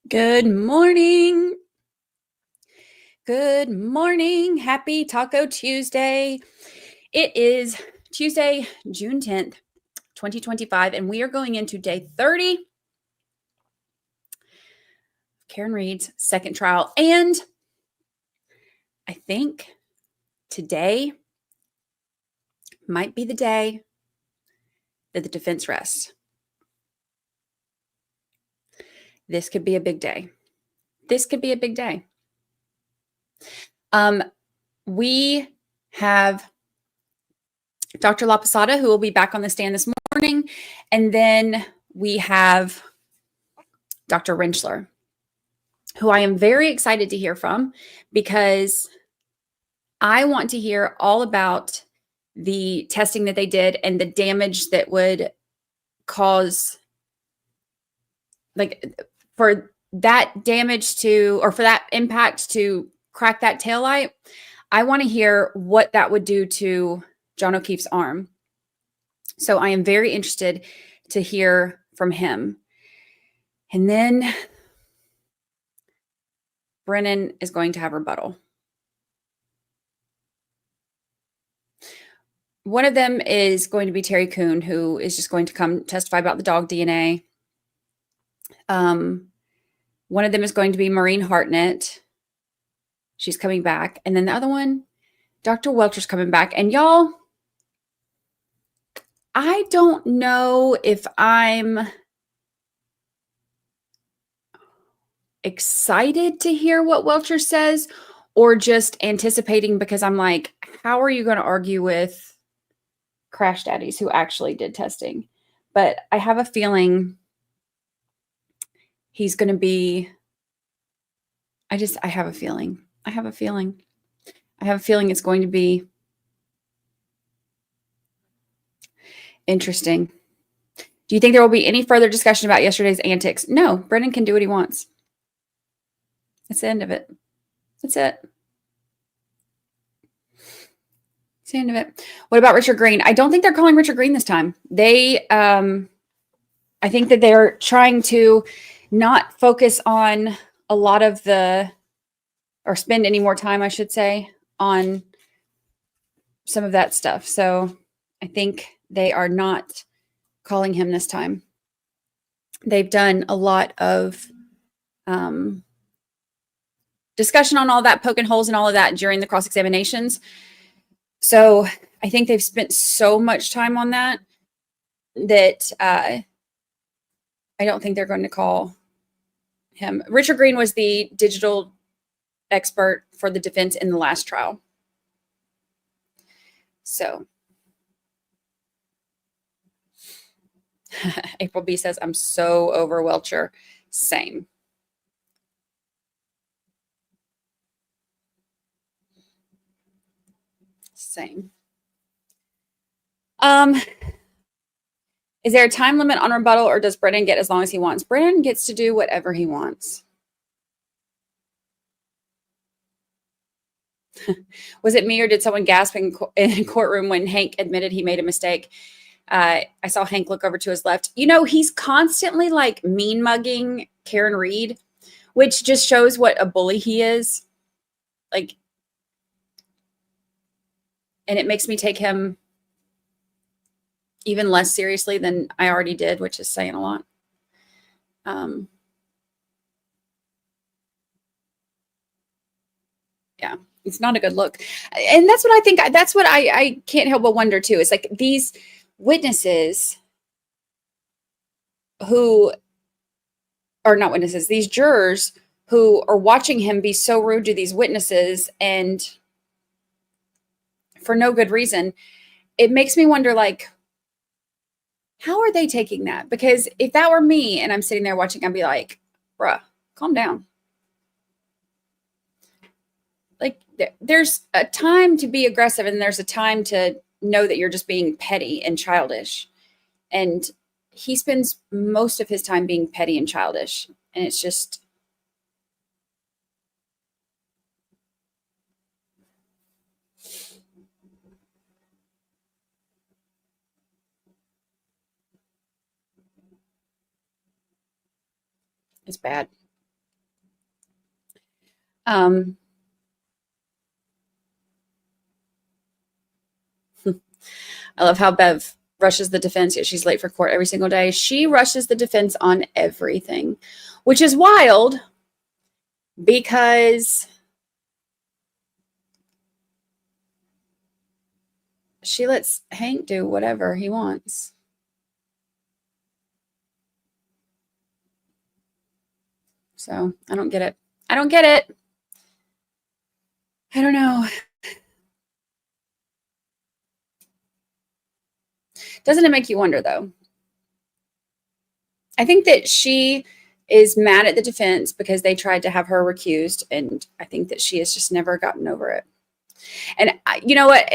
Good morning. Good morning. Happy Taco Tuesday. It is Tuesday, June 10th, 2025, and we are going into day 30. Karen Reed's second trial. And I think today might be the day that the defense rests. This could be a big day. This could be a big day. We have Dr. Laposata, who will be back on the stand this morning. And then we have Dr. Rentschler, who I am very excited to hear from because I want to hear all about the testing that they did and the damage that would cause, like, for that damage to, or for that impact to crack that taillight. I want to hear what that would do to John O'Keefe's arm. So I am very interested to hear from him. And then Brennan is going to have rebuttal. One of them is going to be Terry Kuhn, who is just going to come testify about the dog DNA. One of them is going to be Maureen Hartnett. She's coming back. And then the other one, Dr. Welcher's coming back. And y'all, I don't know if I'm excited to hear what Welcher says or just anticipating, because I'm like, how are you going to argue with crash daddies who actually did testing? But I have a feeling he's going to be, I have a feeling. I have a feeling it's going to be interesting. Do you think there will be any further discussion about yesterday's antics? No, Brennan can do what he wants. That's the end of it. That's it. That's the end of it. What about Richard Green? I don't think they're calling Richard Green this time. They, I think that they're trying to not focus on a lot of the, or spend any more time, I should say, on some of that stuff. So I think they are not calling him this time. They've done a lot of discussion on all that, poking holes and all of that during the cross-examinations. So I think they've spent so much time on that I don't think they're going to call him. Richard Green was the digital expert for the defense in the last trial. So April B says, I'm so over Welcher. Same. Same. Is there a time limit on rebuttal, or does Brennan get as long as he wants? Brennan gets to do whatever he wants. Was it me, or did someone gasp in courtroom when Hank admitted he made a mistake? I saw Hank look over to his left. You know, he's constantly like mean mugging Karen Reed, which just shows what a bully he is. Like, and it makes me take him even less seriously than I already did, which is saying a lot. Yeah, it's not a good look. And that's what I think. That's what I can't help but wonder too. It's like these witnesses who are not witnesses, these jurors who are watching him be so rude to these witnesses and for no good reason. It makes me wonder, like, how are they taking that? Because if that were me and I'm sitting there watching, I'd be like, bruh, calm down. Like, there's a time to be aggressive and there's a time to know that you're just being petty and childish. And he spends most of his time being petty and childish. And it's just, it's bad. I love how Bev rushes the defense, yet she's late for court every single day. She rushes the defense on everything, which is wild because she lets Hank do whatever he wants. So I don't get it. I don't get it. I don't know. Doesn't it make you wonder, though? I think that she is mad at the defense because they tried to have her recused, and I think that she has just never gotten over it. And you know what?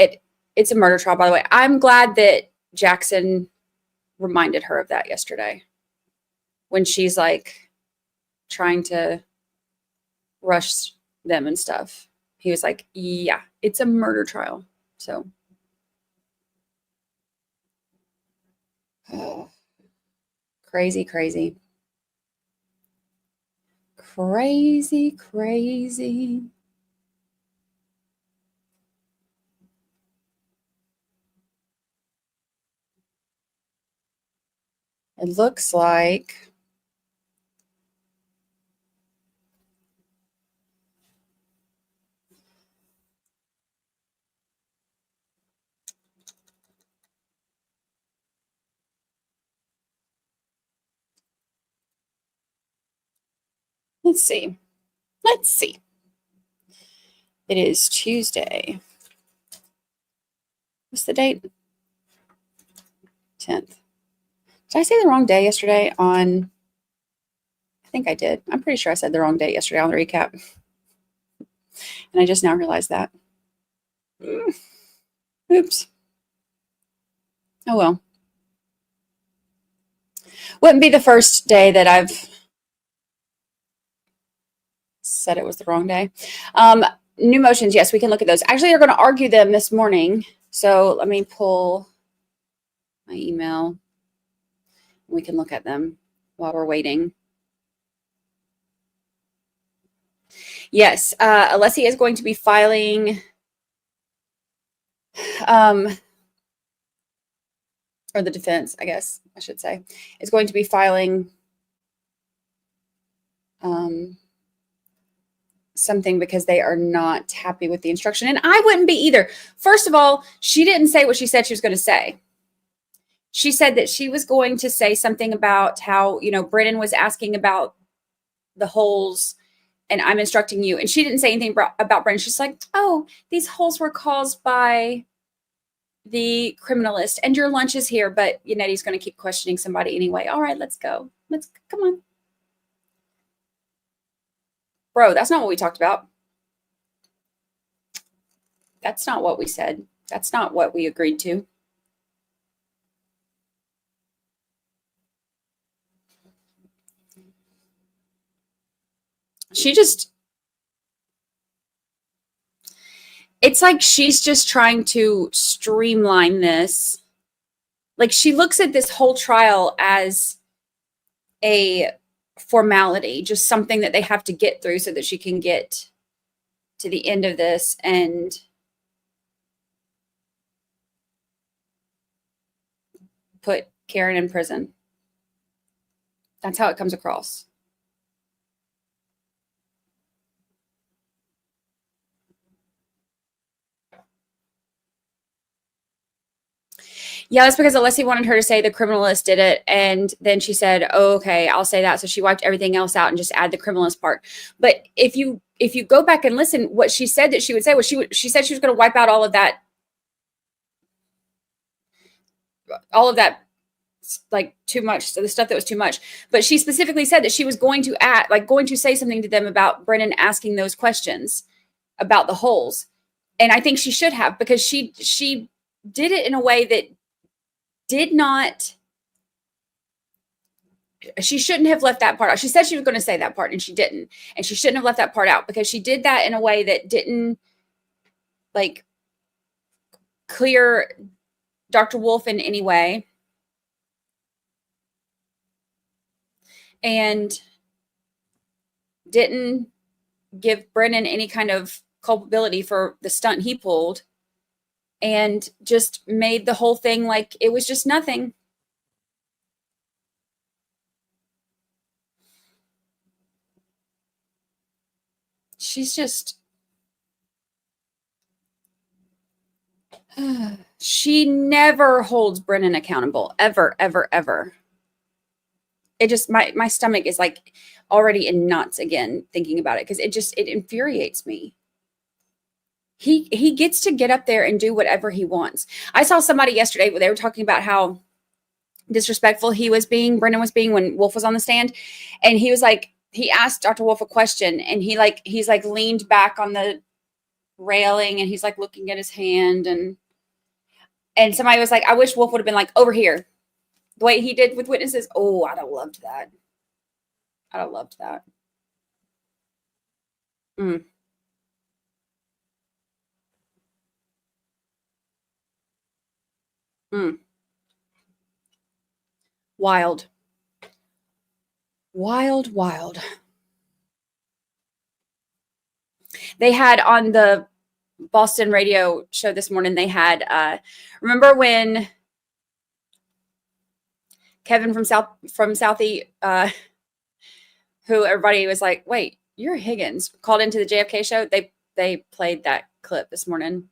It's a murder trial, by the way. I'm glad that Jackson reminded her of that yesterday when she's like trying to rush them and stuff. He was like, yeah, it's a murder trial. So crazy, crazy. Crazy, crazy. It looks like let's see. Let's see. It is Tuesday. What's the date? 10th. Did I say the wrong day yesterday on? I think I did. I'm pretty sure I said the wrong date yesterday on the recap. And I just now realized that. Oops. Oh, well. Wouldn't be the first day that I've said it was the wrong day. New motions. Yes, we can look at those. Actually, they're going to argue them this morning. So let me pull my email. We can look at them while we're waiting. Yes, Alessi is going to be filing or the defense, I guess I should say, is going to be filing something because they are not happy with the instruction. And I wouldn't be either. First of all, she didn't say what she said she was going to say. She said that she was going to say something about how, Brennan was asking about the holes and I'm instructing you. And she didn't say anything about Brennan. She's like, oh, these holes were caused by the criminalist and your lunch is here. But Yanetti's going to keep questioning somebody anyway. All right, let's go. Come on. Bro, that's not what we talked about. That's not what we said. That's not what we agreed to. It's like she's just trying to streamline this. Like she looks at this whole trial as a formality, just something that they have to get through so that she can get to the end of this and put Karen in prison. That's how it comes across. Yeah, that's because Alessi wanted her to say the criminalist did it. And then she said, oh, okay, I'll say that. So she wiped everything else out and just add the criminalist part. But if you go back and listen, what she said that she would say was she said she was going to wipe out all of that, like too much. So the stuff that was too much. But she specifically said that she was going to say something to them about Brennan asking those questions about the holes. And I think she should have, because she did it in a way that did not, she shouldn't have left that part out. She said she was going to say that part and she didn't. And she shouldn't have left that part out because she did that in a way that didn't like clear Dr. Wolf in any way. And didn't give Brennan any kind of culpability for the stunt he pulled, and just made the whole thing like it was just nothing. She's just, she never holds Brennan accountable, ever, ever, ever. It just, my stomach is like already in knots again thinking about it, because it infuriates me. He gets to get up there and do whatever he wants. I saw somebody yesterday where they were talking about how disrespectful Brennan was being when Wolf was on the stand. And he was like, he asked Dr. Wolf a question, and he's like leaned back on the railing, and he's like looking at his hand, and somebody was like, I wish Wolf would have been like, over here, the way he did with witnesses. Oh, I'd have loved that. I'd have loved that. Mm. Mm. Wild. Wild, wild. They had on the Boston radio show this morning, they had, remember when Kevin from Southie, who everybody was like, wait, you're Higgins, called into the JFK show? They played that clip this morning.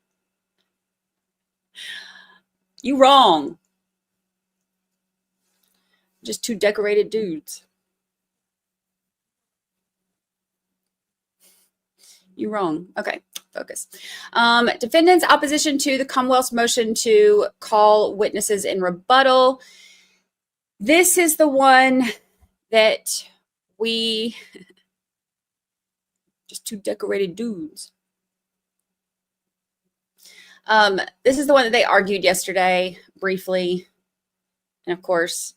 You wrong. Just two decorated dudes. You wrong. Okay, focus. Defendant's opposition to the Commonwealth's motion to call witnesses in rebuttal. This is the one that we, just two decorated dudes. This is the one that they argued yesterday briefly. And of course,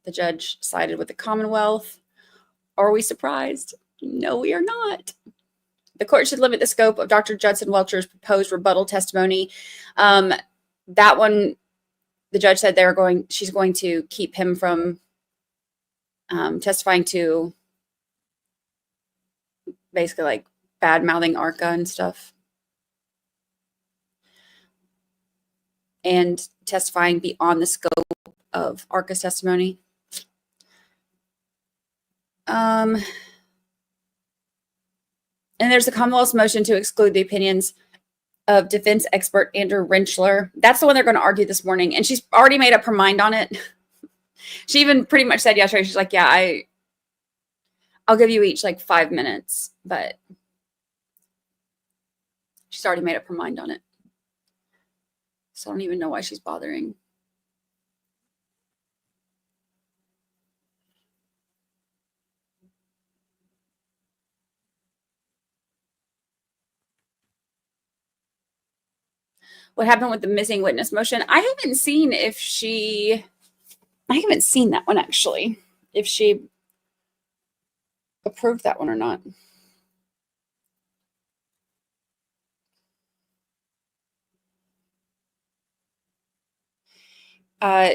the judge sided with the Commonwealth. Are we surprised? No, we are not. The court should limit the scope of Dr. Judson Welcher's proposed rebuttal testimony. That one, the judge said she's going to keep him from testifying to basically like bad mouthing ARCA and stuff, and testifying beyond the scope of ARCA's testimony. And there's the Commonwealth's motion to exclude the opinions of defense expert Andrew Rentschler. That's the one they're going to argue this morning, and she's already made up her mind on it. She even pretty much said yesterday, she's like, yeah, I'll give you each like 5 minutes, but she's already made up her mind on it. So I don't even know why she's bothering. What happened with the missing witness motion? I haven't seen that one actually, if she approved that one or not.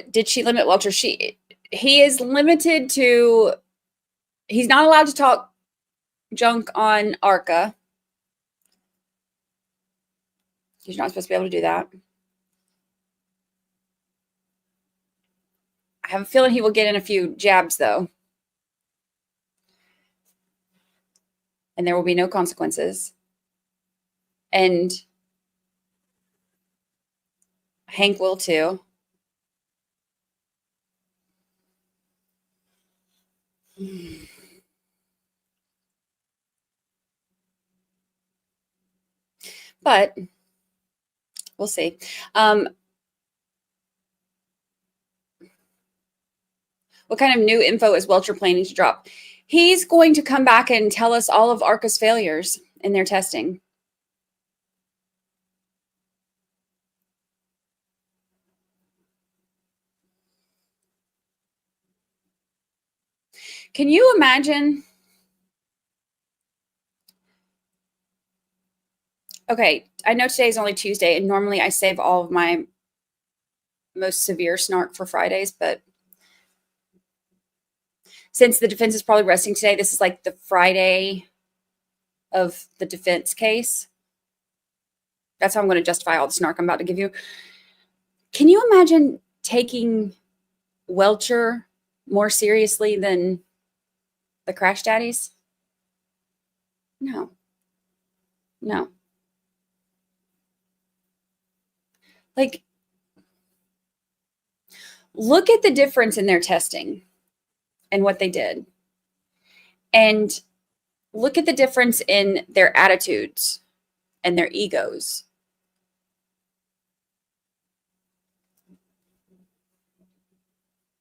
Did she limit Welcher? He is limited to, he's not allowed to talk junk on ARCA. He's not supposed to be able to do that. I have a feeling he will get in a few jabs, though. And there will be no consequences. And Hank will, too. But we'll see. What kind of new info is Welcher planning to drop? He's going to come back and tell us all of ARCA's failures in their testing. Can you imagine? Okay, I know today is only Tuesday, and normally I save all of my most severe snark for Fridays, but since the defense is probably resting today, this is like the Friday of the defense case. That's how I'm going to justify all the snark I'm about to give you. Can you imagine taking Welcher more seriously than the Crash Daddies? No. No. Like, look at the difference in their testing and what they did. And look at the difference in their attitudes and their egos.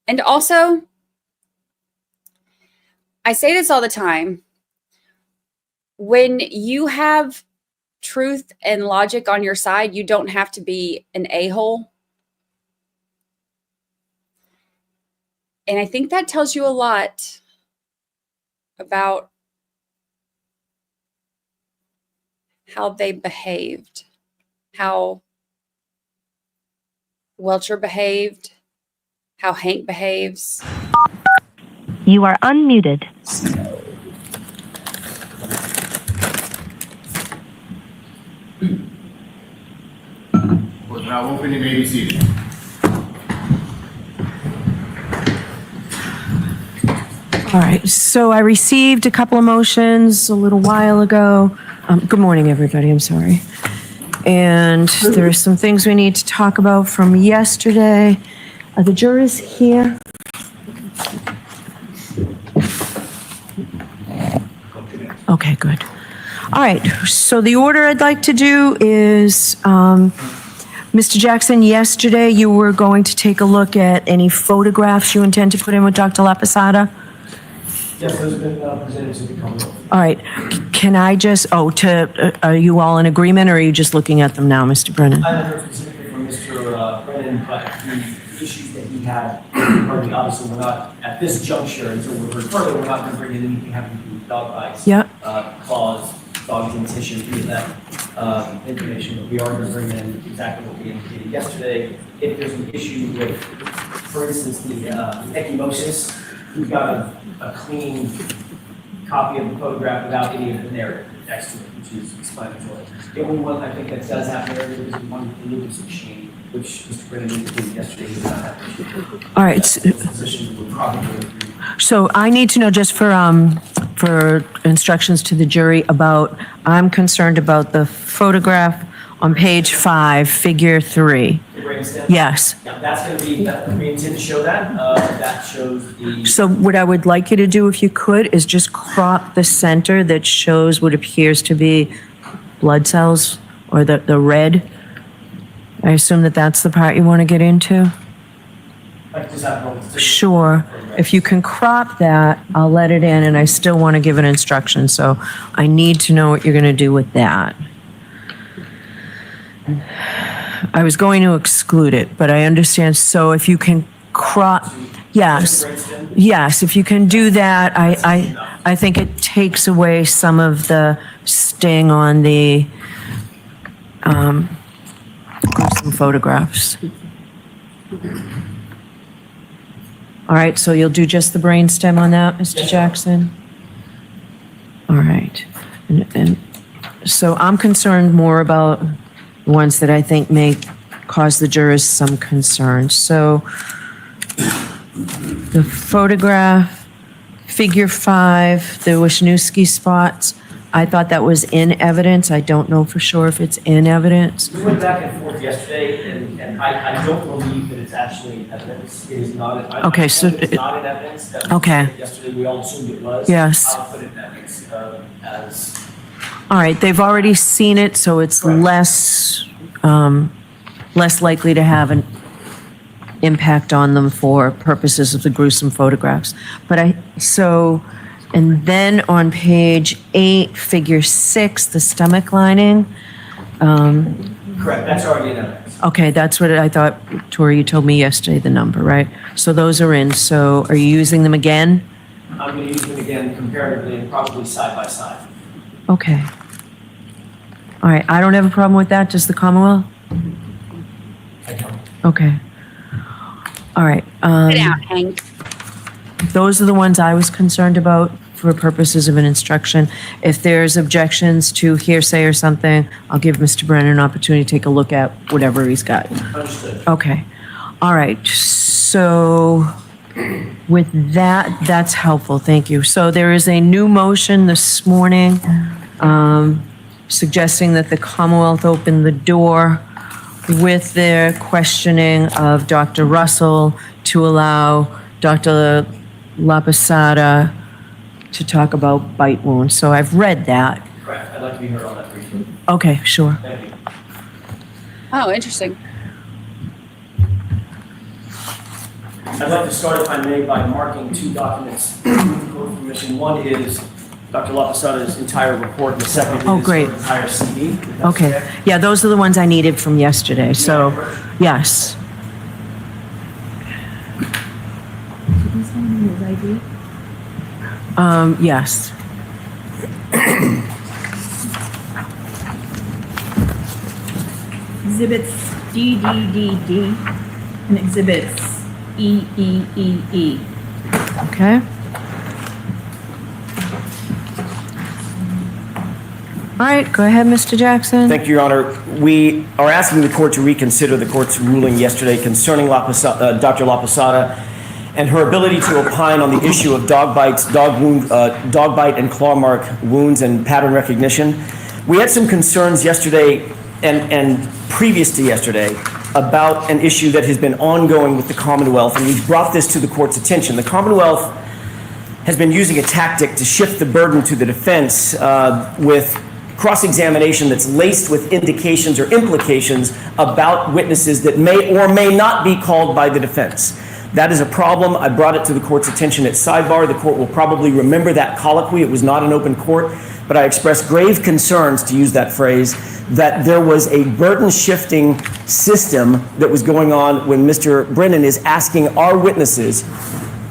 And also, I say this all the time, when you have truth and logic on your side, you don't have to be an a-hole. And I think that tells you a lot about how they behaved, how Welcher behaved, how Hank behaves. You are unmuted. We're now opening ABC. All right, so I received a couple of motions a little while ago. Good morning, everybody, I'm sorry. And there are some things we need to talk about from yesterday. Are the jurors here? Okay, good. All right, so the order I'd like to do is, Mr. Jackson, yesterday you were going to take a look at any photographs you intend to put in with Dr. Laposata? Yes, those have been presented to the Commonwealth. All right, can I just, are you all in agreement, or are you just looking at them now, Mr. Brennan? I haven't heard specifically from Mr. Brennan, but the issues that he had, obviously we're not, at this juncture, until we're further, we're not going to bring in anything having to do with dog bites. Yep. Claws, dog dentition, any of that information, but we are going to bring in exactly what we indicated yesterday. If there's an issue with, for instance, the ecchymosis, we've got a clean copy of the photograph without any of the narrative next to it, which is explanatory. The only one I think that does have narrative is the one with the Lucas machine, which Mr. Brennan indicated yesterday he did not have. All right. Position would probably agree. So I need to know, just for instructions to the jury about, I'm concerned about the photograph on page 5, figure 3. The brainstem? Yes. Yeah, that's going to be, we intend to show that. That shows the. So what I would like you to do, if you could, is just crop the center that shows what appears to be blood cells, or the red. I assume that that's the part you want to get into? Like, does that hold? Sure. If you can crop that, I'll let it in, and I still want to give an instruction, so I need to know what you're going to do with that. I was going to exclude it, but I understand, so if you can crop, yes, if you can do that, I think it takes away some of the sting on the gruesome photographs. All right, so you'll do just the brainstem on that, Mr. Jackson? All right. And so I'm concerned more about the ones that I think may cause the jurors some concern. So the photograph, figure 5, the Wisniewski spots, I thought that was in evidence. I don't know for sure if it's in evidence. We went back and forth yesterday, and I don't believe that it's actually evidence. It is not. Okay, so it's not in evidence. That was okay. Yesterday, we all assumed it was. Yes. I'll put it in evidence as. All right, they've already seen it, so it's less likely to have an impact on them for purposes of the gruesome photographs. But and then on page 8, figure 6, the stomach lining. Correct, that's already in evidence. Okay, that's what I thought, Tori, you told me yesterday the number, right? So those are in. So are you using them again? I'm going to use them again comparatively and probably side by side. Okay. All right, I don't have a problem with that. Does the Commonwealth? I don't. Okay. All right. Sit down, Hank. those are the ones I was concerned about for purposes of an instruction. If there's objections to hearsay or something, I'll give Mr. Brennan an opportunity to take a look at whatever he's got. Understood. Okay. All right. So with that, that's helpful. Thank you. So there is a new motion this morning suggesting that the Commonwealth open the door with their questioning of Dr. Russell to allow Dr. Laposata to talk about bite wounds. So I've read that. Correct. I'd like to be heard on that briefly. Okay, sure. Thank you. Oh, interesting. I'd like to start, if I may, by marking two documents with the Code Commission. One is Dr. Laposata's entire report, and the second Oh, is great. her entire CD. if that's Okay. Yeah, those are the ones I needed from yesterday. So, yes. Yes. Exhibits D, D, D, D, and exhibits E, E, E, E. Okay. All right, go ahead, Mr. Jackson. Thank you, Your Honor. We are asking the court to reconsider the court's ruling yesterday concerning Dr. Laposata and her ability to opine on the issue of dog bites, dog bite and claw mark wounds and pattern recognition. We had some concerns yesterday and previous to yesterday about an issue that has been ongoing with the Commonwealth, and we've brought this to the court's attention. The Commonwealth has been using a tactic to shift the burden to the defense with cross-examination that's laced with indications or implications about witnesses that may or may not be called by the defense. That is a problem. I brought it to the court's attention at sidebar. The court will probably remember that colloquy. It was not an open court, but I expressed grave concerns, to use that phrase, that there was a burden-shifting system that was going on when Mr. Brennan is asking our witnesses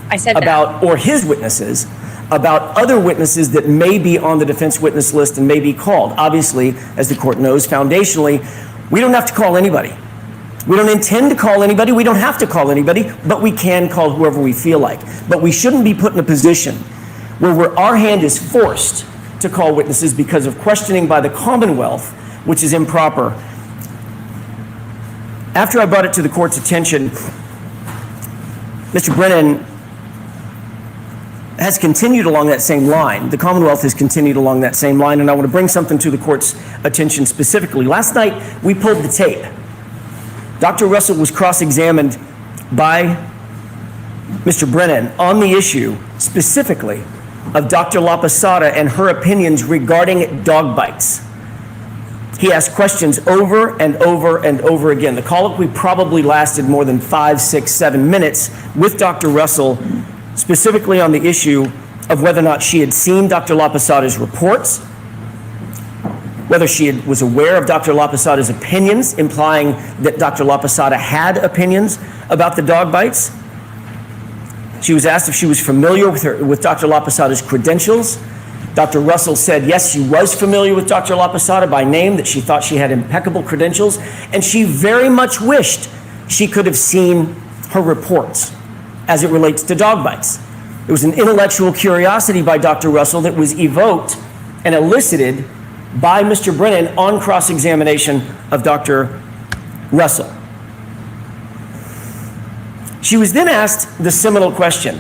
I said that. about, or his witnesses, about other witnesses that may be on the defense witness list and may be called. Obviously, as the court knows, foundationally, we don't have to call anybody. We don't intend to call anybody. We don't have to call anybody, but we can call whoever we feel like. But we shouldn't be put in a position where our hand is forced to call witnesses because of questioning by the Commonwealth, which is improper. After I brought it to the court's attention, Mr. Brennan has continued along that same line. The Commonwealth has continued along that same line, and I want to bring something to the court's attention specifically. Last night, we pulled the tape. Dr. Russell was cross-examined by Mr. Brennan on the issue specifically of Dr. Laposata and her opinions regarding dog bites. He asked questions over and over and over again. The colloquy probably lasted more than 5, 6, 7 minutes with Dr. Russell, specifically on the issue of whether or not she had seen Dr. Laposata's reports, whether she was aware of Dr. Laposata's opinions, implying that Dr. Laposata had opinions about the dog bites. She was asked if she was familiar with Dr. Laposata's credentials. Dr. Russell said, yes, she was familiar with Dr. Laposata by name, that she thought she had impeccable credentials, and she very much wished she could have seen her reports as it relates to dog bites. It was an intellectual curiosity by Dr. Russell that was evoked and elicited by Mr. Brennan on cross-examination of Dr. Russell. She was then asked the seminal question: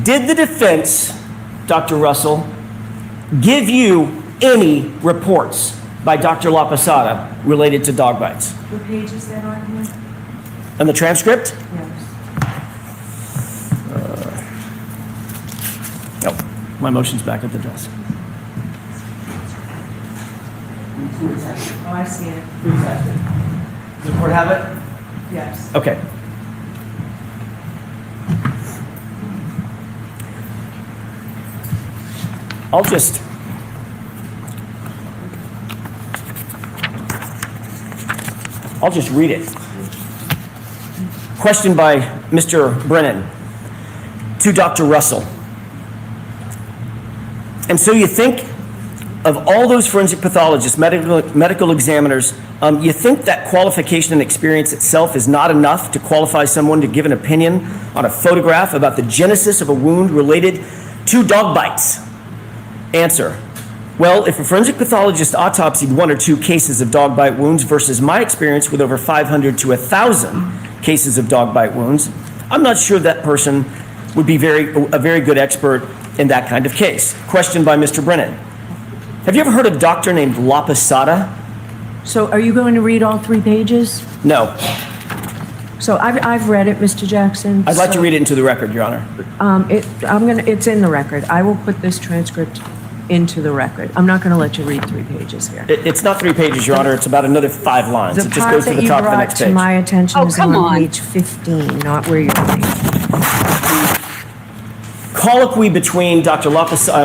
did the defense, Dr. Russell, give you any reports by Dr. Laposata related to dog bites? What page is that on here? And the transcript? Yes. Oh, my motion's back at the desk. Oh, I see it. Does the court have it? Yes. Okay. I'll just read it. Question by Mr. Brennan to Dr. Russell. And so you think of all those forensic pathologists, medical examiners, you think that qualification and experience itself is not enough to qualify someone to give an opinion on a photograph about the genesis of a wound related to dog bites? Answer. Well, if a forensic pathologist autopsied 1 or 2 cases of dog bite wounds versus my experience with over 500 to 1,000 cases of dog bite wounds, I'm not sure that person would be a very good expert in that kind of case. Question by Mr. Brennan. Have you ever heard of a doctor named Laposata? So are you going to read all 3 pages? No. So I've read it, Mr. Jackson. I'd like to read it into the record, Your Honor. It's in the record. I will put this transcript into the record. I'm not going to let you read 3 pages here. It's not 3 pages, Your Honor. It's about another 5 lines. The It just part goes to that the you top of the brought next to page. my attention Oh, is come on on. page 15, not where you're reading. Colloquy between between Dr. Russell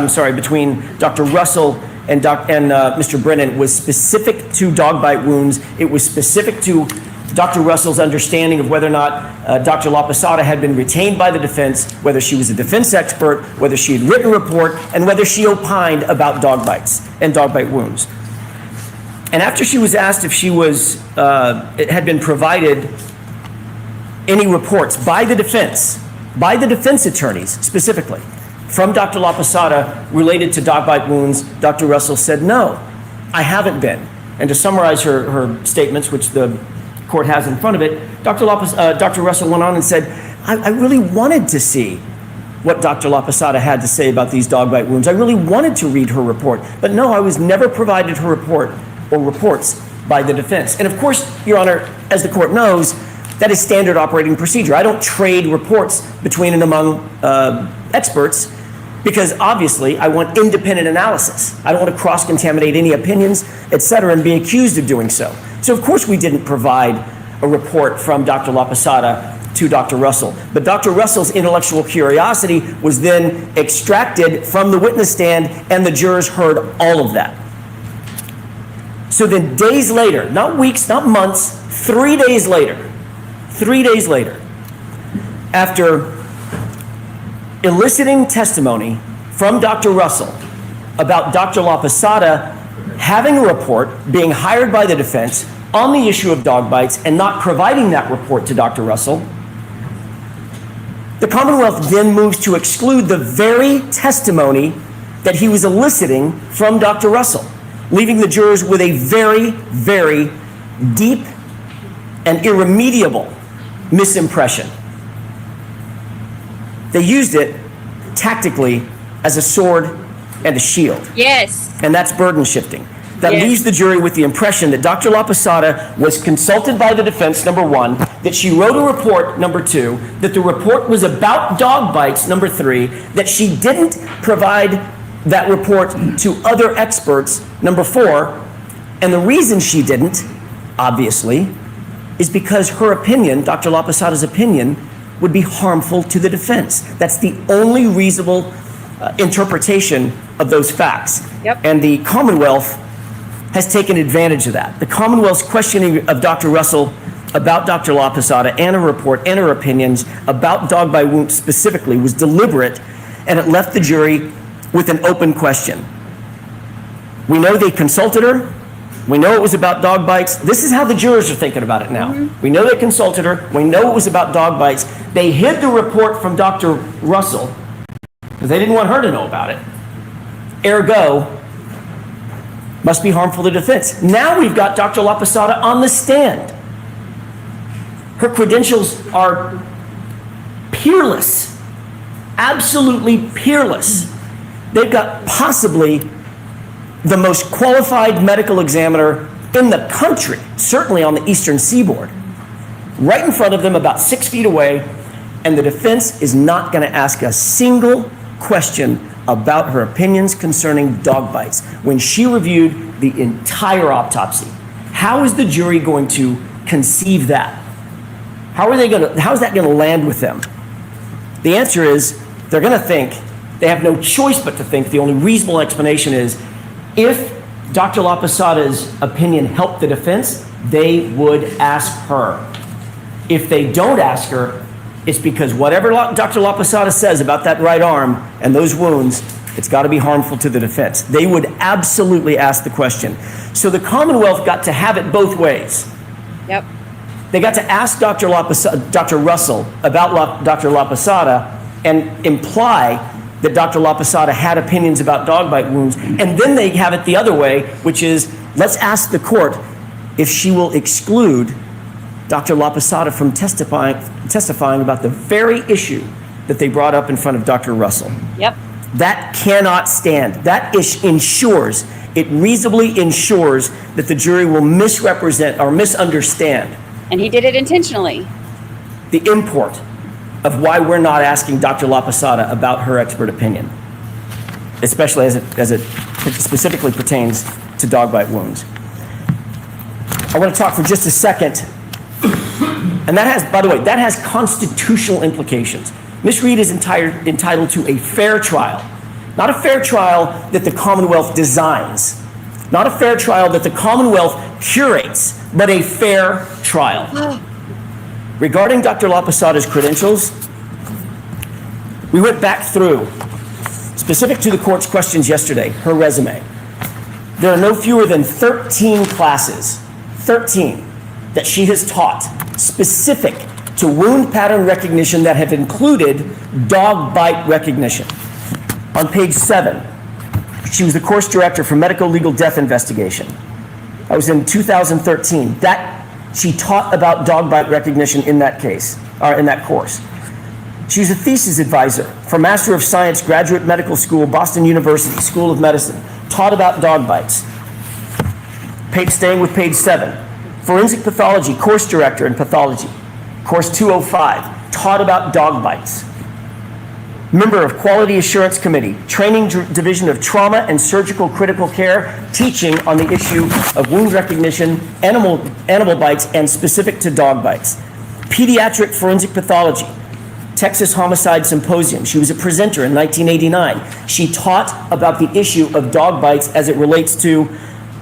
and Mr. Brennan was specific to dog bite wounds. It was specific to Dr. Russell's understanding of whether or not Dr. Laposata had been retained by the defense, whether she was a defense expert, whether she had written a report, and whether she opined about dog bites and dog bite wounds. And after she was asked if she had been provided any reports by the defense attorneys specifically, from Dr. Laposata related to dog bite wounds, Dr. Russell said, no, I haven't been. And to summarize her statements, which the court has in front of it, Dr. Russell went on and said, I really wanted to see what Dr. Laposata had to say about these dog bite wounds. I really wanted to read her report, but no, I was never provided her report or reports by the defense. And of course, Your Honor, as the court knows, that is standard operating procedure. I don't trade reports between and among experts because obviously I want independent analysis. I don't want to cross-contaminate any opinions, et cetera, and be accused of doing so. So of course we didn't provide a report from Dr. Laposata to Dr. Russell. But Dr. Russell's intellectual curiosity was then extracted from the witness stand and the jurors heard all of that. So then days later, not weeks, not months, 3 days later, after eliciting testimony from Dr. Russell about Dr. Laposata having a report, being hired by the defense on the issue of dog bites and not providing that report to Dr. Russell, the Commonwealth then moves to exclude the very testimony that he was eliciting from Dr. Russell, leaving the jurors with a very, very deep and irremediable misimpression. They used it tactically as a sword and a shield. Yes. And that's burden shifting. That Yes. leaves the jury with the impression that Dr. Laposata was consulted by the defense, number one, that she wrote a report, number two, that the report was about dog bites, number three, that she didn't provide that report to other experts, number four, and the reason she didn't, obviously, is because her opinion, Dr. Laposata's opinion, would be harmful to the defense. That's the only reasonable interpretation of those facts. Yep. And the Commonwealth has taken advantage of that. The Commonwealth's questioning of Dr. Russell about Dr. Laposata and her report and her opinions about dog bite wounds specifically was deliberate, and it left the jury with an open question. We know they consulted her. We know it was about dog bites. This is how the jurors are thinking about it now. We know they consulted her. We know it was about dog bites. They hid the report from Dr. Russell because they didn't want her to know about it. Ergo, must be harmful to defense. Now we've got Dr. Laposata on the stand. Her credentials are peerless, absolutely peerless. They've got possibly the most qualified medical examiner in the country, certainly on the Eastern Seaboard, right in front of them, about 6 feet away, and the defense is not going to ask a single question about her opinions concerning dog bites when she reviewed the entire autopsy. How is the jury going to conceive that? How is that going to land with them? The answer is they're going to think, they have no choice but to think, the only reasonable explanation is if Dr. Laposata's opinion helped the defense, they would ask her. If they don't ask her, it's because whatever Dr. Laposata says about that right arm and those wounds It's got to be harmful to the defense. They would absolutely ask the question. So the Commonwealth got to have it both ways. Yep. They got to ask Dr. Russell about Dr. Laposata and imply that Dr. Laposata had opinions about dog bite wounds, and then they have it the other way, which is, let's ask the court if she will exclude Dr. Laposata from testifying about the very issue that they brought up in front of Dr. Russell. Yep. That cannot stand. That it reasonably ensures that the jury will misrepresent or misunderstand And he did it intentionally. the import of why we're not asking Dr. Laposata about her expert opinion, especially as it specifically pertains to dog bite wounds. I want to talk for just a second, and that has, by the way, that has constitutional implications. Ms. Reed is entitled to a fair trial, not a fair trial that the Commonwealth designs, not a fair trial that the Commonwealth curates, but a fair trial. Regarding Dr. Laposata's credentials, we went back through, specific to the court's questions yesterday, her resume. There are no fewer than 13 classes, 13, that she has taught specific to wound pattern recognition that have included dog bite recognition. On page 7, she was the course director for medical legal death investigation. That was in 2013. She taught about dog bite recognition in that case, or in that course. She was a thesis advisor for Master of Science Graduate Medical School, Boston University School of Medicine, taught about dog bites. Staying with page 7, forensic pathology course director in pathology, course 205, taught about dog bites. Member of Quality Assurance Committee, Training Division of Trauma and Surgical Critical Care, teaching on the issue of wound recognition, animal bites, and specific to dog bites. Pediatric Forensic Pathology, Texas Homicide Symposium. She was a presenter in 1989. She taught about the issue of dog bites as it relates to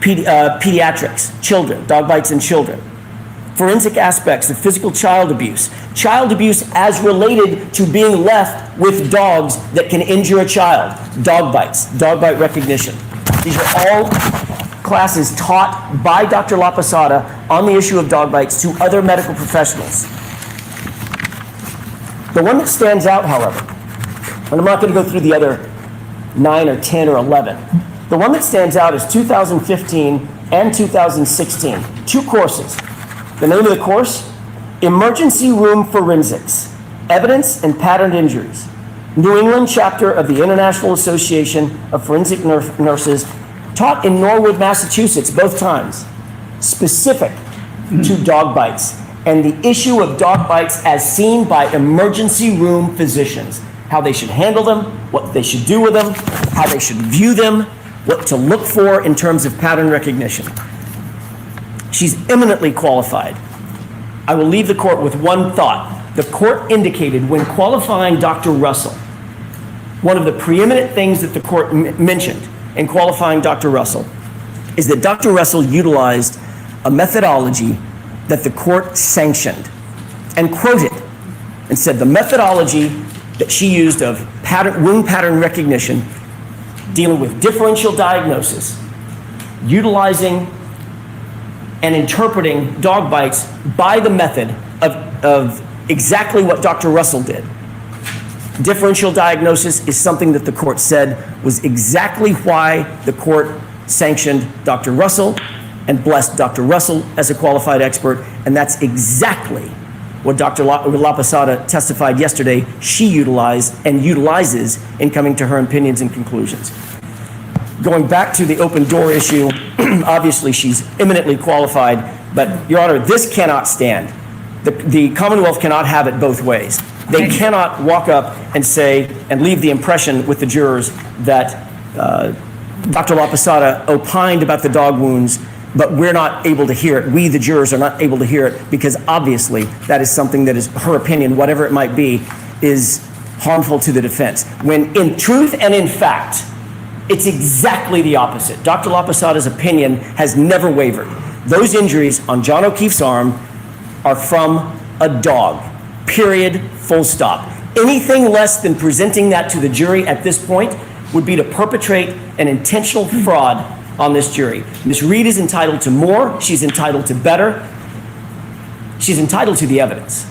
pediatrics, children, dog bites in children. Forensic aspects of physical child abuse as related to being left with dogs that can injure a child, dog bites, dog bite recognition. These are all classes taught by Dr. Laposata on the issue of dog bites to other medical professionals. The one that stands out, however, and I'm not going to go through the other 9 or 10 or 11, the one that stands out is 2015 and 2016, 2 courses. The name of the course, Emergency Room Forensics, Evidence and Patterned Injuries, New England chapter of the International Association of Forensic Nurses, taught in Norwood, Massachusetts, both times, specific to dog bites and the issue of dog bites as seen by emergency room physicians, how they should handle them, what they should do with them, how they should view them, what to look for in terms of pattern recognition. She's eminently qualified. I will leave the court with one thought. The court indicated when qualifying Dr. Russell, one of the preeminent things that the court mentioned in qualifying Dr. Russell is that Dr. Russell utilized a methodology that the court sanctioned and quoted and said the methodology that she used of wound pattern recognition, dealing with differential diagnosis, utilizing and interpreting dog bites by the method of exactly what Dr. Russell did. Differential diagnosis is something that the court said was exactly why the court sanctioned Dr. Russell and blessed Dr. Russell as a qualified expert, and that's exactly what Dr. Laposata testified yesterday she utilized and utilizes in coming to her opinions and conclusions. Going back to the open door issue, obviously she's eminently qualified, but Your Honor, this cannot stand. The Commonwealth cannot have it both ways. They cannot walk up and say, and leave the impression with the jurors that Dr. Laposata opined about the dog wounds, but we're not able to hear it. We, the jurors, are not able to hear it because obviously that is something that is her opinion, whatever it might be, is harmful to the defense. When in truth and in fact, it's exactly the opposite. Dr. Laposata's opinion has never wavered. Those injuries on John O'Keefe's arm are from a dog, period, full stop. Anything less than presenting that to the jury at this point would be to perpetrate an intentional fraud on this jury. Ms. Reed is entitled to more. She's entitled to better. She's entitled to the evidence.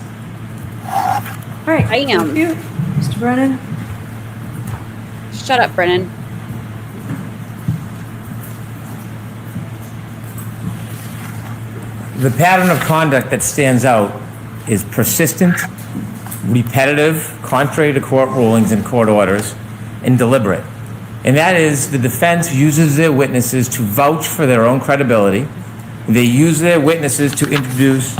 All right. I am. Thank you. Mr. Brennan? Shut up, Brennan. The pattern of conduct that stands out is persistent, repetitive, contrary to court rulings and court orders, and deliberate. And that is, the defense uses their witnesses to vouch for their own credibility. They use their witnesses to introduce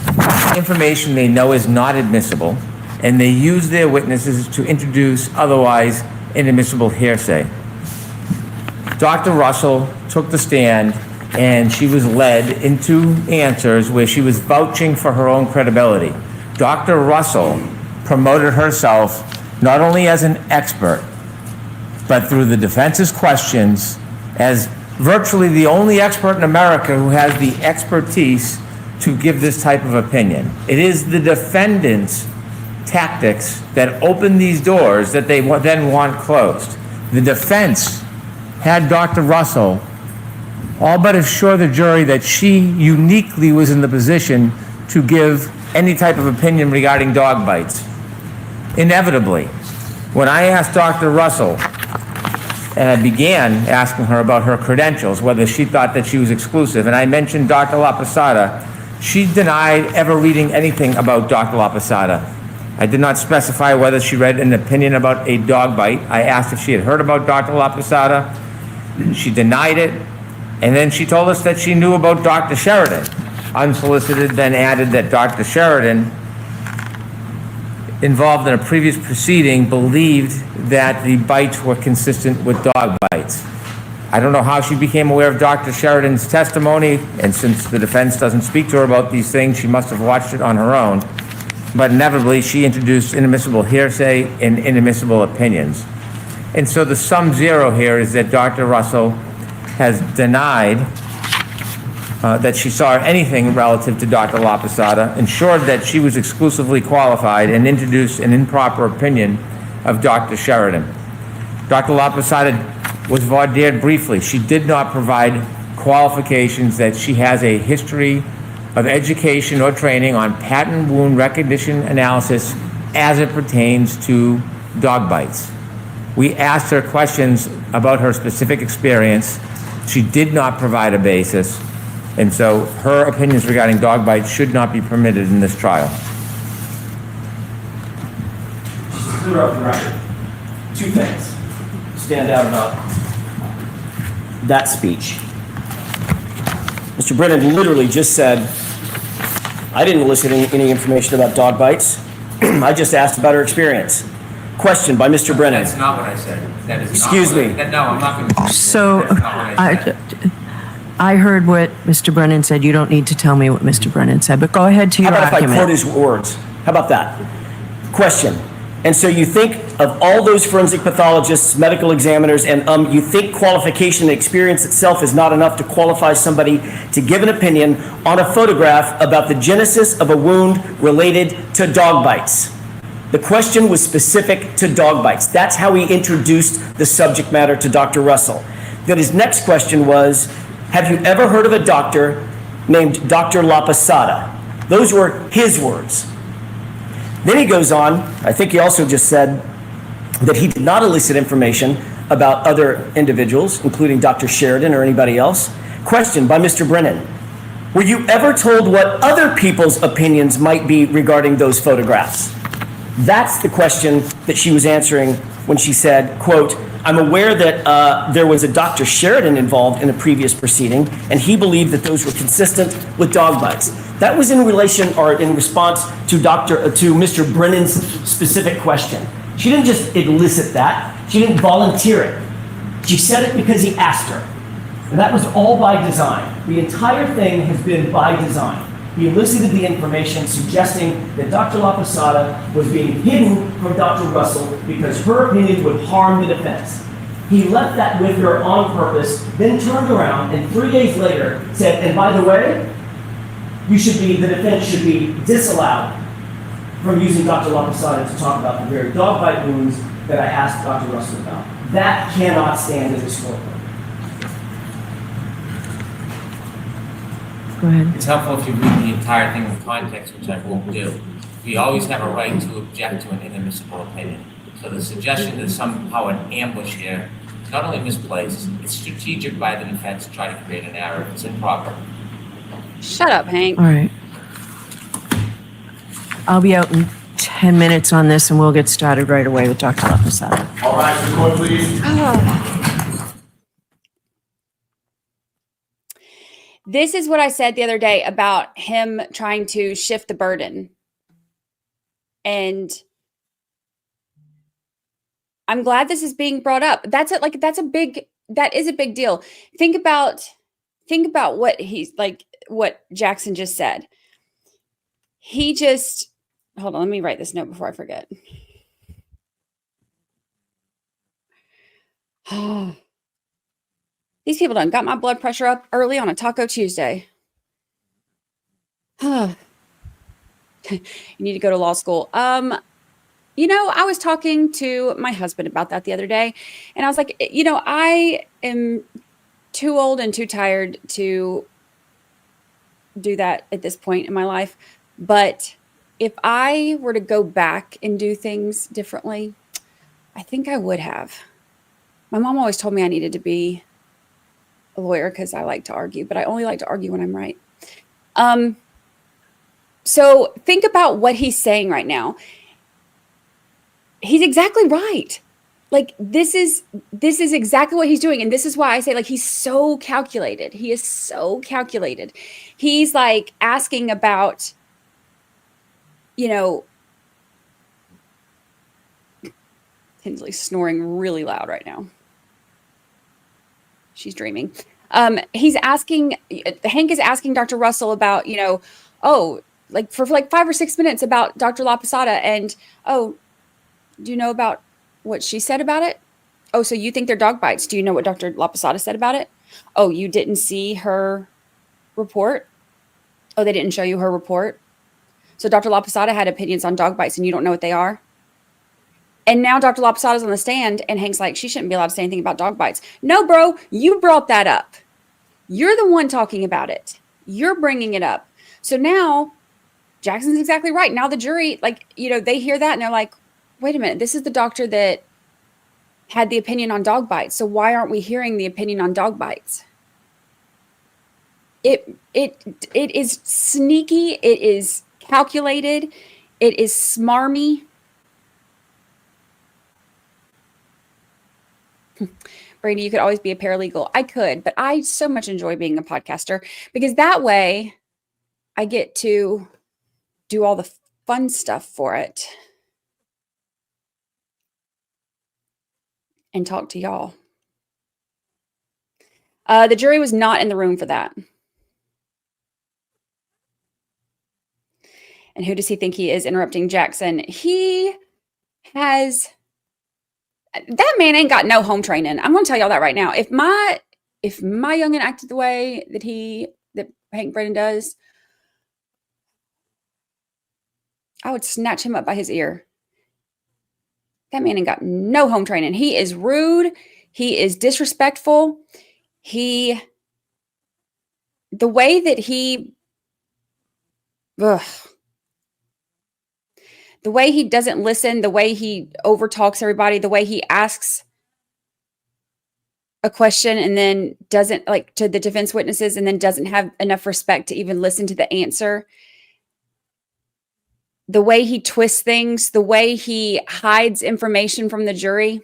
information they know is not admissible, and they use their witnesses to introduce otherwise inadmissible hearsay. Dr. Russell took the stand, and she was led into answers where she was vouching for her own credibility. Dr. Russell promoted herself not only as an expert, but through the defense's questions, as virtually the only expert in America who has the expertise to give this type of opinion. It is the defendant's tactics that open these doors that they then want closed. The defense had Dr. Russell all but assure the jury that she uniquely was in the position to give any type of opinion regarding dog bites. Inevitably, when I asked Dr. Russell, and I began asking her about her credentials, whether she thought that she was exclusive, and I mentioned Dr. Laposata, she denied ever reading anything about Dr. Laposata. I did not specify whether she read an opinion about a dog bite. I asked if she had heard about Dr. Laposata. She denied it. And then she told us that she knew about Dr. Sheridan. Unsolicited, then added that Dr. Sheridan, involved in a previous proceeding, believed that the bites were consistent with dog bites. I don't know how she became aware of Dr. Sheridan's testimony, and since the defense doesn't speak to her about these things, she must have watched it on her own. But inevitably, she introduced inadmissible hearsay and inadmissible opinions. And so the sum zero here is that Dr. Russell has denied that she saw anything relative to Dr. Laposata, ensured that she was exclusively qualified, and introduced an improper opinion of Dr. Sheridan. Dr. Laposata was voir dired briefly. She did not provide qualifications that she has a history of education or training on pattern wound recognition analysis as it pertains to dog bites. We asked her questions about her specific experience. She did not provide a basis, and so her opinions regarding dog bites should not be permitted in this trial. Just to clear up the record, two things stand out about that speech. Mr. Brennan literally just said, I didn't elicit any information about dog bites. I just asked about her experience. Question by Mr. Brennan. That's not what I said. That is Excuse not me. What no, I'm not going to. So That's not what I said. I heard what Mr. Brennan said. You don't need to tell me what Mr. Brennan said, but go ahead to How your about if I quote argument. his words? How about that? Question. And so you think of all those forensic pathologists, medical examiners, and you think qualification and experience itself is not enough to qualify somebody to give an opinion on a photograph about the genesis of a wound related to dog bites. The question was specific to dog bites. That's how he introduced the subject matter to Dr. Russell. Then his next question was, have you ever heard of a doctor named Dr. Laposata? Those were his words. Then he goes on, I think he also just said that he did not elicit information about other individuals, including Dr. Sheridan or anybody else. Question by Mr. Brennan. Were you ever told what other people's opinions might be regarding those photographs? That's the question that she was answering when she said, quote, I'm aware that there was a Dr. Sheridan involved in a previous proceeding, and he believed that those were consistent with dog bites. That was in relation or in response to Mr. Brennan's specific question. She didn't just elicit that. She didn't volunteer it. She said it because he asked her. And that was all by design. The entire thing has been by design. He elicited the information suggesting that Dr. Laposata was being hidden from Dr. Russell because her opinion would harm the defense. He left that with her on purpose, then turned around and 3 days later said, and by the way, the defense should be disallowed from using Dr. Laposata to talk about the very dog bite wounds that I asked Dr. Russell about. That cannot stand as a scorecard. Go ahead. It's helpful if you read the entire thing in context, which I won't do. We always have a right to object to an inadmissible opinion. So the suggestion that somehow an ambush here is not only misplaced, it's strategic by the defense to try to create a narrative. It's improper. Shut up, Hank. All right. I'll be out in 10 minutes on this and we'll get started right away with Dr. Laposata. All right, the court, please. This is what I said the other day about him trying to shift the burden. And I'm glad this is being brought up. That is a big deal. Think about what what Jackson just said. Hold on, let me write this note before I forget. These people done got my blood pressure up early on a Taco Tuesday. You need to go to law school. You know, I was talking to my husband about that the other day, and I was like, you know, I am too old and too tired to do that at this point in my life. But if I were to go back and do things differently, I think I would have. My mom always told me I needed to be a lawyer because I like to argue, but I only like to argue when I'm right. So think about what he's saying right now. He's exactly right. Like this is exactly what he's doing. And this is why I say, like, he's so calculated. He is so calculated. He's like asking about, you know, Tinsley's snoring really loud right now. She's dreaming. Hank is asking Dr. Russell about, you know, for 5 or 6 minutes about Dr. Laposata. And, do you know about what she said about it? Oh, so you think they're dog bites. Do you know what Dr. Laposata said about it? Oh, you didn't see her report? Oh, they didn't show you her report? So Dr. Laposata had opinions on dog bites and you don't know what they are? And now Dr. Laposata's on the stand and Hank's like, she shouldn't be allowed to say anything about dog bites. No, bro, you brought that up. You're the one talking about it. You're bringing it up. So now Jackson's exactly right. Now the jury, they hear that and they're like, wait a minute, this is the doctor that had the opinion on dog bites. So why aren't we hearing the opinion on dog bites? It is sneaky. It is calculated. It is smarmy. Brady, you could always be a paralegal. I could, but I so much enjoy being a podcaster because that way I get to do all the fun stuff for it and talk to y'all. The jury was not in the room for that. And who does he think he is interrupting Jackson? That man ain't got no home training. I'm going to tell y'all that right now. If my youngin acted the way that Hank Brennan does, I would snatch him up by his ear. That man ain't got no home training. He is rude. He is disrespectful. The way that the way he doesn't listen, the way he overtalks everybody, the way he asks a question and then doesn't, to the defense witnesses, and then doesn't have enough respect to even listen to the answer. The way he twists things, the way he hides information from the jury.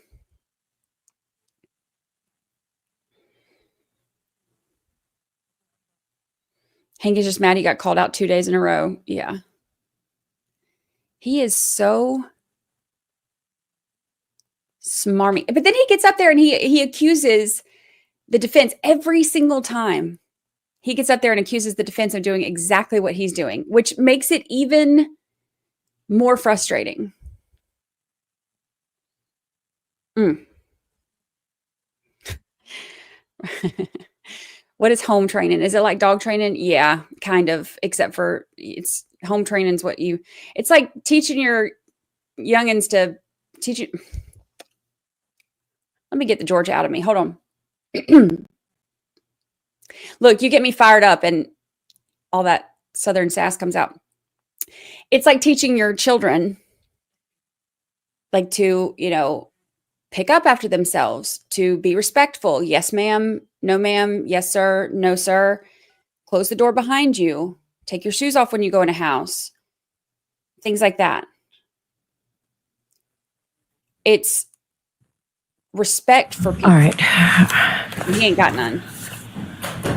Hank is just mad he got called out 2 days in a row. Yeah. He is so smarmy. But then he gets up there and he accuses the defense every single time. He gets up there and accuses the defense of doing exactly what he's doing, which makes it even more frustrating. What is home training? Is it like dog training? Yeah, kind of, except for it's home training is it's like teaching your youngins to teach you. Let me get the Georgia out of me. Hold on. Look, you get me fired up and all that Southern sass comes out. It's like teaching your children like to, pick up after themselves, to be respectful. Yes, ma'am. No, ma'am. Yes, sir. No, sir. Close the door behind you. Take your shoes off when you go in a house. Things like that. It's respect for people. All right. He ain't got none.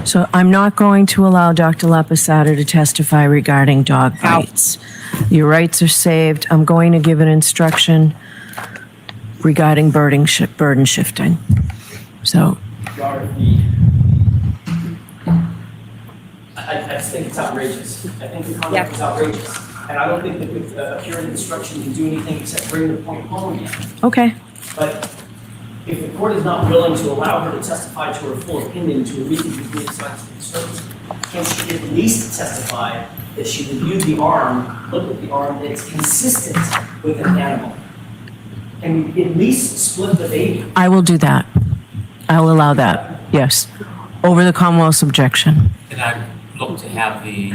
So I'm not going to allow Dr. Laposata to testify regarding dog bites. Your rights are saved. I'm going to give an instruction regarding burden shifting. So, I just think it's outrageous. I think the comment is outrageous. And I don't think that a pure instruction can do anything except bring the point home again. okay. But if the court is not willing to allow her to testify to her full opinion to a reasonable degree of scientific certainty, can she at least testify that she reviewed the arm, looked at the arm, that it's consistent with an animal? Can we at least split the baby? I will do that. I will allow that. Yes. Over the Commonwealth's objection. And I look to have the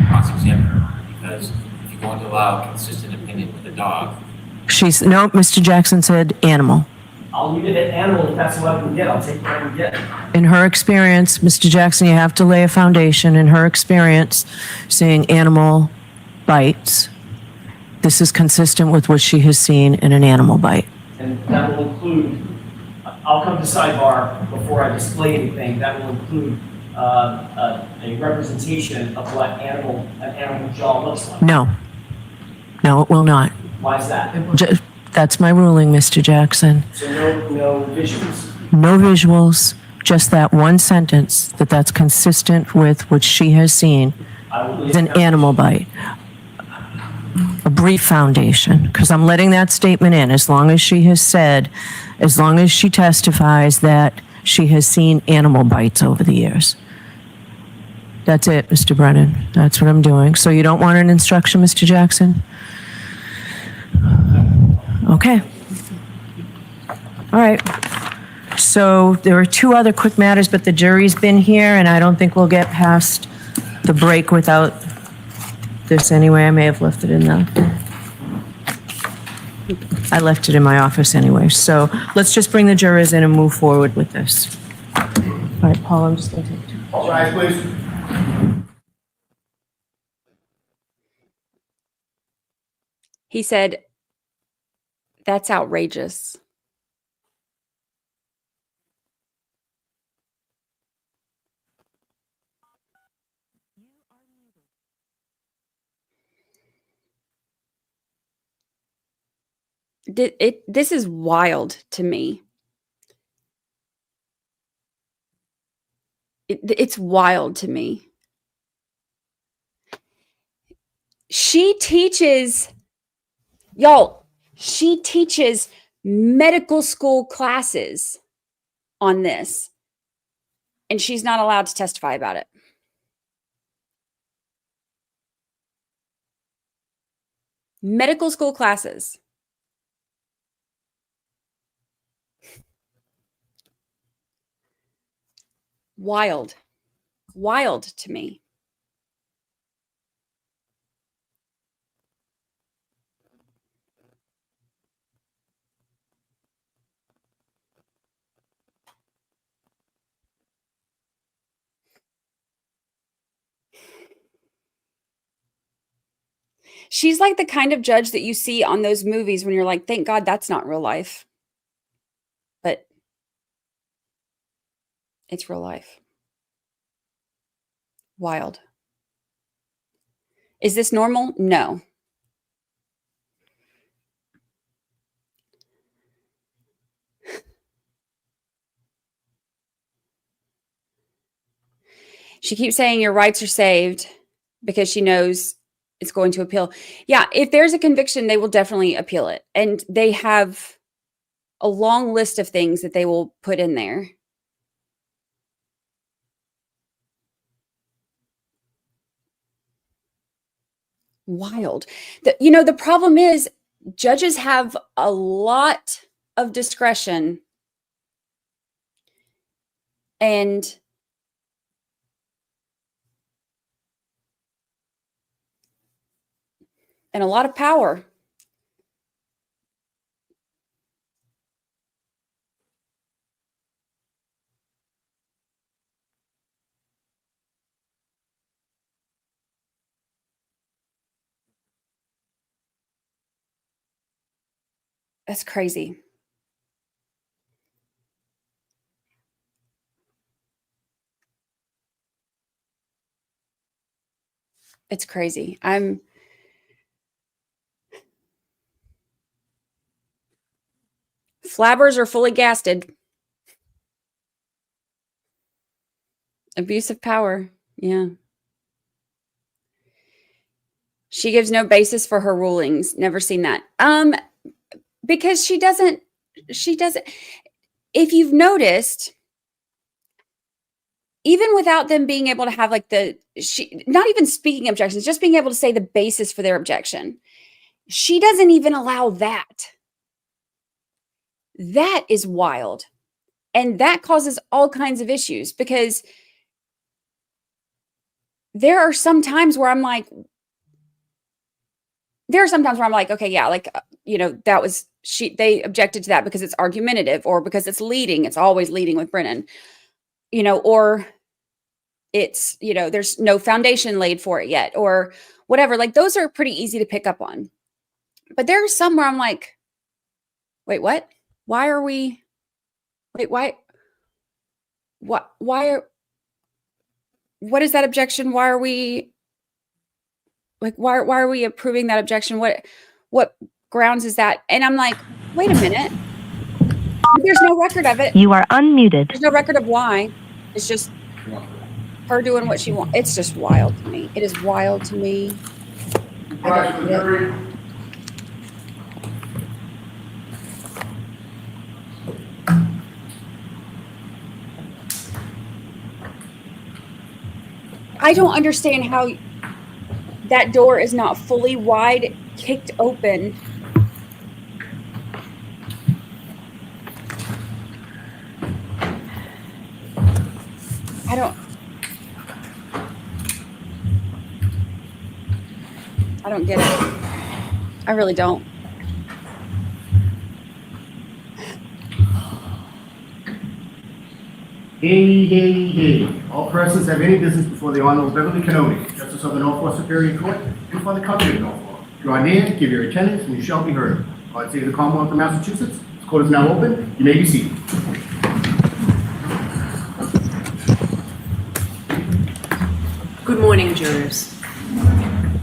cross-examiner, because if you're going to allow a consistent opinion with the dog, No, Mr. Jackson said animal. I'll leave it at animal if that's what I can get. I'll take what I can get. In her experience, Mr. Jackson, you have to lay a foundation. In her experience, seeing animal bites, this is consistent with what she has seen in an animal bite. And that will include, I'll come to sidebar before I display anything, that will include a representation of what an animal jaw looks like. No. No, it will not. Why is that? That's my ruling, Mr. Jackson. So no visuals. No visuals, just that one sentence that's consistent with what she has seen is an animal bite. A brief foundation, because I'm letting that statement in as long as she testifies that she has seen animal bites over the years. That's it, Mr. Brennan. That's what I'm doing. So you don't want an instruction, Mr. Jackson? Okay. All right. So there are two other quick matters, but the jury's been here, and I don't think we'll get past the break without this anyway. I may have left it in I left it in my office anyway. So let's just bring the jurors in and move forward with this. All right, Paul, I'm just going to take two. All rise, please. He said, that's outrageous. This is wild to me. It's wild to me. She teaches medical school classes on this, and she's not allowed to testify about it. Medical school classes. Wild to me. She's like the kind of judge that you see on those movies when you're like, thank God that's not real life. But it's real life. Wild. Is this normal? No. She keeps saying your rights are saved because she knows it's going to appeal. Yeah, if there's a conviction, they will definitely appeal it. And they have a long list of things that they will put in there. Wild. The problem is judges have a lot of discretion and a lot of power. That's crazy. It's crazy. Flabbers are fully gasted. Abuse of power. Yeah. She gives no basis for her rulings. Never seen that. Because she doesn't, if you've noticed, even without them being able to have like not even speaking objections, just being able to say the basis for their objection, she doesn't even allow that. That is wild. And that causes all kinds of issues because there are some times where I'm like, okay, yeah, like, that was, they objected to that because it's argumentative or because it's leading. It's always leading with Brennan, or it's, there's no foundation laid for it yet or whatever. Like those are pretty easy to pick up on. But there are some where I'm like, wait, what? Why are we, what is that objection? Why are we, like, why are we approving that objection? What grounds is that? And I'm like, wait a minute. There's no record of it. You are unmuted. There's no record of why. It's just her doing what she wants. It's just wild to me. It is wild to me. Rise to the jury. I don't understand how that door is not fully wide, kicked open. I don't get it. I really don't. Hey. All persons have any business before the Honorable Beverly Cannoni, Justice of the Norfolk Superior Court, and for the County of Norfolk. Draw near, give your attendance, and you shall be heard. God save the Commonwealth of Massachusetts. This court is now open. You may be seated. Good morning, jurors.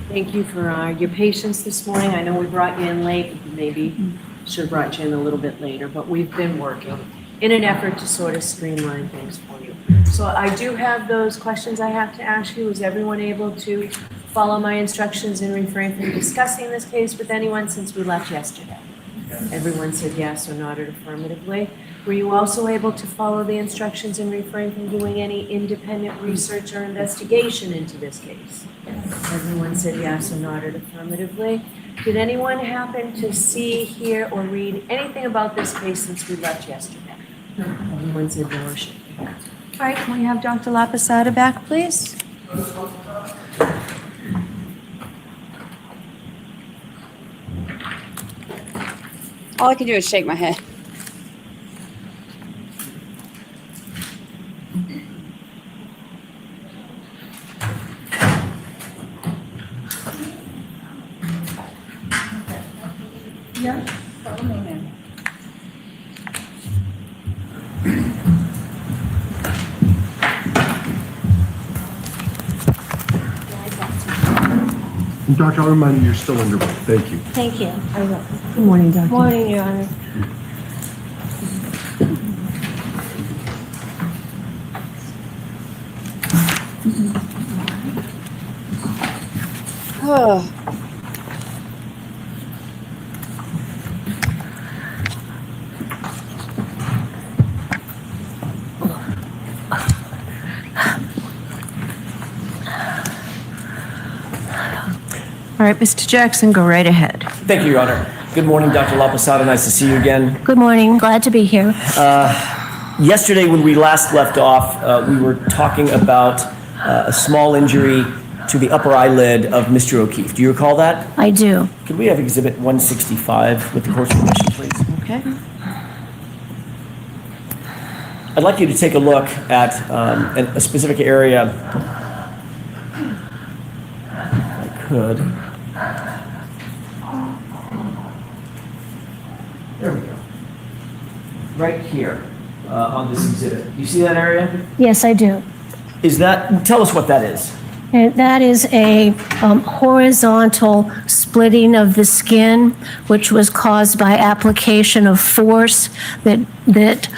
Thank you for your patience this morning. I know we brought you in late. Maybe should have brought you in a little bit later, but we've been working in an effort to sort of streamline things for you. So I do have those questions I have to ask you. Is everyone able to follow my instructions and refrain from discussing this case with anyone since we left yesterday? Everyone said yes or nodded affirmatively. Were you also able to follow the instructions and refrain from doing any independent research or investigation into this case? Everyone said yes or nodded affirmatively. Did anyone happen to see, hear, or read anything about this case since we left yesterday? Everyone said no or should. All right, can we have Dr. Laposata back, please? All I can do is shake my head. Yeah, follow me, ma'am. Doctor, I'll remind you, you're still under oath. Thank you. Thank you. I will. Good morning, Doctor. Morning, Your Honor. Oh. All right, Mr. Jackson, go right ahead. Thank you, Your Honor. Good morning, Dr. Laposata. Nice to see you again. Good morning. Glad to be here. Yesterday, when we last left off, we were talking about a small injury to the upper eyelid of Mr. O'Keefe. Do you recall that? I do. Could we have Exhibit 165 with the court's permission, please? Okay. I'd like you to take a look at a specific area. If I could. There we go. Right here on this exhibit. You see that area? Yes, I do. Tell us what that is. And that is a horizontal splitting of the skin, which was caused by application of force that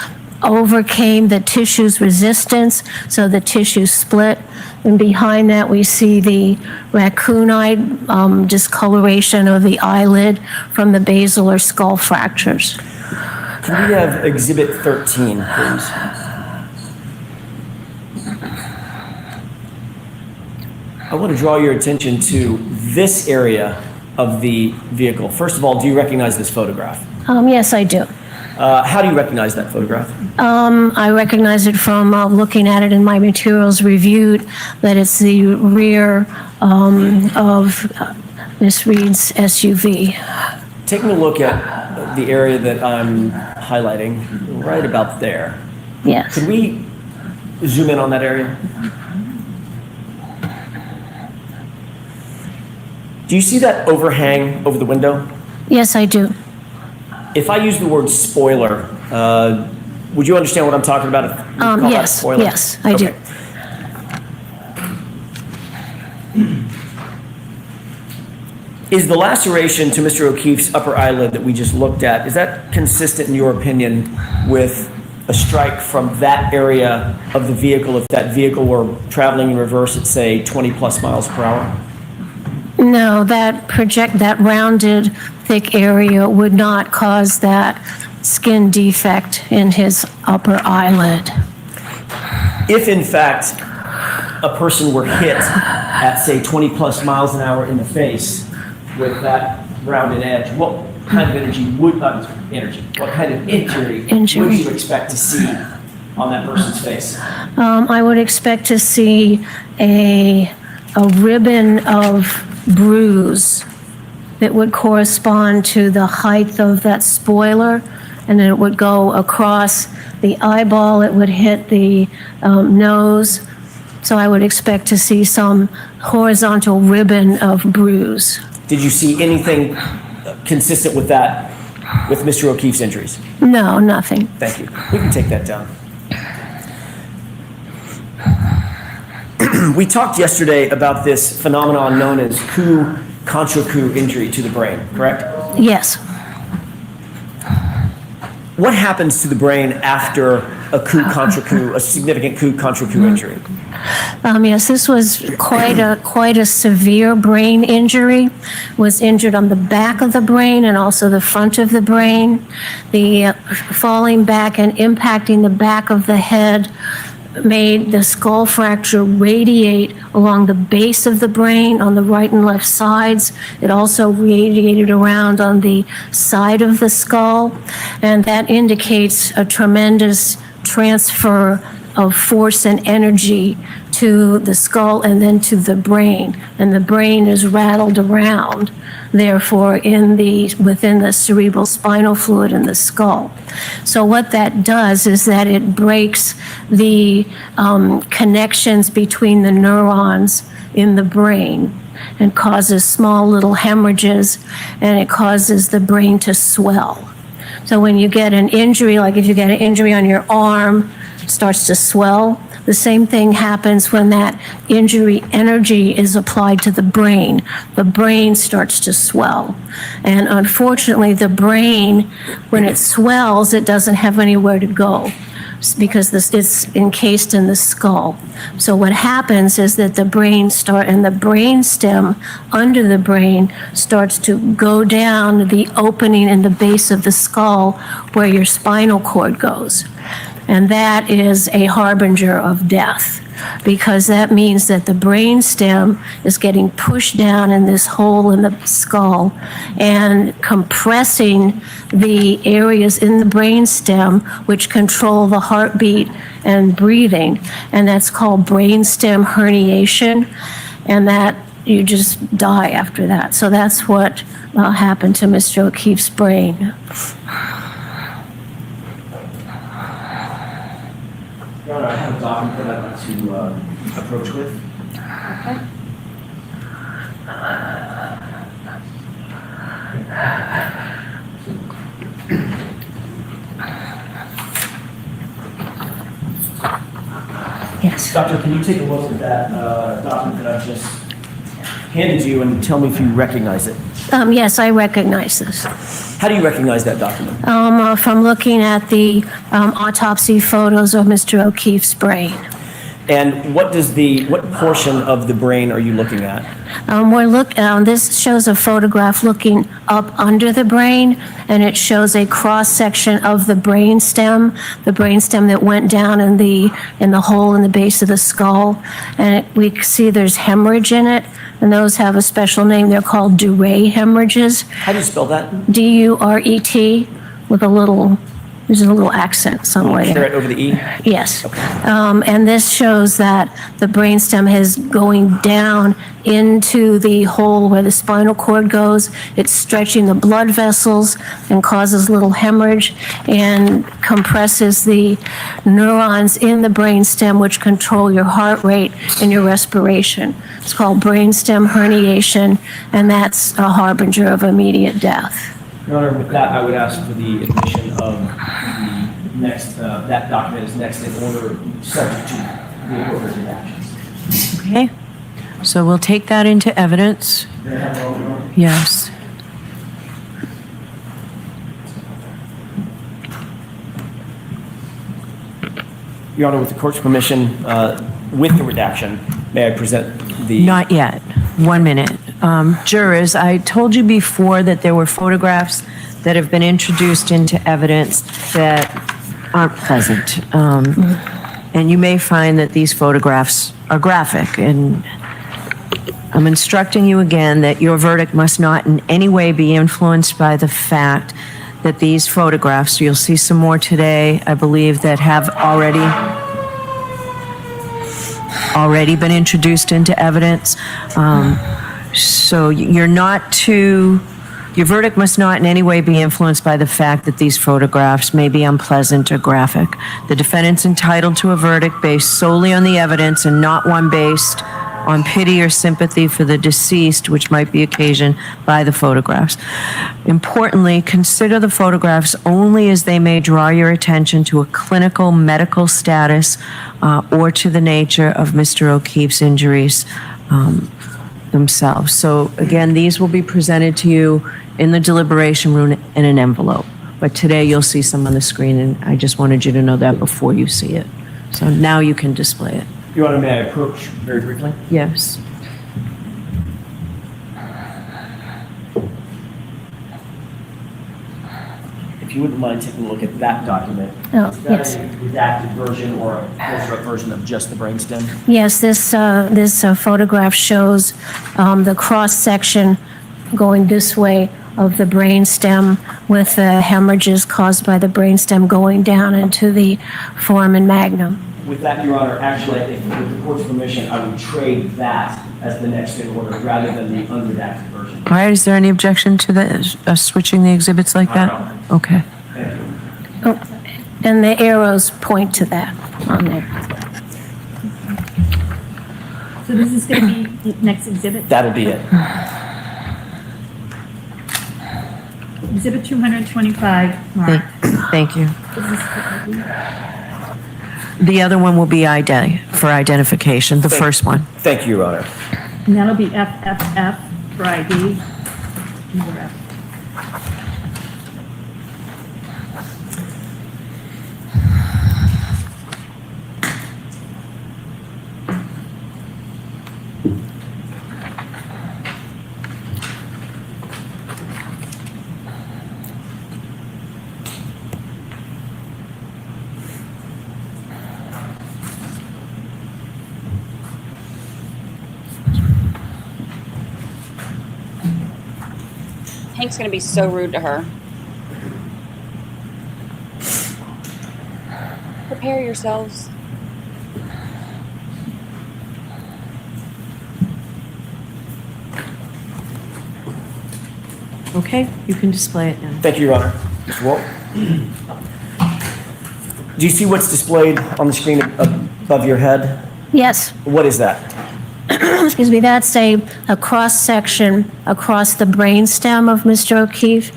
overcame the tissue's resistance, so the tissue split. And behind that, we see the raccoonite discoloration of the eyelid from the basilar skull fractures. Can we have Exhibit 13, please? I want to draw your attention to this area of the vehicle. First of all, do you recognize this photograph? Yes, I do. How do you recognize that photograph? I recognize it from looking at it in my materials reviewed, that it's the rear of Miss Reed's SUV. Taking a look at the area that I'm highlighting, right about there. Yes. Could we zoom in on that area? Do you see that overhang over the window? Yes, I do. If I use the word spoiler, would you understand what I'm talking about? If we call that a Yes, spoiler? yes, I do. Okay. Is the laceration to Mr. O'Keefe's upper eyelid that we just looked at, is that consistent in your opinion with a strike from that area of the vehicle if that vehicle were traveling in reverse at, say, 20 plus miles per hour? No, that rounded, thick area would not cause that skin defect in his upper eyelid. If in fact a person were hit at, say, 20 plus miles an hour in the face with that rounded edge, what kind of what kind of injury would you expect to see on that person's face? I would expect to see a ribbon of bruise that would correspond to the height of that spoiler, and then it would go across the eyeball, it would hit the nose. So I would expect to see some horizontal ribbon of bruise. Did you see anything consistent with that, with Mr. O'Keefe's injuries? No, nothing. Thank you. We can take that down. We talked yesterday about this phenomenon known as coup contra coup injury to the brain, correct? Yes. What happens to the brain after a coup contra coup, a significant coup contra coup injury? Yes, this was quite a severe brain injury. Was injured on the back of the brain and also the front of the brain. The falling back and impacting the back of the head made the skull fracture radiate along the base of the brain on the right and left sides. It also radiated around on the side of the skull, and that indicates a tremendous transfer of force and energy to the skull and then to the brain, and the brain is rattled around, therefore, within the cerebral spinal fluid in the skull. So what that does is that it breaks the connections between the neurons in the brain and causes small little hemorrhages, and it causes the brain to swell. So when you get an injury, like if you get an injury on your arm, it starts to swell. The same thing happens when that injury energy is applied to the brain. The brain starts to swell. And unfortunately, the brain, when it swells, it doesn't have anywhere to go because it's encased in the skull. So what happens is that the brain and the brain stem under the brain starts to go down the opening in the base of the skull where your spinal cord goes. And that is a harbinger of death, because that means that the brain stem is getting pushed down in this hole in the skull and compressing the areas in the brain stem which control the heartbeat and breathing. And that's called brain stem herniation, and that you just die after that. So that's what happened to Mr. O'Keefe's brain. Your Honor, I have a document that I'd like to approach with. Yes. Doctor, can you take a look at that document that I've just handed to you and tell me if you recognize it? Yes, I recognize this. How do you recognize that document? From looking at the autopsy photos of Mr. O'Keefe's brain. And what portion of the brain are you looking at? This shows a photograph looking up under the brain, and it shows a cross section of the brain stem that went down in the hole in the base of the skull, and we see there's hemorrhage in it, and those have a special name. They're called Duret hemorrhages. How do you spell that? D-U-R-E-T with a little. There's a little accent somewhere Is there. right over the E? Yes. And this shows that the brainstem is going down into the hole where the spinal cord goes. It's stretching the blood vessels and causes little hemorrhage and compresses the neurons in the brainstem which control your heart rate and your respiration. It's called brainstem herniation, and that's a harbinger of immediate death. Your Honor, with that, I would ask for the admission of the next, that document is next in order, subject to the appropriate redactions. Okay, so we'll take that into evidence. May I have a moment, Your Honor? Yes. Your Honor, with the court's permission, with the redaction, may I present the... Not yet. 1 minute. Jurors, I told you before that there were photographs that have been introduced into evidence that aren't pleasant. And you may find that these photographs are graphic. And I'm instructing you again that your verdict must not in any way be influenced by the fact that these photographs, you'll see some more today, I believe, that have already been introduced into evidence. So your verdict must not in any way be influenced by the fact that these photographs may be unpleasant or graphic. The defendant's entitled to a verdict based solely on the evidence and not one based on pity or sympathy for the deceased, which might be occasioned by the photographs. Importantly, consider the photographs only as they may draw your attention to a clinical medical status or to the nature of Mr. O'Keefe's injuries themselves. So again, these will be presented to you in the deliberation room in an envelope. But today you'll see some on the screen, and I just wanted you to know that before you see it. So now you can display it. Your Honor, may I approach very briefly? Yes. If you wouldn't mind taking a look at that document. Oh, Is that yes. a redacted version or a close-up version of just the brainstem? Yes, this photograph shows the cross-section going this way of the brainstem with the hemorrhages caused by the brainstem going down into the foramen magnum. With that, Your Honor, actually, I think with the court's permission, I would trade that as the next in order rather than the unredacted version. All right, is there any objection to the, switching the exhibits like that? Okay. Thank you. Oh, and the arrows point to that on there. So this is going to be the next exhibit? That'll be it. Exhibit 225, Mark. Thank you. Is this- The other one will be for identification, the first one. Thank you, Your Honor. And that'll be FFF for ID. Number F. Hank's going to be so rude to her. Prepare yourselves. Okay, you can display it now. Thank you, Your Honor. Mr. Walt? Do you see what's displayed on the screen above your head? Yes. What is that? Excuse me, that's a cross-section across the brainstem of Mr. O'Keefe,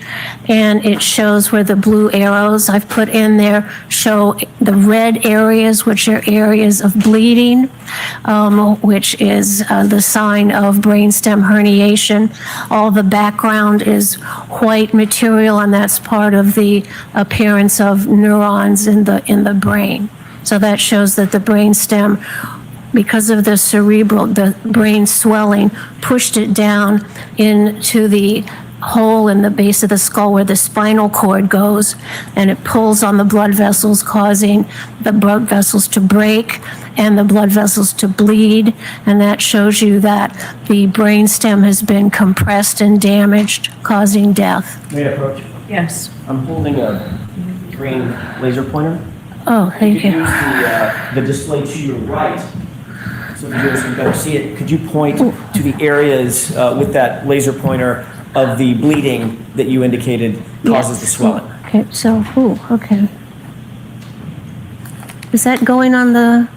and it shows where the blue arrows I've put in there show the red areas, which are areas of bleeding, which is the sign of brainstem herniation. All the background is white material, and that's part of the appearance of neurons in the brain. So that shows that the brainstem, because of the brain swelling, pushed it down into the hole in the base of the skull where the spinal cord goes, and it pulls on the blood vessels, causing the blood vessels to break and the blood vessels to bleed, and that shows you that the brainstem has been compressed and damaged, causing death. May I approach? Yes. I'm holding a green laser pointer. Oh, thank You you. use the display to your right, so the viewers can better see it. Could you point to the areas with that laser pointer of the bleeding that you indicated causes the swelling? Okay, so, okay. Is that going on the?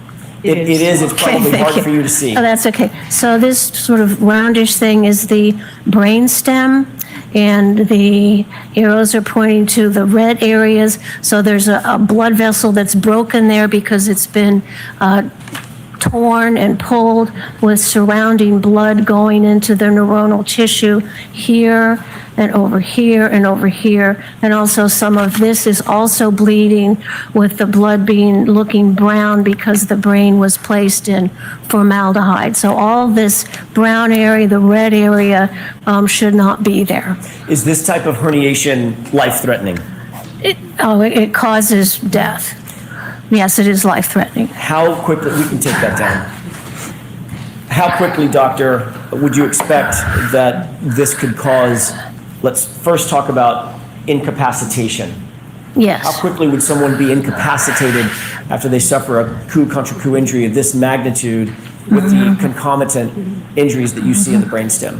It is. It's probably thank hard you. for you to see. Oh, that's okay. So this sort of roundish thing is the brainstem, and the arrows are pointing to the red areas. So there's a blood vessel that's broken there because it's been torn and pulled, with surrounding blood going into the neuronal tissue here and over here and over here. And also some of this is also bleeding, with the blood looking brown because the brain was placed in formaldehyde. So all this brown area, the red area, should not be there. Is this type of herniation life-threatening? It causes death. Yes, it is life-threatening. How quickly, we can take that down. How quickly, doctor, would you expect that this could cause, let's first talk about incapacitation. Yes. How quickly would someone be incapacitated after they suffer a coup contra coup injury of this magnitude with the concomitant injuries that you see in the brainstem?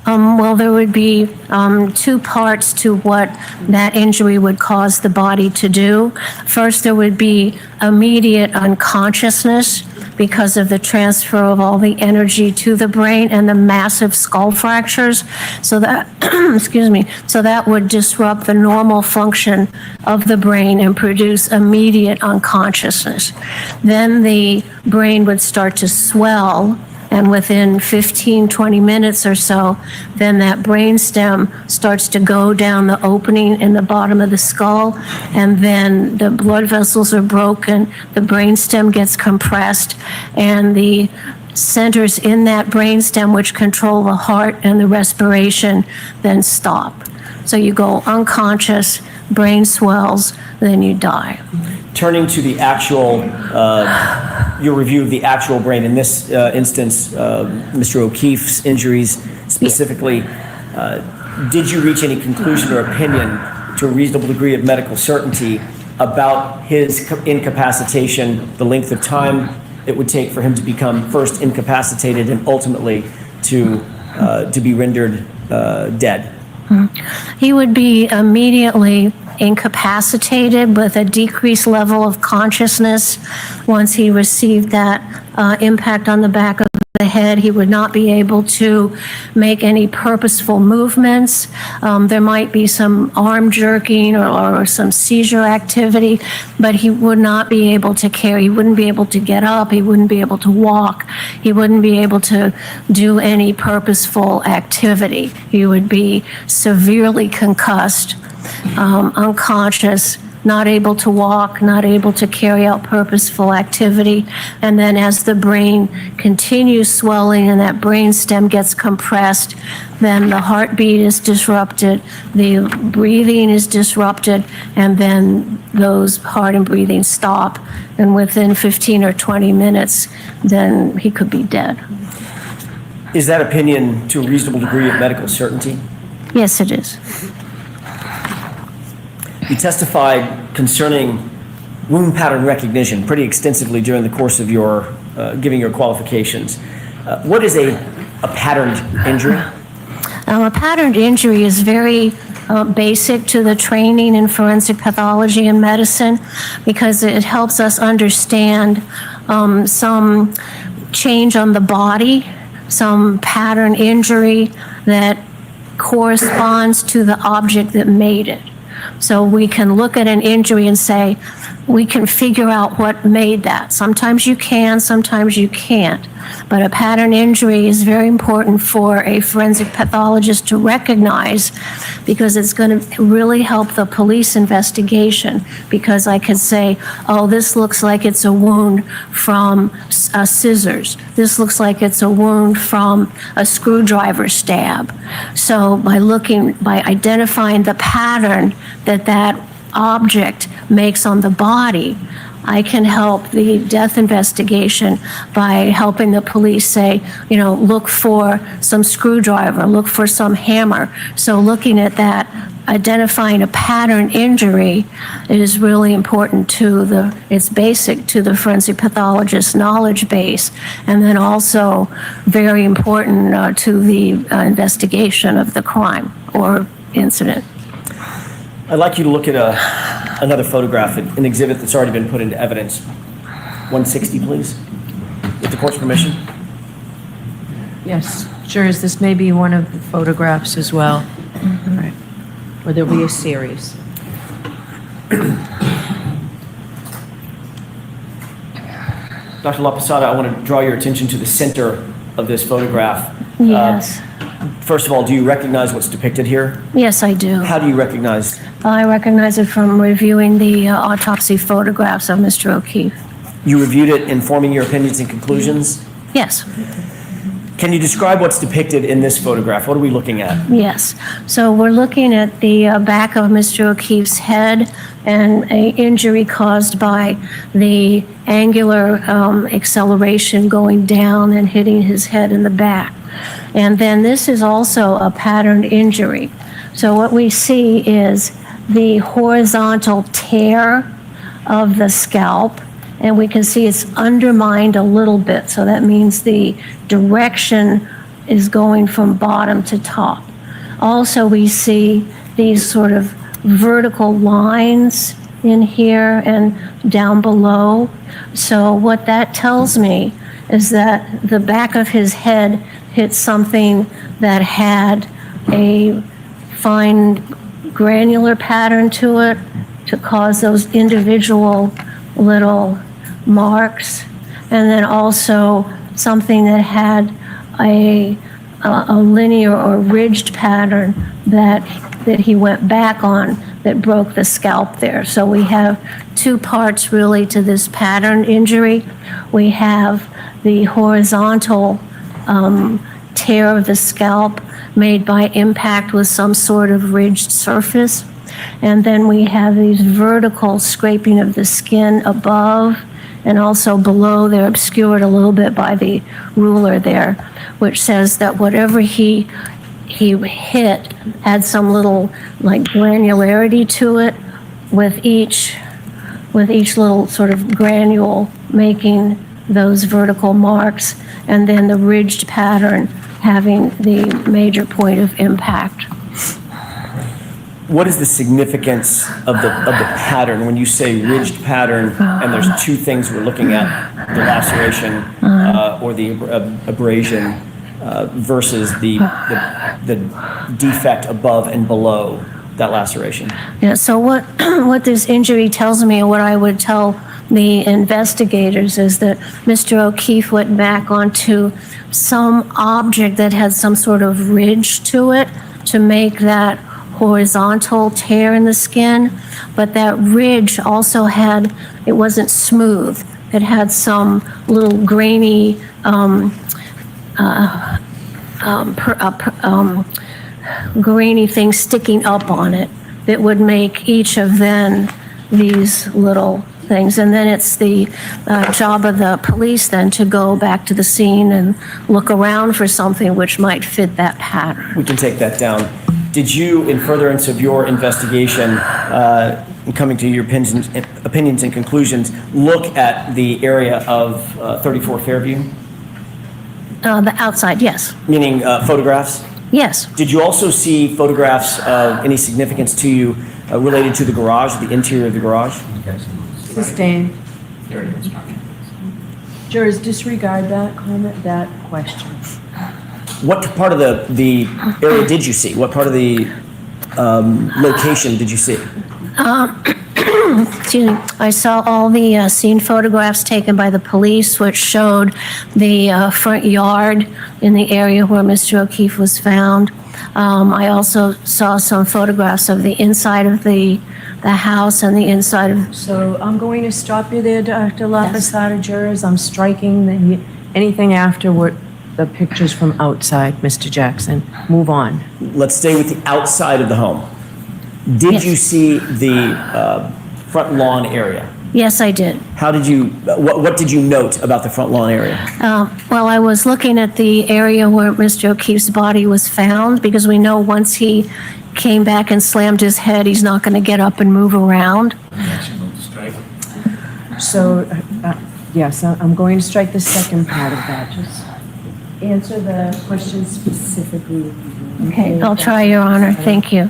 Well, there would be two parts to what that injury would cause the body to do. First, there would be immediate unconsciousness because of the transfer of all the energy to the brain and the massive skull fractures. So that, excuse me, so that would disrupt the normal function of the brain and produce immediate unconsciousness. Then the brain would start to swell, and within 15, 20 minutes or so, then that brainstem starts to go down the opening in the bottom of the skull, and then the blood vessels are broken, the brainstem gets compressed, and the centers in that brainstem, which control the heart and the respiration, then stop. So you go unconscious, brain swells, then you die. Turning to the actual, your review of the actual brain, in this instance, Mr. O'Keefe's injuries specifically, did you reach any conclusion or opinion to a reasonable degree of medical certainty about his incapacitation, the length of time it would take for him to become first incapacitated and ultimately to be rendered dead? He would be immediately incapacitated with a decreased level of consciousness once he received that impact on the back of the head. He would not be able to make any purposeful movements. There might be some arm jerking or some seizure activity, but he would not be able to carry. He wouldn't be able to get up. He wouldn't be able to walk. He wouldn't be able to do any purposeful activity. He would be severely concussed, unconscious, not able to walk, not able to carry out purposeful activity. And then as the brain continues swelling and that brain stem gets compressed, then the heartbeat is disrupted, the breathing is disrupted, and then those heart and breathing stop. And within 15 or 20 minutes, then he could be dead. Is that opinion to a reasonable degree of medical certainty? Yes, it is. You testified concerning wound pattern recognition pretty extensively during the course of your giving your qualifications. What is a patterned injury? A patterned injury is very basic to the training in forensic pathology and medicine because it helps us understand some change on the body, some pattern injury that corresponds to the object that made it. So we can look at an injury and say, we can figure out what made that. Sometimes you can, sometimes you can't. But a pattern injury is very important for a forensic pathologist to recognize because it's going to really help the police investigation. Because I could say, oh, this looks like it's a wound from scissors. This looks like it's a wound from a screwdriver stab. So by identifying the pattern that object makes on the body, I can help the death investigation by helping the police say, look for some screwdriver, look for some hammer. So looking at that, identifying a pattern injury is really important it's basic to the forensic pathologist's knowledge base, and then also very important to the investigation of the crime or incident. I'd like you to look at another photograph, an exhibit that's already been put into evidence. 160, please, with the court's permission. Yes, jurors, this may be one of the photographs as well. All right. Or there'll be a series. Dr. Laposata, I want to draw your attention to the center of this photograph. Yes. First of all, do you recognize what's depicted here? Yes, I do. How do you recognize? I recognize it from reviewing the autopsy photographs of Mr. O'Keefe. You reviewed it, informing your opinions and conclusions? Yes. Can you describe what's depicted in this photograph? What are we looking at? Yes. So we're looking at the back of Mr. O'Keefe's head and an injury caused by the angular acceleration going down and hitting his head in the back. And then this is also a patterned injury. So what we see is the horizontal tear of the scalp, and we can see it's undermined a little bit. So that means the direction is going from bottom to top. Also, we see these sort of vertical lines in here and down below. So what that tells me is that the back of his head hit something that had a fine granular pattern to it to cause those individual little marks, and then also something that had a linear or ridged pattern that he went back on that broke the scalp there. So we have two parts really to this pattern injury. We have the horizontal tear of the scalp made by impact with some sort of ridged surface. And then we have these vertical scraping of the skin above and also below. They're obscured a little bit by the ruler there, which says that whatever he hit had some little like granularity to it with each little sort of granule making those vertical marks, and then the ridged pattern having the major point of impact. What is the significance of the pattern when you say ridged pattern? And there's two things we're looking at: the laceration or the abrasion versus the defect above and below that laceration. Yeah. So what this injury tells me, and what I would tell the investigators, is that Mr. O'Keefe went back onto some object that had some sort of ridge to it to make that horizontal tear in the skin, but that ridge also it wasn't smooth. It had some little grainy grainy thing sticking up on it that would make each of these little things. And then it's the job of the police then to go back to the scene and look around for something which might fit that pattern. We can take that down. did you, in furtherance of your investigation, in coming to your opinions and conclusions, look at the area of 34 Fairview? The outside, yes. Meaning photographs? Yes. Did you also see photographs of any significance to you related to the garage, the interior of the garage? Sustained. Jurors, disregard that comment, that question. What part of the area did you see? What part of the location did you see? Excuse me. I saw all the scene photographs taken by the police, which showed the front yard in the area where Mr. O'Keefe was found. I also saw some photographs of the inside of the house and the inside of... So I'm going to stop you there, Dr. Laposata. Jurors, I'm striking anything after what the pictures from outside, Mr. Jackson. Move on. Let's stay with the outside of the home. Did Yes. you see the front lawn area? Yes, I did. How did you, what did you note about the front lawn area? Well, I was looking at the area where Mr. O'Keefe's body was found, because we know once he came back and slammed his head, he's not going to get up and move around. So, yes, I'm going to strike the second part of that. Just answer the question specifically. Okay, I'll try, Your Honor. Thank you.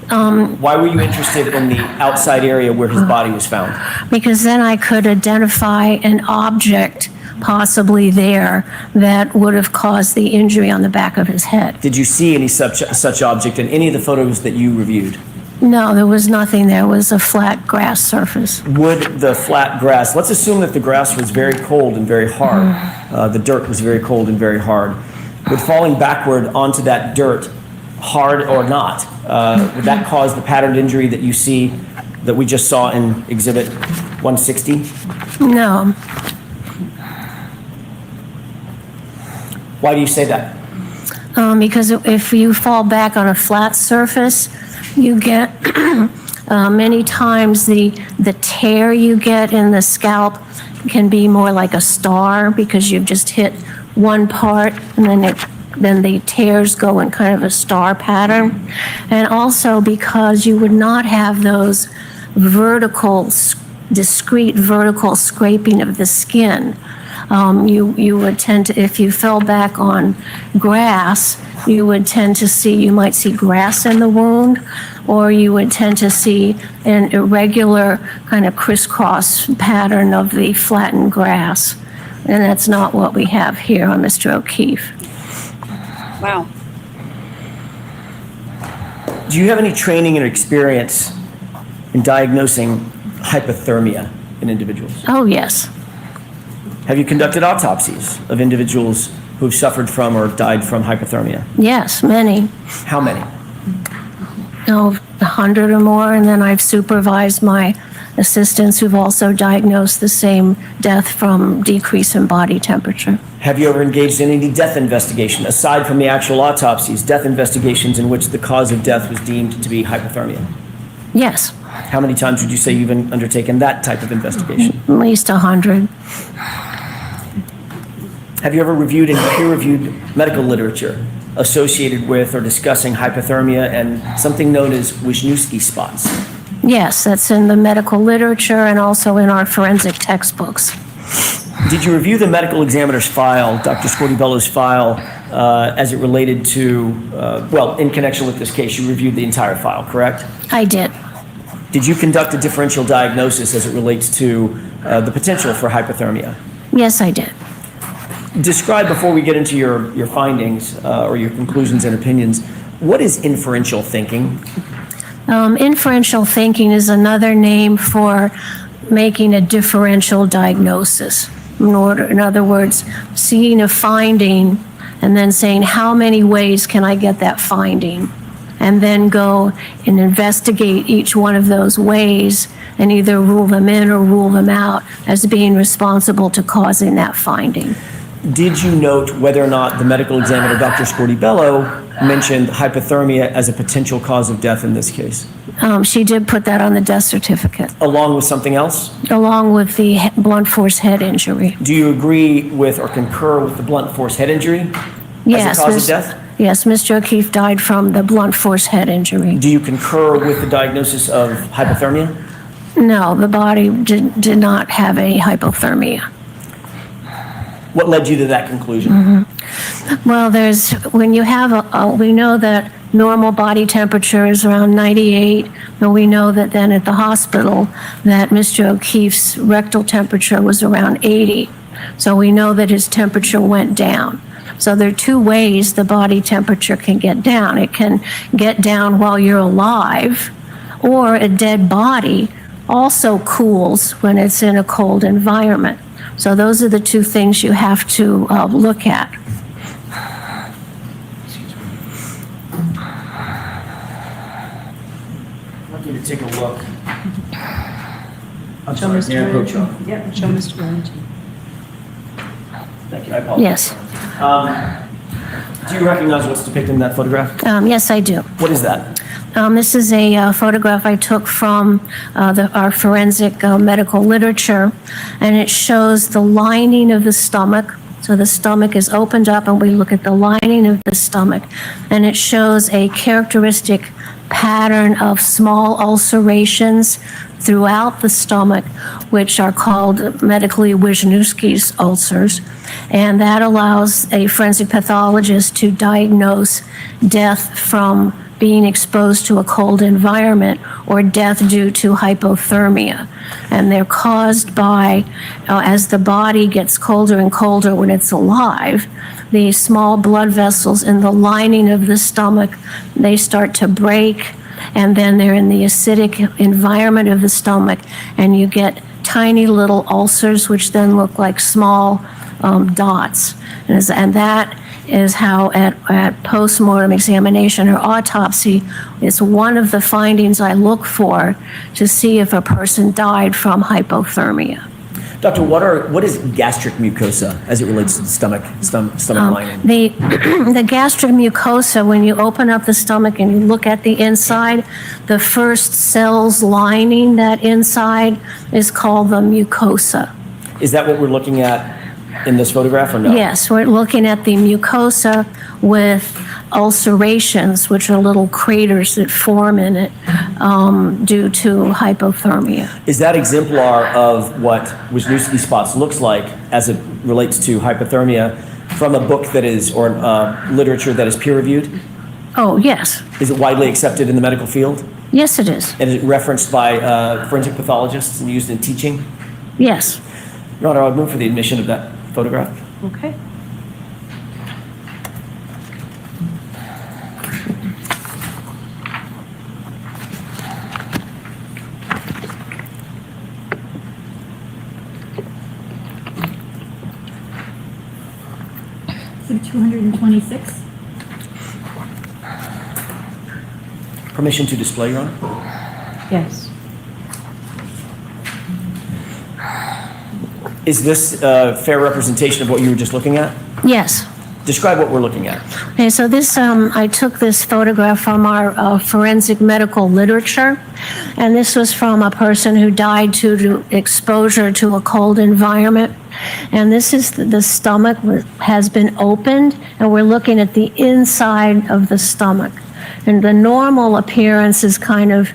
Why were you interested in the outside area where his body was found? Because then I could identify an object possibly there that would have caused the injury on the back of his head. Did you see any such object in any of the photos that you reviewed? No, there was nothing there. It was a flat grass surface. Would the flat grass, let's assume that the grass was very cold and very hard, the dirt was very cold and very hard. Would falling backward onto that dirt, hard or not, would that cause the patterned injury that you see, that we just saw in Exhibit 160? No, Why do you say that? because if you fall back on a flat surface, you get many times the tear you get in the scalp can be more like a star, because you've just hit one part and then the tears go in kind of a star pattern. And also because you would not have those discrete vertical scraping of the skin. You would tend to, if you fell back on grass, you might see grass in the wound, or you would tend to see an irregular kind of crisscross pattern of the flattened grass. And that's not what we have here on Mr. O'Keefe. Wow. Do you have any training or experience in diagnosing hypothermia in individuals? Oh, yes. Have you conducted autopsies of individuals who've suffered from or died from hypothermia? Yes, many. How many? 100 or more, and then I've supervised my assistants who've also diagnosed the same death from decrease in body temperature. Have you ever engaged in any death investigation, aside from the actual autopsies, death investigations in which the cause of death was deemed to be hypothermia? Yes, How many times would you say you've undertaken that type of investigation? at least 100. Have you ever reviewed any peer-reviewed medical literature associated with or discussing hypothermia and something known as Wisniewski spots? Yes, that's in the medical literature and also in our forensic textbooks. Did you review the medical examiner's file, Dr. Scortibello's file, as it related to, in connection with this case, you reviewed the entire file, correct? I did. Did you conduct a differential diagnosis as it relates to the potential for hypothermia? Yes, I did. Describe, before we get into your findings or your conclusions and opinions, what is inferential thinking? Inferential thinking is another name for making a differential diagnosis. In other words, seeing a finding and then saying, how many ways can I get that finding? And then go and investigate each one of those ways and either rule them in or rule them out as being responsible to causing that finding. Did you note whether or not the medical examiner, Dr. Scortibello, mentioned hypothermia as a potential cause of death in this case? She did put that on the death certificate, Along with something else? along with the blunt force head injury. Do you agree with or concur with the blunt force head injury Yes, as a cause of death? Yes, Mr. O'Keefe died from the blunt force head injury. Do you concur with the diagnosis of hypothermia? No, the body did not have any hypothermia. What led you to that conclusion? Well, when you have we know that normal body temperature is around 98, and we know that then at the hospital that Mr. O'Keefe's rectal temperature was around 80. So we know that his temperature went down. So there are two ways the body temperature can get down. It can get down while you're alive, or a dead body also cools when it's in a cold environment. So those are the two things you have to look at. I want you to take a look. I'm Show sorry, Mr. Mayor Pro Tem. Rentschler. Yep, show Mr. Rentschler. Thank you, I apologize. Yes. Do you recognize what's depicted in that photograph? Yes, I do. What is that? This is a photograph I took from our forensic medical literature, and it shows the lining of the stomach. So the stomach is opened up, and we look at the lining of the stomach, and it shows a characteristic pattern of small ulcerations throughout the stomach, which are called medically Wisniewski's ulcers. And that allows a forensic pathologist to diagnose death from being exposed to a cold environment or death due to hypothermia. And they're caused by, as the body gets colder and colder when it's alive, the small blood vessels in the lining of the stomach, they start to break, and then they're in the acidic environment of the stomach, and you get tiny little ulcers, which then look like small dots. And that is how at post-mortem examination or autopsy, it's one of the findings I look for to see if a person died from hypothermia. Doctor, what is gastric mucosa as it relates to the stomach lining? The gastric mucosa, when you open up the stomach and you look at the inside, the first cells lining that inside is called the mucosa. Is that what we're looking at in this photograph or no? Yes, we're looking at the mucosa with ulcerations, which are little craters that form in it due to hypothermia. Is that exemplar of what Wisniewski spots looks like as it relates to hypothermia from a book that is, or literature that is peer reviewed? Oh, yes. Is it widely accepted in the medical field? Yes, it is. And is it referenced by forensic pathologists and used in teaching? Yes. Your Honor, I would move for the admission of that photograph. Okay. Exhibit 226. Permission to display, Your Honor? Yes. Is this a fair representation of what you were just looking at? Yes. Describe what we're looking at. Okay, so this, I took this photograph from our forensic medical literature, and this was from a person who died due to exposure to a cold environment. And this is the stomach has been opened, and we're looking at the inside of the stomach. And the normal appearance is kind of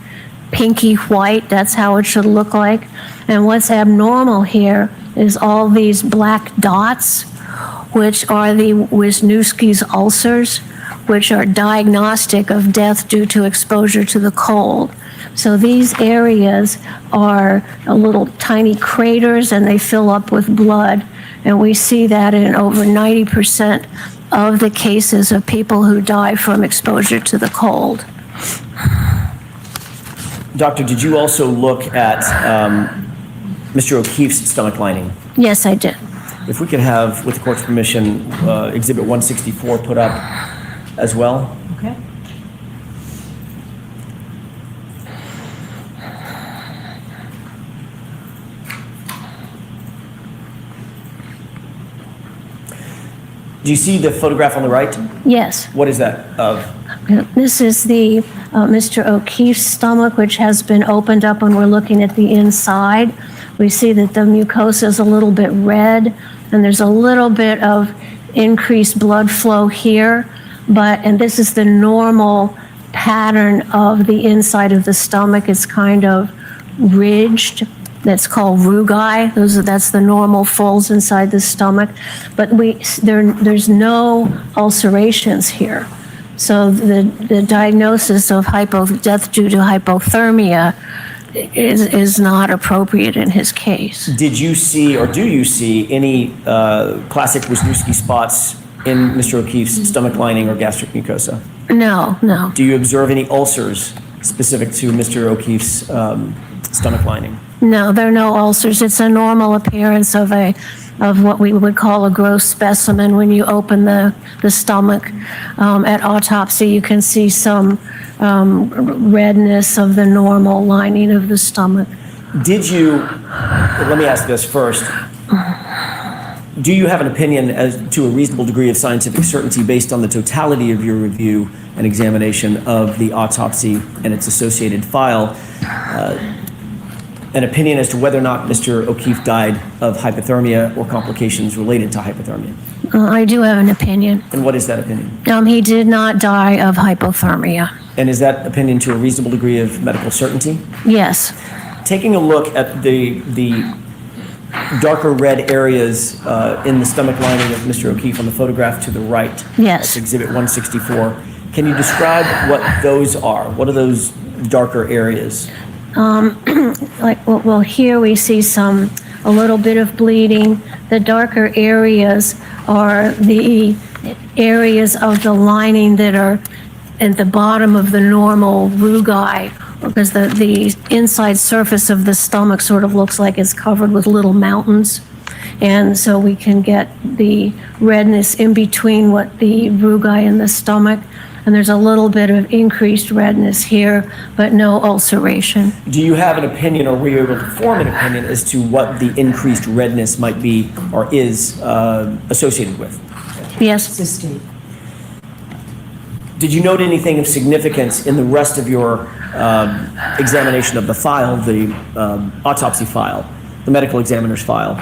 pinky white. That's how it should look like. And what's abnormal here is all these black dots, which are the Wisniewski's ulcers, which are diagnostic of death due to exposure to the cold. So these areas are little tiny craters, and they fill up with blood. And we see that in over 90% of the cases of people who die from exposure to the cold. Doctor, did you also look at Mr. O'Keefe's stomach lining? Yes, I did. If we could have, with the court's permission, Exhibit 164 put up as well. Okay. Do you see the photograph on the right? Yes. What is that of? This is the Mr. O'Keefe's stomach, which has been opened up, and we're looking at the inside. We see that the mucosa is a little bit red, and there's a little bit of increased blood flow here. and this is the normal pattern of the inside of the stomach. It's kind of ridged. That's called rugae. That's the normal folds inside the stomach. But there's no ulcerations here. So the diagnosis of death due to hypothermia is not appropriate in his case. Did you see, or do you see, any classic Wisniewski spots in Mr. O'Keefe's stomach lining or gastric mucosa? No, no. Do you observe any ulcers specific to Mr. O'Keefe's stomach lining? No, there are no ulcers. It's a normal appearance of what we would call a gross specimen. When you open the stomach at autopsy, you can see some redness of the normal lining of the stomach. Did you, let me ask this first. Do you have an opinion as to a reasonable degree of scientific certainty based on the totality of your review and examination of the autopsy and its associated file, an opinion as to whether or not Mr. O'Keefe died of hypothermia or complications related to hypothermia? I do have an opinion. And what is that opinion? He did not die of hypothermia. And is that opinion to a reasonable degree of medical certainty? Yes. Taking a look at the darker red areas in the stomach lining of Mr. O'Keefe on the photograph to the right. Yes. That's Exhibit 164. Can you describe what those are? What are those darker areas? Well, here we see a little bit of bleeding. The darker areas are the areas of the lining that are at the bottom of the normal rugae, because the inside surface of the stomach sort of looks like it's covered with little mountains. And so we can get the redness in between what the rugae in the stomach. And there's a little bit of increased redness here, but no ulceration. Do you have an opinion, or were you able to form an opinion as to what the increased redness might be or is associated with? Yes. Did you note anything of significance in the rest of your examination of the file, the autopsy file, the medical examiner's file,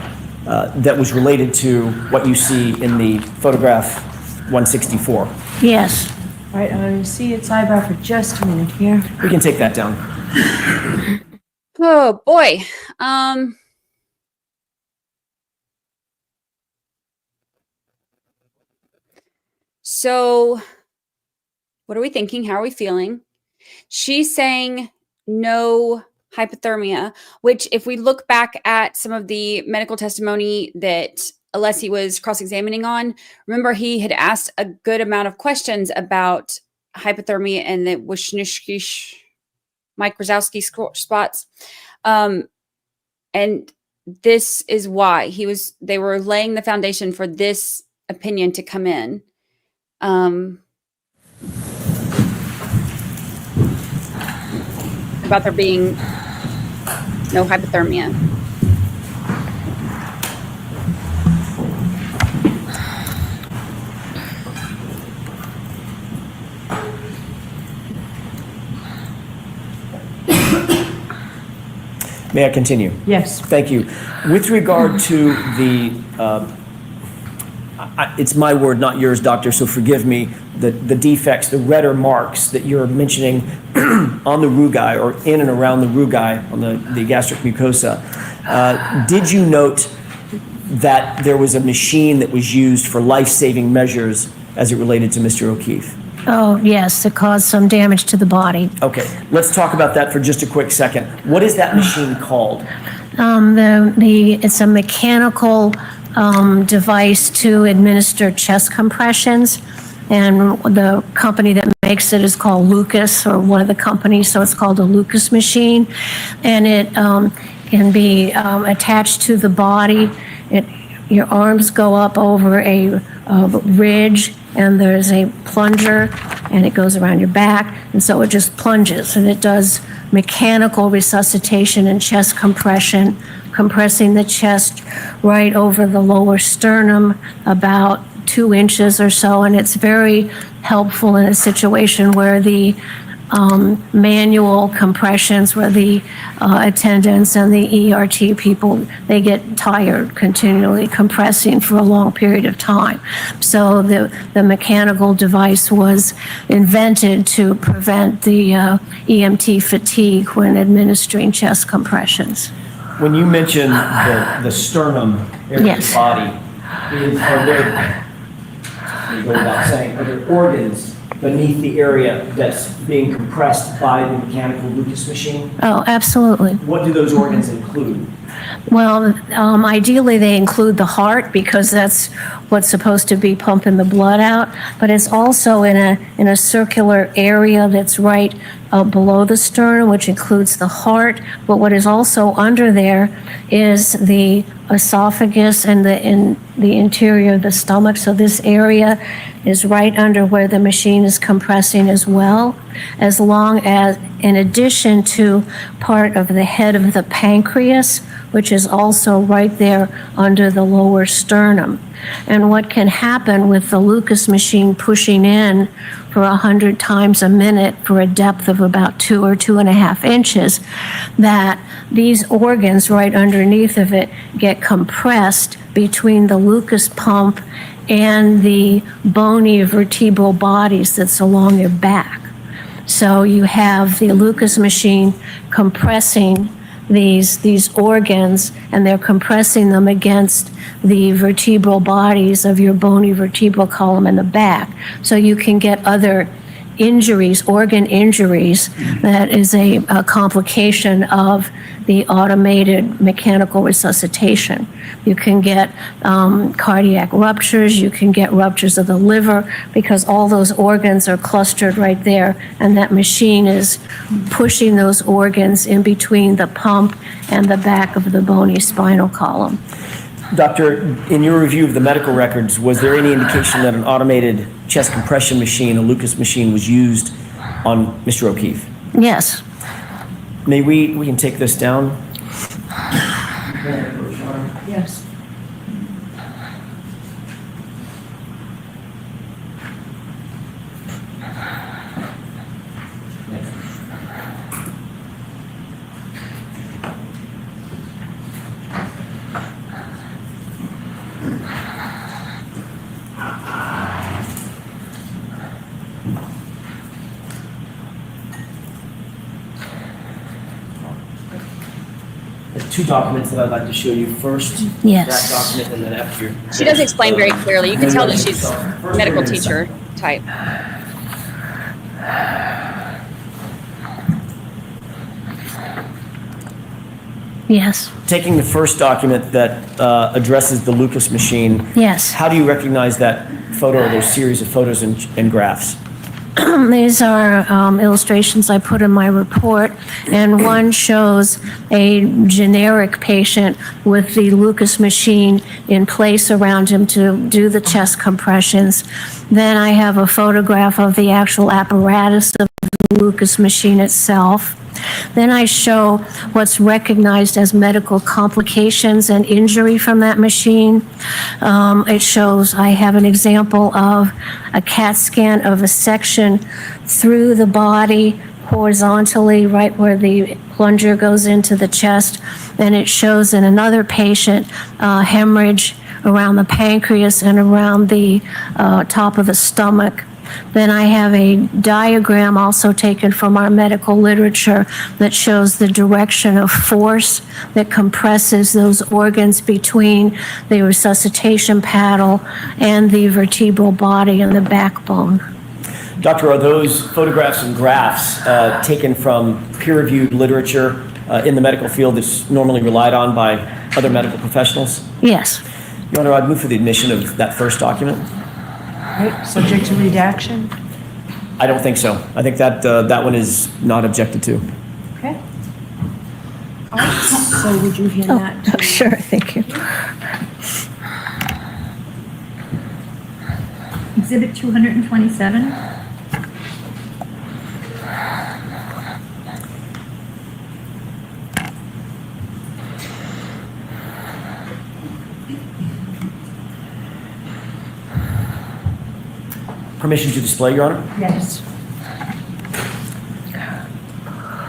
that was related to what you see in the photograph 164? Yes. All right, I see its eyebrow for just a minute here. We can take that down. Oh boy. So what are we thinking? How are we feeling? She's saying no hypothermia, which if we look back at some of the medical testimony that Alessi was cross-examining on, remember he had asked a good amount of questions about hypothermia and the Wisniewski, Mike Wazowski spots. And this is why they were laying the foundation for this opinion to come in. About there being no hypothermia. May I continue? Yes. Thank you. With regard to the, it's my word, not yours, doctor, so forgive me, the defects, the redder marks that you're mentioning on the rugae or in and around the rugae on the gastric mucosa, did you note that there was a machine that was used for life-saving measures as it related to Mr. O'Keefe? Oh, yes, it caused some damage to the body. Okay, let's talk about that for just a quick second. What is that machine called? It's a mechanical device to administer chest compressions, and the company that makes it is called Lucas, or one of the companies, so it's called a Lucas machine, and it can be attached to the body. Your arms go up over a ridge, and there's a plunger, and it goes around your back, and so it just plunges, and it does mechanical resuscitation and chest compression, compressing the chest right over the lower sternum, about 2 inches or so, and it's very helpful in a situation where the manual compressions where the attendants and the ERT people, they get tired continually compressing for a long period of time. So the mechanical device was invented to prevent the EMT fatigue when administering chest compressions. When you mention the sternum area Yes. of the body, are there, you go without saying, are there organs beneath the area that's being compressed by the mechanical Lucas machine? Oh, absolutely. What do those organs include? Well, ideally they include the heart because that's what's supposed to be pumping the blood out, but it's also in a circular area that's right below the sternum, which includes the heart. But what is also under there is the esophagus and the interior of the stomach. So this area is right under where the machine is compressing as well, as long as, in addition to part of the head of the pancreas, which is also right there under the lower sternum. And what can happen with the Lucas machine pushing in for 100 times a minute for a depth of about 2 or 2.5 inches, that these organs right underneath of it get compressed between the Lucas pump and the bony vertebral bodies that's along your back. So you have the Lucas machine compressing these organs, and they're compressing them against the vertebral bodies of your bony vertebral column in the back. So you can get other injuries, organ injuries, that is a complication of the automated mechanical resuscitation. You can get cardiac ruptures, you can get ruptures of the liver, because all those organs are clustered right there, and that machine is pushing those organs in between the pump and the back of the bony spinal column. Doctor, in your review of the medical records, was there any indication that an automated chest compression machine, a Lucas machine, was used on Mr. O'Keefe? Yes. May we can take this down? Yes. There's two documents that I'd like to show you. First, Yes. that document, and then after. She does explain very clearly. You can tell that she's medical teacher type. Yes. Taking the first document that addresses the Lucas machine, Yes. how do you recognize that photo or those series of photos and graphs? These are illustrations I put in my report, and one shows a generic patient with the Lucas machine in place around him to do the chest compressions. Then I have a photograph of the actual apparatus of the Lucas machine itself. Then I show what's recognized as medical complications and injury from that machine. It shows, I have an example of a CAT scan of a section through the body horizontally, right where the plunger goes into the chest. And it shows in another patient hemorrhage around the pancreas and around the top of the stomach. Then I have a diagram also taken from our medical literature that shows the direction of force that compresses those organs between the resuscitation paddle and the vertebral body and the backbone. Doctor, are those photographs and graphs taken from peer-reviewed literature in the medical field that's normally relied on by other medical professionals? Yes. Your Honor, I'd move for the admission of that first document. Right, subject to redaction? I don't think so. I think that that one is not objected to. Okay. All right, so would you hand that to? Sure, thank you. Exhibit 227. Permission to display, Your Honor? Yes.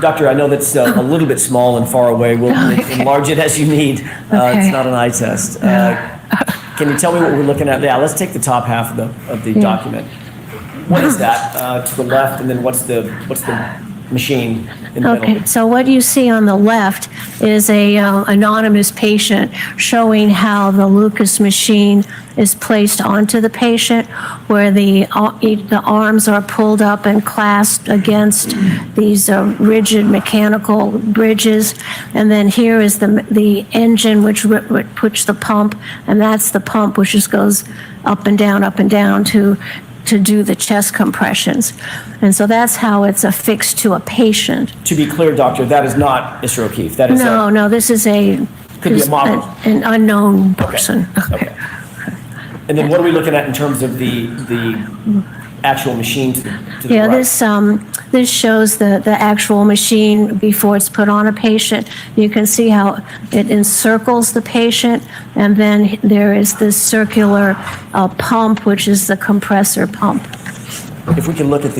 Doctor, I know that's a little bit small and far away. We'll enlarge it as you need. Okay. It's not an eye test. Can you tell me what we're looking at? Yeah, let's take the top half of the document. What is that to the left, and then what's the machine in the middle? Okay, so what you see on the left is a anonymous patient showing how the Lucas machine is placed onto the patient, where the arms are pulled up and clasped against these rigid mechanical bridges, and then here is the engine which puts the pump, and that's the pump which just goes up and down to do the chest compressions. And so that's how it's affixed to a patient. To be clear, doctor, that is not Mr. O'Keefe. That is No, this is could be a model. an unknown person. Okay. And then what are we looking at in terms of the actual machine to the Yeah, right? this shows the actual machine before it's put on a patient. You can see how it encircles the patient, and then there is this circular pump, which is the compressor pump. If we can look at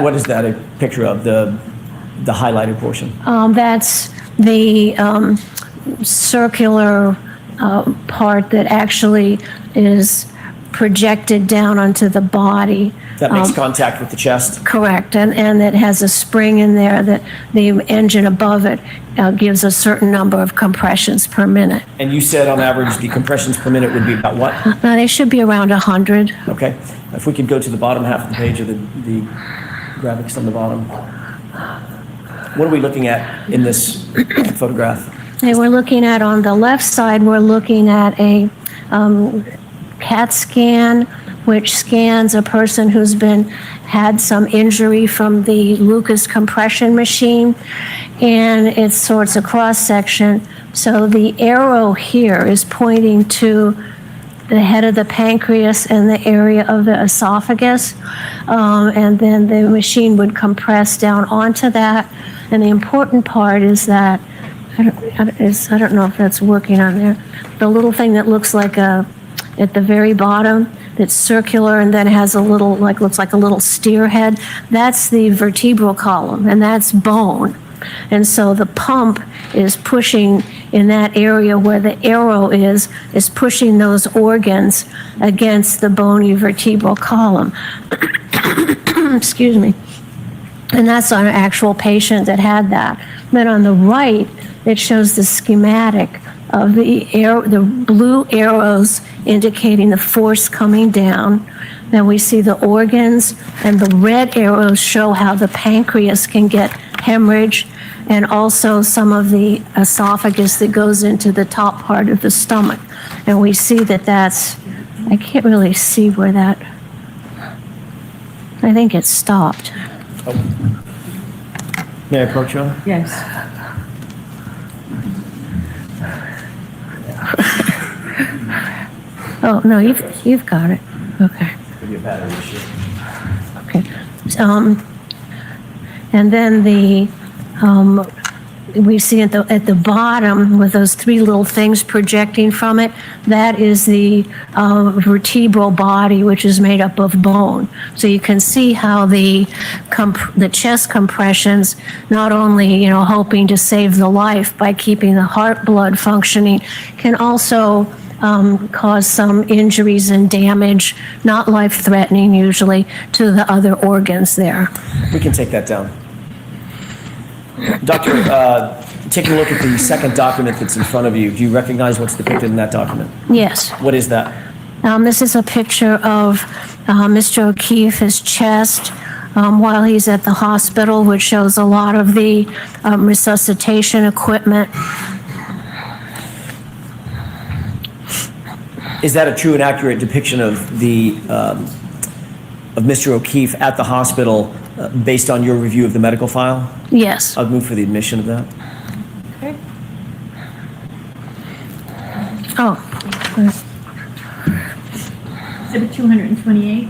what is that a picture of, the highlighted portion? That's the circular part that actually is projected down onto the body. That makes contact with the chest? Correct, and it has a spring in there that the engine above it gives a certain number of compressions per minute. And you said on average the compressions per minute would be about what? Now, they should be around 100. Okay. If we could go to the bottom half of the page of the graphics on the bottom. What are we looking at in this photograph? And we're looking at, on the left side, we're looking at a CAT scan, which scans a person who's had some injury from the Lucas compression machine, and it's a cross section. So the arrow here is pointing to the head of the pancreas and the area of the esophagus, and then the machine would compress down onto that. And the important part is that I don't know if that's working on there. The little thing that looks like at the very bottom, that's circular and then has a little, looks like a little steer head, that's the vertebral column, and that's bone. And so the pump is pushing in that area where the arrow is pushing those organs against the bony vertebral column. Excuse me. And that's on an actual patient that had that. Then on the right, it shows the schematic of the blue arrows indicating the force coming down. Then we see the organs, and the red arrows show how the pancreas can get hemorrhage, and also some of the esophagus that goes into the top part of the stomach. And we see that's, I can't really see where that, I think it stopped. May I approach you? Yes. Oh, no, you've got it. Okay. Could be a battery issue. Okay. And then we see at the bottom with those three little things projecting from it, that is the vertebral body, which is made up of bone. So you can see how the chest compressions, not only, hoping to save the life by keeping the heart blood functioning, can also cause some injuries and damage, not life-threatening usually, to the other organs there. We can take that down. Doctor, taking a look at the second document that's in front of you, do you recognize what's depicted in that document? Yes. What is that? This is a picture of Mr. O'Keefe's chest while he's at the hospital, which shows a lot of the resuscitation equipment. Is that a true and accurate depiction of of Mr. O'Keefe at the hospital based on your review of the medical file? Yes. I'll move for the admission of that. Okay. Oh. Exhibit 228.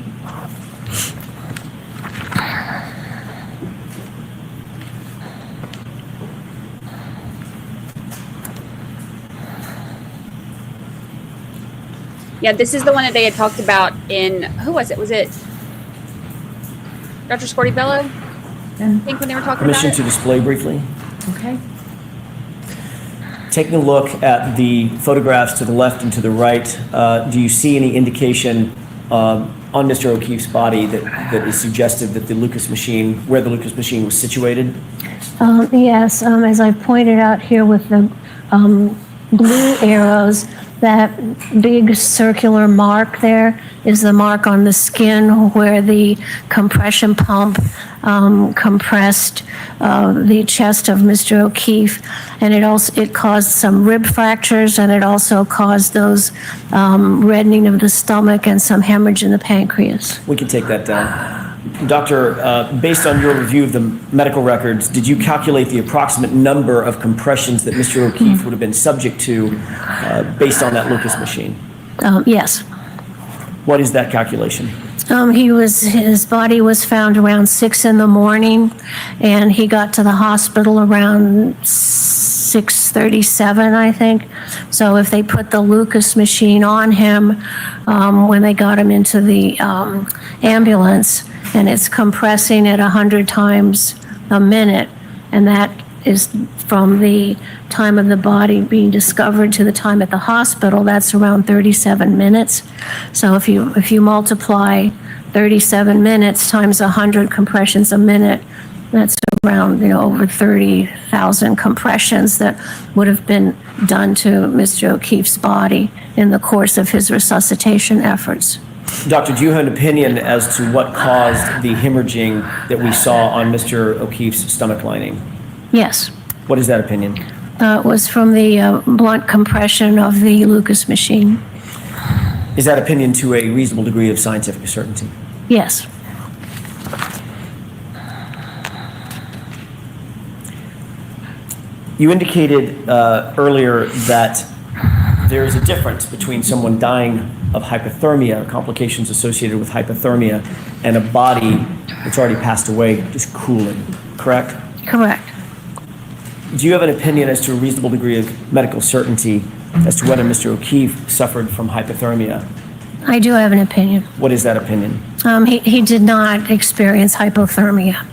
Yeah, this is the one that they had talked about in, who was it? Was it Dr. Scortibello? then, I think when they were talking Permission about to it. display briefly. okay. Taking a look at the photographs to the left and to the right, do you see any indication on Mr. O'Keefe's body that is suggestive that the Lucas machine, where the Lucas machine was situated? Yes, as I pointed out here with the blue arrows, that big circular mark there is the mark on the skin where the compression pump compressed the chest of Mr. O'Keefe, and it caused some rib fractures, and it also caused those reddening of the stomach and some hemorrhage in the pancreas. We can take that down. Doctor, based on your review of the medical records, did you calculate the approximate number of compressions that Mr. O'Keefe would have been subject to based on that Lucas machine? Yes. What is that calculation? His body was found around 6 a.m, and he got to the hospital around 6:37, I think. So if they put the Lucas machine on him when they got him into the ambulance, and it's compressing at 100 times a minute, and that is from the time of the body being discovered to the time at the hospital, that's around 37 minutes. So if you multiply 37 minutes times 100 compressions a minute, that's around, over 30,000 compressions that would have been done to Mr. O'Keefe's body in the course of his resuscitation efforts. Doctor, do you have an opinion as to what caused the hemorrhaging that we saw on Mr. O'Keefe's stomach lining? Yes. What is that opinion? It was from the blunt compression of the Lucas machine. Is that opinion to a reasonable degree of scientific certainty? Yes. You indicated earlier that there is a difference between someone dying of hypothermia, complications associated with hypothermia, and a body that's already passed away just cooling, correct? Correct. Do you have an opinion as to a reasonable degree of medical certainty as to whether Mr. O'Keefe suffered from hypothermia? I do have an opinion. What is that opinion? He did not experience hypothermia.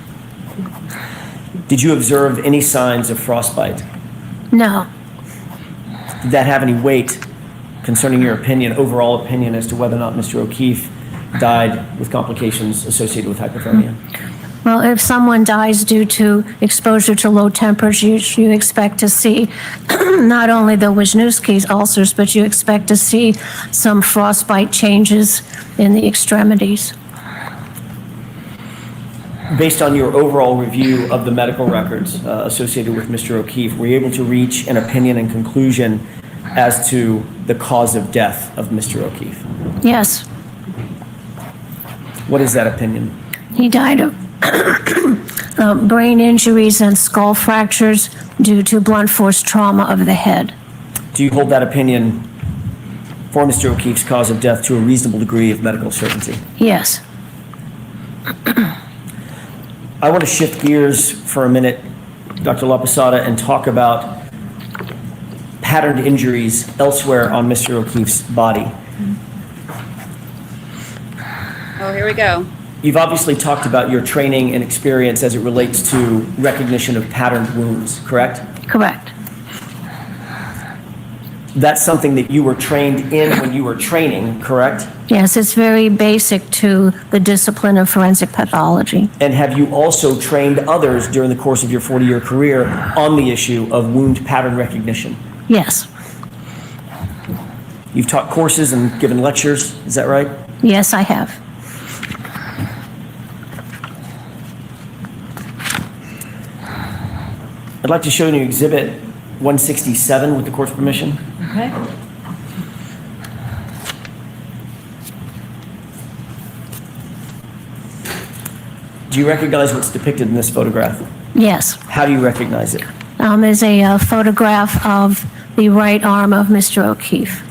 Did you observe any signs of frostbite? No. Did that have any weight concerning your opinion, overall opinion, as to whether or not Mr. O'Keefe died with complications associated with hypothermia? Well, if someone dies due to exposure to low temperatures, you expect to see not only the Wisniewski's ulcers, but you expect to see some frostbite changes in the extremities. Based on your overall review of the medical records associated with Mr. O'Keefe, were you able to reach an opinion and conclusion as to the cause of death of Mr. O'Keefe? Yes. What is that opinion? He died of brain injuries and skull fractures due to blunt force trauma of the head. Do you hold that opinion for Mr. O'Keefe's cause of death to a reasonable degree of medical certainty? Yes. I want to shift gears for a minute, Dr. Laposata, and talk about patterned injuries elsewhere on Mr. O'Keefe's body. Oh, here we go. You've obviously talked about your training and experience as it relates to recognition of patterned wounds, correct? Correct. That's something that you were trained in when you were training, correct? Yes, it's very basic to the discipline of forensic pathology. And have you also trained others during the course of your 40-year career on the issue of wound pattern recognition? Yes. You've taught courses and given lectures, is that right? Yes, I have. I'd like to show you Exhibit 167 with the court's permission. Okay. Do you recognize what's depicted in this photograph? Yes. How do you recognize it? There's a photograph of the right arm of Mr. O'Keefe.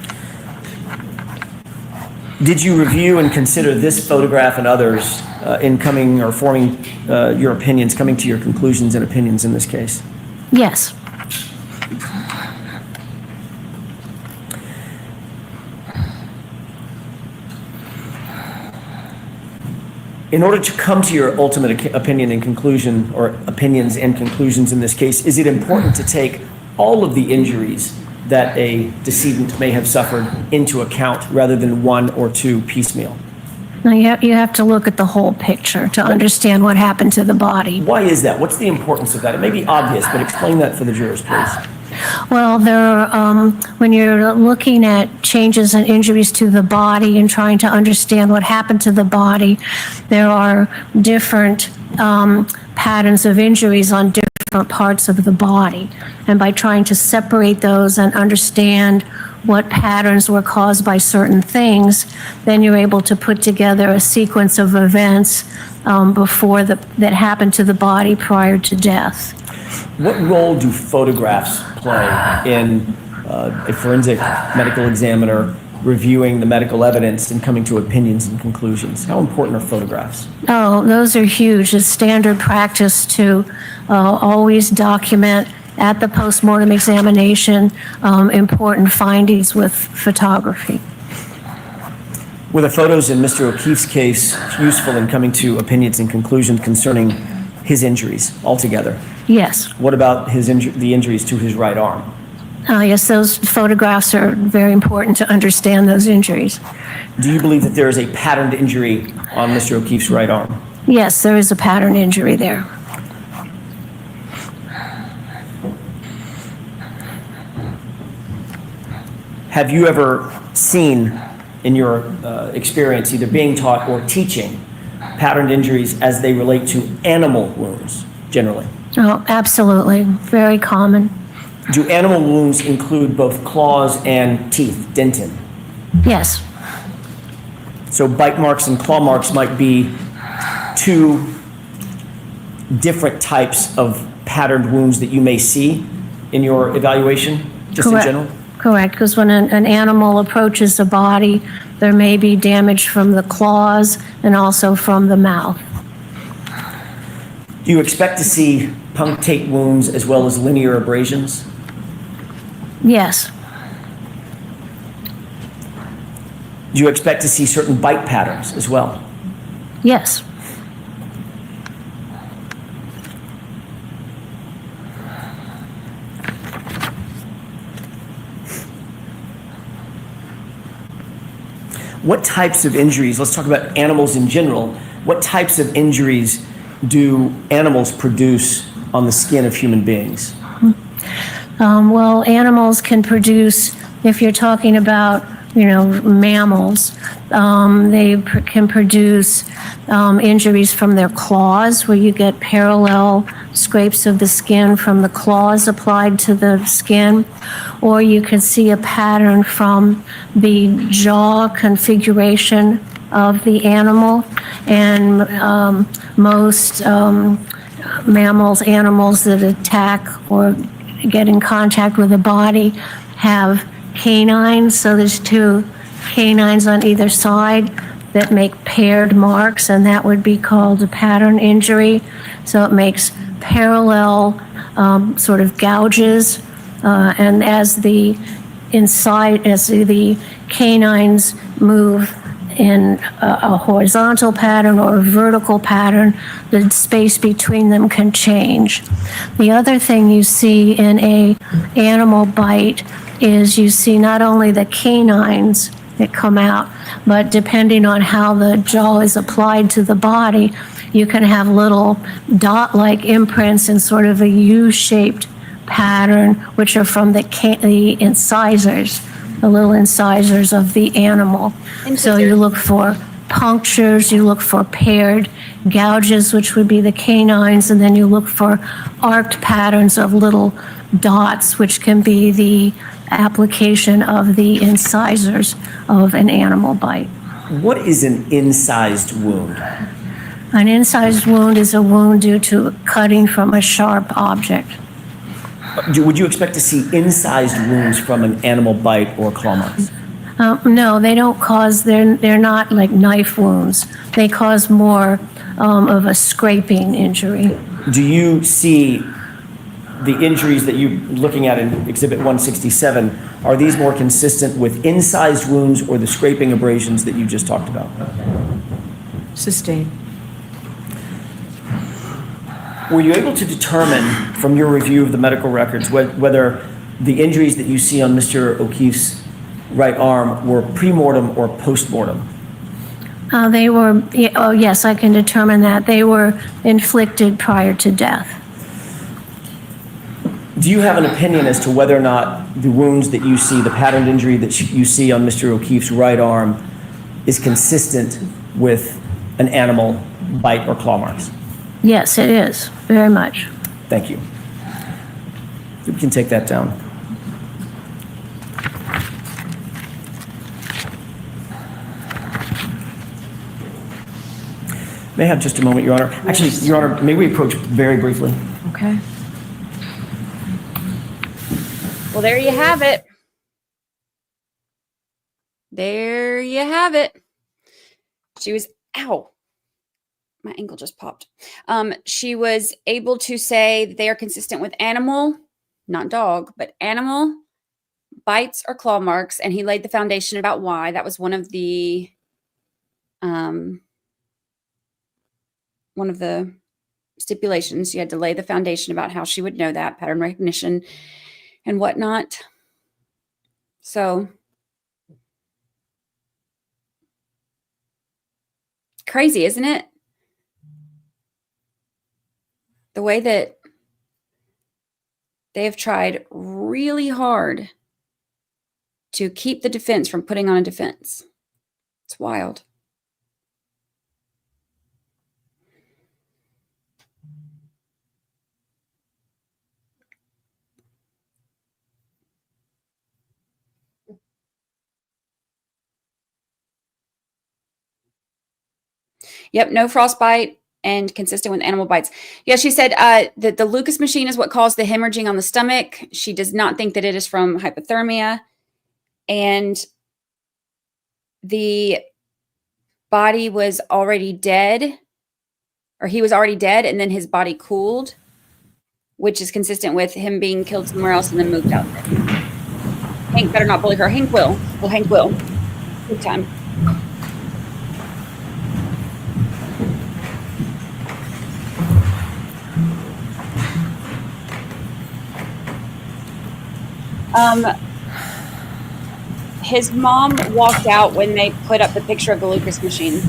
Did you review and consider this photograph and others in coming or forming your opinions, coming to your conclusions and opinions in this case? Yes. In order to come to your ultimate opinion and conclusion, or opinions and conclusions in this case, is it important to take all of the injuries that a decedent may have suffered into account rather than one or two piecemeal? Now, you have to look at the whole picture to understand what happened to the body. Why is that? What's the importance of that? It may be obvious, but explain that for the jurors, please. Well, when you're looking at changes and injuries to the body and trying to understand what happened to the body, there are different patterns of injuries on different parts of the body. And by trying to separate those and understand what patterns were caused by certain things, then you're able to put together a sequence of events that happened to the body prior to death. What role do photographs play in a forensic medical examiner reviewing the medical evidence and coming to opinions and conclusions? How important are photographs? Oh, those are huge. It's standard practice to always document at the postmortem examination important findings with photography. Were the photos in Mr. O'Keefe's case useful in coming to opinions and conclusions concerning his injuries altogether? Yes. What about the injuries to his right arm? Yes, those photographs are very important to understand those injuries. Do you believe that there is a patterned injury on Mr. O'Keefe's right arm? Yes, there is a pattern injury there. Have you ever seen, in your experience, either being taught or teaching, patterned injuries as they relate to animal wounds, generally? Oh, absolutely. Very common. Do animal wounds include both claws and teeth, dentin? Yes. So bite marks and claw marks might be two different types of patterned wounds that you may see in your evaluation, just Correct. in general? Correct, because when an animal approaches a body, there may be damage from the claws and also from the mouth. Do you expect to see punctate wounds as well as linear abrasions? Yes. Do you expect to see certain bite patterns as well? Yes. What types of injuries, let's talk about animals in general, what types of injuries do animals produce on the skin of human beings? Well, animals can produce, if you're talking about, mammals, can produce injuries from their claws, where you get parallel scrapes of the skin from the claws applied to the skin, or you can see a pattern from the jaw configuration of the animal. And most animals that attack or get in contact with the body have canines, so there's two canines on either side that make paired marks, and that would be called a pattern injury. So it makes parallel sort of gouges, and as the canines move in a horizontal pattern or a vertical pattern, the space between them can change. The other thing you see in an animal bite is you see not only the canines that come out, but depending on how the jaw is applied to the body, you can have little dot-like imprints in sort of a U-shaped pattern, which are from the incisors, the little incisors of the animal. So you look for punctures, you look for paired gouges, which would be the canines, and then you look for arced patterns of little dots, which can be the application of the incisors of an animal bite. What is an incised wound? An incised wound is a wound due to cutting from a sharp object. Would you expect to see incised wounds from an animal bite or claw marks? No, they don't cause, they're not like knife wounds. They cause more of a scraping injury. Do you see the injuries that you're looking at in Exhibit 167, are these more consistent with incised wounds or the scraping abrasions that you just talked about? Sustained. Were you able to determine from your review of the medical records whether the injuries that you see on Mr. O'Keefe's right arm were pre-mortem or post-mortem? They were, oh yes, I can determine that. They were inflicted prior to death. Do you have an opinion as to whether or not the wounds that you see, the patterned injury that you see on Mr. O'Keefe's right arm is consistent with an animal bite or claw marks? Yes, it is, very much. Thank you. We can take that down. May I have just a moment, Your Honor? Actually, Your Honor, may we approach very briefly? Okay. Well, there you have it. There you have it. She was, ow, my ankle just popped. She was able to say that they are consistent with animal, not dog, but animal bites or claw marks. And he laid the foundation about why. That was one of the stipulations. You had to lay the foundation about how she would know that, pattern recognition and whatnot. So crazy, isn't it? The way that they have tried really hard to keep the defense from putting on a defense. It's wild. Yep, no frostbite and consistent with animal bites. Yeah, she said that the Lucas machine is what caused the hemorrhaging on the stomach. She does not think that it is from hypothermia. And the body was already dead, or he was already dead, and then his body cooled, which is consistent with him being killed somewhere else and then moved out there. Hank better not bully her. Hank will. Well, Hank will. Big time. His mom walked out when they put up the picture of the Lucas machine.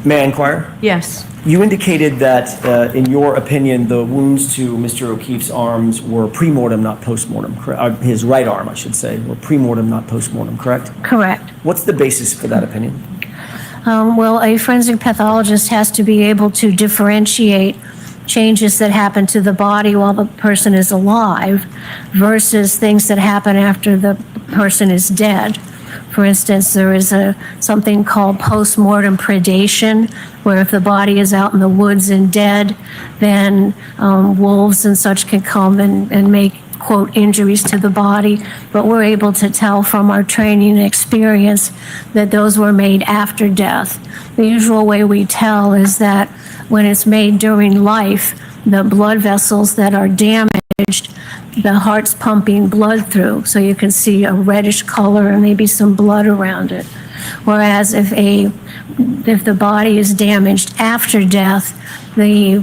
May I inquire? Yes. You indicated that, in your opinion, the wounds to Mr. O'Keefe's arms were pre-mortem, not post-mortem. His right arm, I should say, were pre-mortem, not post-mortem, correct? Correct. What's the basis for that opinion? Well, a forensic pathologist has to be able to differentiate changes that happen to the body while the person is alive versus things that happen after the person is dead. For instance, there is something called post-mortem predation, where if the body is out in the woods and dead, then wolves and such can come and make, quote, injuries to the body. But we're able to tell from our training and experience that those were made after death. The usual way we tell is that when it's made during life, the blood vessels that are damaged, the heart's pumping blood through, so you can see a reddish color and maybe some blood around it. Whereas if the body is damaged after death, the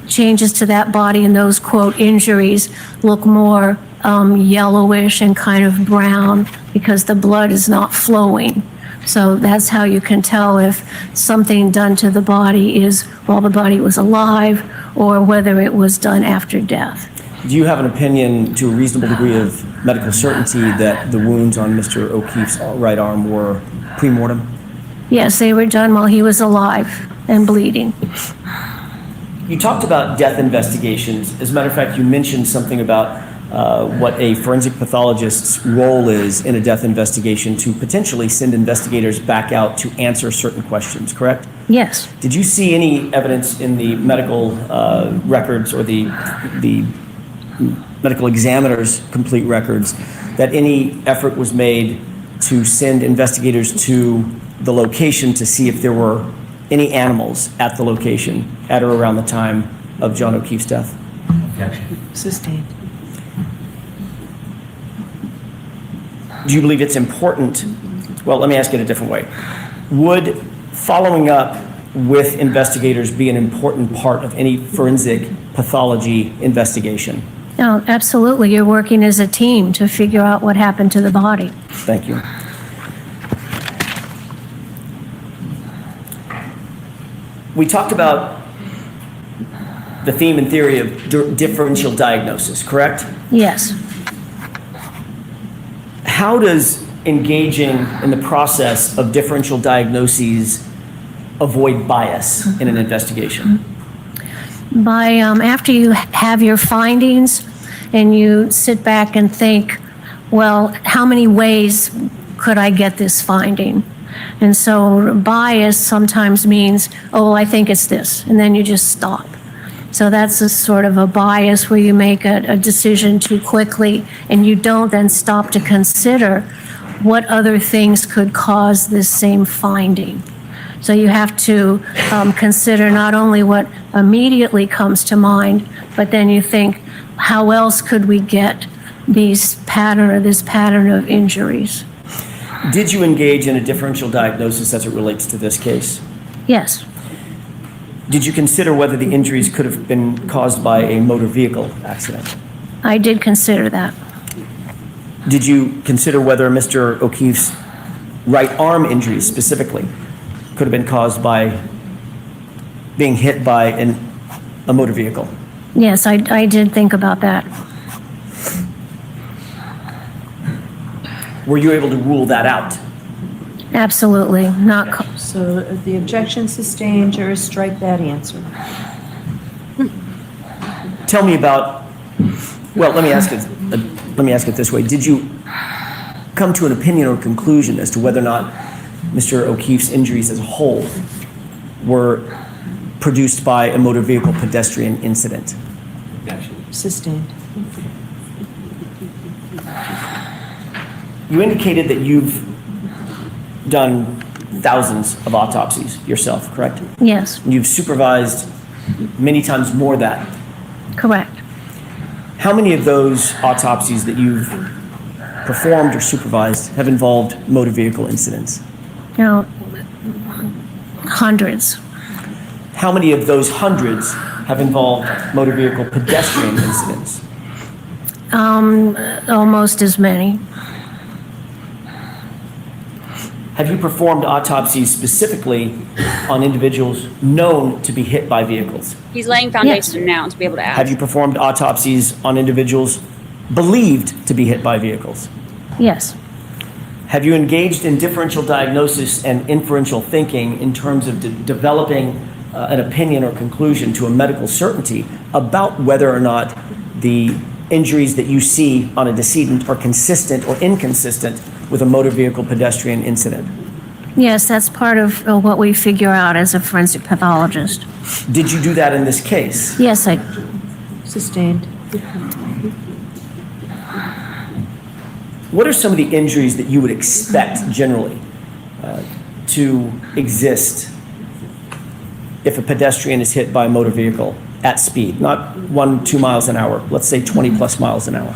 changes to that body and those, quote, injuries look more yellowish and kind of brown because the blood is not flowing. So that's how you can tell if something done to the body is while the body was alive or whether it was done after death. Do you have an opinion to a reasonable degree of medical certainty that the wounds on Mr. O'Keefe's right arm were pre-mortem? Yes, they were done while he was alive and bleeding. You talked about death investigations. As a matter of fact, you mentioned something about what a forensic pathologist's role is in a death investigation to potentially send investigators back out to answer certain questions, correct? Yes. Did you see any evidence in the medical records or the medical examiner's complete records that any effort was made to send investigators to the location to see if there were any animals at the location at or around the time of John O'Keefe's death? Sustained. Do you believe it's important? Well, let me ask it a different way. Would following up with investigators be an important part of any forensic pathology investigation? No, absolutely. You're working as a team to figure out what happened to the body. Thank you. We talked about the theme and theory of differential diagnosis, correct? Yes. How does engaging in the process of differential diagnoses avoid bias in an investigation? By after you have your findings and you sit back and think, well, how many ways could I get this finding? And so bias sometimes means, oh, I think it's this, and then you just stop. So that's a sort of a bias where you make a decision too quickly and you don't then stop to consider what other things could cause this same finding. So you have to consider not only what immediately comes to mind, but then you think, how else could we get this pattern of injuries? Did you engage in a differential diagnosis as it relates to this case? Yes. Did you consider whether the injuries could have been caused by a motor vehicle accident? I did consider that. Did you consider whether Mr. O'Keefe's right arm injuries specifically could have been caused by being hit by a motor vehicle? Yes, I did think about that. Were you able to rule that out? Absolutely. So the objection sustained, jurors strike that answer. Tell me about, well, let me ask it this way. Did you come to an opinion or conclusion as to whether or not Mr. O'Keefe's injuries as a whole were produced by a motor vehicle pedestrian incident? Sustained. You indicated that you've done thousands of autopsies yourself, correct? Yes, You've supervised many times more that. correct. How many of those autopsies that you've performed or supervised have involved motor vehicle incidents? Now, hundreds. How many of those hundreds have involved motor vehicle pedestrian incidents? Almost as many. Have you performed autopsies specifically on individuals known to be hit by vehicles? He's laying foundation now to be able to ask. Have you performed autopsies on individuals believed to be hit by vehicles? Yes. Have you engaged in differential diagnosis and inferential thinking in terms of developing an opinion or conclusion to a medical certainty about whether or not the injuries that you see on a decedent are consistent or inconsistent with a motor vehicle pedestrian incident? Yes, that's part of what we figure out as a forensic pathologist. Did you do that in this case? Yes, I Sustained. What are some of the injuries that you would expect generally to exist if a pedestrian is hit by a motor vehicle at speed? Not 1-2 miles an hour, let's say 20 plus miles an hour.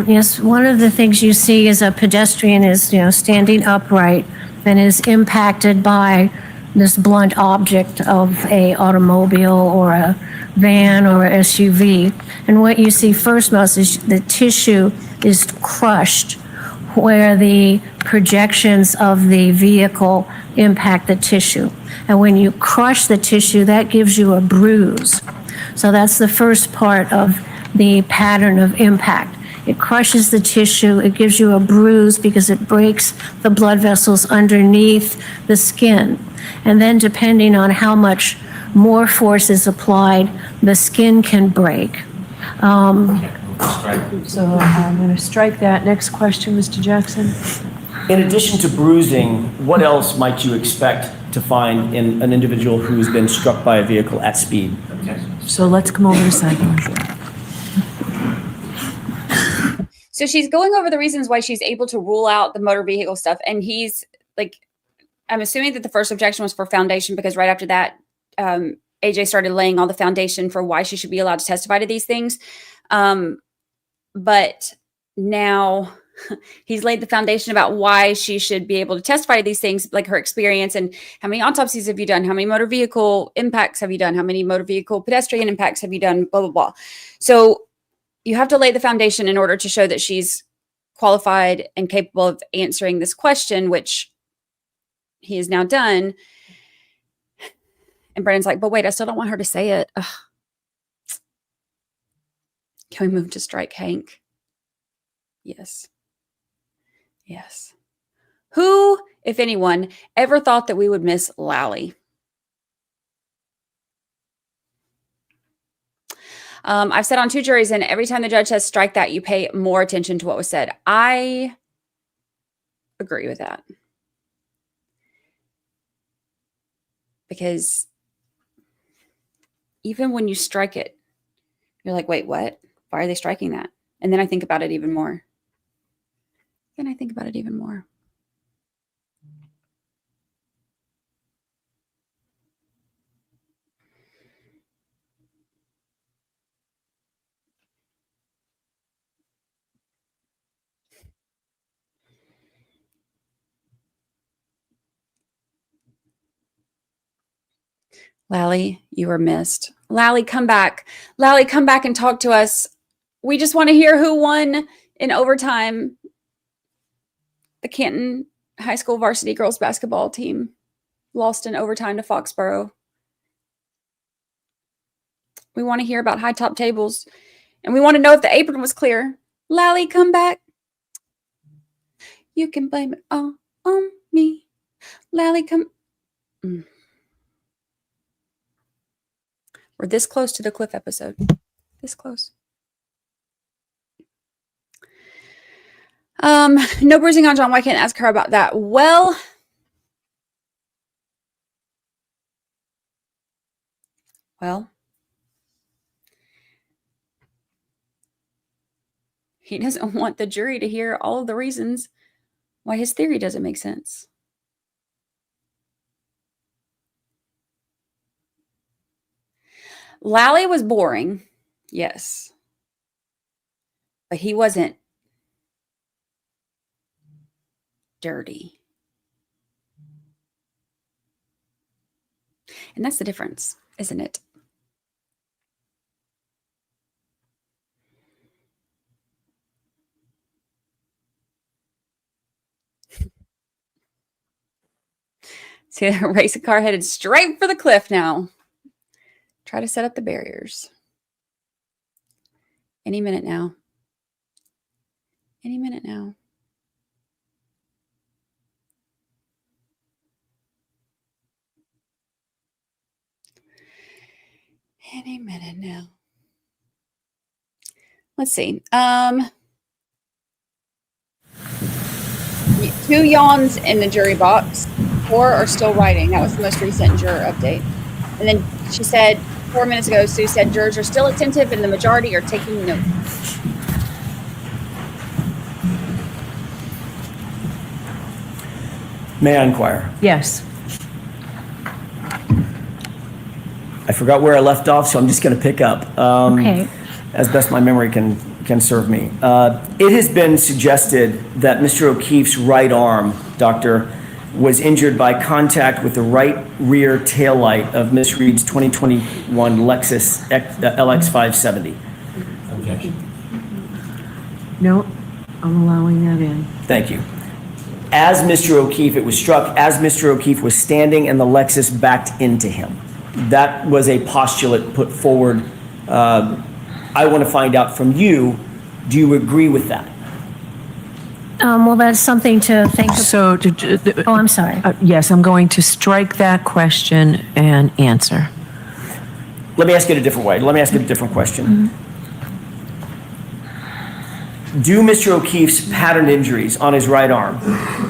Yes, one of the things you see is a pedestrian is, standing upright and is impacted by this blunt object of a automobile or a van or a SUV. And what you see first most is the tissue is crushed where the projections of the vehicle impact the tissue. And when you crush the tissue, that gives you a bruise. So that's the first part of the pattern of impact. It crushes the tissue, it gives you a bruise because it breaks the blood vessels underneath the skin. And then depending on how much more force is applied, the skin can break. So I'm going to strike that. Next question, Mr. Jackson. In addition to bruising, what else might you expect to find in an individual who has been struck by a vehicle at speed? So let's come over to Simon. So she's going over the reasons why she's able to rule out the motor vehicle stuff. And he's like, I'm assuming that the first objection was for foundation because right after that, AJ started laying all the foundation for why she should be allowed to testify to these things. But now he's laid the foundation about why she should be able to testify to these things, like her experience and how many autopsies have you done? How many motor vehicle impacts have you done? How many motor vehicle pedestrian impacts have you done? Blah, blah, blah. So you have to lay the foundation in order to show that she's qualified and capable of answering this question, which he has now done. And Brennan's like, but wait, I still don't want her to say it. Ugh. Can we move to strike Hank? Yes. Yes. Who, if anyone, ever thought that we would miss Lally? I've said on 2 juries, and every time the judge says strike that, you pay more attention to what was said. I agree with that. Because even when you strike it, you're like, wait, what? Why are they striking that? And then I think about it even more. Lally, you were missed. Lally, come back. Lally, come back and talk to us. We just want to hear who won in overtime. The Canton High School varsity girls basketball team lost in overtime to Foxborough. We want to hear about high top tables. And we want to know if the apron was clear. Lally, come back. You can blame it all on me. Lally, come. We're this close to the Cliff episode. This close. No bruising on John. Why can't I ask her about that? Well, he doesn't want the jury to hear all of the reasons why his theory doesn't make sense. Lally was boring, yes. But he wasn't dirty. And that's the difference, isn't it? See, the racing car headed straight for the cliff now. Try to set up the barriers. Any minute now. Any minute now. Any minute now. Let's see. 2 yawns in the jury box. 4 are still writing. That was the most recent juror update. And then she said 4 minutes ago, Sue said jurors are still attentive and the majority are taking notes. May I inquire? Yes. I forgot where I left off, so I'm just going to pick up Okay. as best my memory can serve me. It has been suggested that Mr. O'Keefe's right arm, Doctor, was injured by contact with the right rear taillight of Miss Reed's 2021 Lexus LX 570. Objection. No, I'm allowing that in. Thank you. As Mr. O'Keefe, it was struck as Mr. O'Keefe was standing and the Lexus backed into him. That was a postulate put forward. I want to find out from you, do you agree with that? Well, that's something to think about. So, Oh, I'm sorry. yes, I'm going to strike that question and answer. Let me ask it a different way. Let me ask it a different question. Do Mr. O'Keefe's pattern injuries on his right arm,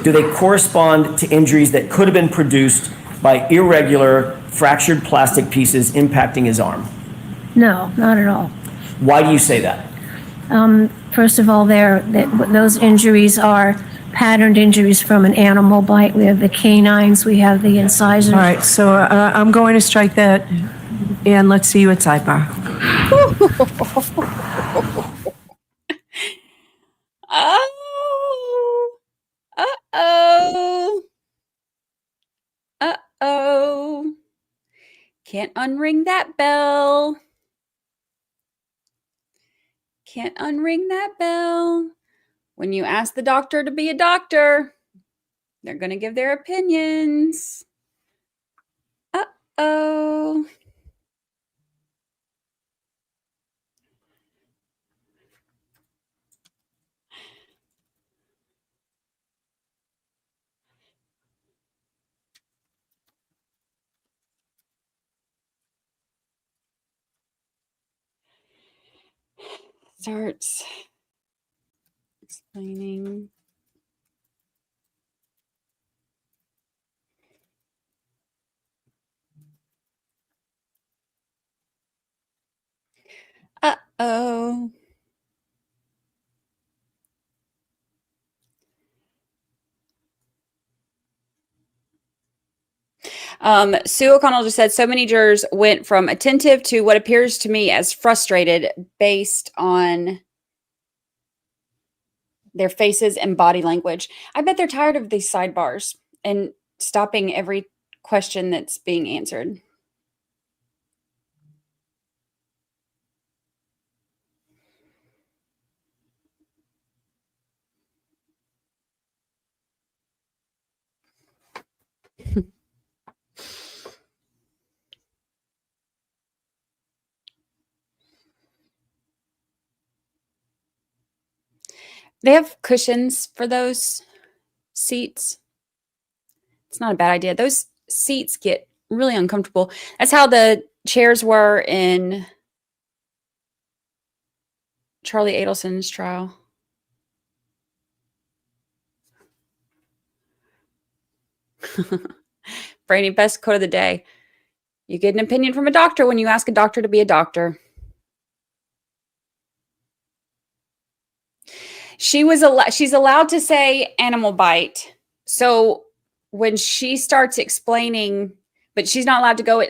do they correspond to injuries that could have been produced by irregular fractured plastic pieces impacting his arm? No, not at all. Why do you say that? First of all, those injuries are patterned injuries from an animal bite. We have the canines, we have the incisors. All right, so I'm going to strike that, and let's see you at sidebar. Oh, Uh-oh. Uh-oh. Can't unring that bell. Can't unring that bell. When you ask the doctor to be a doctor, they're going to give their opinions. Uh-oh. Starts explaining. Uh-oh. Sue O'Connell just said, so many jurors went from attentive to what appears to me as frustrated based on their faces and body language. I bet they're tired of these sidebars and stopping every question that's being answered. They have cushions for those seats. It's not a bad idea. Those seats get really uncomfortable. That's how the chairs were in Charlie Adelson's trial. Brainy, best quote of the day. You get an opinion from a doctor when you ask a doctor to be a doctor. She's allowed to say animal bite. So when she starts explaining, but she's not allowed to go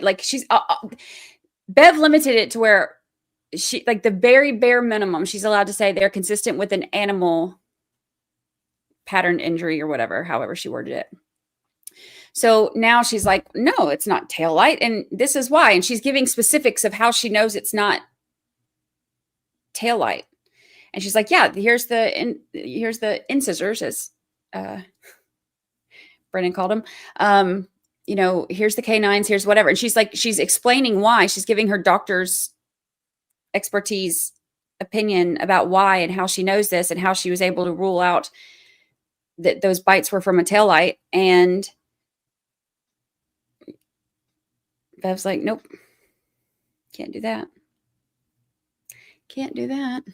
Bev limited it to where she, like the very bare minimum, she's allowed to say they're consistent with an animal pattern injury or whatever, however she worded it. So now she's like, no, it's not tail light. And this is why. And she's giving specifics of how she knows it's not tail light. And she's like, yeah, here's the incisors, as Brennan called them. Here's the canines, here's whatever. And she's explaining why. She's giving her doctor's expertise opinion about why and how she knows this and how she was able to rule out that those bites were from a tail light. And Bev's like, nope, can't do that. Can't do that.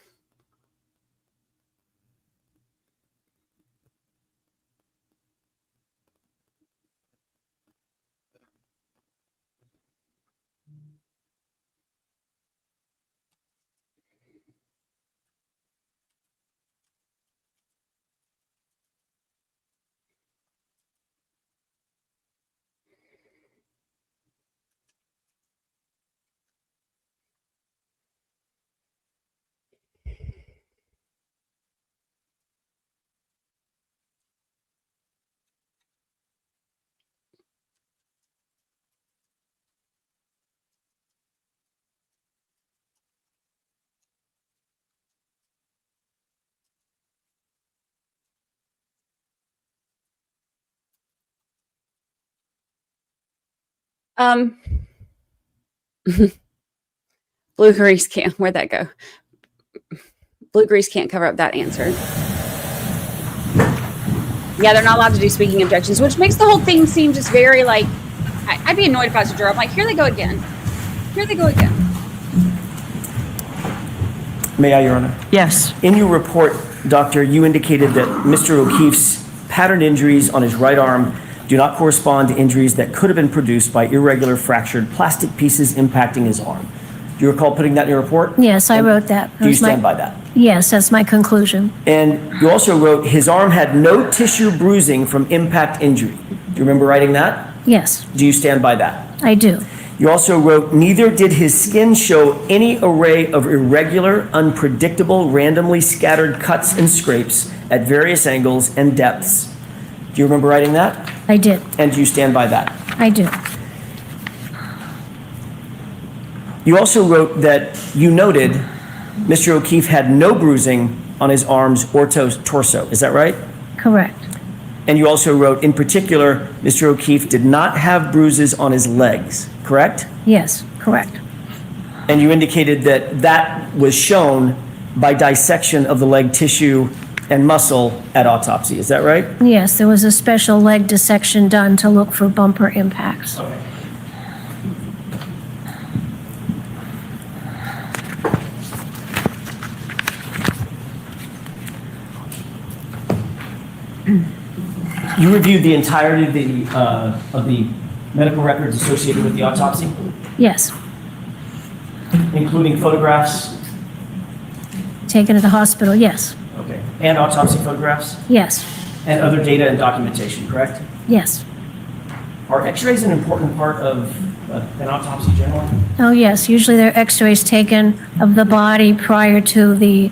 Blue grease can't. Where'd that go? Blue grease can't cover up that answer. Yeah, they're not allowed to do speaking objections, which makes the whole thing seem just very like, I'd be annoyed if I was a juror. I'm like, here they go again. Here they go again. May I, Your Honor? Yes. In your report, Doctor, you indicated that Mr. O'Keefe's pattern injuries on his right arm do not correspond to injuries that could have been produced by irregular fractured plastic pieces impacting his arm. Do you recall putting that in your report? Yes, I wrote that. Do you stand by that? Yes, that's my conclusion. And you also wrote his arm had no tissue bruising from impact injury. Do you remember writing that? Yes, Do you stand by that? I do. You also wrote, neither did his skin show any array of irregular, unpredictable, randomly scattered cuts and scrapes at various angles and depths. Do you remember writing that? I did. And do you stand by that? I do. You also wrote that you noted Mr. O'Keefe had no bruising on his arms or torso. Is that right? Correct. And you also wrote, in particular, Mr. O'Keefe did not have bruises on his legs, correct? Yes, correct. And you indicated that that was shown by dissection of the leg tissue and muscle at autopsy. Is that right? Yes, there was a special leg dissection done to look for bumper impacts. Okay. You reviewed the entirety of the medical records associated with the autopsy, Yes, including photographs? taken to the hospital, yes, Okay. And autopsy photographs? yes, And other data and documentation, correct? yes. Are x-rays an important part of an autopsy generally? Oh, yes, usually there are x-rays taken of the body prior to the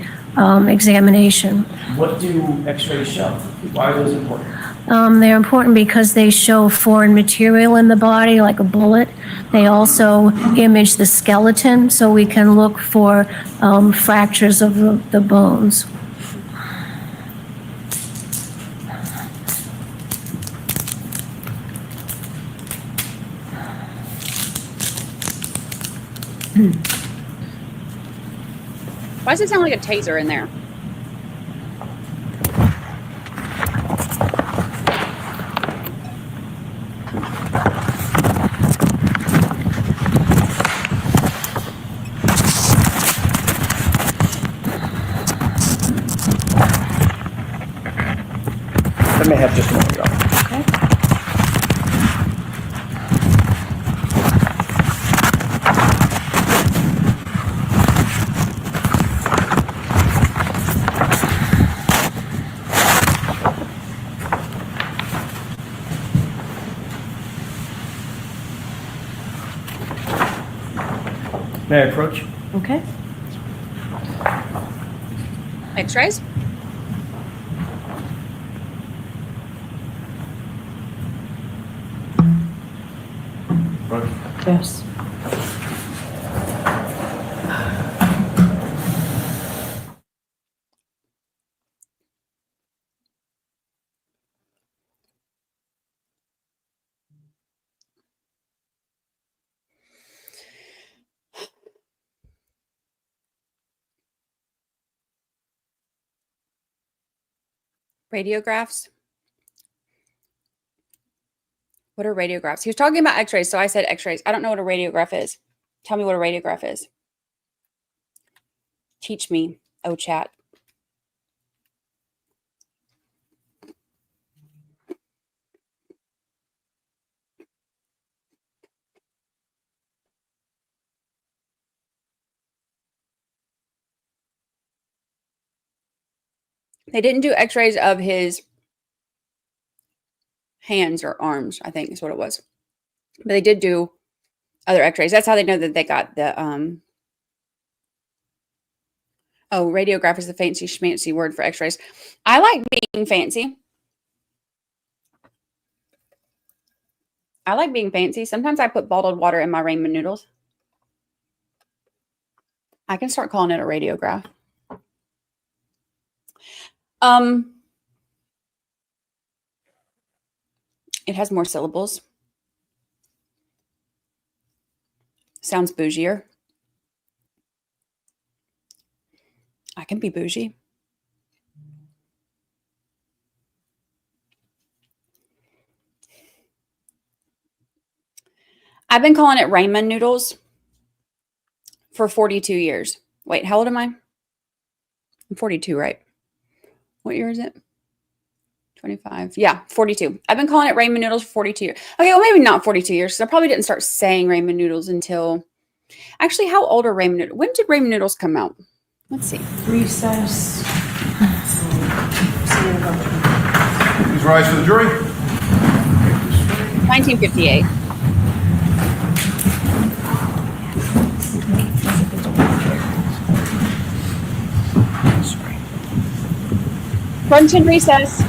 examination. What do x-rays show? Why are those important? They're important because they show foreign material in the body, like a bullet. They also image the skeleton, so we can look for fractures of the bones. Why does it sound like a taser in there? I may have just a moment, y'all. May I approach? Okay. X-rays? Yes. Radiographs? What are radiographs? He was talking about x-rays, so I said x-rays. I don't know what a radiograph is. Tell me what a radiograph is. Teach me, oh chat. They didn't do x-rays of his hands or arms, I think is what it was. But they did do other x-rays. That's how they know that they got the oh, radiograph is the fancy schmancy word for x-rays. I like being fancy. I like being fancy. Sometimes I put bottled water in my ramen noodles. I can start calling it a radiograph. It has more syllables. Sounds bougier. I can be bougie. I've been calling it ramen noodles for 42 years. Wait, how old am I? I'm 42, right? What year is it? 25. Yeah, 42. I've been calling it ramen noodles for 42 years. Okay, well, maybe not 42 years, because I probably didn't start saying ramen noodles until... Actually, how old are ramen noodles? When did ramen noodles come out? Let's see. Recess. Please rise for the jury. 1958. Lunch and recess.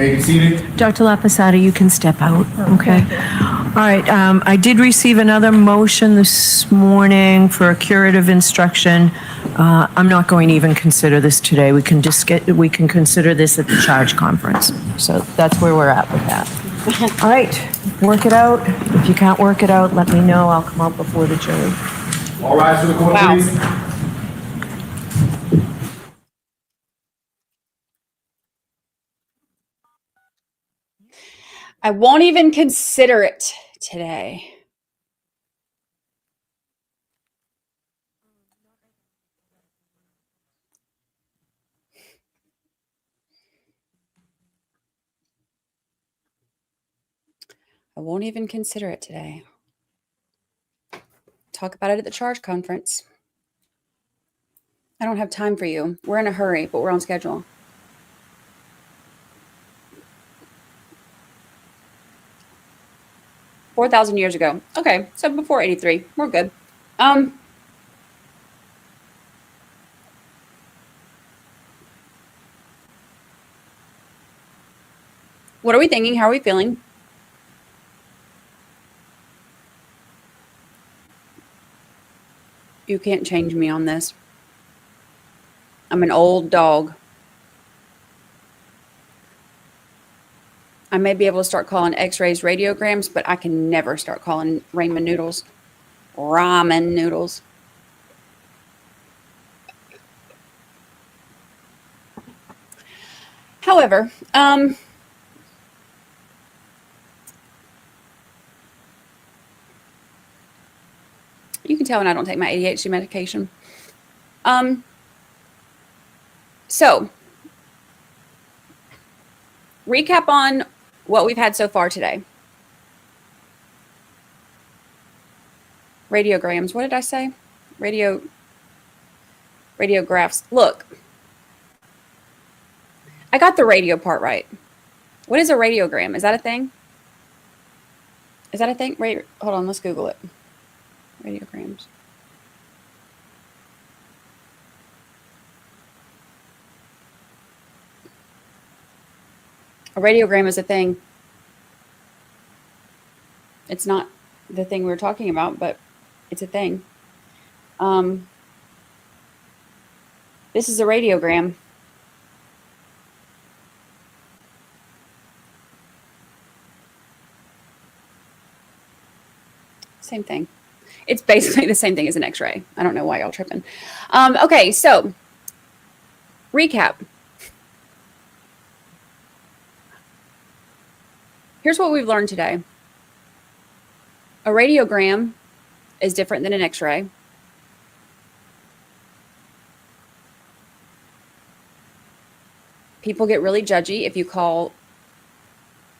may be seated. Dr. Laposata, you can step out, okay? All right, I did receive another motion this morning for a curative instruction. I'm not going to even consider this today. We can consider this at the charge conference. So that's where we're at with that. All right, work it out. If you can't work it out, let me know. I'll come out before the jury. All rise for the court, Wow. please. I won't even consider it today. I won't even consider it today. Talk about it at the charge conference. I don't have time for you. We're in a hurry, but we're on schedule. $4,000 years ago. Okay, so before 83, we're good. What are we thinking? How are we feeling? You can't change me on this. I'm an old dog. I may be able to start calling x-rays radiograms, but I can never start calling ramen noodles. Ramen noodles. However, you can tell when I don't take my ADHD medication. So, recap on what we've had so far today. Radiograms. What did I say? Radiographs. Look, I got the radio part right. What is a radiogram? Is that a thing? Is that a thing? Wait, hold on. Let's Google it. Radiograms. A radiogram is a thing. It's not the thing we were talking about, but it's a thing. This is a radiogram. Same thing. It's basically the same thing as an x-ray. I don't know why y'all tripping. Okay, so recap. Here's what we've learned today. A radiogram is different than an x-ray. People get really judgy if you call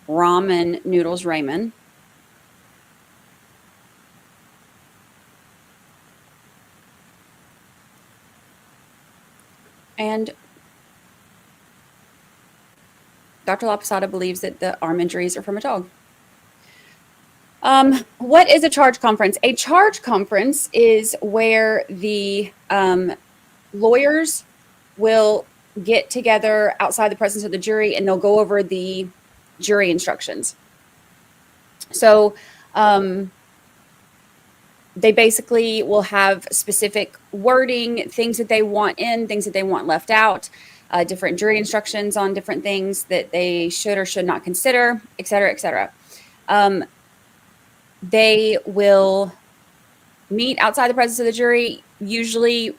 ramen noodles ramen. And Dr. Laposata believes that the arm injuries are from a dog. What is a charge conference? A charge conference is where the lawyers will get together outside the presence of the jury and they'll go over the jury instructions. So they basically will have specific wording, things that they want in, things that they want left out, different jury instructions on different things that they should or should not consider, et cetera, et cetera. They will meet outside the presence of the jury, usually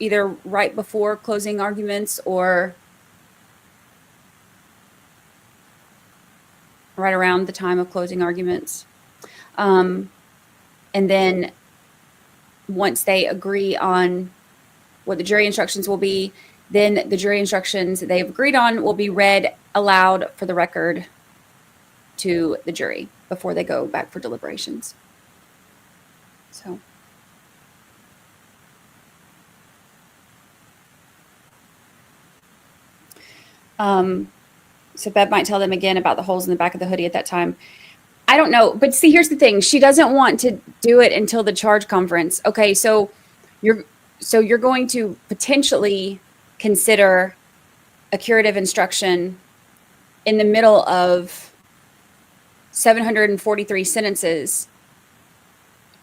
either right before closing arguments or right around the time of closing arguments. And then once they agree on what the jury instructions will be, then the jury instructions that they've agreed on will be read aloud for the record to the jury before they go back for deliberations. So. So Bev might tell them again about the holes in the back of the hoodie at that time. I don't know, but see, here's the thing. She doesn't want to do it until the charge conference. Okay, so you're going to potentially consider a curative instruction in the middle of 743 sentences,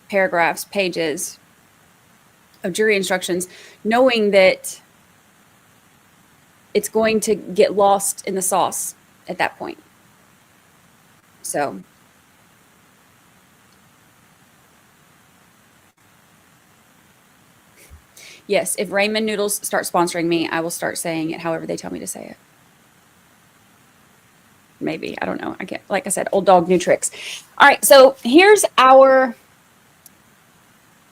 paragraphs, pages of jury instructions, knowing that it's going to get lost in the sauce at that point. So yes, if Ramen Noodles start sponsoring me, I will start saying it however they tell me to say it. Maybe, I don't know. I can't, like I said, old dog, new tricks. All right, so here's our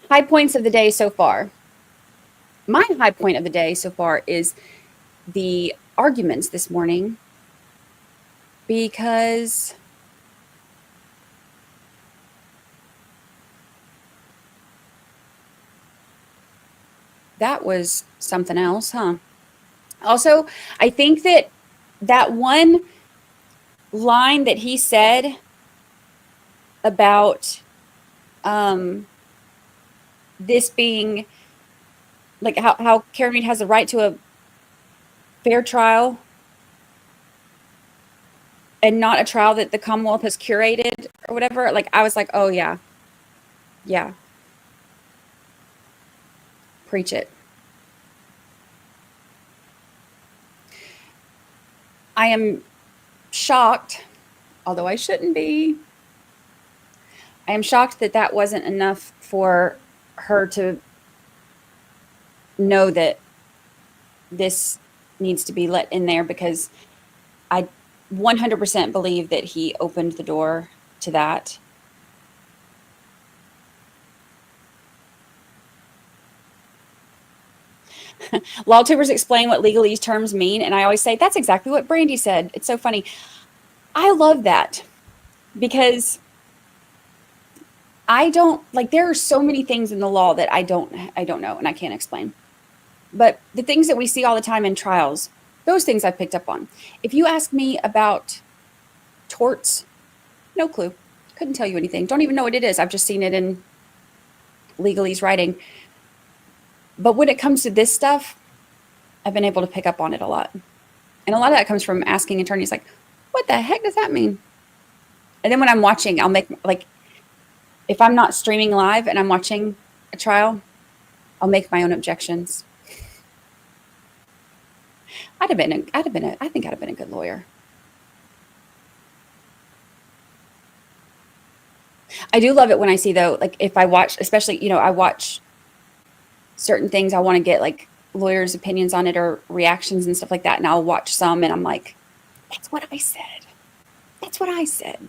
high points of the day so far. My high point of the day so far is the arguments this morning, because that was something else, huh? Also, I think that one line that he said about this being like how Karen Reed has the right to a fair trial and not a trial that the Commonwealth has curated or whatever. Like, I was like, oh yeah. Yeah. Preach it. I am shocked, although I shouldn't be. I am shocked that that wasn't enough for her to know that this needs to be let in there, because I 100% believe that he opened the door to that. Law tubers explain what legalese terms mean, and I always say, that's exactly what Brandi said. It's so funny. I love that, because I don't, like, there are so many things in the law that I don't know and I can't explain. But the things that we see all the time in trials, those things I've picked up on. If you ask me about torts, no clue. Couldn't tell you anything. Don't even know what it is. I've just seen it in legalese writing. But when it comes to this stuff, I've been able to pick up on it a lot. And a lot of that comes from asking attorneys, like, what the heck does that mean? And then when I'm watching, I'll make, like, if I'm not streaming live and I'm watching a trial, I'll make my own objections. I think I'd have been a good lawyer. I do love it when I see, though, like, if I watch, especially, I watch certain things, I want to get, like, lawyers' opinions on it or reactions and stuff like that. And I'll watch some and I'm like, that's what I said. That's what I said.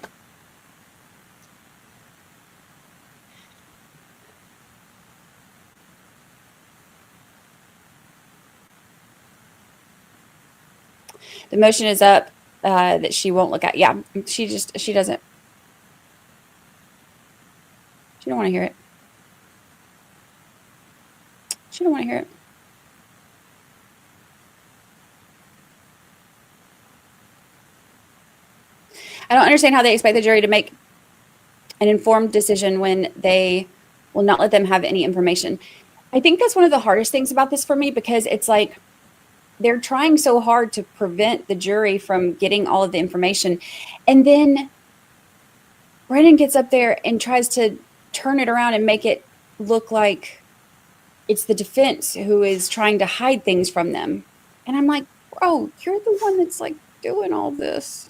The motion is up that she won't look at. Yeah, she doesn't. She don't want to hear it. She don't want to hear it. I don't understand how they expect the jury to make an informed decision when they will not let them have any information. I think that's one of the hardest things about this for me, because it's like, they're trying so hard to prevent the jury from getting all of the information. And then Brennan gets up there and tries to turn it around and make it look like it's the defense who is trying to hide things from them. And I'm like, bro, you're the one that's, like, doing all this.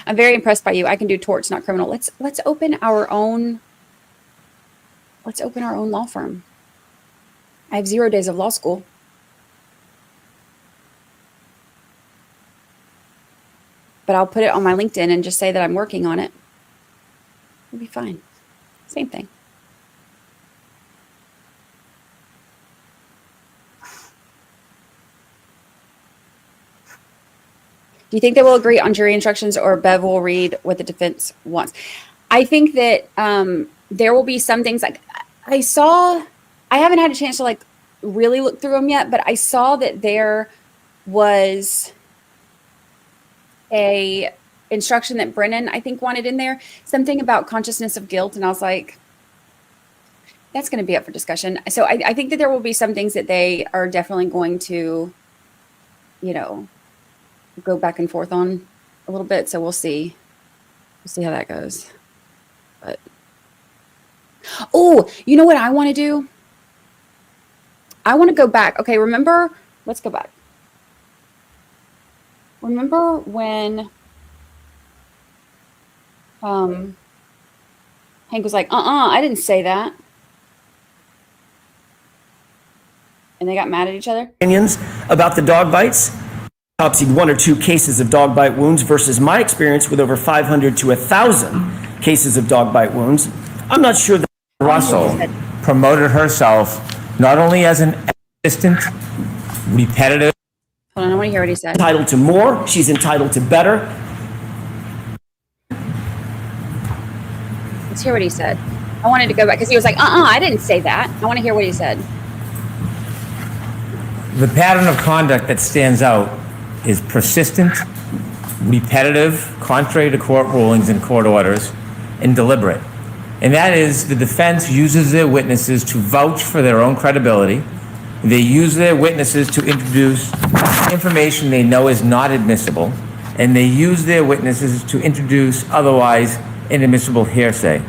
I'm very impressed by you. I can do torts, not criminal. Let's open our own law firm. I have 0 days of law school. But I'll put it on my LinkedIn and just say that I'm working on it. It'll be fine. Same thing. Do you think they will agree on jury instructions, or Bev will read what the defense wants? I think that there will be some things, like I haven't had a chance to, like, really look through them yet, but I saw that there was a instruction that Brennan, I think, wanted in there, something about consciousness of guilt. And I was like, that's going to be up for discussion. So I think that there will be some things that they are definitely going to go back and forth on a little bit. So we'll see how that goes. But oh, you know what I want to do? I want to go back. Okay, let's go back. Remember when Hank was like, I didn't say that. And they got mad at each other? Opinions about the dog bites? Autopsied 1 or 2 cases of dog bite wounds versus my experience with over 500 to 1,000 cases of dog bite wounds. I'm not sure that Russell promoted herself not only as an assistant, repetitive. Hold on, I want to hear what he said. Entitled to more, she's entitled to better. Let's hear what he said. I wanted to go back because he was like, I didn't say that. I want to hear what he said. The pattern of conduct that stands out is persistent, repetitive, contrary to court rulings and court orders, and deliberate. And that is, the defense uses their witnesses to vouch for their own credibility. They use their witnesses to introduce information they know is not admissible, and they use their witnesses to introduce otherwise inadmissible hearsay.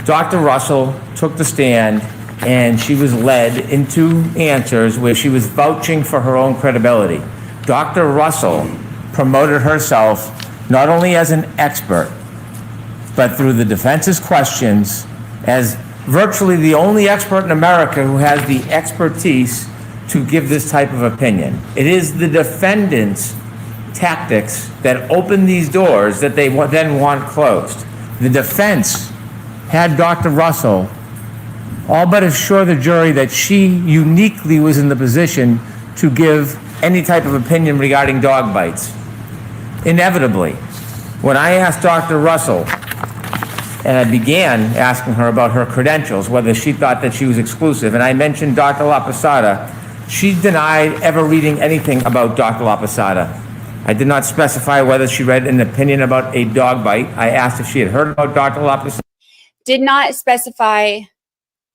Dr. Russell took the stand, and she was led into answers where she was vouching for her own credibility. Dr. Russell promoted herself not only as an expert, but through the defense's questions as virtually the only expert in America who has the expertise to give this type of opinion. It is the defendant's tactics that open these doors that they then want closed. The defense had Dr. Russell all but assure the jury that she uniquely was in the position to give any type of opinion regarding dog bites. Inevitably, when I asked Dr. Russell, and I began asking her about her credentials, whether she thought that she was exclusive, and I mentioned Dr. Laposata, she denied ever reading anything about Dr. Laposata. I did not specify whether she read an opinion about a dog bite. I asked if she had heard about Dr. Laposata. Did not specify.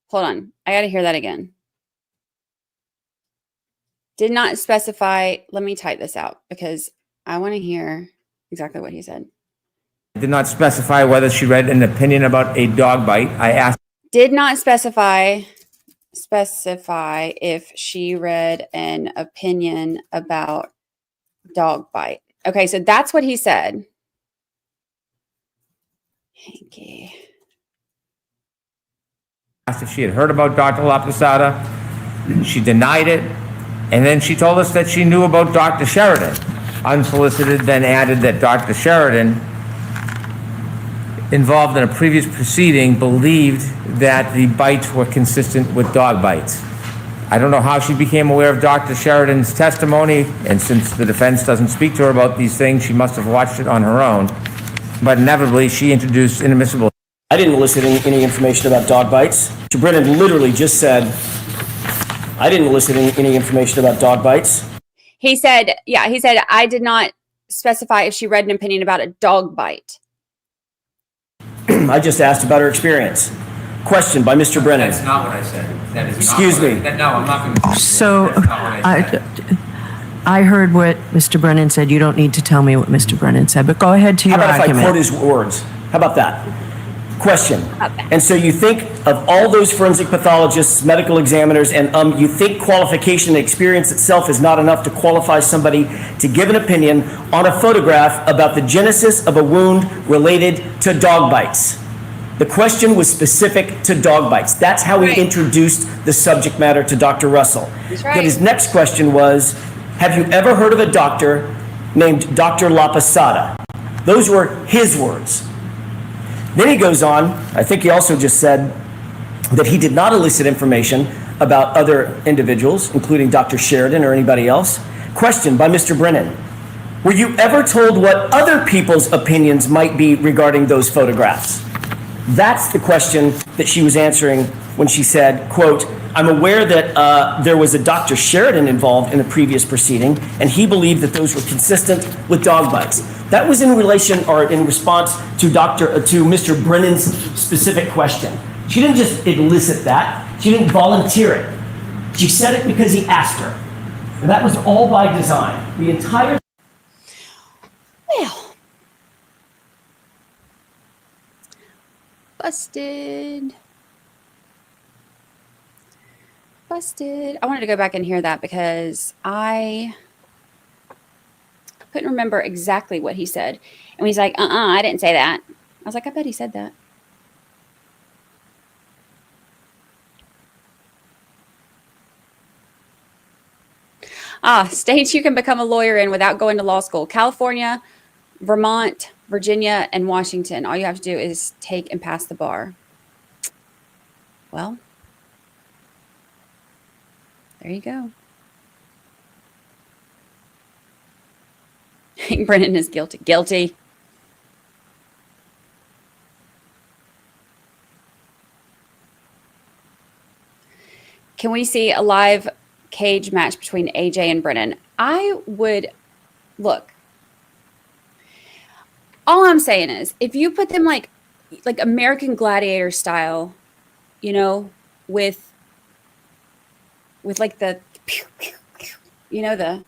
Hold on. I got to hear that again. Did not specify. Let me type this out because I want to hear exactly what he said. Did not specify whether she read an opinion about a dog bite. I asked. Did not specify if she read an opinion about dog bite. Okay, so that's what he said. Hanky. Asked if she had heard about Dr. Laposata. She denied it. And then she told us that she knew about Dr. Sheridan. Unsolicited, then added that Dr. Sheridan, involved in a previous proceeding, believed that the bites were consistent with dog bites. I don't know how she became aware of Dr. Sheridan's testimony, and since the defense doesn't speak to her about these things, she must have watched it on her own. But inevitably, she introduced inadmissible. I didn't elicit any information about dog bites. Brennan literally just said, I didn't elicit any information about dog bites. He said, I did not specify if she read an opinion about a dog bite. I just asked about her experience. Question by Mr. Brennan. That's not what I said. That is Excuse me. No, I'm not going to. So That's not what I said. I heard what Mr. Brennan said. You don't need to tell me what Mr. Brennan said, but go ahead to How your about if I quote argument. his words? How about that? Question. Okay. And so you think of all those forensic pathologists, medical examiners, and you think qualification and experience itself is not enough to qualify somebody to give an opinion on a photograph about the genesis of a wound related to dog bites. The question was specific to dog bites. That's how he Right. introduced the subject matter to Dr. Russell. That's right. Then his next question was, have you ever heard of a doctor named Dr. Laposata? Those were his words. Then he goes on, I think he also just said that he did not elicit information about other individuals, including Dr. Sheridan or anybody else. Question by Mr. Brennan. Were you ever told what other people's opinions might be regarding those photographs? That's the question that she was answering when she said, quote, I'm aware that there was a Dr. Sheridan involved in a previous proceeding, and he believed that those were consistent with dog bites. That was in relation or in response to Mr. Brennan's specific question. She didn't just elicit that. She didn't volunteer it. She said it because he asked her. And that was all by design. The entire Well, busted. Busted. I wanted to go back and hear that because I couldn't remember exactly what he said. And he's like, I didn't say that. I was like, I bet he said that. States you can become a lawyer in without going to law school. California, Vermont, Virginia, and Washington. All you have to do is take and pass the bar. Well, there you go. Brennan is guilty. Guilty. Can we see a live cage match between AJ and Brennan? I would look. All I'm saying is, if you put them like American Gladiator style, you know, with like the, you know, the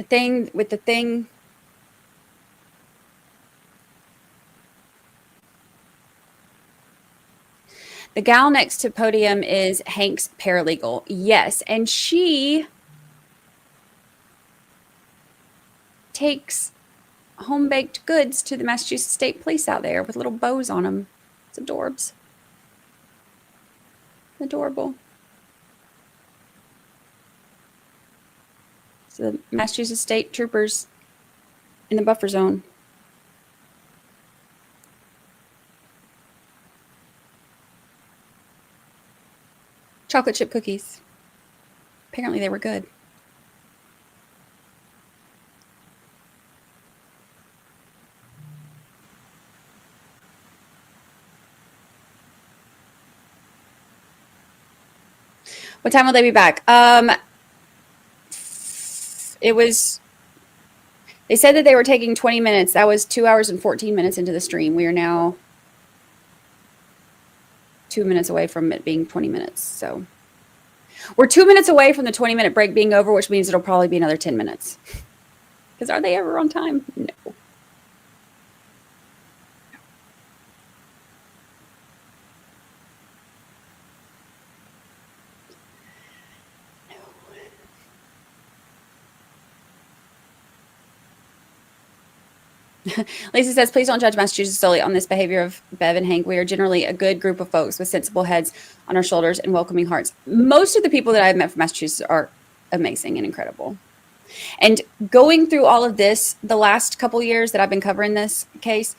thing with the thing. The gal next to podium is Hank's paralegal. Yes, and she takes home-baked goods to the Massachusetts State Police out there with little bows on them. It's adorbs. Adorable. So the Massachusetts State Troopers in the buffer zone. Chocolate chip cookies. Apparently they were good. What time will they be back? They said that they were taking 20 minutes. That was 2 hours and 14 minutes into the stream. We are now 2 minutes away from it being 20 minutes. So we're 2 minutes away from the 20-minute break being over, which means it'll probably be another 10 minutes. Because are they ever on time? No. Lisa says, please don't judge Massachusetts solely on this behavior of Bev and Hank. We are generally a good group of folks with sensible heads on our shoulders and welcoming hearts. Most of the people that I've met from Massachusetts are amazing and incredible. And going through all of this, the last couple years that I've been covering this case,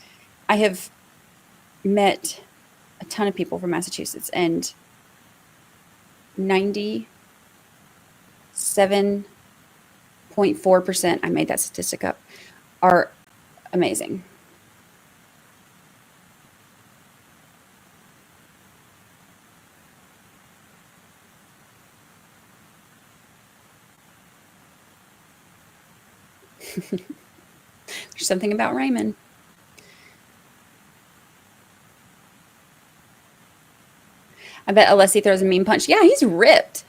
I have met a ton of people from Massachusetts, and 97.4%, I made that statistic up, are amazing. There's something about Raymond. I bet Alessi throws a mean punch. Yeah, he's ripped.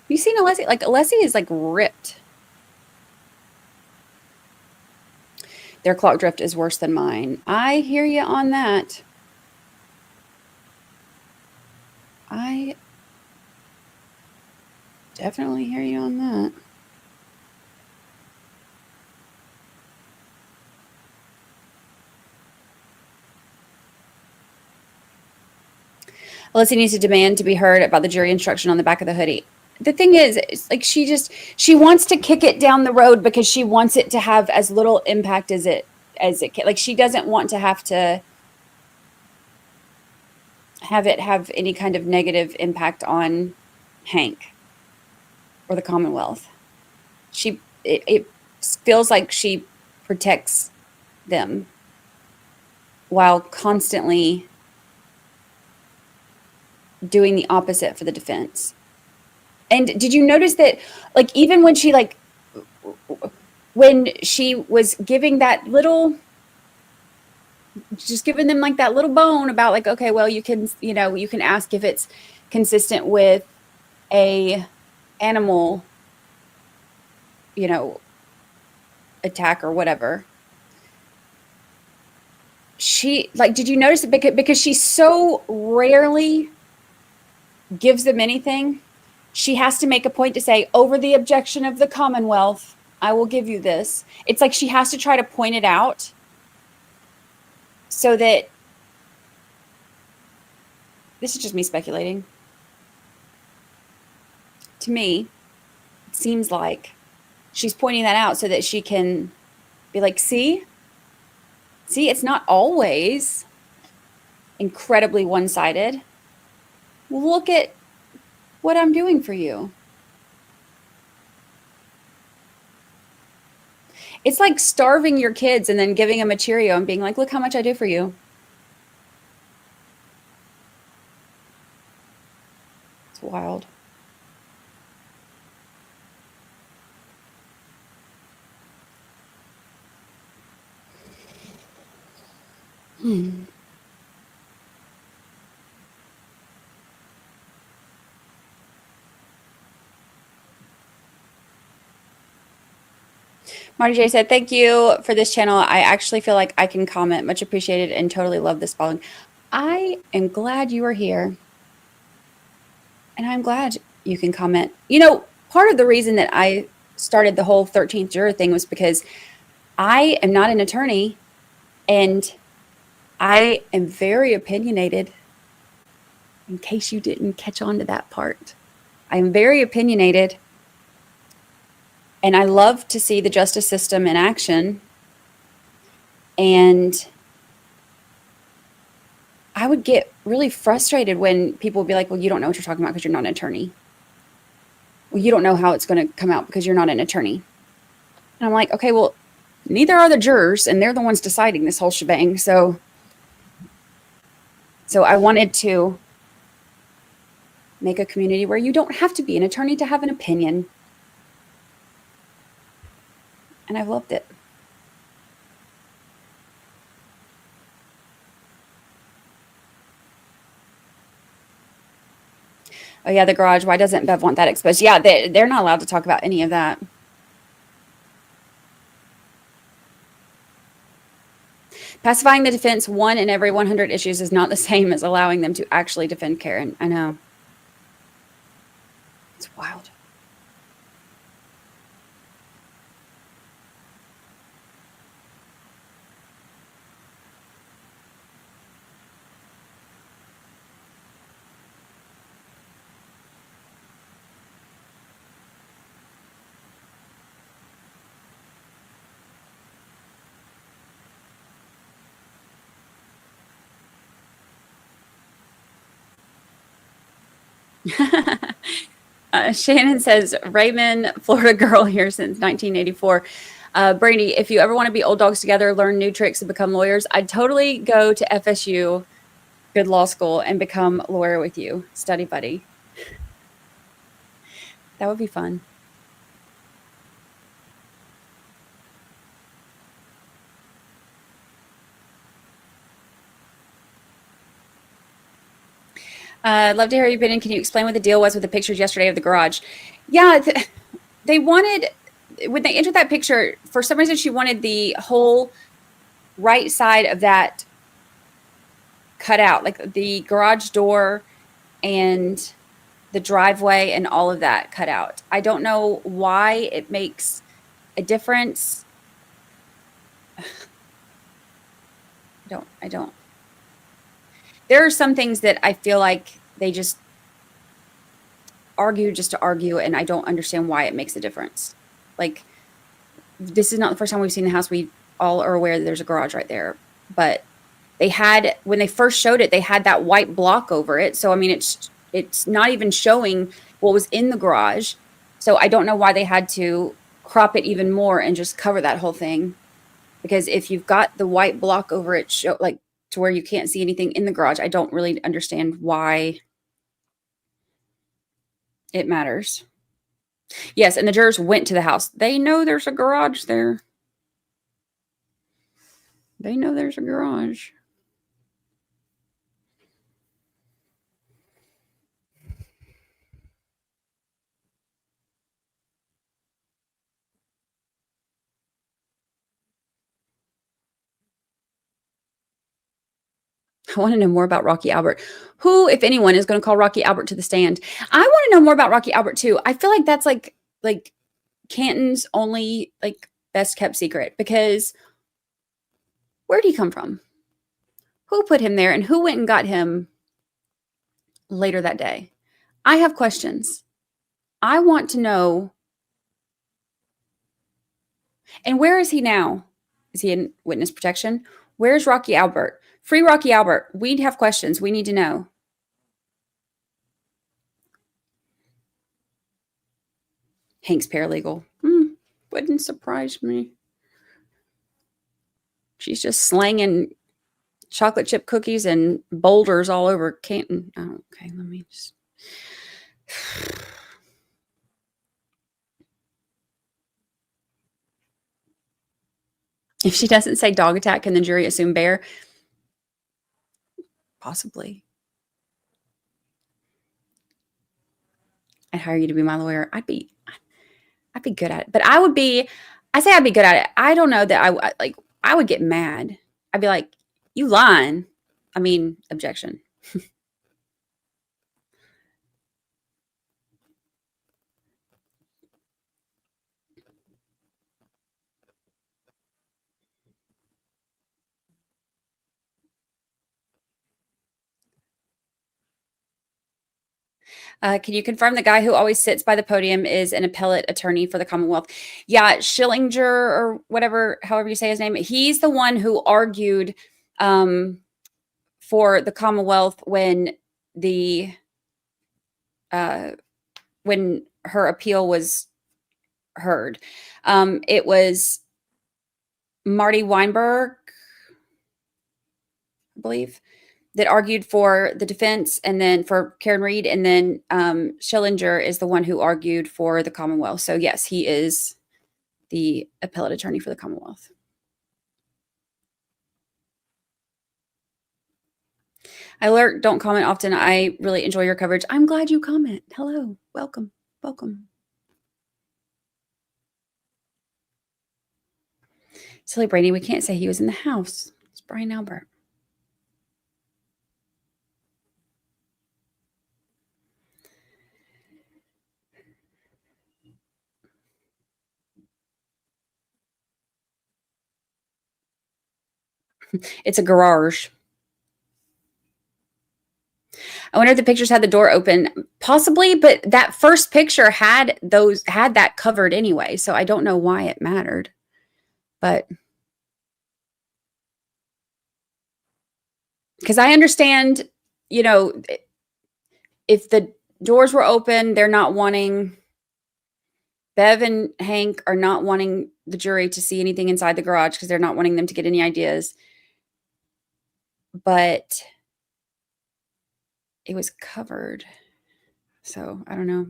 You seen Alessi? Like, Alessi is like ripped. Their clock drift is worse than mine. I hear you on that. I definitely hear you on that. Alyssa needs to demand to be heard about the jury instruction on the back of the hoodie. The thing is, it's like she wants to kick it down the road because she wants it to have as little impact as it can. Like, she doesn't want to have it have any kind of negative impact on Hank or the Commonwealth. It feels like she protects them while constantly doing the opposite for the defense. And did you notice that, like, even when she was giving that little, just giving them like that little bone about like, okay, well, you can ask if it's consistent with a animal, you know, attack or whatever. She, like, did you notice it? Because she so rarely gives them anything, she has to make a point to say, over the objection of the Commonwealth, I will give you this. It's like she has to try to point it out so that, this is just me speculating. To me, it seems like she's pointing that out so that she can be like, see, it's not always incredibly one-sided. Look at what I'm doing for you. It's like starving your kids and then giving them a Cheerio and being like, look how much I do for you. It's wild. Marty J said, thank you for this channel. I actually feel like I can comment. Much appreciated and totally love this following. I am glad you are here. And I'm glad you can comment. You know, part of the reason that I started the whole 13th juror thing was because I am not an attorney and I am very opinionated, in case you didn't catch on to that part. I am very opinionated. And I love to see the justice system in action. And I would get really frustrated when people would be like, well, you don't know what you're talking about because you're not an attorney. Well, you don't know how it's going to come out because you're not an attorney. And I'm like, okay, well, neither are the jurors, and they're the ones deciding this whole shebang. So I wanted to make a community where you don't have to be an attorney to have an opinion. And I've loved it. Oh yeah, the garage. Why doesn't Bev want that exposed? Yeah, they're not allowed to talk about any of that. Pacifying the defense 1 in every 100 issues is not the same as allowing them to actually defend Karen. I know. It's wild. Shannon says, Raymond, Florida girl here since 1984. Brandi, if you ever want to be old dogs together, learn new tricks and become lawyers, I'd totally go to FSU, good law school, and become a lawyer with you. Study buddy. That would be fun. Love to hear you, Brennan. Can you explain what the deal was with the pictures yesterday of the garage? Yeah, they wanted, when they entered that picture, for some reason she wanted the whole right side of that cut out, like the garage door and the driveway and all of that cut out. I don't know why it makes a difference. I don't. There are some things that I feel like they just argue just to argue, and I don't understand why it makes a difference. Like, this is not the first time we've seen the house. We all are aware that there's a garage right there, but they had, when they first showed it, they had that white block over it. So, I mean, it's not even showing what was in the garage. So I don't know why they had to crop it even more and just cover that whole thing. Because if you've got the white block over it, like to where you can't see anything in the garage, I don't really understand why it matters. Yes, and the jurors went to the house. They know there's a garage there. They know there's a garage. I want to know more about Rocky Albert. Who, if anyone, is going to call Rocky Albert to the stand? I want to know more about Rocky Albert too. I feel like that's like Canton's only like best kept secret, because where did he come from? Who put him there, and who went and got him later that day? I have questions. I want to know. And where is he now? Is he in witness protection? Where's Rocky Albert? Free Rocky Albert. We have questions. We need to know. Hank's paralegal. Wouldn't surprise me. She's just slanging chocolate chip cookies and boulders all over Canton. Oh, okay, let me just. If she doesn't say dog attack, can the jury assume bear? Possibly. I'd hire you to be my lawyer. I'd be good at it. But I'd be good at it. I don't know that I would get mad. I'd be like, you lying. I mean, objection. Can you confirm the guy who always sits by the podium is an appellate attorney for the Commonwealth? Yeah, Schillinger or whatever, however you say his name. He's the one who argued for the Commonwealth when her appeal was heard. It was Marty Weinberg, I believe, that argued for the defense, and then for Karen Reed, and then Schillinger is the one who argued for the Commonwealth. So yes, he is the appellate attorney for the Commonwealth. I lurk, don't comment often. I really enjoy your coverage. I'm glad you comment. Hello, welcome, welcome. Silly Brady, we can't say he was in the house. It's Brian Albert. It's a garage. I wonder if the pictures had the door open. Possibly, but that first picture had that covered anyway, so I don't know why it mattered. But because I understand, you know, if the doors were open, they're not wanting, Bev and Hank are not wanting the jury to see anything inside the garage because they're not wanting them to get any ideas. But it was covered. So I don't know.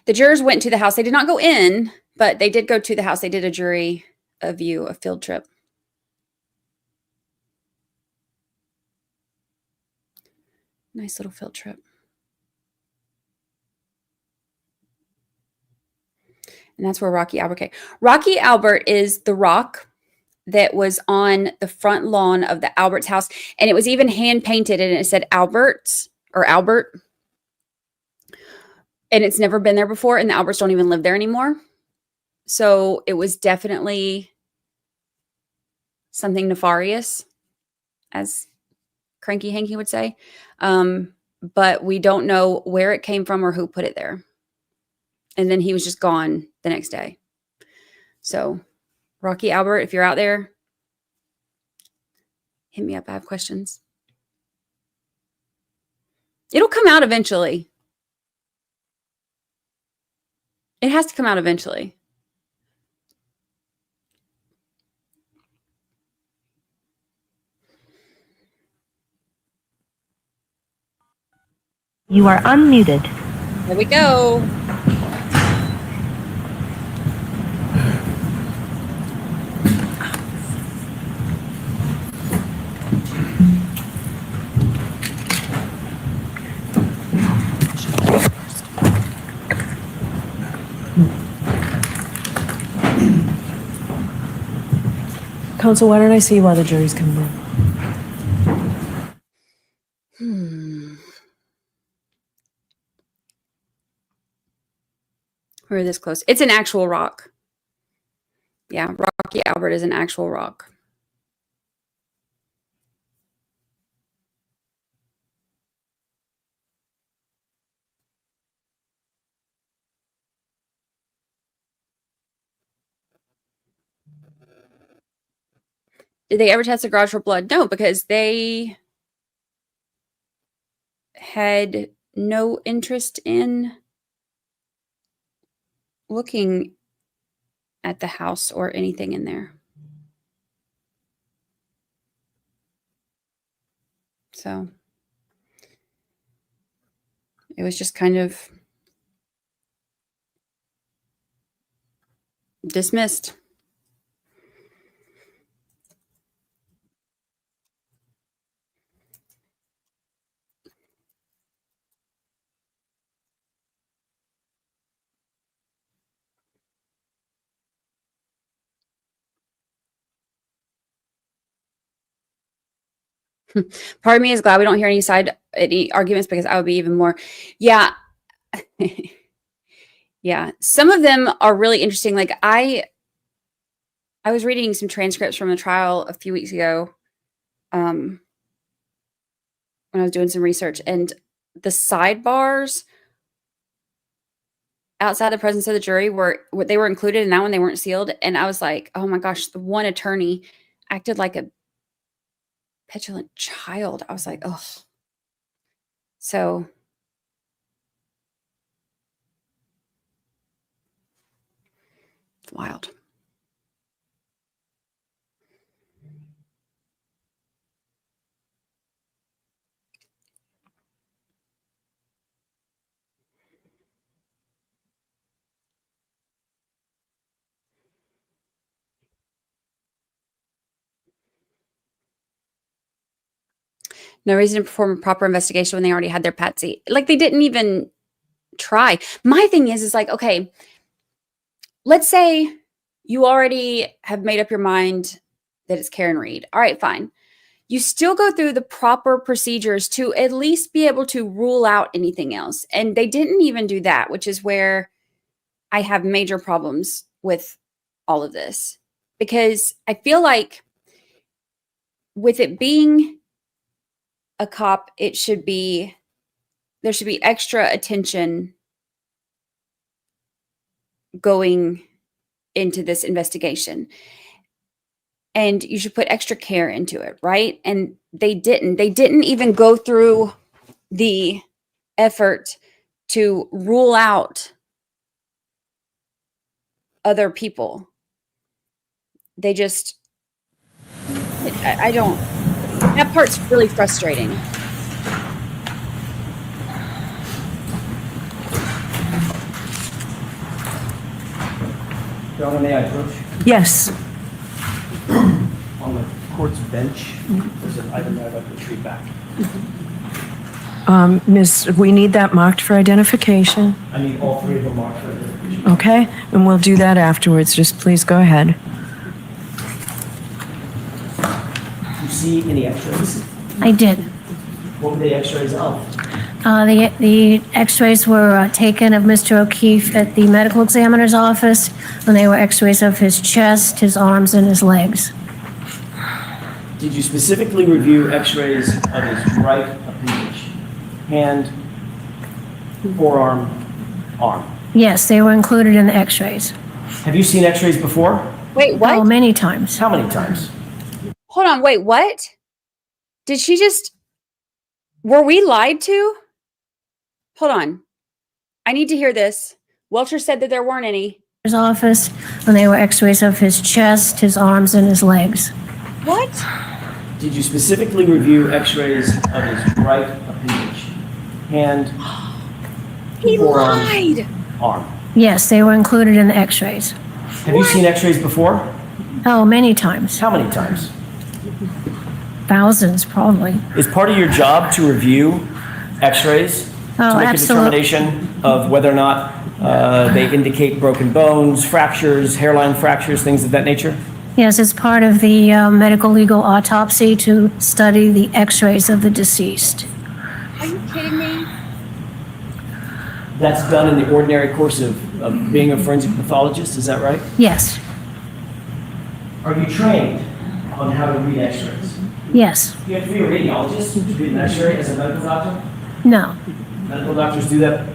The jurors went to the house. They did not go in, but they did go to the house. They did a jury view, a field trip. Nice little field trip. And that's where Rocky Albert came. Rocky Albert is the rock that was on the front lawn of the Albert's house. And it was even hand painted, and it said Albert's or Albert. And it's never been there before. And the Alberts don't even live there anymore. So it was definitely something nefarious, as Cranky Hanky would say. But we don't know where it came from or who put it there. And then he was just gone the next day. So Rocky Albert, if you're out there, hit me up. I have questions. It'll come out eventually. It has to come out eventually. You are unmuted. There we go. Counsel, why don't I see you while the jury's coming in? We're this close. It's an actual rock. Yeah, Rocky Albert is an actual rock. Did they ever test the garage for blood? No, because they had no interest in looking at the house or anything in there. So it was just kind of dismissed. Part of me is glad we don't hear any arguments, because I would be even more. Yeah. Yeah. Some of them are really interesting. Like I was reading some transcripts from the trial a few weeks ago, when I was doing some research, and the sidebars outside the presence of the jury were included, and that one they weren't sealed. And I was like, oh my gosh, the one attorney acted like a petulant child. I was like, oh. So it's wild. No reason to perform a proper investigation when they already had their patsy. Like they didn't even try. My thing is like, okay, let's say you already have made up your mind that it's Karen Reed. All right, fine. You still go through the proper procedures to at least be able to rule out anything else. And they didn't even do that, which is where I have major problems with all of this. Because I feel like with it being a cop, there should be extra attention going into this investigation, and you should put extra care into it, right? And they didn't even go through the effort to rule out other people. They just, I don't, that part's really frustrating. Your Honor, may I approach? Yes. On the court's bench, there's an item that I'd like to retrieve back. Miss, we need that marked for identification. I need all three of them marked for identification. Okay, and we'll do that afterwards. Just please go ahead. Do you see any x-rays? I did. What were the x-rays of? The x-rays were taken of Mr. O'Keefe at the medical examiner's office, and they were x-rays of his chest, his arms, and his legs. Did you specifically review x-rays of his right appendage? Hand, forearm, arm? Yes, they were included in the x-rays. Have you seen x-rays before? Wait, what? Oh, many times. How many times? Hold on, wait, what? Did she just, were we lied to? Hold on. I need to hear this. Welcher said that there weren't any. His office, and they were x-rays of his chest, his arms, and his legs. What? Did you specifically review x-rays of his right appendage? Hand, He forearm, lied. arm? Yes, they were included in the x-rays. Have you seen x-rays before? Oh, many times. How many times? Thousands, probably. Is part of your job to review x-rays? Oh, to make absolutely. a determination of whether or not they indicate broken bones, fractures, hairline fractures, things of that nature? Yes, it's part of the medical legal autopsy to study the x-rays of the deceased. Are you kidding me? That's done in the ordinary course of being a forensic pathologist, is that right? Yes, Are you trained on how to read x-rays? yes, You have to be a radiologist to read an x-ray as a medical doctor? no, Medical doctors do that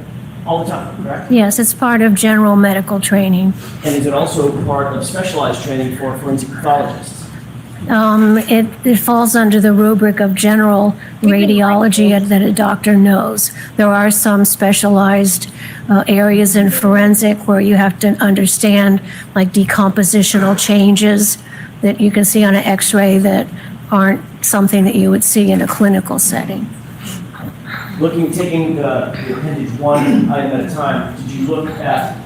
all the time, correct? yes, it's part of general medical training. And is it also part of specialized training for forensic pathologists? It falls under the rubric of general radiology that a doctor knows. There are some specialized areas in forensic where you have to understand like decompositional changes that you can see on an x-ray that aren't something that you would see in a clinical setting. Taking the appendage one item at a time, did you look at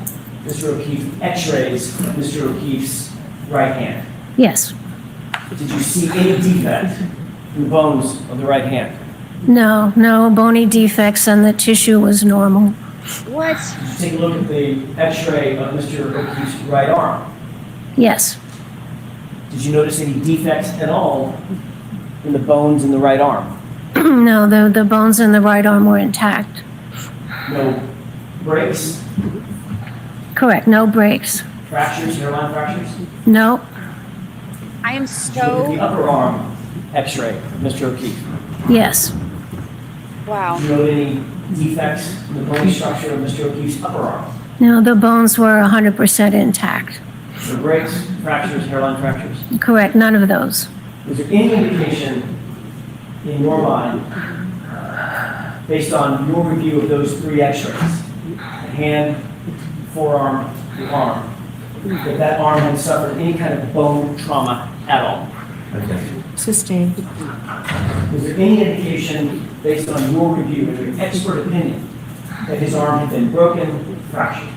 Mr. O'Keefe's x-rays of Mr. O'Keefe's right hand? Yes, Did you see any defect in the bones of the right hand? no bony defects and the tissue was normal. What? Did you take a look at the x-ray of Mr. O'Keefe's right arm? Yes, Did you notice any defects at all in the bones in the right arm? no, the bones in the right arm were intact. No breaks, Correct, no breaks. fractures, hairline fractures? No, I am Did you look at the so, upper arm x-ray of Mr. O'Keefe? yes, wow. Did you note any defects in the bony structure of Mr. O'Keefe's upper arm? no, the bones were 100% intact. No breaks, fractures, hairline fractures? Correct, none of those. Was there any indication in your mind, based on your review of those three x-rays, the hand, forearm, the arm, that that arm had suffered any kind of bone trauma at all? Sustained. Was there any indication, based on your review of your expert opinion, that his arm had been broken, fractured?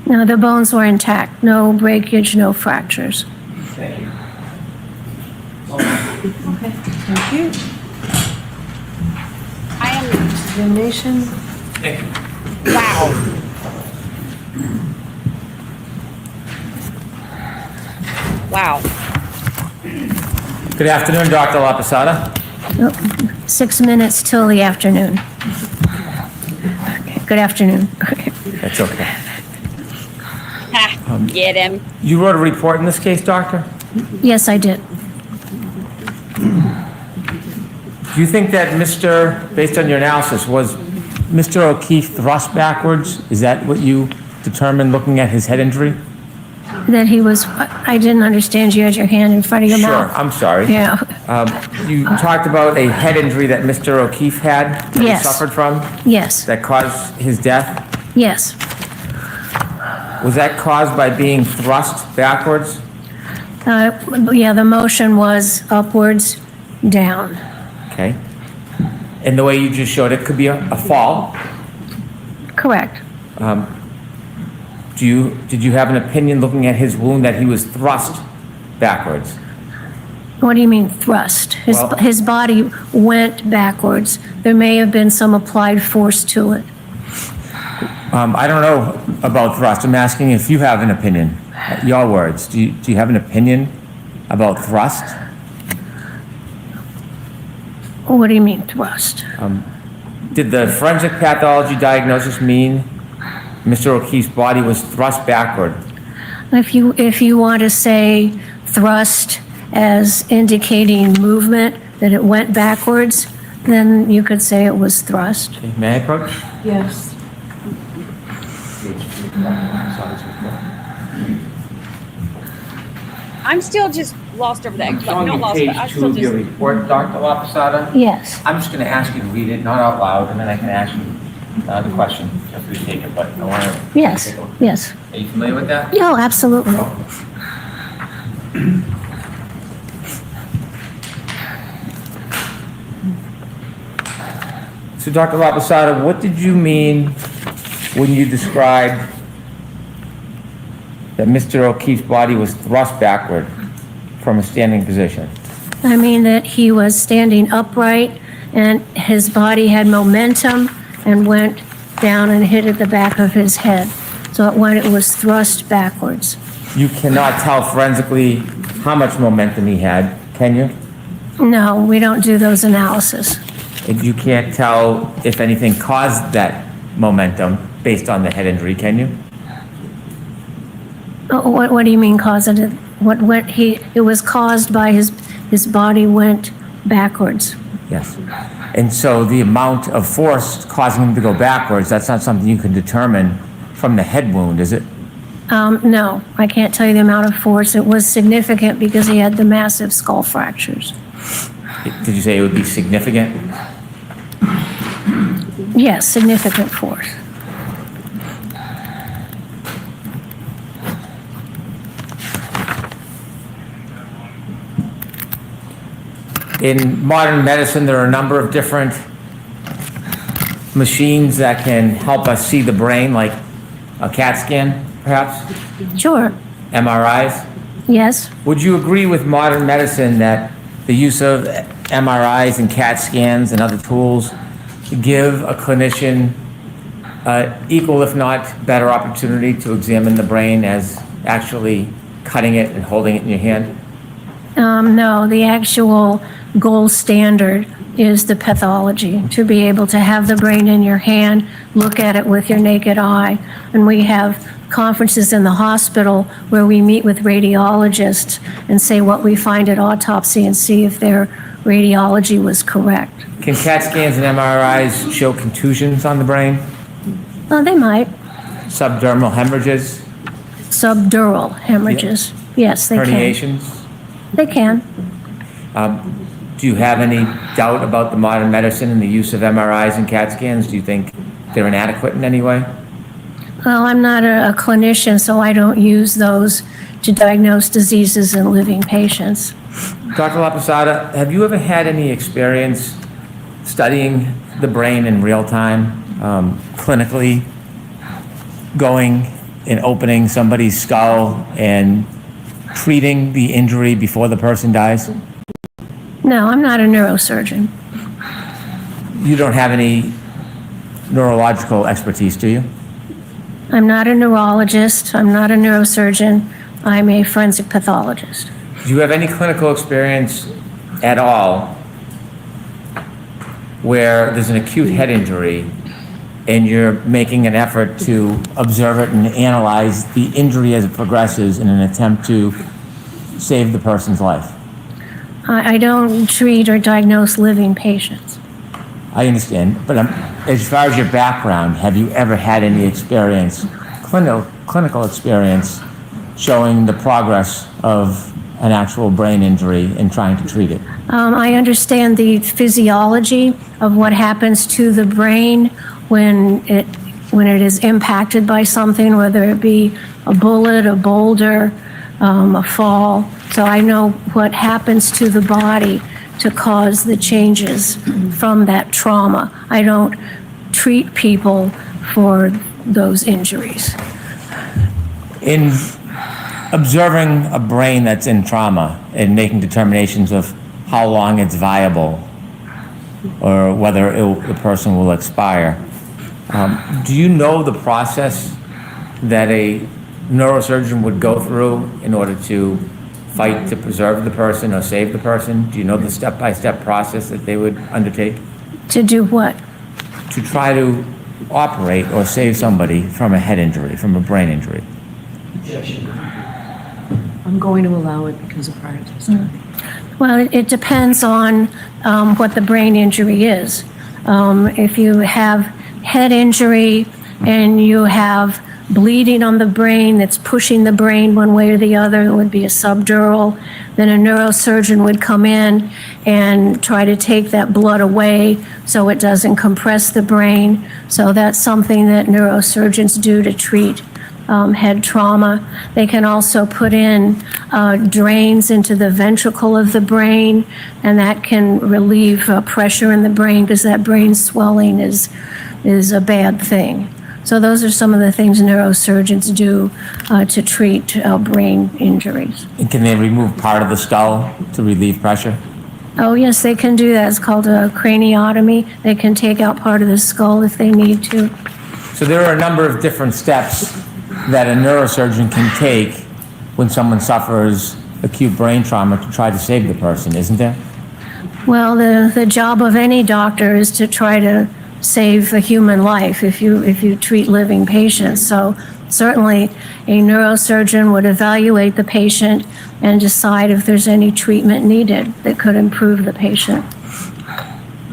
No, the bones were intact, no breakage, no fractures. Thank you. Thank you. I am, Examination. wow. Wow. Good afternoon, Dr. Laposata. 6 minutes till the afternoon. Good afternoon. That's okay. Ha, get him. You wrote a report in this case, doctor? Yes, I did. Do you think that based on your analysis, was Mr. O'Keefe thrust backwards? Is that what you determined looking at his head injury? That he was, I didn't understand, you had your hand in front of your Sure, mouth. I'm sorry. Yeah, You talked about a head injury that Mr. O'Keefe had, that he Yes. suffered from, yes, that caused his death. yes. Was that caused by being thrust backwards? Yeah, the motion was upwards, down. Okay. And the way you just showed it could be a fall. Correct. Did you have an opinion looking at his wound that he was thrust backwards? What do you mean thrust? Well- His body went backwards. There may have been some applied force to it. I don't know about thrust. I'm asking if you have an opinion. Your words. Do you have an opinion about thrust? What do you mean thrust? Did the forensic pathology diagnosis mean Mr. O'Keefe's body was thrust backward? If you want to say thrust as indicating movement, that it went backwards, then you could say it was thrust. Okay, may I approach? Yes. I'm still just lost over that. I'm showing Not you lost, page but I 2 still of your just, report, Dr. Laposata. Yes. I'm just going to ask you to read it, not out loud, and then I can ask you the question after we take it, but I want to... Yes, yes. Are you familiar with that? No, absolutely. So, Dr. Laposata, what did you mean when you described that Mr. O'Keefe's body was thrust backward from a standing position? I mean that he was standing upright and his body had momentum and went down and hit at the back of his head. So it was thrust backwards. You cannot tell forensically how much momentum he had, can you? No, we don't do those analysis. And you can't tell if anything caused that momentum based on the head injury, can you? What do you mean causative? It was caused by his body went backwards. Yes. And so the amount of force causing him to go backwards, that's not something you can determine from the head wound, is it? No, I can't tell you the amount of force. It was significant because he had the massive skull fractures. Did you say it would be significant? Yes, significant force. In modern medicine, there are a number of different machines that can help us see the brain, like a CAT scan, perhaps? Sure. MRIs? Yes. Would you agree with modern medicine that the use of MRIs and CAT scans and other tools give a clinician equal, if not better, opportunity to examine the brain as actually cutting it and holding it in your hand? No, the actual gold standard is the pathology, to be able to have the brain in your hand, look at it with your naked eye. And we have conferences in the hospital where we meet with radiologists and say what we find at autopsy and see if their radiology was correct. Can CAT scans and MRIs show contusions on the brain? Well, they might. Subdermal hemorrhages? Subdural hemorrhages. Yes, they can. Herniations? They can. Do you have any doubt about the modern medicine and the use of MRIs and CAT scans? Do you think they're inadequate in any way? Well, I'm not a clinician, so I don't use those to diagnose diseases in living patients. Dr. Laposata, have you ever had any experience studying the brain in real time, clinically, going and opening somebody's skull and treating the injury before the person dies? No, I'm not a neurosurgeon. You don't have any neurological expertise, do you? I'm not a neurologist. I'm not a neurosurgeon. I'm a forensic pathologist. Do you have any clinical experience at all where there's an acute head injury and you're making an effort to observe it and analyze the injury as it progresses in an attempt to save the person's life? I don't treat or diagnose living patients. I understand, but as far as your background, have you ever had any experience, clinical experience, showing the progress of an actual brain injury and trying to treat it? I understand the physiology of what happens to the brain when it is impacted by something, whether it be a bullet, a boulder, a fall. So I know what happens to the body to cause the changes from that trauma. I don't treat people for those injuries. In observing a brain that's in trauma and making determinations of how long it's viable or whether the person will expire, do you know the process that a neurosurgeon would go through in order to fight to preserve the person or save the person? Do you know the step-by-step process that they would undertake? To do what? To try to operate or save somebody from a head injury, from a brain injury. I'm going to allow it because of prior testimony. Well, it depends on what the brain injury is. If you have head injury and you have bleeding on the brain that's pushing the brain one way or the other, it would be a subdural. Then a neurosurgeon would come in and try to take that blood away so it doesn't compress the brain. So that's something that neurosurgeons do to treat head trauma. They can also put in drains into the ventricle of the brain, and that can relieve pressure in the brain because that brain swelling is a bad thing. So those are some of the things neurosurgeons do to treat brain injuries. And can they remove part of the skull to relieve pressure? Oh, yes, they can do that. It's called a craniotomy. They can take out part of the skull if they need to. So there are a number of different steps that a neurosurgeon can take when someone suffers acute brain trauma to try to save the person, isn't there? Well, the job of any doctor is to try to save a human life if you treat living patients. So certainly a neurosurgeon would evaluate the patient and decide if there's any treatment needed that could improve the patient.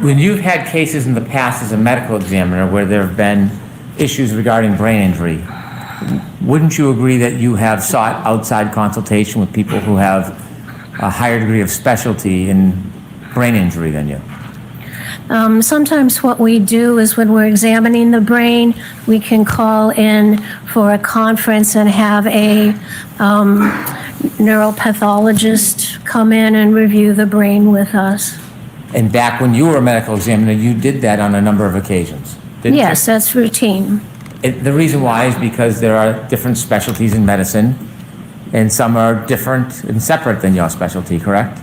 When you've had cases in the past as a medical examiner where there have been issues regarding brain injury, wouldn't you agree that you have sought outside consultation with people who have a higher degree of specialty in brain injury than you? Sometimes what we do is when we're examining the brain, we can call in for a conference and have a neuropathologist come in and review the brain with us. And back when you were a medical examiner, you did that on a number of occasions, didn't you? Yes, that's routine. The reason why is because there are different specialties in medicine, and some are different and separate than your specialty, correct?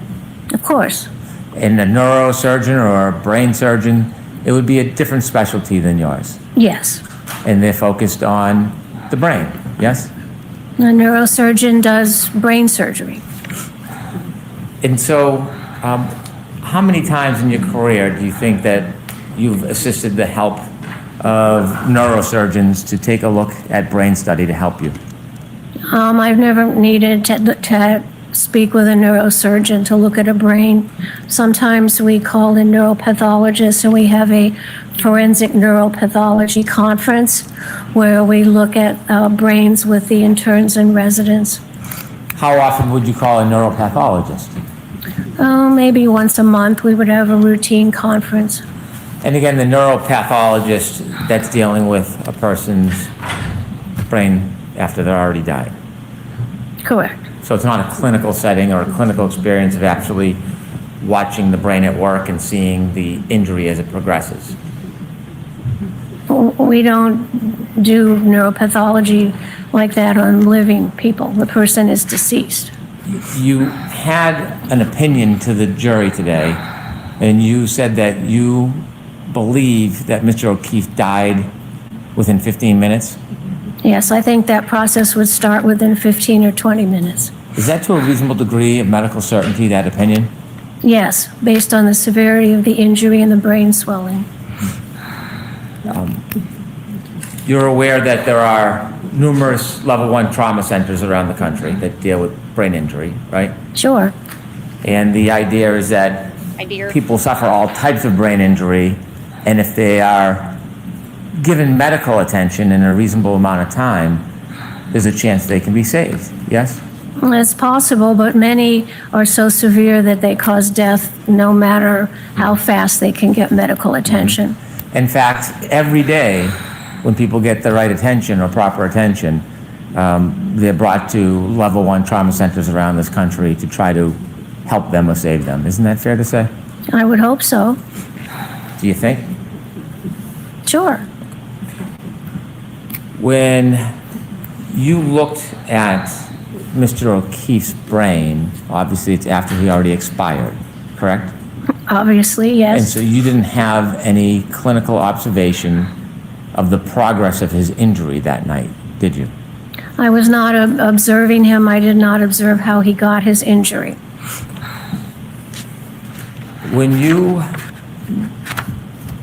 Of course. And a neurosurgeon or a brain surgeon, it would be a different specialty than yours. Yes. And they're focused on the brain, yes? A neurosurgeon does brain surgery. And so, how many times in your career do you think that you've assisted the help of neurosurgeons to take a look at brain study to help you? I've never needed to speak with a neurosurgeon to look at a brain. Sometimes we call in neuropathologists and we have a forensic neuropathology conference where we look at brains with the interns and residents. How often would you call a neuropathologist? Maybe once a month we would have a routine conference. And again, the neuropathologist, that's dealing with a person's brain after they're already died. Correct. So it's not a clinical setting or a clinical experience of actually watching the brain at work and seeing the injury as it progresses. We don't do neuropathology like that on living people. The person is deceased. You had an opinion to the jury today, and you said that you believe that Mr. O'Keefe died within 15 minutes? Yes, I think that process would start within 15 or 20 minutes. Is that to a reasonable degree of medical certainty, that opinion? Yes, based on the severity of the injury and the brain swelling. You're aware that there are numerous level 1 trauma centers around the country that deal with brain injury, right? Sure. And the idea is that people suffer all types of brain injury, and if they are given medical attention in a reasonable amount of time, there's a chance they can be saved, yes? It's possible, but many are so severe that they cause death no matter how fast they can get medical attention. In fact, every day when people get the right attention or proper attention, they're brought to level 1 trauma centers around this country to try to help them or save them. Isn't that fair to say? I would hope so. Do you think? Sure. When you looked at Mr. O'Keefe's brain, obviously it's after he already expired, correct? Obviously, yes. And so you didn't have any clinical observation of the progress of his injury that night, did you? I was not observing him. I did not observe how he got his injury. When you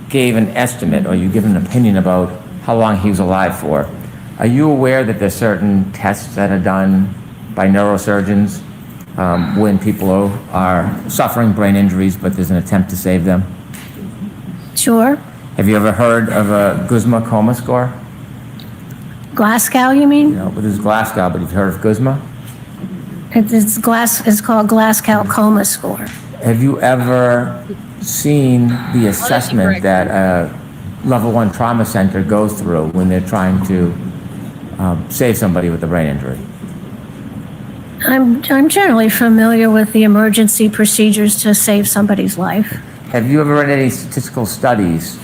gave an estimate or you give an opinion about how long he was alive for, are you aware that there's certain tests that are done by neurosurgeons when people are suffering brain injuries but there's an attempt to save them? Sure. Have you ever heard of a Guzman coma score? Glasgow, you mean? No, but there's Glasgow, but you've heard of Guzman? It's called Glasgow coma score. Have you ever seen the assessment that a level 1 trauma center goes through when they're trying to save somebody with a brain injury? I'm generally familiar with the emergency procedures to save somebody's life. Have you ever read any statistical studies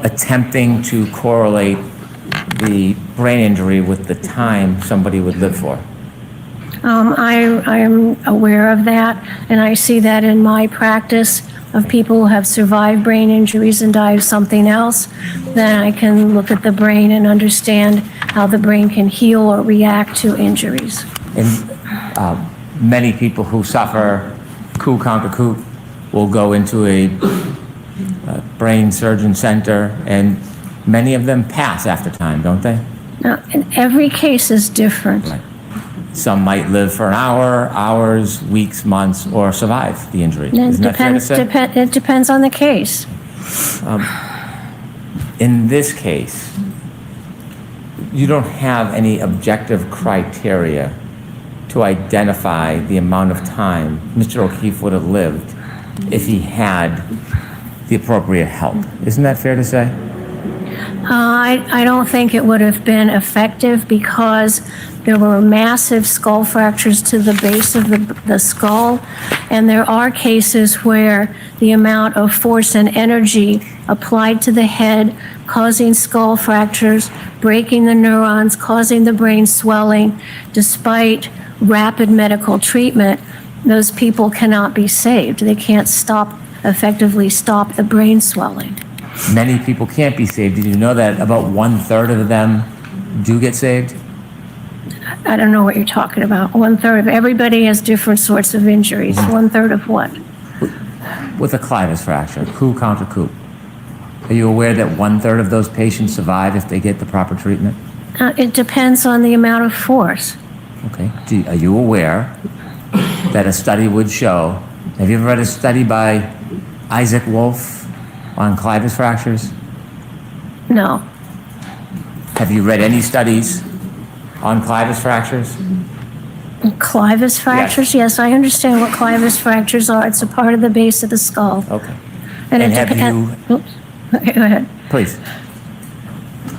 attempting to correlate the brain injury with the time somebody would live for? I am aware of that, and I see that in my practice of people who have survived brain injuries and die of something else. Then I can look at the brain and understand how the brain can heal or react to injuries. And many people who suffer coup contre coup will go into a brain surgeon center, and many of them pass after time, don't they? Now, and every case is different. Right. Some might live for an hour, hours, weeks, months, or survive the injury. Isn't that fair to say? It depends on the case. In this case, you don't have any objective criteria to identify the amount of time Mr. O'Keefe would have lived if he had the appropriate help. Isn't that fair to say? I don't think it would have been effective because there were massive skull fractures to the base of the skull, and there are cases where the amount of force and energy applied to the head, causing skull fractures, breaking the neurons, causing the brain swelling, despite rapid medical treatment, those people cannot be saved. They can't effectively stop the brain swelling. Many people can't be saved. Did you know that about 1/3 of them do get saved? I don't know what you're talking about. 1/3 of everybody has different sorts of injuries. 1/3 of what? With a clivus fracture, coup contre coup. Are you aware that 1/3 of those patients survive if they get the proper treatment? It depends on the amount of force. Okay. Are you aware that a study would show, have you ever read a study by Isaac Wolf on clivus fractures? No. Have you read any studies on clivus fractures? Clivus fractures? Yes, I understand what clivus fractures are. It's a part of the base of the skull. Okay. And And it have depends. you- Oops. Okay, go ahead. Please.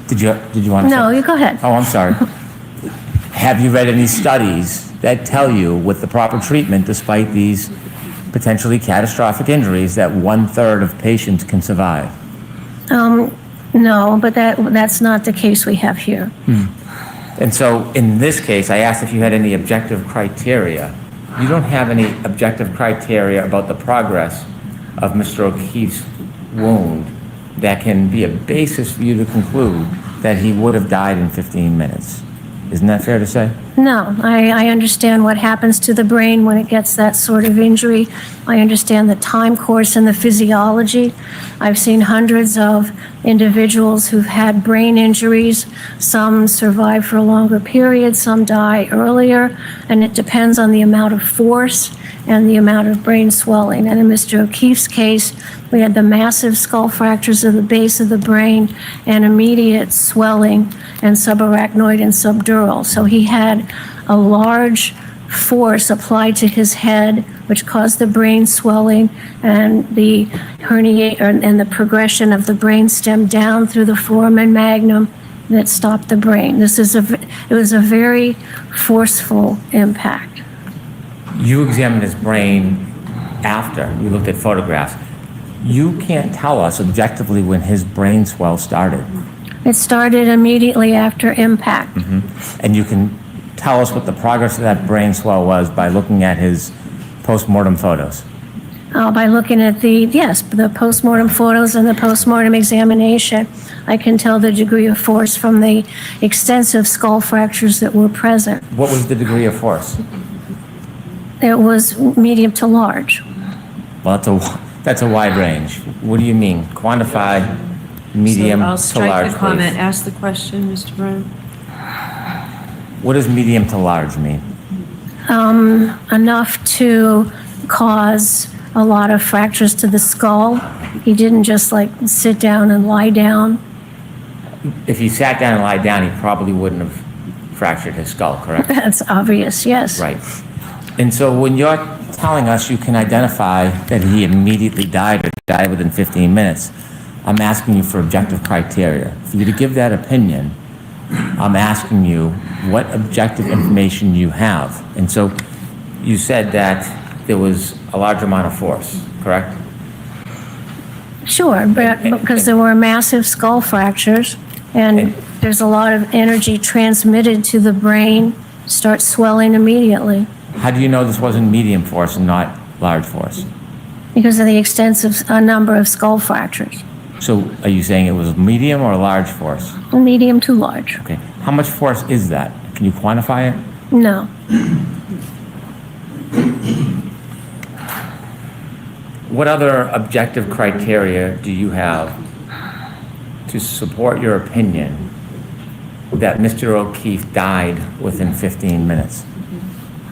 Did you want to No, say? you go ahead. Oh, I'm sorry. Have you read any studies that tell you with the proper treatment, despite these potentially catastrophic injuries, that 1/3 of patients can survive? No, but that's not the case we have here. And so in this case, I asked if you had any objective criteria. You don't have any objective criteria about the progress of Mr. O'Keefe's wound that can be a basis for you to conclude that he would have died in 15 minutes. Isn't that fair to say? No, I understand what happens to the brain when it gets that sort of injury. I understand the time course and the physiology. I've seen hundreds of individuals who've had brain injuries. Some survive for a longer period, some die earlier, and it depends on the amount of force and the amount of brain swelling. And in Mr. O'Keefe's case, we had the massive skull fractures of the base of the brain and immediate swelling and subarachnoid and subdural. So he had a large force applied to his head, which caused the brain swelling and the and the progression of the brain stem down through the foramen magnum that stopped the brain. It was a very forceful impact. You examined his brain after you looked at photographs. You can't tell us objectively when his brain swell started. It started immediately after impact. And you can tell us what the progress of that brain swell was by looking at his post-mortem photos. By looking at the post-mortem photos and the post-mortem examination, I can tell the degree of force from the extensive skull fractures that were present. What was the degree of force? It was medium to large. Well, that's a wide range. What do you mean? Quantify medium So I'll to strike large, the comment, please. ask the question, Mr. Brennan. What does medium to large mean? Enough to cause a lot of fractures to the skull. He didn't just sit down and lie down. If he sat down and lied down, he probably wouldn't have fractured his skull, correct? That's obvious, yes. Right. And so when you're telling us you can identify that he immediately died or died within 15 minutes, I'm asking you for objective criteria. For you to give that opinion, I'm asking you what objective information you have. And so you said that there was a large amount of force, correct? Sure, but because there were massive skull fractures and there's a lot of energy transmitted to the brain, starts swelling immediately. How do you know this wasn't medium force and not large force? Because of the extensive number of skull fractures. So are you saying it was medium or large force? Medium to large. Okay. How much force is that? Can you quantify it? No. What other objective criteria do you have to support your opinion that Mr. O'Keefe died within 15 minutes?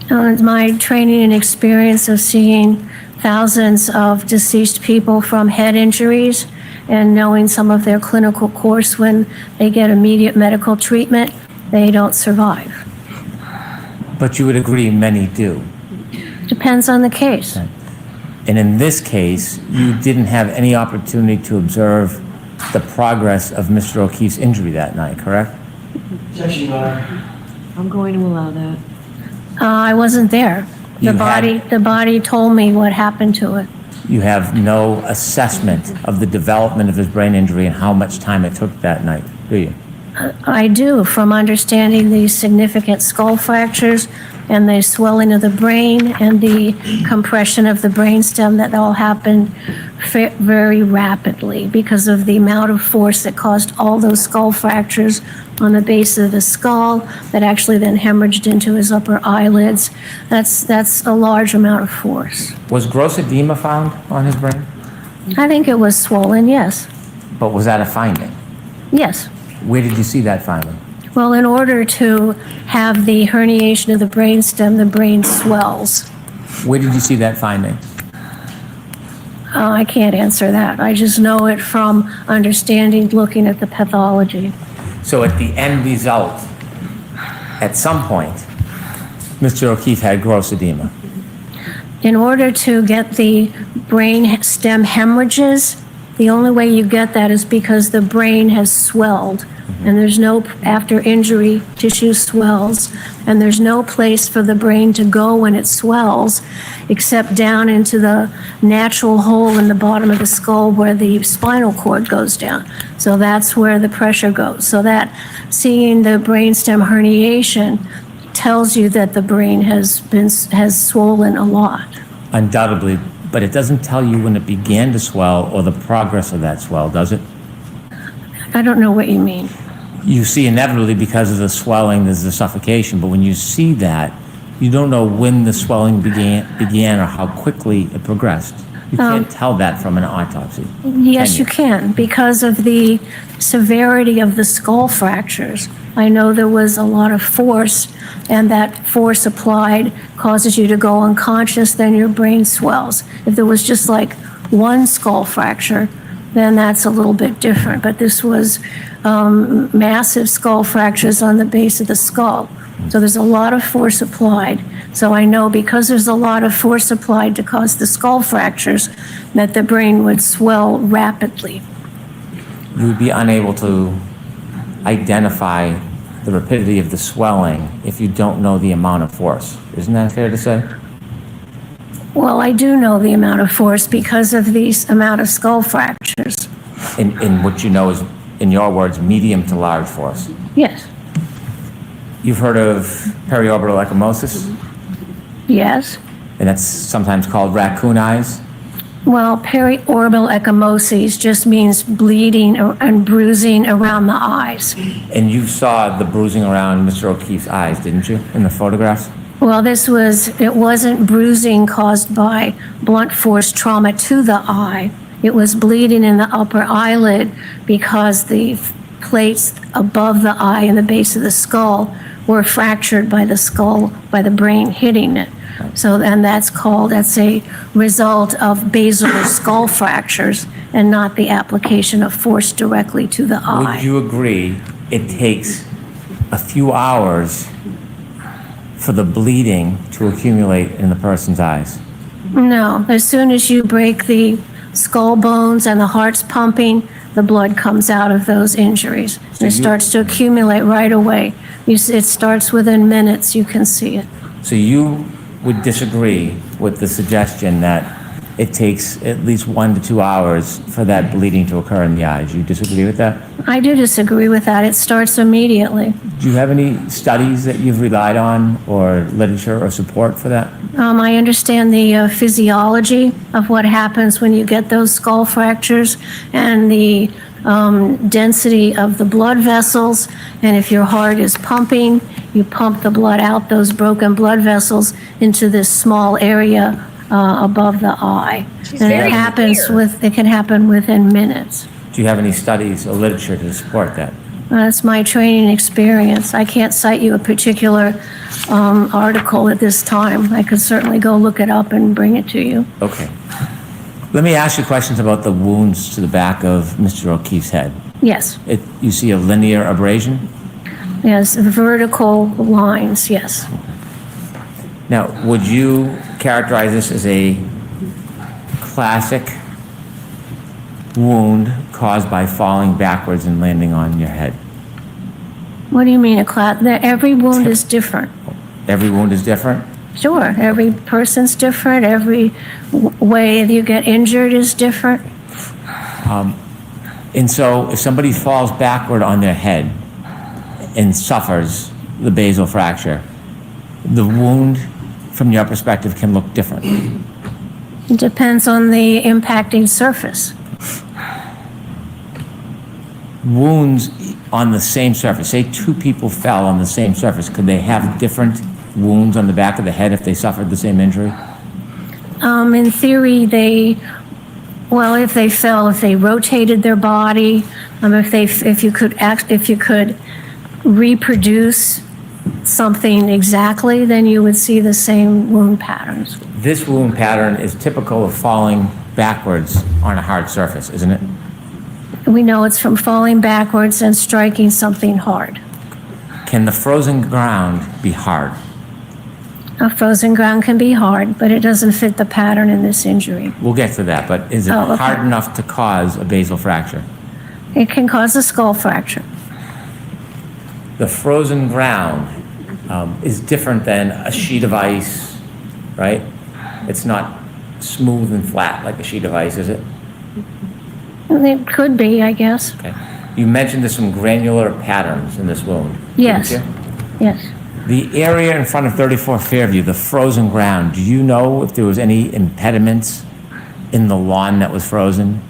My training and experience of seeing thousands of deceased people from head injuries and knowing some of their clinical course when they get immediate medical treatment, they don't survive. But you would agree many do. Depends on the case. And in this case, you didn't have any opportunity to observe the progress of Mr. O'Keefe's injury that night, correct? Objection, Your Honor. I'm going to allow that. I wasn't there. You had- The body told me what happened to it. You have no assessment of the development of his brain injury and how much time it took that night, do you? I do, from understanding the significant skull fractures and the swelling of the brain and the compression of the brainstem, that all happened very rapidly because of the amount of force that caused all those skull fractures on the base of the skull that actually then hemorrhaged into his upper eyelids. That's a large amount of force. Was gross edema found on his brain? I think it was swollen, yes. But was that a finding? Yes. Where did you see that finding? Well, in order to have the herniation of the brainstem, the brain swells. Where did you see that finding? I can't answer that. I just know it from understanding, looking at the pathology. So at the end result, at some point, Mr. O'Keefe had gross edema. In order to get the brain stem hemorrhages, the only way you get that is because the brain has swelled. And there's no, after injury, tissue swells, and there's no place for the brain to go when it swells, except down into the natural hole in the bottom of the skull where the spinal cord goes down. So that's where the pressure goes. So that seeing the brainstem herniation tells you that the brain has swollen a lot. Undoubtedly, but it doesn't tell you when it began to swell or the progress of that swell, does it? I don't know what you mean. You see inevitably because of the swelling, there's the suffocation, but when you see that, you don't know when the swelling began or how quickly it progressed. You can't tell that from an autopsy. Yes, you can, because of the severity of the skull fractures. I know there was a lot of force, and that force applied causes you to go unconscious, then your brain swells. If there was just like one skull fracture, then that's a little bit different. But this was massive skull fractures on the base of the skull. So there's a lot of force applied. So I know because there's a lot of force applied to cause the skull fractures, that the brain would swell rapidly. You would be unable to identify the rapidity of the swelling if you don't know the amount of force. Isn't that fair to say? Well, I do know the amount of force because of the amount of skull fractures. In what you know is, in your words, medium to large force. Yes. You've heard of periorbital ecchymosis, Yes. and that's sometimes called raccoon eyes. Well, periorbital ecchymosis just means bleeding and bruising around the eyes. And you saw the bruising around Mr. O'Keefe's eyes, didn't you, in the photographs? Well, it wasn't bruising caused by blunt force trauma to the eye. It was bleeding in the upper eyelid because the plates above the eye and the base of the skull were fractured by the brain hitting it. So, and that's a result of basilar skull fractures and not the application of force directly to the eye. Would you agree it takes a few hours for the bleeding to accumulate in the person's eyes? No, as soon as you break the skull bones and the heart's pumping, the blood comes out of those injuries. And it starts to accumulate right away. It starts within minutes, you can see it. So you would disagree with the suggestion that it takes at least 1 to 2 hours for that bleeding to occur in the eyes. You disagree with that? I do disagree with that. It starts immediately. Do you have any studies that you've relied on or literature or support for that? I understand the physiology of what happens when you get those skull fractures and the density of the blood vessels. And if your heart is pumping, you pump the blood out those broken blood vessels into this small area above the eye. She's And very it happens clear. it can happen within minutes. Do you have any studies or literature to support that? That's my training experience. I can't cite you a particular article at this time. I could certainly go look it up and bring it to you. Okay. Let me ask you questions about the wounds to the back of Mr. O'Keefe's head. Yes, You see a linear abrasion? yes, vertical lines, yes. Now, would you characterize this as a classic wound caused by falling backwards and landing on your head? What do you mean every wound is different? Every wound is different? Sure, every person's different, every way you get injured is different. And so if somebody falls backward on their head and suffers the basal fracture, the wound from your perspective can look different. It depends on the impacting surface. Wounds on the same surface, say two people fell on the same surface, could they have different wounds on the back of the head if they suffered the same injury? In theory, if they fell, if they rotated their body, if you could reproduce something exactly, then you would see the same wound patterns. This wound pattern is typical of falling backwards on a hard surface, isn't it? We know it's from falling backwards and striking something hard. Can the frozen ground be hard? A frozen ground can be hard, but it doesn't fit the pattern in this injury. We'll get to that, but is it Oh, okay. hard enough to cause a basal fracture? It can cause a skull fracture. The frozen ground is different than a sheet of ice, right? It's not smooth and flat like a sheet of ice, is it? It could be, I guess. Okay. You mentioned there's some granular patterns in this wound. Yes. didn't you? Yes. The area in front of 34 Fairview, the frozen ground, do you know if there was any impediments in the lawn that was frozen?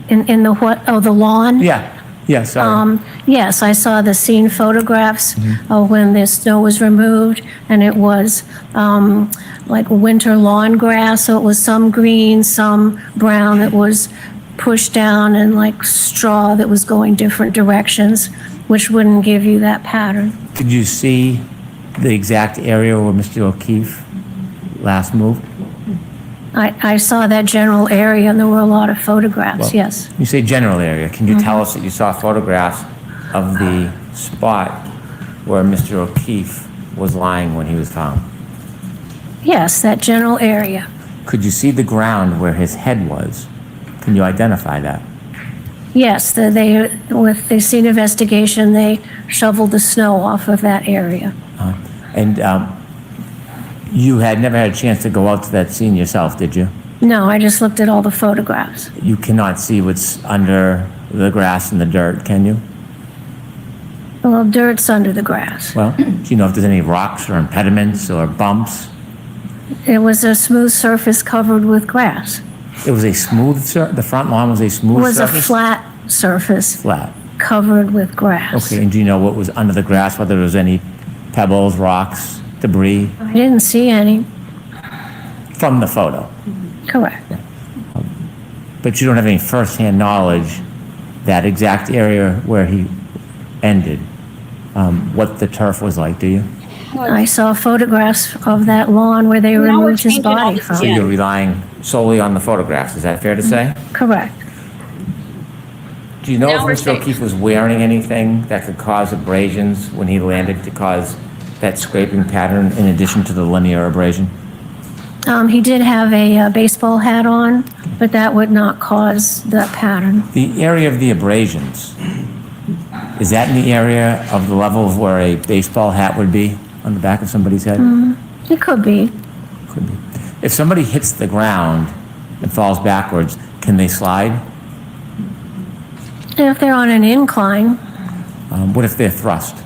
In the what? Oh, the lawn? Yeah, sorry. Yes, I saw the scene photographs of when the snow was removed, and it was like winter lawn grass, so it was some green, some brown that was pushed down, and like straw that was going different directions, which wouldn't give you that pattern. Did you see the exact area where Mr. O'Keefe last moved? I saw that general area, and there were a lot of photographs, Well, yes. You say general area. Can you tell us that you saw photographs of the spot where Mr. O'Keefe was lying when he was found? Yes, that general area. Could you see the ground where his head was? Can you identify that? Yes, with the scene investigation, they shoveled the snow off of that area. And you had never had a chance to go out to that scene yourself, did you? No, I just looked at all the photographs. You cannot see what's under the grass and the dirt, can you? Well, dirt's under the grass. Well, do you know if there's any rocks or impediments or bumps? It was a smooth surface covered with grass. It was a smooth the front lawn was a It smooth was a surface? flat surface Flat. covered with grass. Okay, and do you know what was under the grass, whether there was any pebbles, rocks, debris I didn't see any. from the photo? Correct. But you don't have any firsthand knowledge that exact area where he ended, what the turf was like, do you? I saw photographs of that lawn where they Now we're removed his changing all body this from. So you're relying solely on the photographs, is that fair to say? Correct. Do you know Now we're if Mr. saying- O'Keefe was wearing anything that could cause abrasions when he landed to cause that scraping pattern in addition to the linear abrasion? He did have a baseball hat on, but that would not cause that pattern. The area of the abrasions, is that in the area of the level of where a baseball hat would be on the back of somebody's head? It could be. Could be. If somebody hits the ground and falls backwards, can they slide? If they're on an incline, What if they're thrust?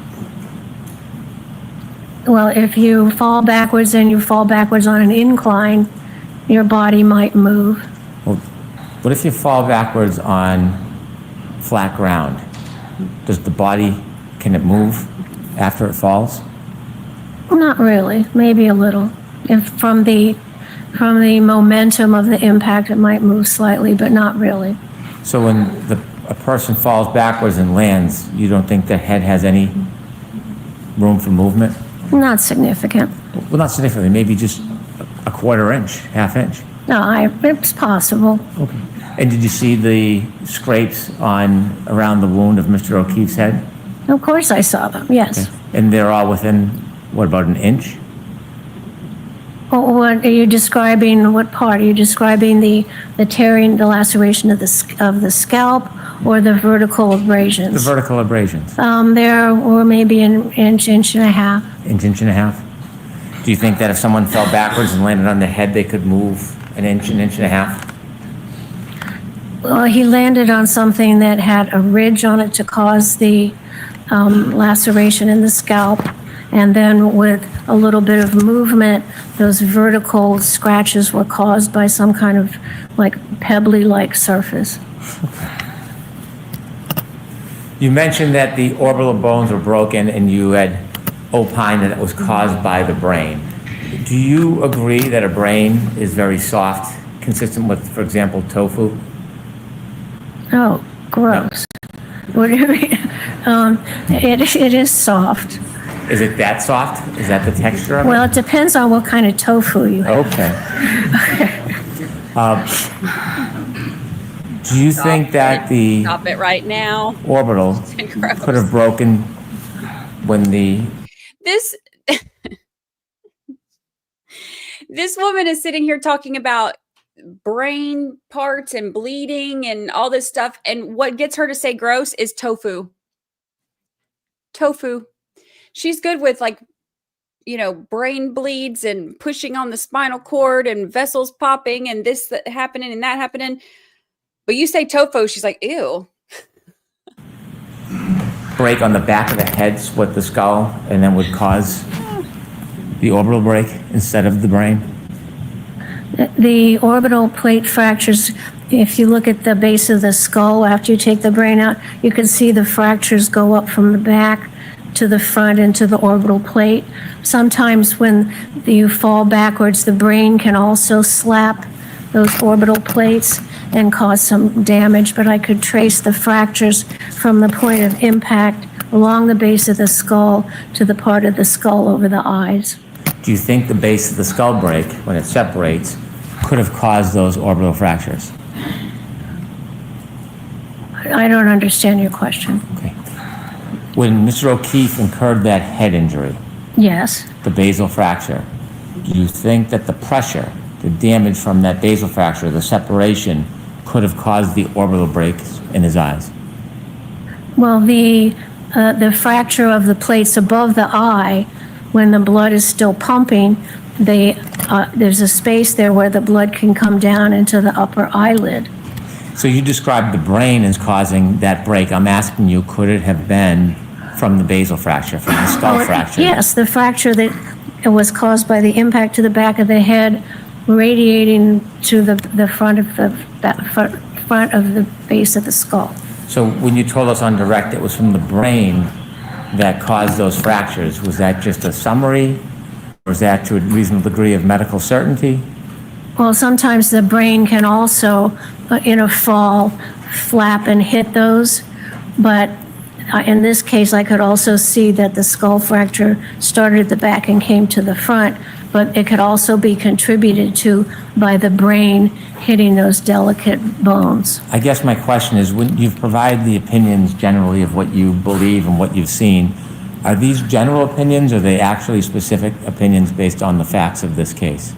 well, if you fall backwards and you fall backwards on an incline, your body might move. Well, what if you fall backwards on flat ground? Does the body, can it move after it falls? Not really, maybe a little. If from the From the momentum of the impact, it might move slightly, but not really. So when a person falls backwards and lands, you don't think the head has any room for movement? Not significant. Well, not significantly, maybe just a quarter inch, half inch. No, it's possible. Okay. And did you see the scrapes around the wound of Mr. O'Keefe's head? Of course I saw them, yes. Okay. And they're all within, what, about an inch? What are you describing? What part? Are you describing the tearing, the laceration of the scalp, or the vertical abrasions? The vertical abrasions. There were maybe an inch and a half. Inch and a half? Do you think that if someone fell backwards and landed on their head, they could move an inch and a half? Well, he landed on something that had a ridge on it to cause the laceration in the scalp. And then with a little bit of movement, those vertical scratches were caused by some kind of like pebbly-like surface. You mentioned that the orbital bones were broken and you had opined that it was caused by the brain. Do you agree that a brain is very soft, consistent with, for example, tofu? Oh, gross. What do you mean? It is soft. Is it that soft? Is that the texture of it? Well, it depends on what kind of tofu you have. Okay. Do you think that the Stop it right now. orbital Gross. could have broken when This this woman is sitting here talking about brain parts and bleeding and all this stuff, and what gets her to say gross is tofu. Tofu. She's good with, like, brain bleeds and pushing on the spinal cord and vessels popping and this that happening and that happening. But you say tofu, she's like, ew. break on the back of the head split the skull and then would cause the orbital break instead of the brain? The orbital plate fractures, if you look at the base of the skull after you take the brain out, you can see the fractures go up from the back to the front into the orbital plate. Sometimes when you fall backwards, the brain can also slap those orbital plates and cause some damage, but I could trace the fractures from the point of impact along the base of the skull to the part of the skull over the eyes. Do you think the base of the skull break, when it separates, could have caused those orbital fractures? I don't understand your question. Okay. When Mr. O'Keefe incurred that head injury, Yes. the basal fracture, do you think that the pressure, the damage from that basal fracture, the separation, could have caused the orbital breaks in his eyes? Well, the fracture of the plates above the eye, when the blood is still pumping, there's a space there where the blood can come down into the upper eyelid. So you described the brain as causing that break. I'm asking you, could it have been from the basal fracture, from the skull fracture? Yes, the fracture that was caused by the impact to the back of the head, radiating to the front of the base of the skull. So when you told us on direct it was from the brain that caused those fractures, was that just a summary? Or was that to a reasonable degree of medical certainty? Well, sometimes the brain can also, in a fall, flap and hit those. But in this case, I could also see that the skull fracture started at the back and came to the front. But it could also be contributed to by the brain hitting those delicate bones. I guess my question is, when you've provided the opinions generally of what you believe and what you've seen, are these general opinions or are they actually specific opinions based on the facts of this case?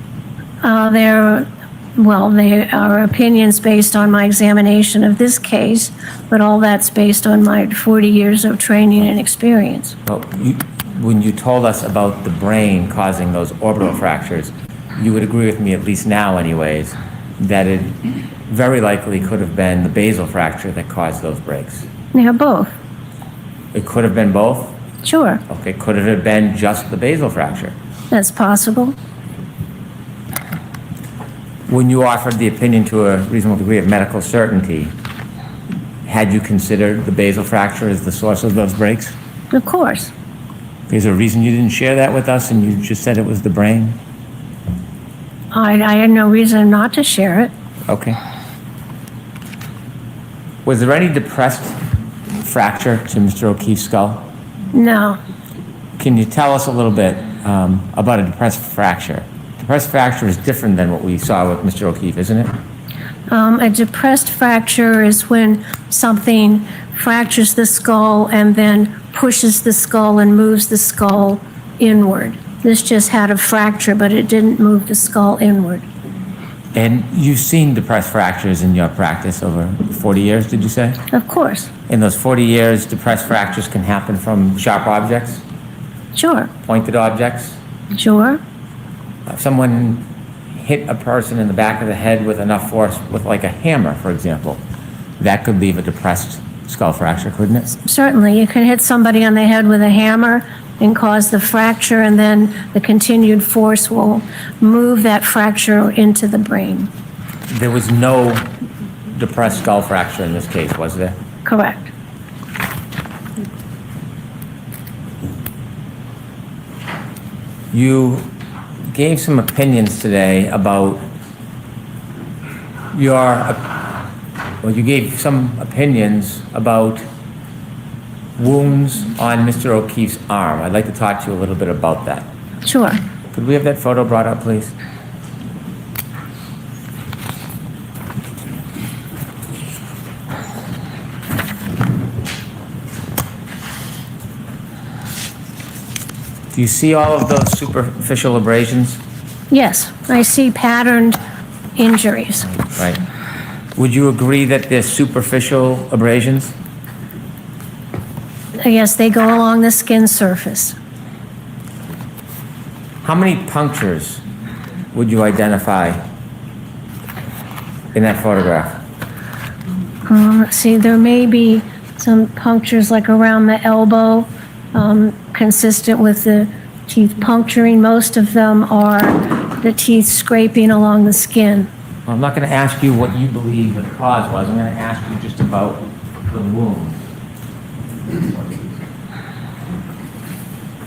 They are opinions based on my examination of this case, but all that's based on my 40 years of training and experience. Well, when you told us about the brain causing those orbital fractures, you would agree with me, at least now anyways, that it very likely could have been the basal fracture that caused those breaks. Yeah, both. It could have been both? Sure, Okay, could it have been just the basal fracture? that's possible. When you offered the opinion to a reasonable degree of medical certainty, had you considered the basal fracture as the source of those breaks? Of course. Is there a reason you didn't share that with us and you just said it was the brain? I had no reason not to share it. Okay. Was there any depressed fracture to Mr. O'Keefe's skull? No. Can you tell us a little bit about a depressed fracture? Depressed fracture is different than what we saw with Mr. O'Keefe, isn't it? A depressed fracture is when something fractures the skull and then pushes the skull and moves the skull inward. This just had a fracture, but it didn't move the skull inward. And you've seen depressed fractures in your practice over 40 years, did you say? Of course. In those 40 years, depressed fractures can happen from sharp objects, Sure. pointed objects. Sure. If someone hit a person in the back of the head with enough force, with like a hammer, for example, that could leave a depressed skull fracture, couldn't it? Certainly. You can hit somebody on the head with a hammer and cause the fracture, and then the continued force will move that fracture into the brain. There was no depressed skull fracture in this case, was there? Correct. You gave some opinions today about you gave some opinions about wounds on Mr. O'Keefe's arm. I'd like to talk to you a little bit about that. Sure. Could we have that photo brought up, please? Do you see all of those superficial abrasions? Yes, I see patterned injuries. Right. Would you agree that they're superficial abrasions? Yes, they go along the skin surface. How many punctures would you identify in that photograph? Let's see, there may be some punctures like around the elbow, consistent with the teeth puncturing. Most of them are the teeth scraping along the skin. Well, I'm not going to ask you what you believe the cause was. I'm going to ask you just about the wound.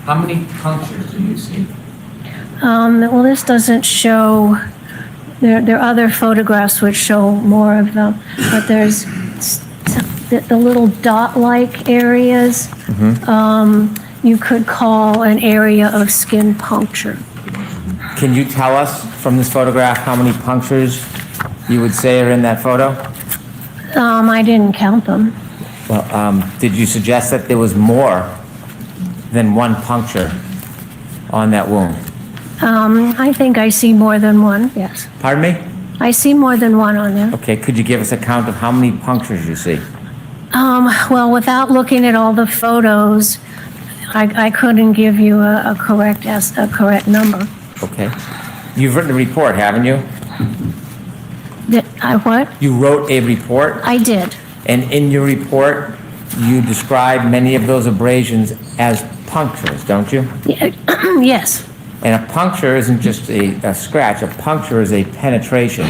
How many punctures do you see? Well, this doesn't show, there are other photographs which show more of them, but there's the little dot-like areas, you could call an area of skin puncture. Can you tell us from this photograph how many punctures you would say are in that photo? I didn't count them. Well, did you suggest that there was more than one puncture on that wound? I think I see more than one, yes. Pardon me? I see more than one on there. Okay, could you give us a count of how many punctures you see? Well, without looking at all the photos, I couldn't give you a correct number. Okay. You've written a report, haven't you? What? You wrote a report? I did. And in your report, you describe many of those abrasions as punctures, don't you? Yes. And a puncture isn't just a scratch. A puncture is a penetration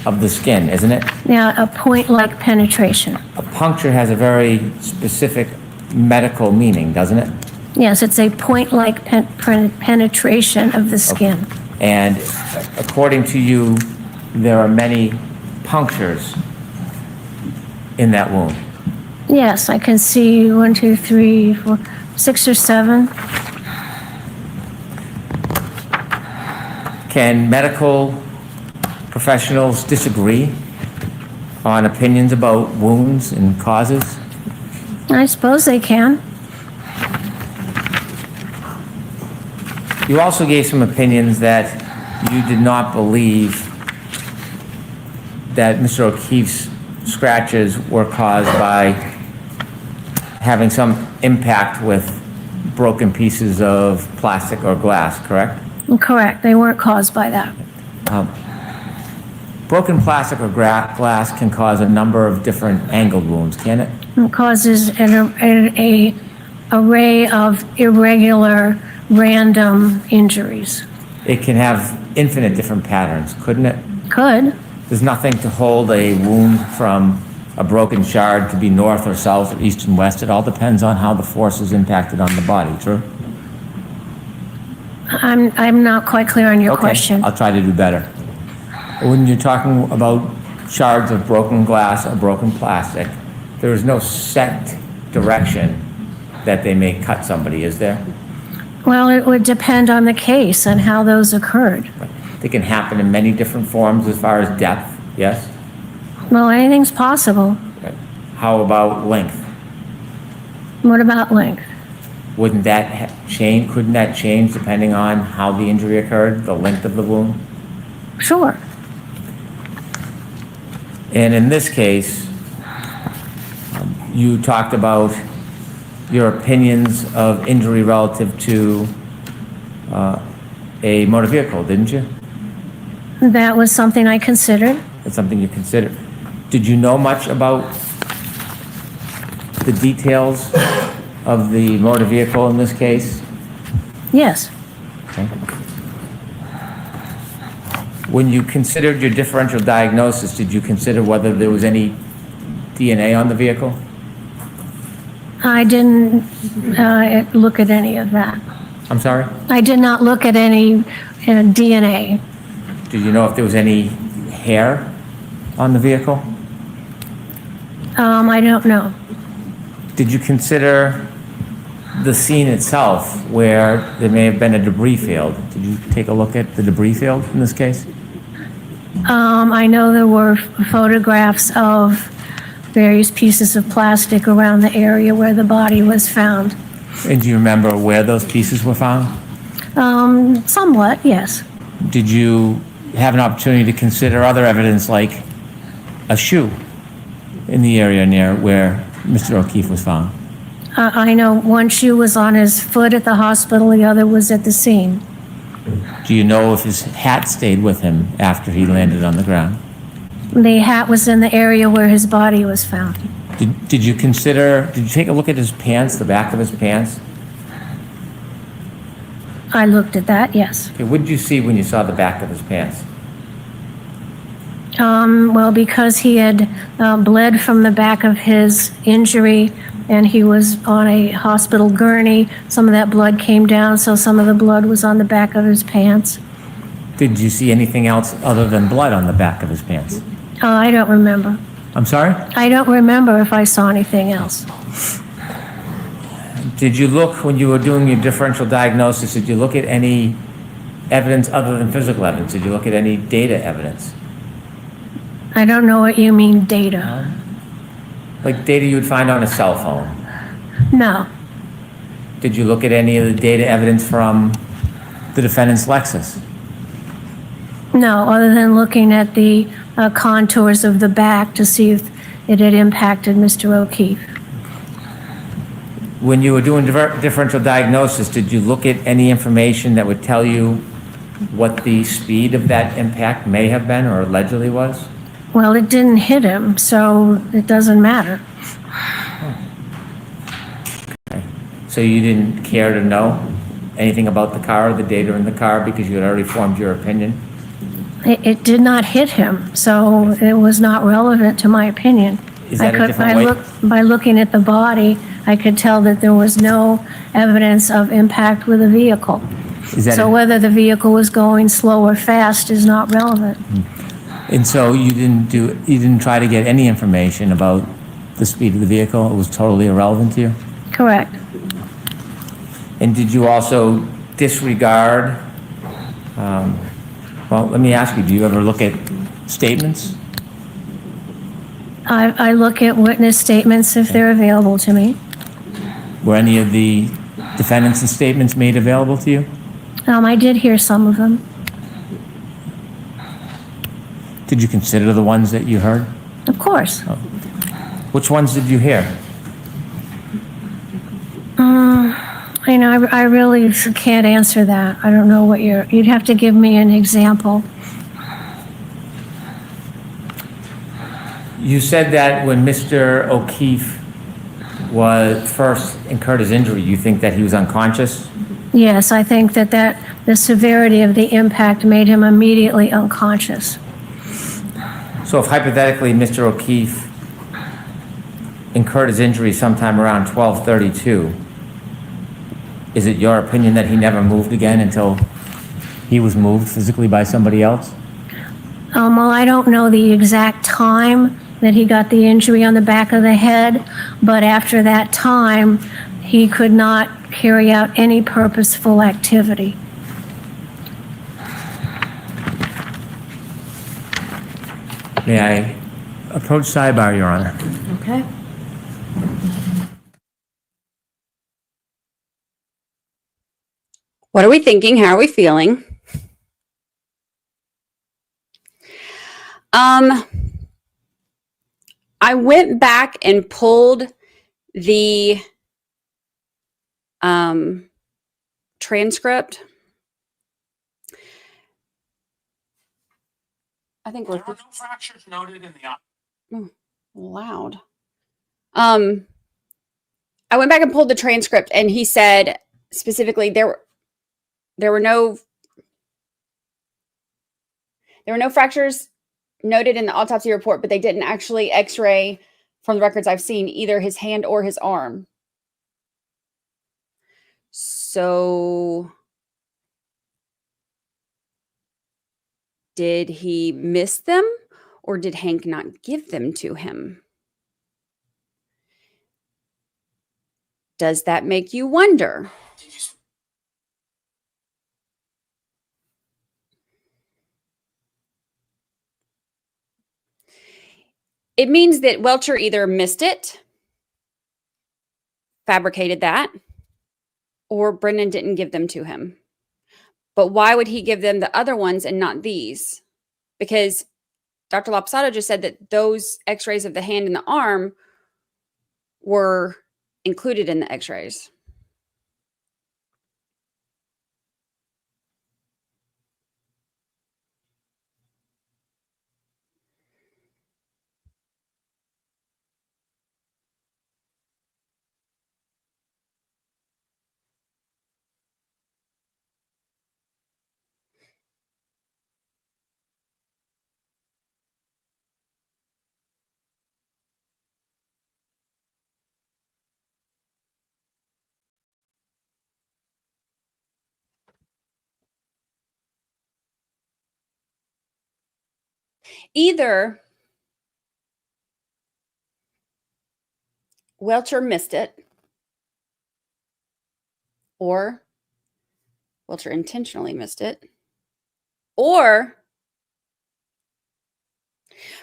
of the skin, isn't it? Yeah, a point-like penetration. A puncture has a very specific medical meaning, doesn't it? Yes, it's a point-like penetration of the skin. And according to you, there are many punctures in that wound. Yes, I can see 1, 2, 3, 4, 6 or 7. Can medical professionals disagree on opinions about wounds and causes? I suppose they can. You also gave some opinions that you did not believe that Mr. O'Keefe's scratches were caused by having some impact with broken pieces of plastic or glass, correct? Correct. They weren't caused by that. Broken plastic or glass can cause a number of different angled wounds, can it? It causes an array of irregular, random injuries. It can have infinite different patterns, couldn't it? Could. There's nothing to hold a wound from a broken shard to be north or south or east and west. It all depends on how the force is impacted on the body, true? I'm not quite clear on your Okay, question. I'll try to do better. When you're talking about shards of broken glass or broken plastic, there is no set direction that they may cut somebody, is there? Well, it would depend on the case and how those occurred. They can happen in many different forms as far as depth, yes? Well, anything's possible. How about length? What about length? Wouldn't that change, couldn't that change depending on how the injury occurred, the length of the wound? Sure. And in this case, you talked about your opinions of injury relative to a motor vehicle, didn't you? That was something I considered. That's something you considered. Did you know much about the details of the motor vehicle in this case? Yes. Okay. When you considered your differential diagnosis, did you consider whether there was any DNA on the vehicle? I didn't look at any of that. I'm sorry? I did not look at any DNA. Did you know if there was any hair on the vehicle? I don't know. Did you consider the scene itself where there may have been a debris field? Did you take a look at the debris field in this case? I know there were photographs of various pieces of plastic around the area where the body was found. And do you remember where those pieces were found? Somewhat, yes. Did you have an opportunity to consider other evidence like a shoe in the area near where Mr. O'Keefe was found? I know one shoe was on his foot at the hospital, the other was at the scene. Do you know if his hat stayed with him after he landed on the ground? The hat was in the area where his body was found. Did you take a look at his pants, the back of his pants? I looked at that, yes. Okay, what did you see when you saw the back of his pants? Well, because he had bled from the back of his injury and he was on a hospital gurney, some of that blood came down, so some of the blood was on the back of his pants. Did you see anything else other than blood on the back of his pants? I don't remember. I'm sorry? I don't remember if I saw anything else. Did you look, when you were doing your differential diagnosis, did you look at any evidence other than physical evidence? Did you look at any data evidence? I don't know what you mean, data. Like data you would find on a cell phone? No. Did you look at any of the data evidence from the defendant's Lexus? No, other than looking at the contours of the back to see if it had impacted Mr. O'Keefe. When you were doing differential diagnosis, did you look at any information that would tell you what the speed of that impact may have been or allegedly was? Well, it didn't hit him, so it doesn't matter. Okay. So you didn't care to know anything about the car or the data in the car because you had already formed your opinion? It did not hit him, so it was not relevant to my opinion. Is that a different way? By looking at the body, I could tell that there was no evidence of impact with a vehicle. So whether the vehicle was going slow or fast is not relevant. And so you didn't try to get any information about the speed of the vehicle? It was totally irrelevant to you? Correct. And did you also disregard, well, let me ask you, do you ever look at statements? I look at witness statements if they're available to me. Were any of the defendants' statements made available to you? I did hear some of them. Did you consider the ones that you heard? Of course. Which ones did you hear? I really can't answer that. I don't know what you'd have to give me an example. You said that when Mr. O'Keefe first incurred his injury, you think that he was unconscious? Yes, I think that the severity of the impact made him immediately unconscious. So if hypothetically Mr. O'Keefe incurred his injury sometime around 12:32, is it your opinion that he never moved again until he was moved physically by somebody else? Well, I don't know the exact time that he got the injury on the back of the head, but after that time, he could not carry out any purposeful activity. May I approach sidebar, Your Honor? Okay. What are we thinking? How are we feeling? I went back and pulled the transcript. I think there are no fractures noted in the loud. I went back and pulled the transcript, and he said specifically there were no fractures noted in the autopsy report, but they didn't actually x-ray from the records I've seen either his hand or his arm. So did he miss them, or did Hank not give them to him? Does that make you wonder? It means that Welcher either missed it, fabricated that, or Brennan didn't give them to him. But why would he give them the other ones and not these? Because Dr. Laposata just said that those x-rays of the hand and the arm were included in the x-rays. Either Welcher missed it, or Welcher intentionally missed it, or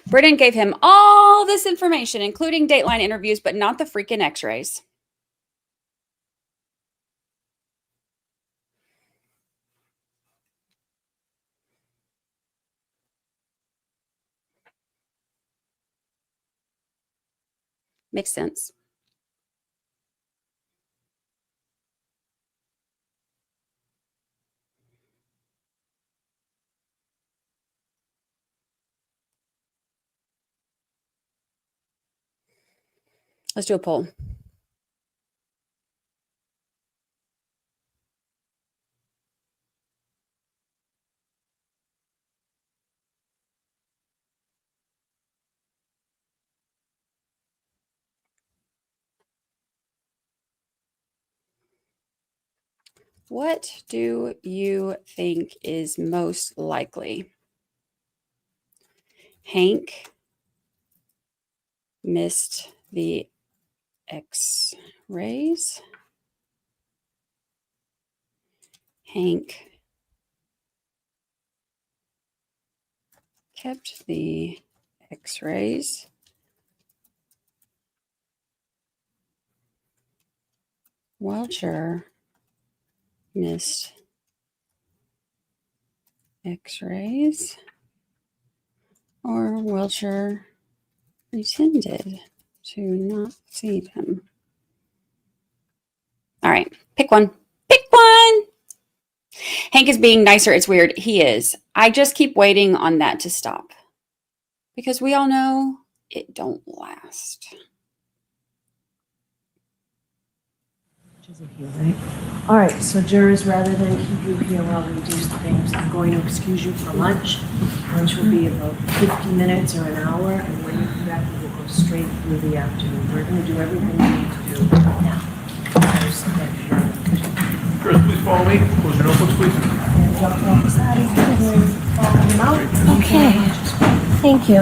Brennan gave him all this information, including Dateline interviews, but not the freaking x-rays. Makes sense. Let's do a poll. What do you think is most likely? Hank missed the x-rays. Hank kept the x-rays. Welcher missed x-rays, or Welcher pretended to not see them. All right, pick one. Pick one. Hank is being nicer. It's weird. He is. I just keep waiting on that to stop, because we all know it don't last. Right. All right, so jurors, rather than keep you here while we do things, I'm going to excuse you for lunch. Lunch will be about 50 minutes or an hour, and when you come back, we will go straight through the afternoon. We're going to do everything we need to do now. Jurors, please follow me. Close your notebooks, please. Okay, thank you.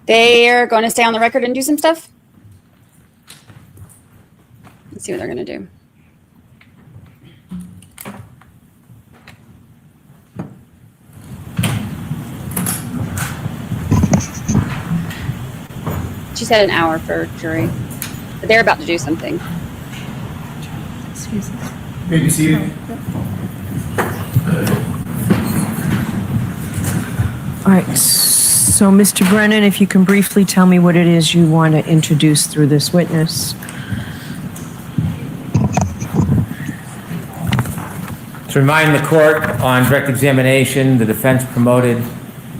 They're going to stay on the record and do some stuff. Let's see what they're going to do. She said an hour for jury, but they're about to do something. Excuse me. May be seated. All right, so Mr. Brennan, if you can briefly tell me what it is you want to introduce through this witness. To remind the court, on direct examination, the defense promoted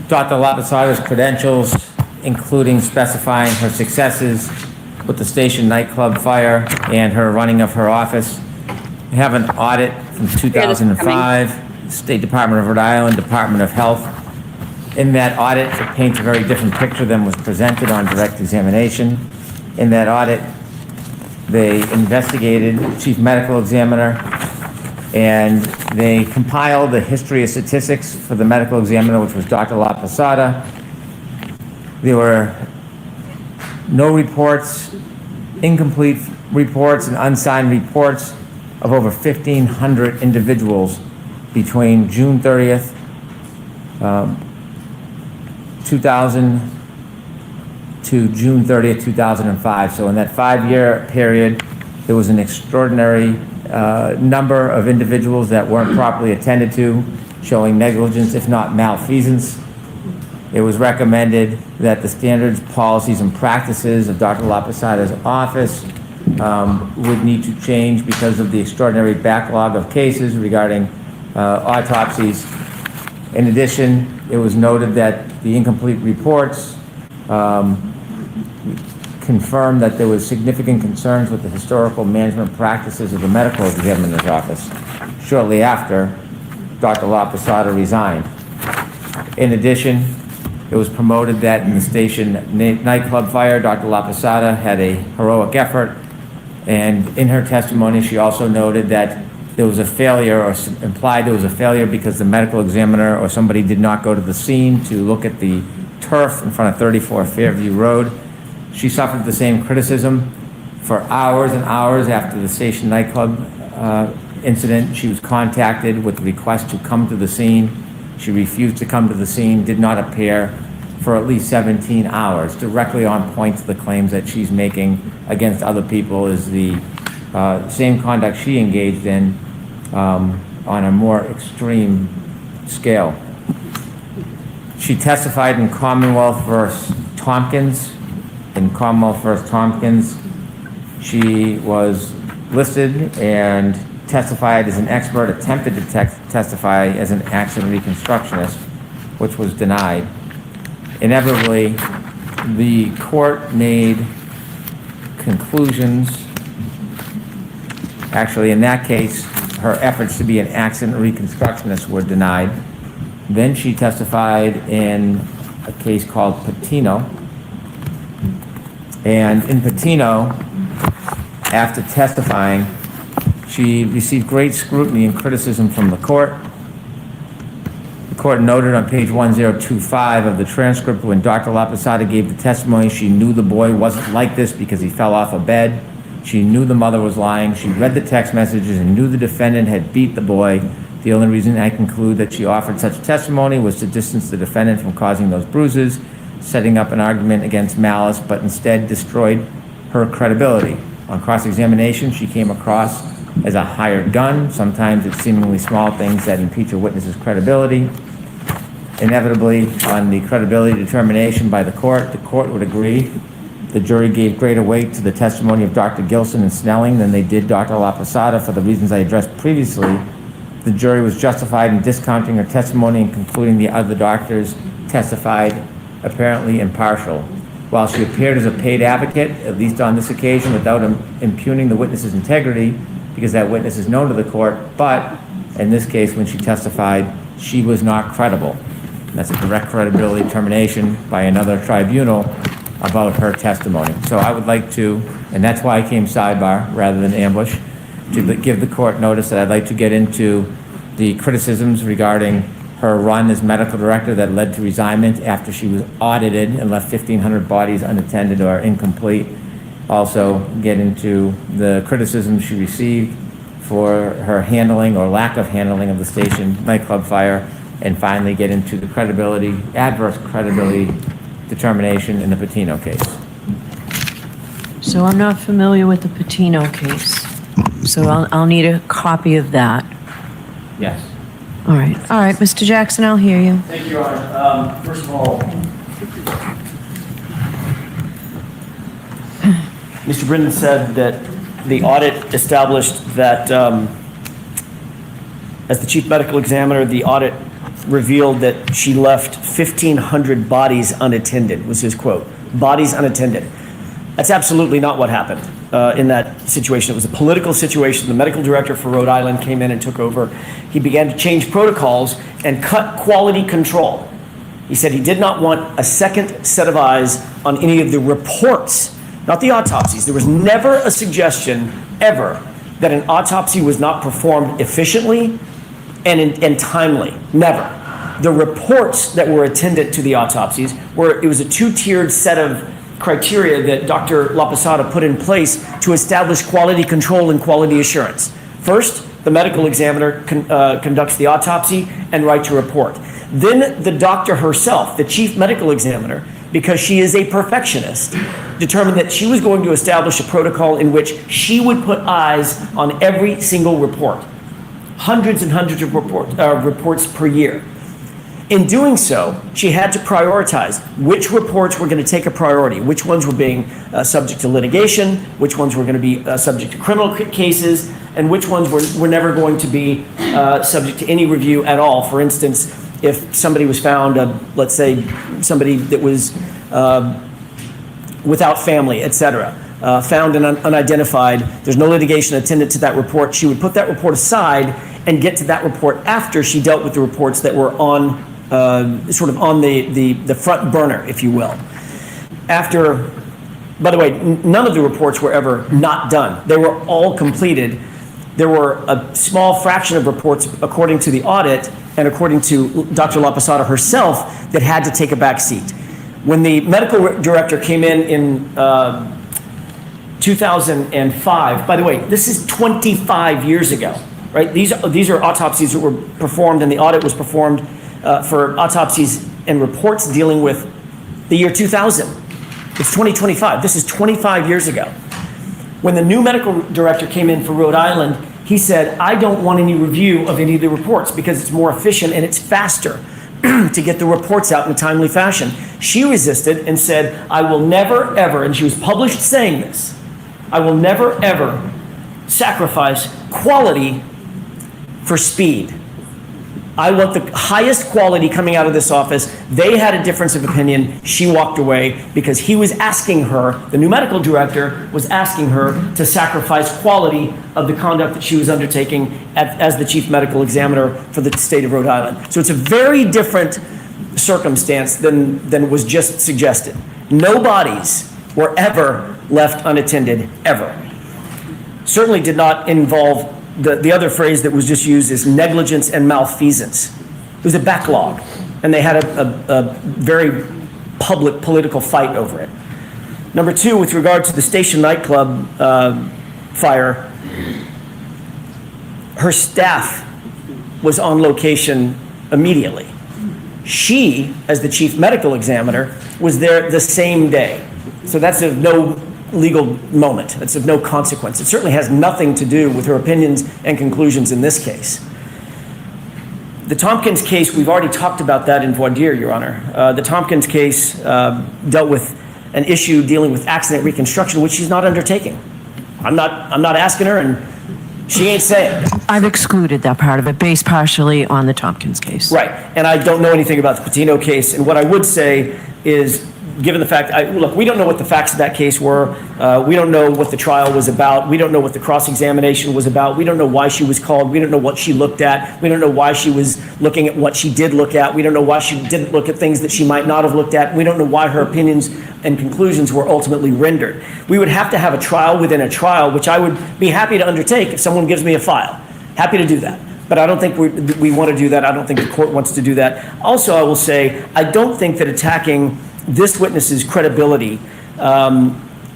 Dr. Laposata's credentials, including specifying her successes with the station nightclub fire and her running of her office. We have an audit from 2005, State Department of Rhode Island, Department of Health. In that audit, it paints a very different picture than was presented on direct examination. In that audit, they investigated the chief medical examiner, and they compiled the history of statistics for the medical examiner, which was Dr. Laposata. There were no reports, incomplete reports, and unsigned reports of over 1,500 individuals between June 30th, 2000 to June 30th, 2005. So in that 5-year period, there was an extraordinary number of individuals that weren't properly attended to, showing negligence, if not malfeasance. It was recommended that the standards, policies, and practices of Dr. Laposata's office would need to change because of the extraordinary backlog of cases regarding autopsies. In addition, it was noted that the incomplete reports confirmed that there was significant concerns with the historical management practices of the medical examiner's office shortly after Dr. Laposata resigned. In addition, it was promoted that in the station nightclub fire, Dr. Laposata had a heroic effort, and in her testimony, she also noted that there was a failure, or implied there was a failure because the medical examiner or somebody did not go to the scene to look at the turf in front of 34 Fairview Road. She suffered the same criticism for hours and hours after the station nightclub incident. She was contacted with a request to come to the scene. She refused to come to the scene, did not appear for at least 17 hours, directly on point to the claims that she's making against other people is the same conduct she engaged in on a more extreme scale. She testified in Commonwealth versus Tompkins. In Commonwealth versus Tompkins, she was listed and testified as an expert, attempted to testify as an accident reconstructionist, which was denied. Inevitably, the court made conclusions. Actually, in that case, her efforts to be an accident reconstructionist were denied. Then she testified in a case called Patino. And in Patino, after testifying, she received great scrutiny and criticism from the court. The court noted on page 1025 of the transcript, when Dr. Laposata gave the testimony, she knew the boy wasn't like this because he fell off a bed. She knew the mother was lying. She read the text messages and knew the defendant had beat the boy. The only reason I conclude that she offered such testimony was to distance the defendant from causing those bruises, setting up an argument against malice, but instead destroyed her credibility. On cross-examination, she came across as a hired gun. Sometimes it's seemingly small things that impeach a witness's credibility. Inevitably, on the credibility determination by the court would agree. The jury gave greater weight to the testimony of Dr. Gilson and Snelling than they did Dr. Laposata for the reasons I addressed previously. The jury was justified in discounting her testimony and concluding the other doctors testified apparently impartial. While she appeared as a paid advocate, at least on this occasion, without impugning the witness's integrity, because that witness is known to the court, but in this case, when she testified, she was not credible. That's a direct credibility determination by another tribunal about her testimony. So I would like to, and that's why I came sidebar rather than ambush, to give the court notice that I'd like to get into the criticisms regarding her run as medical director that led to resignment after she was audited and left 1,500 bodies unattended or incomplete. Also get into the criticism she received for her handling or lack of handling of the station nightclub fire, and finally get into the credibility, adverse credibility determination in the Patino case. So I'm not familiar with the Patino case, so I'll need a copy of that. Yes. All right, Mr. Jackson, I'll hear you. Thank you, Your Honor. First of all, Mr. Brennan said that the audit established that, as the chief medical examiner, the audit revealed that she left 1,500 bodies unattended, was his quote. Bodies unattended. That's absolutely not what happened in that situation. It was a political situation. The medical director for Rhode Island came in and took over. He began to change protocols and cut quality control. He said he did not want a second set of eyes on any of the reports, not the autopsies. There was never a suggestion, ever, that an autopsy was not performed efficiently and timely. Never. The reports that were attendant to the autopsies it was a two-tiered set of criteria that Dr. Laposata put in place to establish quality control and quality assurance. First, the medical examiner conducts the autopsy and writes a report. Then the doctor herself, the chief medical examiner, because she is a perfectionist, determined that she was going to establish a protocol in which she would put eyes on every single report. Hundreds and hundreds of reports per year. In doing so, she had to prioritize which reports were going to take a priority, which ones were being subject to litigation, which ones were going to be subject to criminal cases, and which ones were never going to be subject to any review at all. For instance, if somebody was found, let's say somebody that was without family, etc., found and unidentified, there's no litigation attendant to that report, she would put that report aside and get to that report after she dealt with the reports that were on sort of on the front burner, if you will. After, by the way, none of the reports were ever not done. They were all completed. There were a small fraction of reports, according to the audit and according to Dr. Laposata herself, that had to take a back seat. When the medical director came in 2005, by the way, this is 25 years ago, right? These are autopsies that were performed, and the audit was performed for autopsies and reports dealing with the year 2000. It's 2025. This is 25 years ago. When the new medical director came in for Rhode Island, he said, I don't want any review of any of the reports because it's more efficient and it's faster to get the reports out in a timely fashion. She resisted and said, I will never, ever, and she was published saying this, I will never, ever sacrifice quality for speed. I want the highest quality coming out of this office. They had a difference of opinion. She walked away because he was asking her, the new medical director was asking her to sacrifice quality of the conduct that she was undertaking as the chief medical examiner for the state of Rhode Island. So it's a very different circumstance than was just suggested. No bodies were ever left unattended, ever. Certainly did not involve the other phrase that was just used is negligence and malfeasance. It was a backlog, and they had a very public political fight over it. Number two, with regard to the station nightclub fire, her staff was on location immediately. She, as the chief medical examiner, was there the same day. So that's of no legal moment. That's of no consequence. It certainly has nothing to do with her opinions and conclusions in this case. The Tompkins case, we've already talked about that in voir dire, Your Honor. The Tompkins case dealt with an issue dealing with accident reconstruction, which she's not undertaking. I'm not asking her, and she ain't saying. I've excluded that part of it, based partially on the Tompkins case. Right, and I don't know anything about the Patino case, and what I would say is given the fact, look, we don't know what the facts of that case were. We don't know what the trial was about. We don't know what the cross-examination was about. We don't know why she was called. We don't know what she looked at. We don't know why she was looking at what she did look at. We don't know why she didn't look at things that she might not have looked at. We don't know why her opinions and conclusions were ultimately rendered. We would have to have a trial within a trial, which I would be happy to undertake if someone gives me a file. Happy to do that. But I don't think we want to do that. I don't think the court wants to do that. Also, I will say, I don't think that attacking this witness's credibility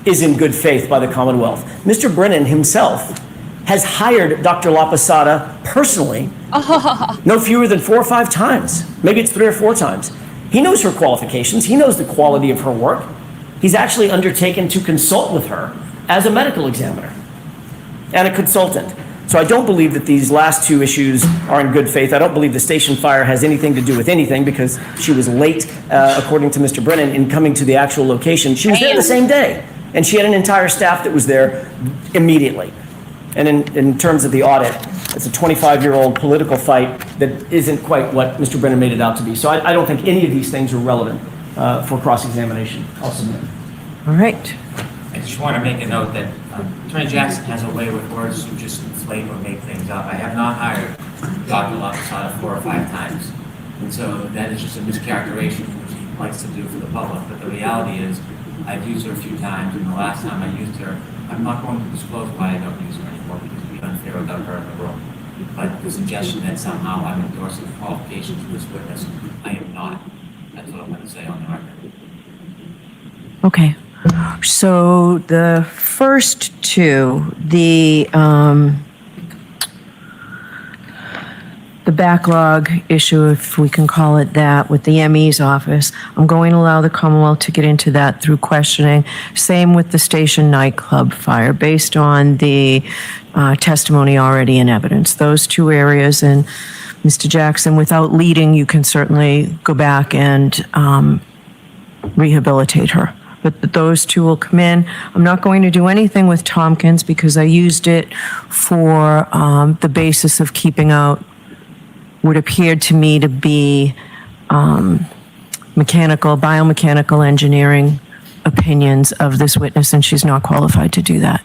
is in good faith by the Commonwealth. Mr. Brennan himself has hired Dr. Laposata personally, no fewer than 4 or 5 times. Maybe it's 3 or 4 times. He knows her qualifications. He knows the quality of her work. He's actually undertaken to consult with her as a medical examiner and a consultant. So I don't believe that these last 2 issues are in good faith. I don't believe the station fire has anything to do with anything because she was late, according to Mr. Brennan, in coming to the actual location. She was there the same day, and she had an entire staff that was there immediately. And in terms of the audit, it's a 25-year-old political fight that isn't quite what Mr. Brennan made it out to be. So I don't think any of these things are relevant for cross-examination. I'll submit. All right. I just want to make a note that Attorney Jackson has a way with words to just inflate or make things up. I have not hired Dr. Laposata 4 or 5 times. And so that is just a mischaracterization which he likes to do for the public. But the reality is, I've used her a few times, and the last time I used her, I'm not going to disclose why I don't use her anymore because it would be unfair without her in the room. But the suggestion that somehow I'm endorsing the qualifications of this witness, I am not. That's what I'm going to say on the record. Okay. So the first 2, the backlog issue, if we can call it that, with the ME's office, I'm going to allow the Commonwealth to get into that through questioning. Same with the station nightclub fire, based on the testimony already in evidence. Those 2 areas, and Mr. Jackson, without leading, you can certainly go back and rehabilitate her. But those 2 will come in. I'm not going to do anything with Tompkins because I used it for the basis of keeping out what appeared to me to be biomechanical engineering opinions of this witness, and she's not qualified to do that.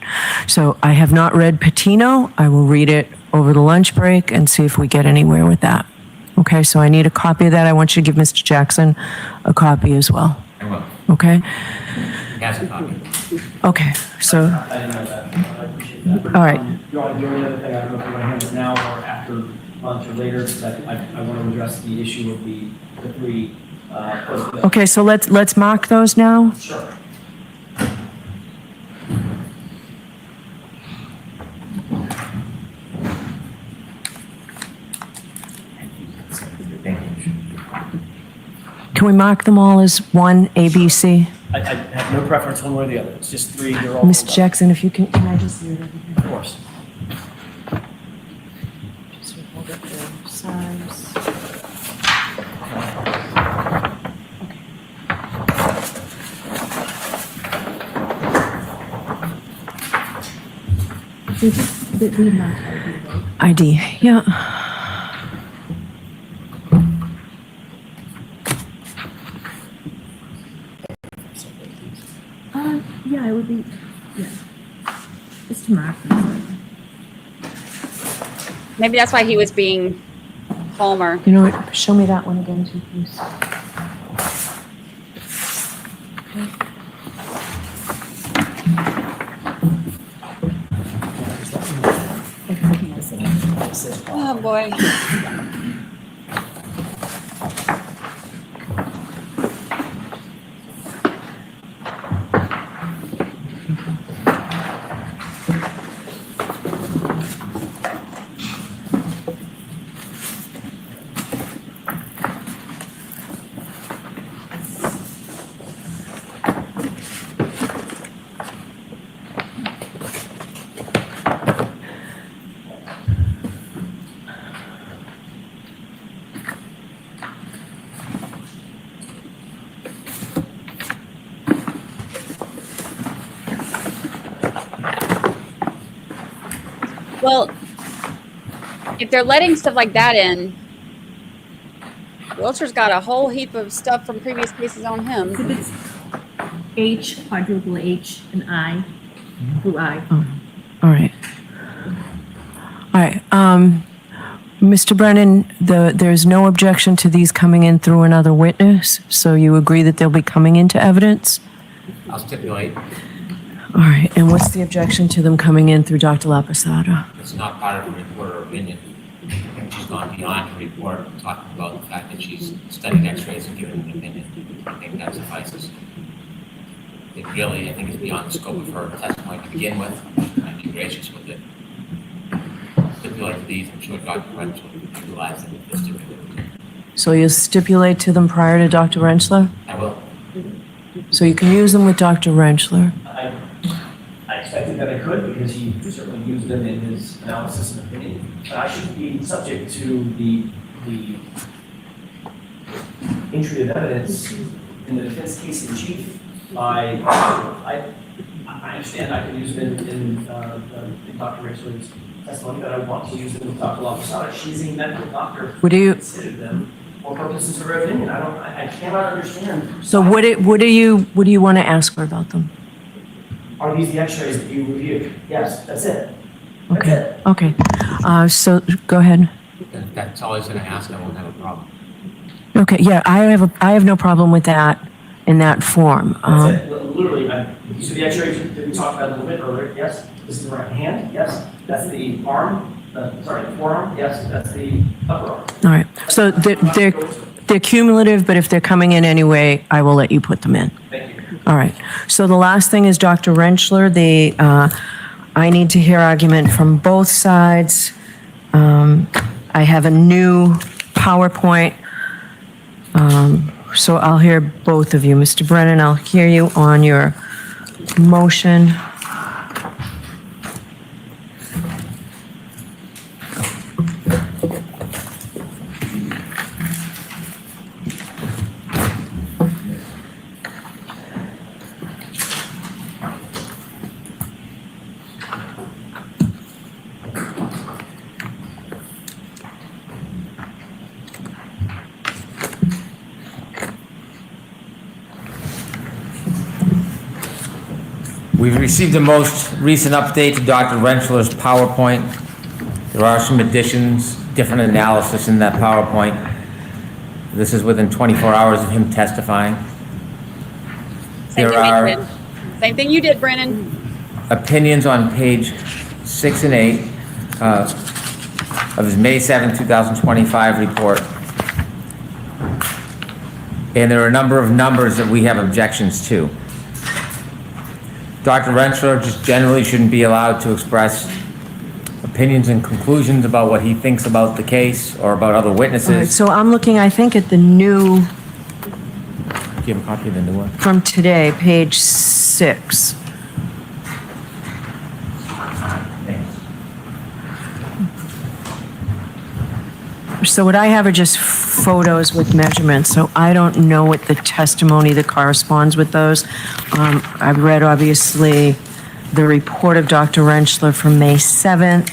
So I have not read Patino. I will read it over the lunch break and see if we get anywhere with that. Okay, so I need a copy of that. I want you to give Mr. Jackson a copy as well. I will. Okay? He has a copy. Okay, so, I didn't know that. I appreciate that. all right. You want to do any other thing? I don't know if you want to handle it now or after lunch or later, but I want to address the issue of the 3 post. Okay, so let's mark those now. Sure. Can we mark them all as 1 ABC? I have no preference one way or the other. It's just 3. They're all. Mr. Jackson, if you can I just see it over here? Of course. Just hold up the size. ID, yeah. Yeah, it would be, yeah. It's tomorrow. Maybe that's why he was being calmer. You know what, show me that one again too, please. Oh, boy. Well, if they're letting stuff like that in, Wiltshire's got a whole heap of stuff from previous cases on him. H, quadruple H, and I, through I. All right. All right. Mr. Brennan, there's no objection to these coming in through another witness, so you agree that they'll be coming into evidence? I'll stipulate All right. And what's the objection to them coming in through Dr. Laposata? it's not part of the report or opinion. She's gone beyond her report, talking about the fact that she's studied x-rays and given an opinion. I think that suffices. It really, I think, is beyond the scope of her testimony to begin with. I'd be gracious with it. Stipulate to these, I'm sure Dr. Rentschler will utilize them if they're stipulated. So you'll stipulate to them prior to Dr. Rentschler? I will. So you can use them with Dr. Rentschler? I expected that I could because he certainly used them in his analysis and opinion. But I should be subject to the entry of evidence in the defense case in chief. I understand I can use them in Dr. Rentschler's testimony, but I want to use them with Dr. Laposata. She's a medical doctor. Would you- Consider them for purposes of her opinion. I cannot understand. So what do you want to ask her about them? Are these the x-rays that you reviewed? Yes, that's it. That's Okay. it. Okay. So go ahead. If that's all he's going to ask, I won't have a problem. Okay. Yeah, I have no problem with that in that form. That's it. Literally, these are the x-rays that we talked about a little bit earlier. Yes. This is the right hand. Yes. That's the arm. The forearm. Yes. That's the upper arm. All right. So they're cumulative, but if they're coming in anyway, I will let you put them in. Thank you. All right. So the last thing is Dr. Rentschler. I need to hear argument from both sides. I have a new PowerPoint. So I'll hear both of you. Mr. Brennan, I'll hear you on your motion. We've received the most recent update to Dr. Rentschler's PowerPoint. There are some additions, different analysis in that PowerPoint. This is within 24 hours of him testifying. Same thing you did, Brennan. Opinions on page 6 and 8 of his May 7, 2025 report. And there are a number of numbers that we have objections to. Dr. Rentschler just generally shouldn't be allowed to express opinions and conclusions about what he thinks about the case or about other All right, witnesses. so I'm looking, I think, at the new, Do you have a copy of the new one? from today, page 6. So what I have are just photos with measurements, so I don't know what the testimony that corresponds with those. I've read, obviously, the report of Dr. Rentschler from May 7th.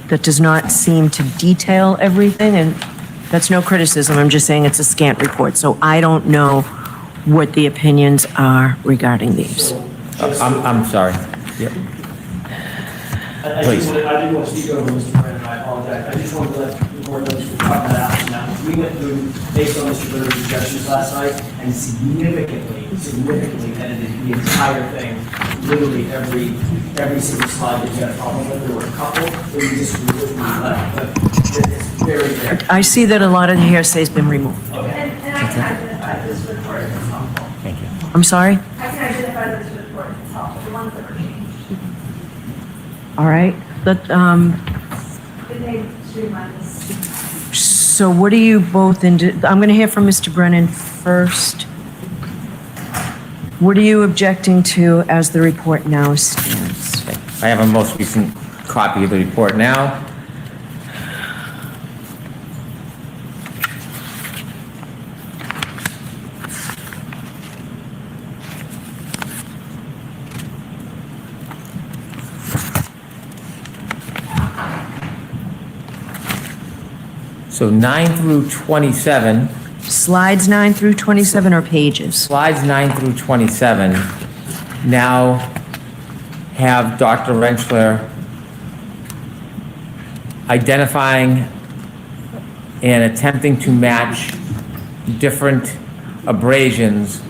That does not seem to detail everything, and that's no criticism, I'm just saying it's a scant report, so I don't know what the opinions are regarding these. I'm sorry. Yep. Please. I didn't want to speak over Mr. Brennan, I apologize. I just wanted to let the board know we talked that out. Now, we went through, based on Mr. Brenner's suggestions last night, and significantly edited the entire thing. Literally every single slide that you had a problem with. There were a couple that we just completely left, but it's very rare. I see that a lot of the hearsay's been removed. Okay. And I can identify this report as helpful. Thank you. I'm sorry? I can identify this report as helpful, the ones that were changed. All right, It may streamline this. so what do you both, I'm going to hear from Mr. Brennan first. What are you objecting to as the report now stands? I have a most recent copy of the report now. So 9 through 27 Slides 9 through 27 are pages. Slides 9 through 27 now have Dr. Rentschler identifying and attempting to match different abrasions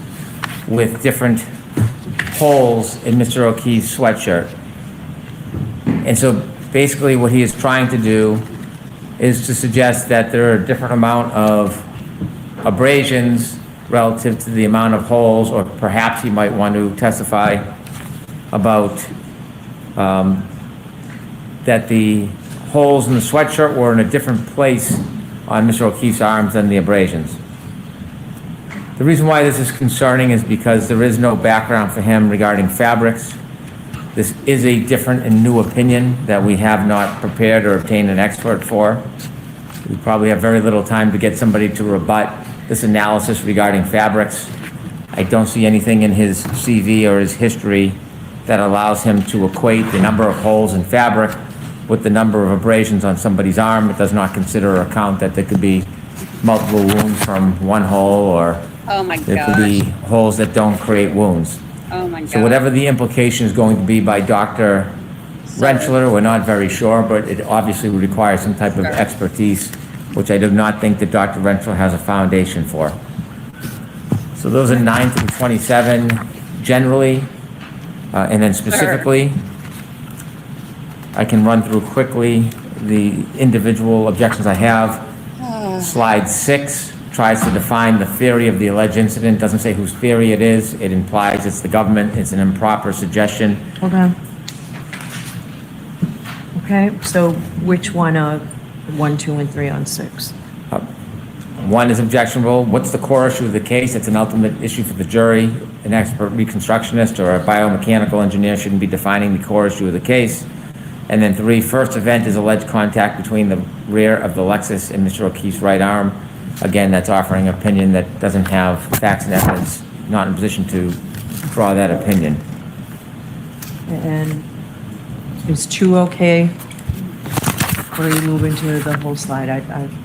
with different holes in Mr. O'Keefe's sweatshirt. And so basically what he is trying to do is to suggest that there are a different amount of abrasions relative to the amount of holes, or perhaps he might want to testify about that the holes in the sweatshirt were in a different place on Mr. O'Keefe's arms than the abrasions. The reason why this is concerning is because there is no background for him regarding fabrics. This is a different and new opinion that we have not prepared or obtained an expert for. We probably have very little time to get somebody to rebut this analysis regarding fabrics. I don't see anything in his CV or his history that allows him to equate the number of holes in fabric with the number of abrasions on somebody's arm. It does not consider or account that there could be multiple wounds from one hole, or Oh my there could be holes that don't create wounds. Oh my God. So whatever the implication is going to be by Dr. Rentschler, we're not very sure, but it obviously would require some type of expertise, which I do not think that Dr. Rentschler has a foundation for. So those are 9 through 27 generally, and then specifically, I can run through quickly the individual objections I have. Slide 6 tries to define the theory of the alleged incident, doesn't say whose theory it is. It implies it's the government. It's an improper suggestion. Hold on. Okay, so which one of 1, 2, and 3 on 6? 1 is objectionable. What's the core issue of the case? It's an ultimate issue for the jury. An expert reconstructionist or a biomechanical engineer shouldn't be defining the core issue of the case. And then 3, first event is alleged contact between the rear of the Lexus and Mr. O'Keefe's right arm. Again, that's offering an opinion that doesn't have facts and evidence, not in a position to draw that opinion. And is 2 okay? Or are you moving to the whole slide?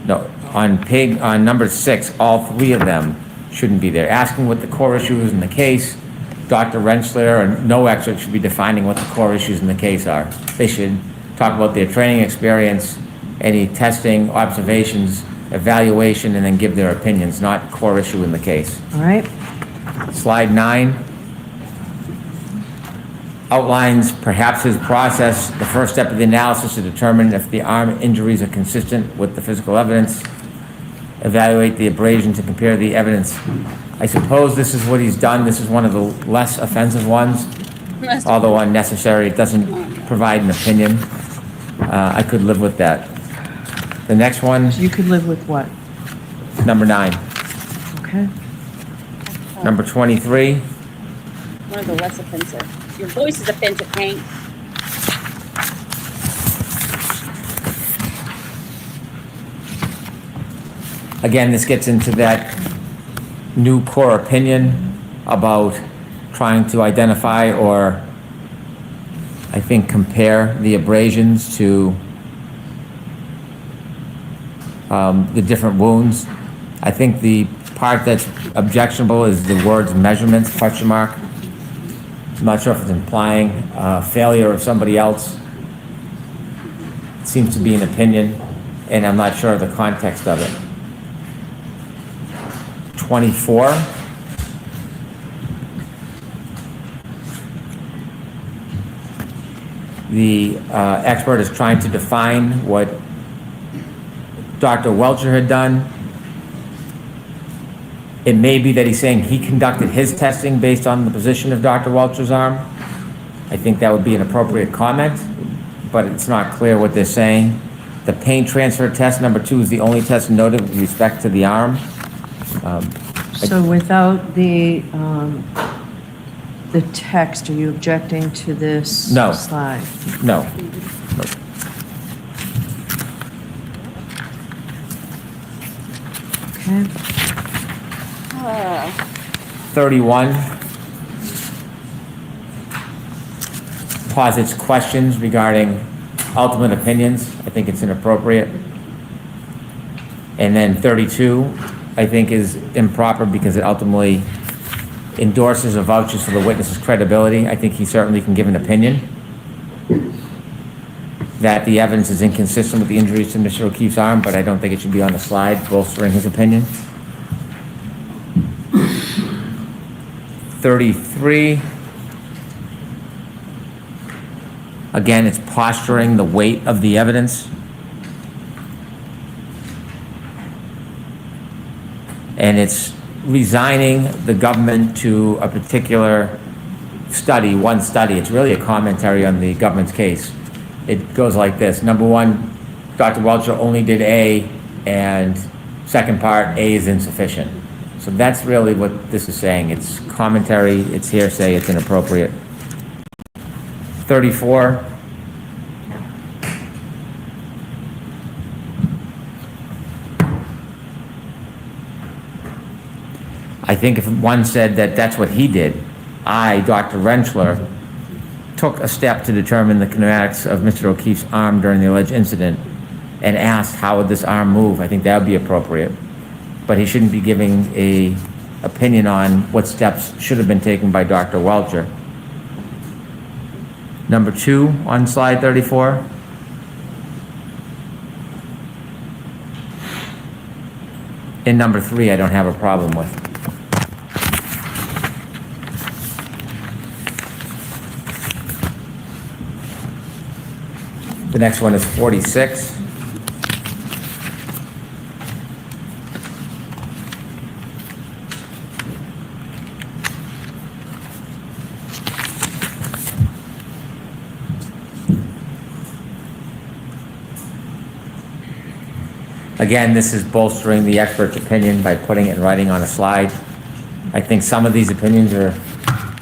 No, on number 6, all 3 of them shouldn't be there. Asking what the core issue is in the case, Dr. Rentschler or no expert should be defining what the core issues in the case are. They should talk about their training experience, any testing, observations, evaluation, and then give their opinions, not core issue in the case. All right. Slide 9 outlines perhaps his process. The first step of the analysis to determine if the arm injuries are consistent with the physical evidence. Evaluate the abrasions and compare the evidence. I suppose this is what he's done. This is one of the less offensive ones, although unnecessary. It doesn't provide an opinion. I could live with that. The next one, You could live with what? number 9. Okay. Number 23, One of the less offensive. Your voice is offensive, Hank. again, this gets into that new core opinion about trying to identify or, I think, compare the abrasions to the different wounds. I think the part that's objectionable is the words measurements, question mark. I'm not sure if it's implying failure of somebody else. It seems to be an opinion, and I'm not sure of the context of it. 24. The expert is trying to define what Dr. Welcher had done. It may be that he's saying he conducted his testing based on the position of Dr. Welcher's arm. I think that would be an appropriate comment, but it's not clear what they're saying. The pain transfer test, number 2, is the only test noted with respect to the arm. So without the text, are you objecting to this No. slide? No. 31 posits questions regarding ultimate opinions. I think it's inappropriate. And then 32 I think is improper because it ultimately endorses or vouches for the witness's credibility. I think he certainly can give an opinion that the evidence is inconsistent with the injuries to Mr. O'Keefe's arm, but I don't think it should be on the slide bolstering his opinion. 33. Again, it's posturing the weight of the evidence. And it's resigning the government to a particular study, one study. It's really a commentary on the government's case. It goes like this. Number one, Dr. Rentschler only did A, and second part, A is insufficient. So that's really what this is saying. It's commentary, it's hearsay, it's inappropriate. 34. I think if one said that that's what he did, I, Dr. Rentschler, took a step to determine the kinetics of Mr. O'Keefe's arm during the alleged incident and asked how would this arm move, I think that would be appropriate. But he shouldn't be giving a opinion on what steps should have been taken by Dr. Welcher. Number 2 on slide 34. And number 3 I don't have a problem with. The next one is 46. Again, this is bolstering the expert's opinion by putting it in writing on a slide. I think some of these opinions are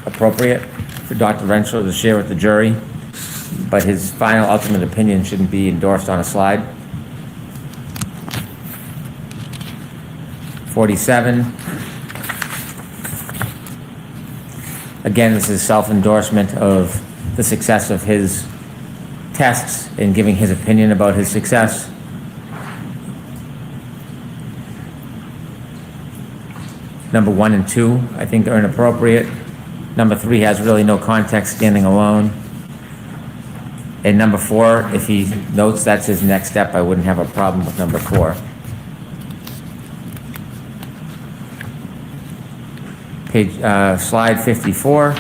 appropriate for Dr. Rentschler to share with the jury, but his final ultimate opinion shouldn't be endorsed on a slide. 47. Again, this is self-endorsement of the success of his tests and giving his opinion about his success. Number 1 and 2, I think are inappropriate. Number 3 has really no context standing alone. And number 4, if he notes that's his next step, I wouldn't have a problem with number 4. Slide 54.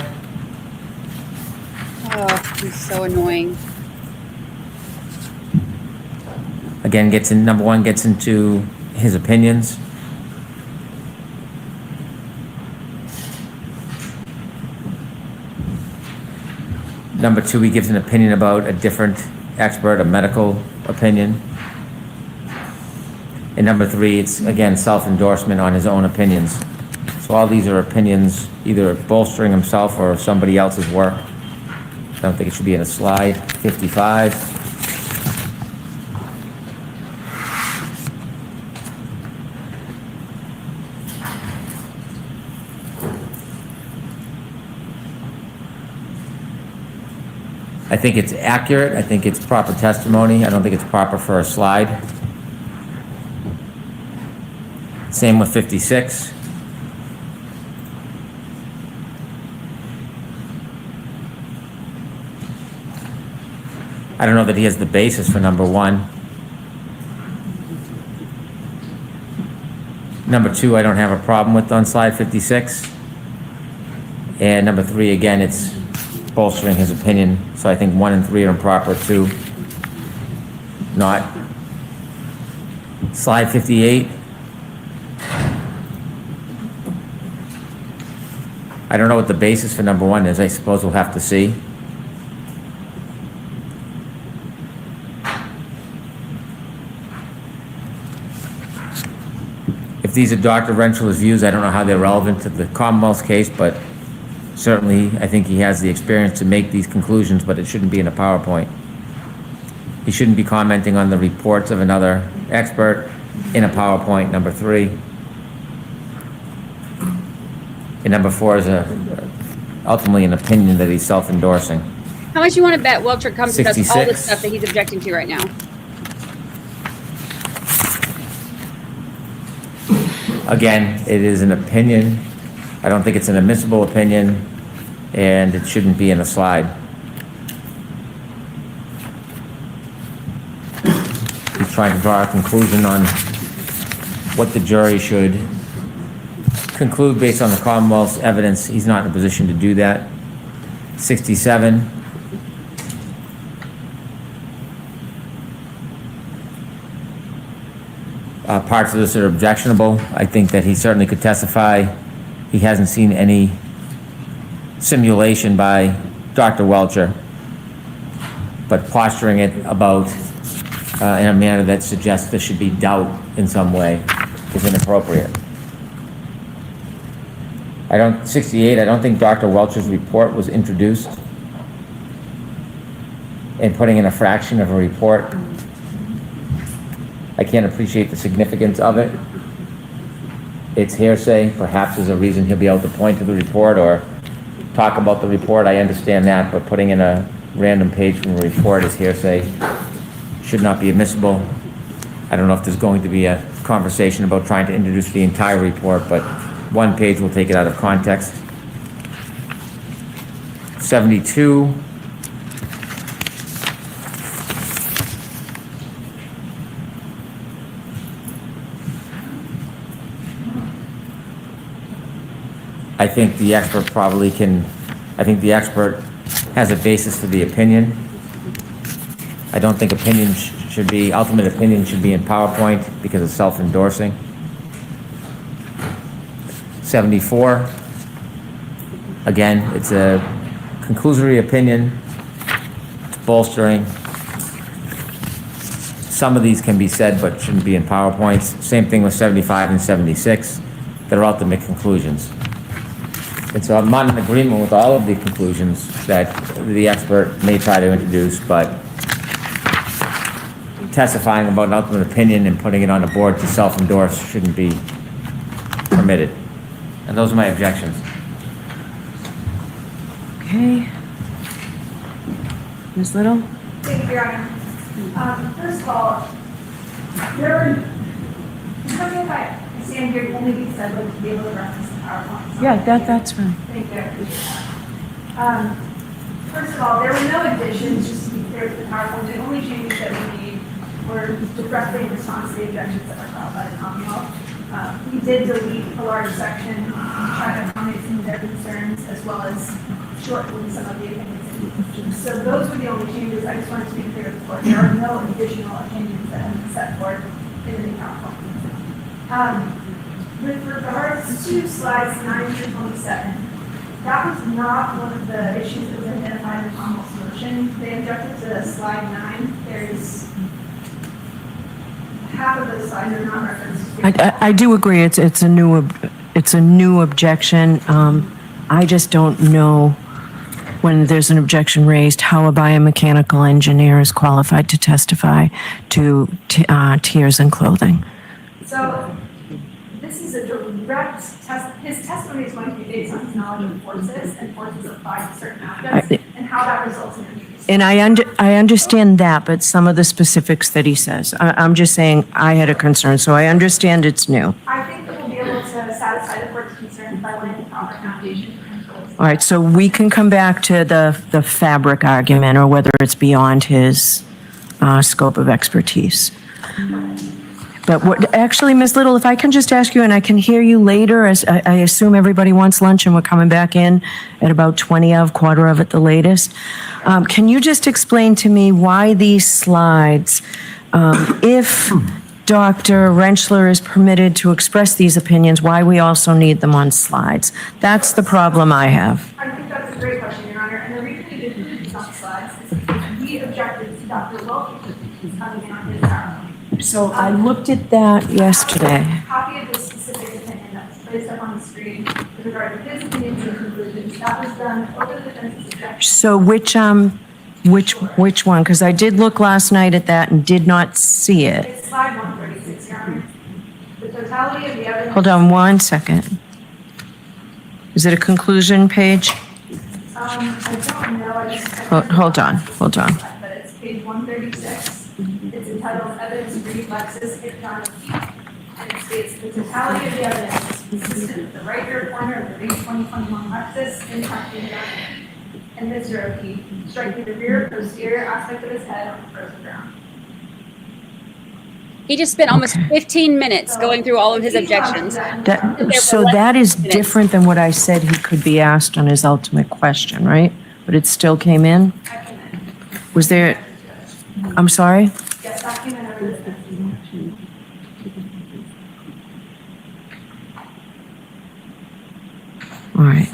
Oh, he's so annoying. Again, number 1 gets into his opinions. Number 2, he gives an opinion about a different expert, a medical opinion. And number 3, it's again self-endorsement on his own opinions. So all these are opinions either bolstering himself or somebody else's work. I don't think it should be in a slide. 55. I think it's accurate. I think it's proper testimony. I don't think it's proper for a slide. Same with 56. I don't know that he has the basis for number 1. Number 2, I don't have a problem with on slide 56. And number 3, again, it's bolstering his opinion. So I think 1 and 3 are improper too. Not. Slide 58. I don't know what the basis for number 1 is. I suppose we'll have to see. If these are Dr. Rentschler's views, I don't know how they're relevant to the Commonwealth's case, but certainly I think he has the experience to make these conclusions, but it shouldn't be in a PowerPoint. He shouldn't be commenting on the reports of another expert in a PowerPoint, number 3. And number 4 is ultimately an opinion that he's self-endorsing. How much you want to bet Welcher comes and does all 66. this stuff that he's objecting to right now? Again, it is an opinion. I don't think it's an admissible opinion, and it shouldn't be in a slide. He's trying to draw a conclusion on what the jury should conclude based on the Commonwealth's evidence. He's not in a position to do that. 67. Parts of this are objectionable. I think that he certainly could testify. He hasn't seen any simulation by Dr. Welcher, but posturing it about in a manner that suggests there should be doubt in some way is inappropriate. 68, I don't think Dr. Welcher's report was introduced. And putting in a fraction of a report, I can't appreciate the significance of it. It's hearsay. Perhaps there's a reason he'll be able to point to the report or talk about the report. I understand that, but putting in a random page from a report is hearsay. Should not be admissible. I don't know if there's going to be a conversation about trying to introduce the entire report, but one page will take it out of context. 72. I think the expert has a basis for the opinion. I don't think ultimate opinion should be in PowerPoint because it's self-endorsing. 74. Again, it's a conclusory opinion. It's bolstering. Some of these can be said but shouldn't be in PowerPoints. Same thing with 75 and 76. They're ultimate conclusions. And so I'm not in agreement with all of the conclusions that the expert may try to introduce, but testifying about an ultimate opinion and putting it on the board to self-endorse shouldn't be permitted. And those are my objections. Okay. Ms. Little? Thank you, Your Honor. First of all, something if I stand here only because I'd like to be able to reference the PowerPoint. Yeah, that's fine. Thank you, I appreciate that. First of all, there were no additions, just to be clear, to the PowerPoint. The only changes that we made were directly in response to the objections that were filed by the Commonwealth. We did delete a large section to try to accommodate some of their concerns, as well as shorten some of the opinions. So those were the only changes. I just wanted to be clear with the court. There are no additional opinions that have been set forth in the PowerPoint. With regards to slides 9 through 27, that was not one of the issues that was identified in the Commonwealth's motion. They objected to slide 9. There's half of those slides are not referenced. I do agree. It's a new objection. I just don't know when there's an objection raised how a biomechanical engineer is qualified to testify to tears and clothing. So this is a direct test. His testimony is going to be based on his knowledge of forces and forces applied to certain objects and how that results in abuse. And I understand that, but some of the specifics that he says, I'm just saying I had a concern, so I understand it's new. I think that we'll be able to satisfy the court's concerns by laying the proper foundation. All right, so we can come back to the fabric argument or whether it's beyond his scope of expertise. But actually, Ms. Little, if I can just ask you, and I can hear you later, as I assume everybody wants lunch and we're coming back in at about 20 of, quarter of at the latest. Can you just explain to me why these slides, if Dr. Rentschler is permitted to express these opinions, why we also need them on slides? That's the problem I have. I think that's a great question, Your Honor. And the reason we didn't put these on slides is because we objected to Dr. Welcher coming in on his PowerPoint. So I looked at that yesterday. A copy of the specific opinion that's placed up on the screen with regard to his opinions and conclusions. That was done over the defense's objection. So which one? Because I did look last night at that and did not see it. It's slide 136, Your Honor. The totality of the evidence. Hold on 1 second. Is it a conclusion page? I don't know. I just. Hold on. But it's page 136. It's entitled Evidence Reflexes. And it states the totality of the evidence is consistent with the right rear corner of the big 2021 Lexus in front of the gun. And Mr. O'Keefe striking the rear posterior aspect of his head on the frozen ground. He just spent almost 15 minutes going through all of his objections. So that is different than what I said he could be asked on his ultimate question, right? But it still came in? Was there, I'm sorry? Yes, that came in over the All right.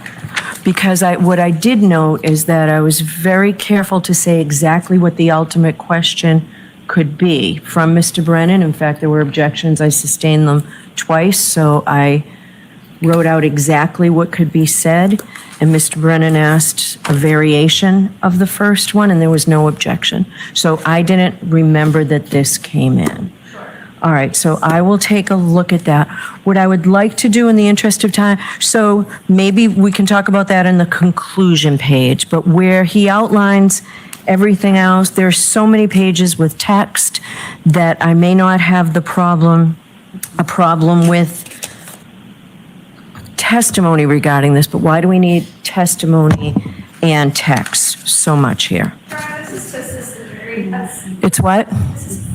Because what I did note is that I was very careful to say exactly what the ultimate question could be from Mr. Brennan. In fact, there were objections. I sustained them twice, so I wrote out exactly what could be said. And Mr. Brennan asked a variation of the first one, and there was no objection. So I didn't remember that this came in. All right, so I will take a look at that. What I would like to do in the interest of time, so maybe we can talk about that in the conclusion page, but where he outlines everything else, there's so many pages with text that I may not have a problem with testimony regarding this, but why do we need testimony and text so much here? This is to assist the jury. It's what? This is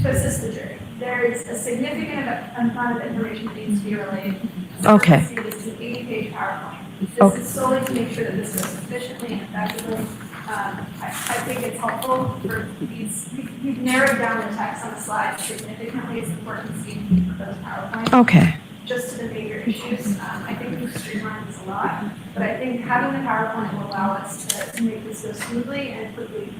to assist the jury. There is a significant amount of information that needs to be relayed. Okay. This is an 80-page PowerPoint. Okay. This is solely to make sure that this goes efficiently and effectively. I think it's helpful for these, we've narrowed down the text on the slide significantly. It's important to see for those PowerPoints. Okay. Just to the major issues. I think we've streamlined this a lot, but I think having the PowerPoint will allow us to make this go smoothly and quickly.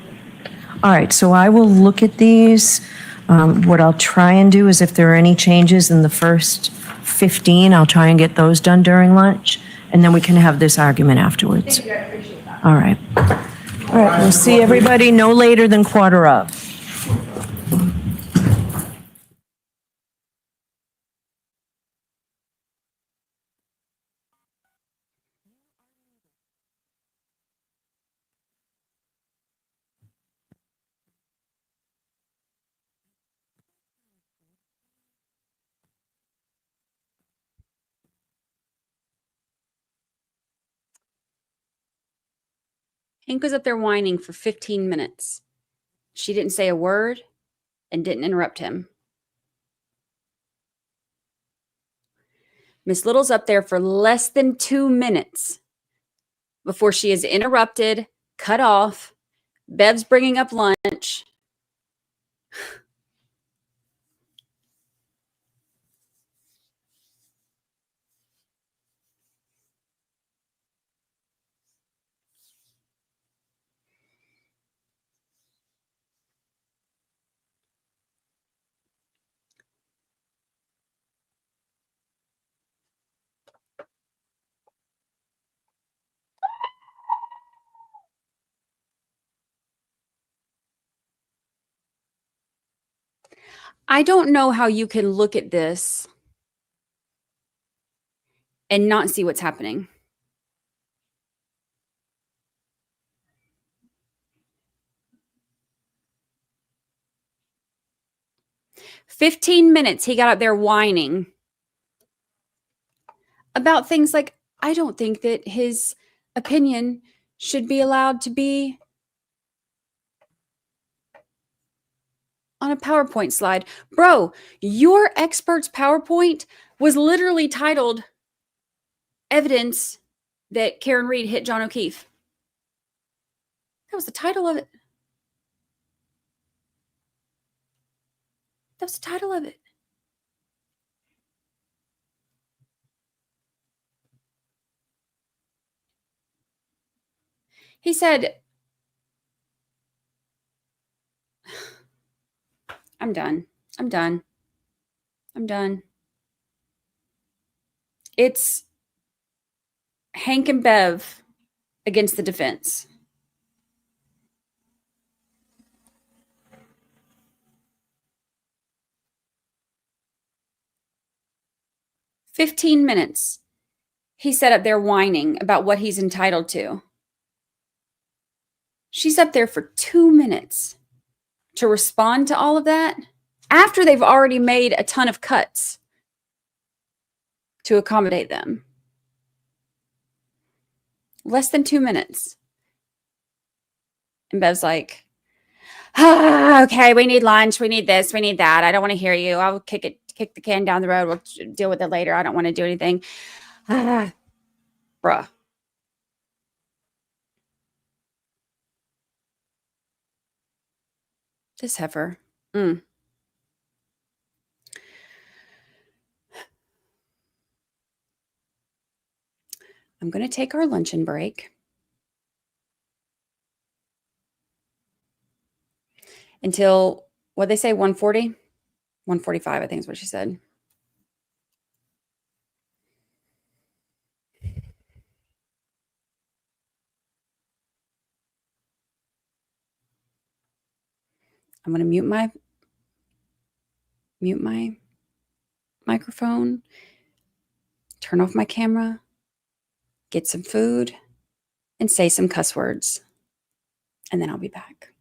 All right, so I will look at these. What I'll try and do is if there are any changes in the first 15, I'll try and get those done during lunch, and then we can have this argument afterwards. Thank you, I appreciate that. All right. All right, we'll see everybody no later than 15:45. Hank was up there whining for 15 minutes. She didn't say a word and didn't interrupt him. Miss Little's up there for less than 2 minutes before she is interrupted, cut off. Bev's bringing up lunch. I don't know how you can look at this and not see what's happening. "15 minutes he got up there whining about things like, I don't think that his opinion should be allowed to be on a PowerPoint slide." Bro, your expert's PowerPoint was literally titled "Evidence that Karen Reed hit John O'Keefe." That was the title of it. That was the title of it. He said, I'm done. I'm done. I'm done. It's Hank and Bev against the defense. "15 minutes. He sat up there whining about what he's entitled to. She's up there for 2 minutes to respond to all of that after they've already made a ton of cuts to accommodate them. Less than 2 minutes. And Bev's like, okay, we need lunch. We need this. We need that. I don't want to hear you. I'll kick the can down the road. We'll deal with it later. I don't want to do anything. Bruh. This heifer. I'm going to take our luncheon break until, what'd they say, 1:40? 1:45, I think is what she said. I'm going to mute my microphone, turn off my camera, get some food, and say some cuss words. And then I'll be back.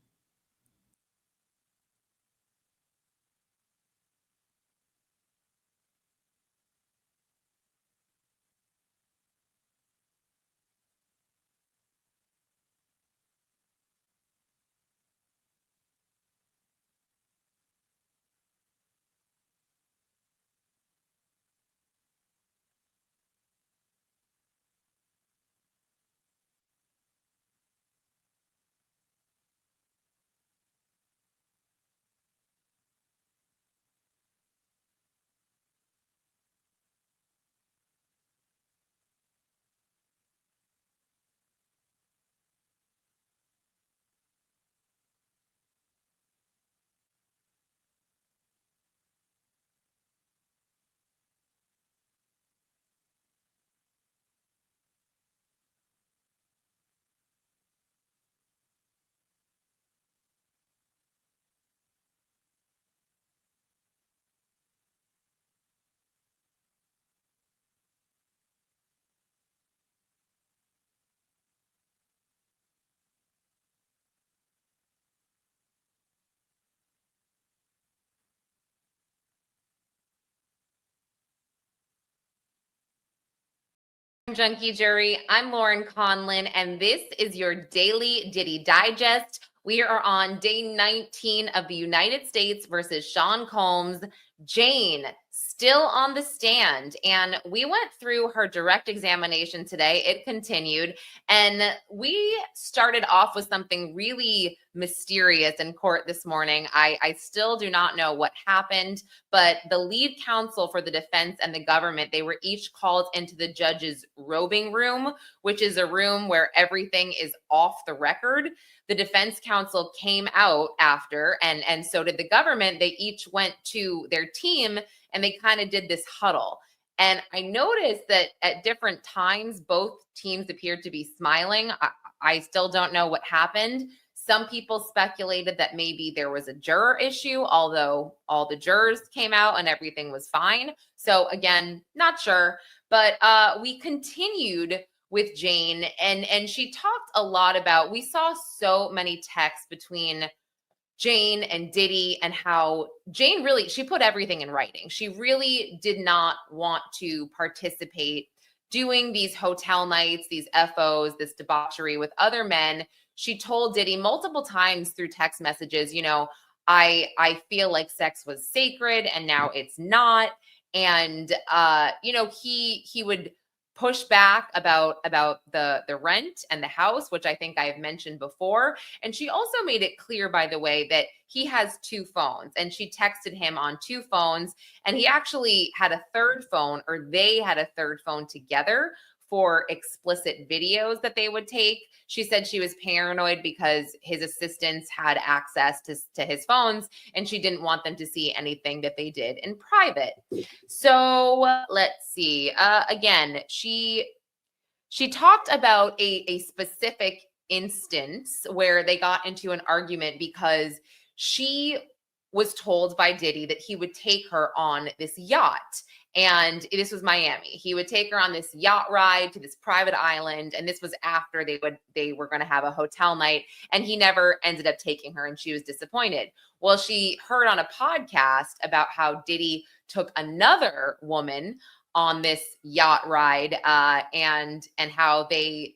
Junkie Jury. I'm Lauren Conlin, and this is your daily Diddy Digest. We are on day 19 of the United States versus Sean Combs. Jane still on the stand, and we went through her direct examination today. It continued, and we started off with something really mysterious in court this morning. I still do not know what happened, but the lead counsel for the defense and the government, they were each called into the judge's robing room, which is a room where everything is off the record. The defense counsel came out after, and so did the government. They each went to their team and they kind of did this huddle. And I noticed that at different times, both teams appeared to be smiling. I still don't know what happened. Some people speculated that maybe there was a juror issue, although all the jurors came out and everything was fine. So again, not sure, but we continued with Jane, and she talked a lot about, we saw so many texts between Jane and Diddy, and how Jane really, she put everything in writing. She really did not want to participate doing these hotel nights, these FOs, this debauchery with other men. She told Diddy multiple times through text messages, you know, I feel like sex was sacred and now it's not. And, you know, he would push back about the rent and the house, which I think I've mentioned before. And she also made it clear, by the way, that he has 2 phones, and she texted him on 2 phones, and he actually had a third phone, or they had a third phone together for explicit videos that they would take. She said she was paranoid because his assistants had access to his phones, and she didn't want them to see anything that they did in private. So let's see. Again, she talked about a specific instance where they got into an argument because she was told by Diddy that he would take her on this yacht. And this was Miami. He would take her on this yacht ride to this private island. And this was after they were going to have a hotel night. And he never ended up taking her, and she was disappointed. Well, she heard on a podcast about how Diddy took another woman on this yacht ride, and how they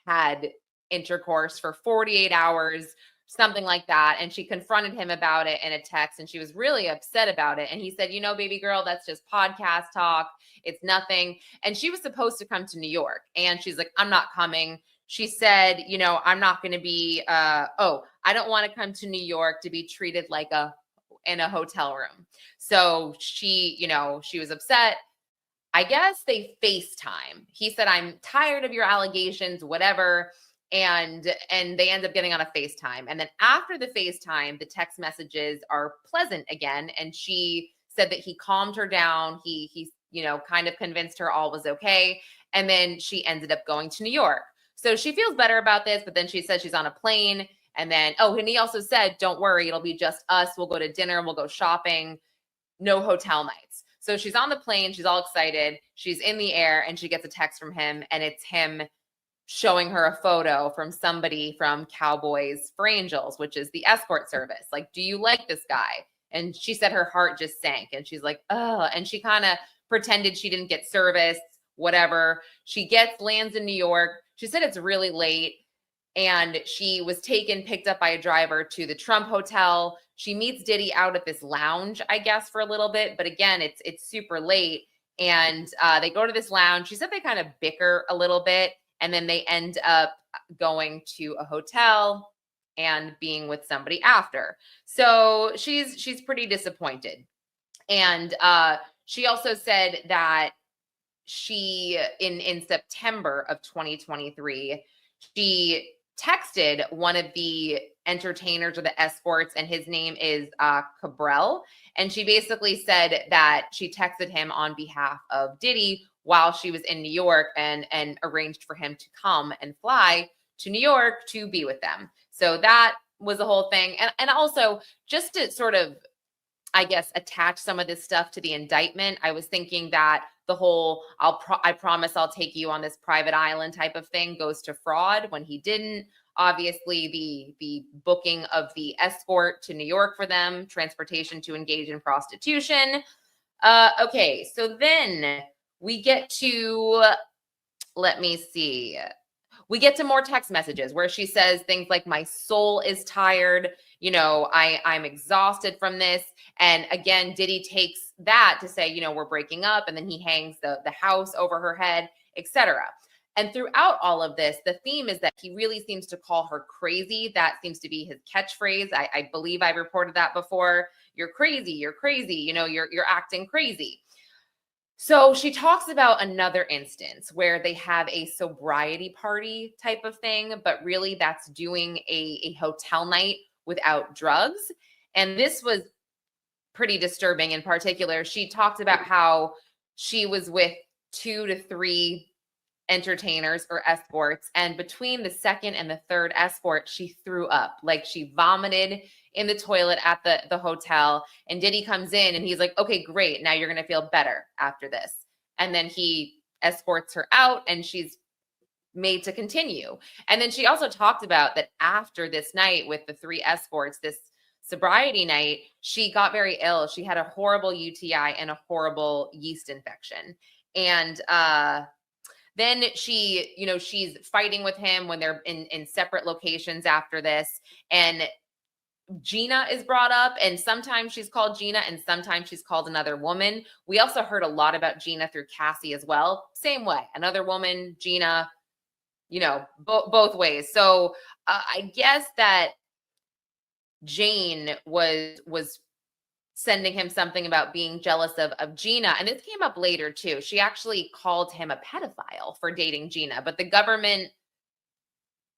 had intercourse for 48 hours, something like that. And she confronted him about it in a text, and she was really upset about it. And he said, baby girl, that's just podcast talk. It's nothing. And she was supposed to come to New York, and she's like, I'm not coming. She said, I'm not going to be, I don't want to come to New York to be treated like in a hotel room. So she was upset. I guess they FaceTime. He said, I'm tired of your allegations, whatever. And they end up getting on a FaceTime. And then after the FaceTime, the text messages are pleasant again. And she said that he calmed her down. He kind of convinced her all was okay. And then she ended up going to New York. So she feels better about this, but then she says she's on a plane. And then, and he also said, don't worry, it'll be just us. We'll go to dinner, we'll go shopping, no hotel nights. So she's on the plane, she's all excited, she's in the air, and she gets a text from him, and it's him showing her a photo from somebody from Cowboys for Angels, which is the escort service. Like, do you like this guy? And she said her heart just sank, and she's like, oh, and she kind of pretended she didn't get service, whatever. She lands in New York. She said it's really late, and she was picked up by a driver to the Trump Hotel. She meets Diddy out at this lounge, I guess, for a little bit. But again, it's super late. And they go to this lounge. She said they kind of bicker a little bit. And then they end up going to a hotel and being with somebody after. So she's pretty disappointed. And she also said that she, in September of 2023, she texted one of the entertainers or the escorts, and his name is Cabral. And she basically said that she texted him on behalf of Diddy while she was in New York, and arranged for him to come and fly to New York to be with them. So that was the whole thing. And also, just to sort of, I guess, attach some of this stuff to the indictment, I was thinking that the whole I promise I'll take you on this private island type of thing goes to fraud when he didn't. Obviously, the booking of the escort to New York for them, transportation to engage in prostitution. Okay, so then we get to, let me see. We get to more text messages where she says things like, my soul is tired. I'm exhausted from this. And again, Diddy takes that to say, we're breaking up. And then he hangs the house over her head, etc. And throughout all of this, the theme is that he really seems to call her crazy. That seems to be his catchphrase. I believe I reported that before. You're crazy. You're crazy. You're acting crazy. So she talks about another instance where they have a sobriety party type of thing, but really that's doing a hotel night without drugs. And this was pretty disturbing. In particular, she talked about how she was with 2 to 3 entertainers or escorts, and between the second and the third escort, she threw up. Like, she vomited in the toilet at the hotel. And Diddy comes in and he's like, okay, great, now you're gonna feel better after this. And then he escorts her out, and she's made to continue. And then she also talked about that after this night with the 3 escorts, this sobriety night, she got very ill. She had a horrible UTI and a horrible yeast infection. And then she's fighting with him when they're in separate locations after this. And Gina is brought up, and sometimes she's called Gina and sometimes she's called another woman. We also heard a lot about Gina through Cassie as well. Same way, another woman, Gina, both ways. So I guess that Jane was sending him something about being jealous of Gina. And this came up later too. She actually called him a pedophile for dating Gina, but the government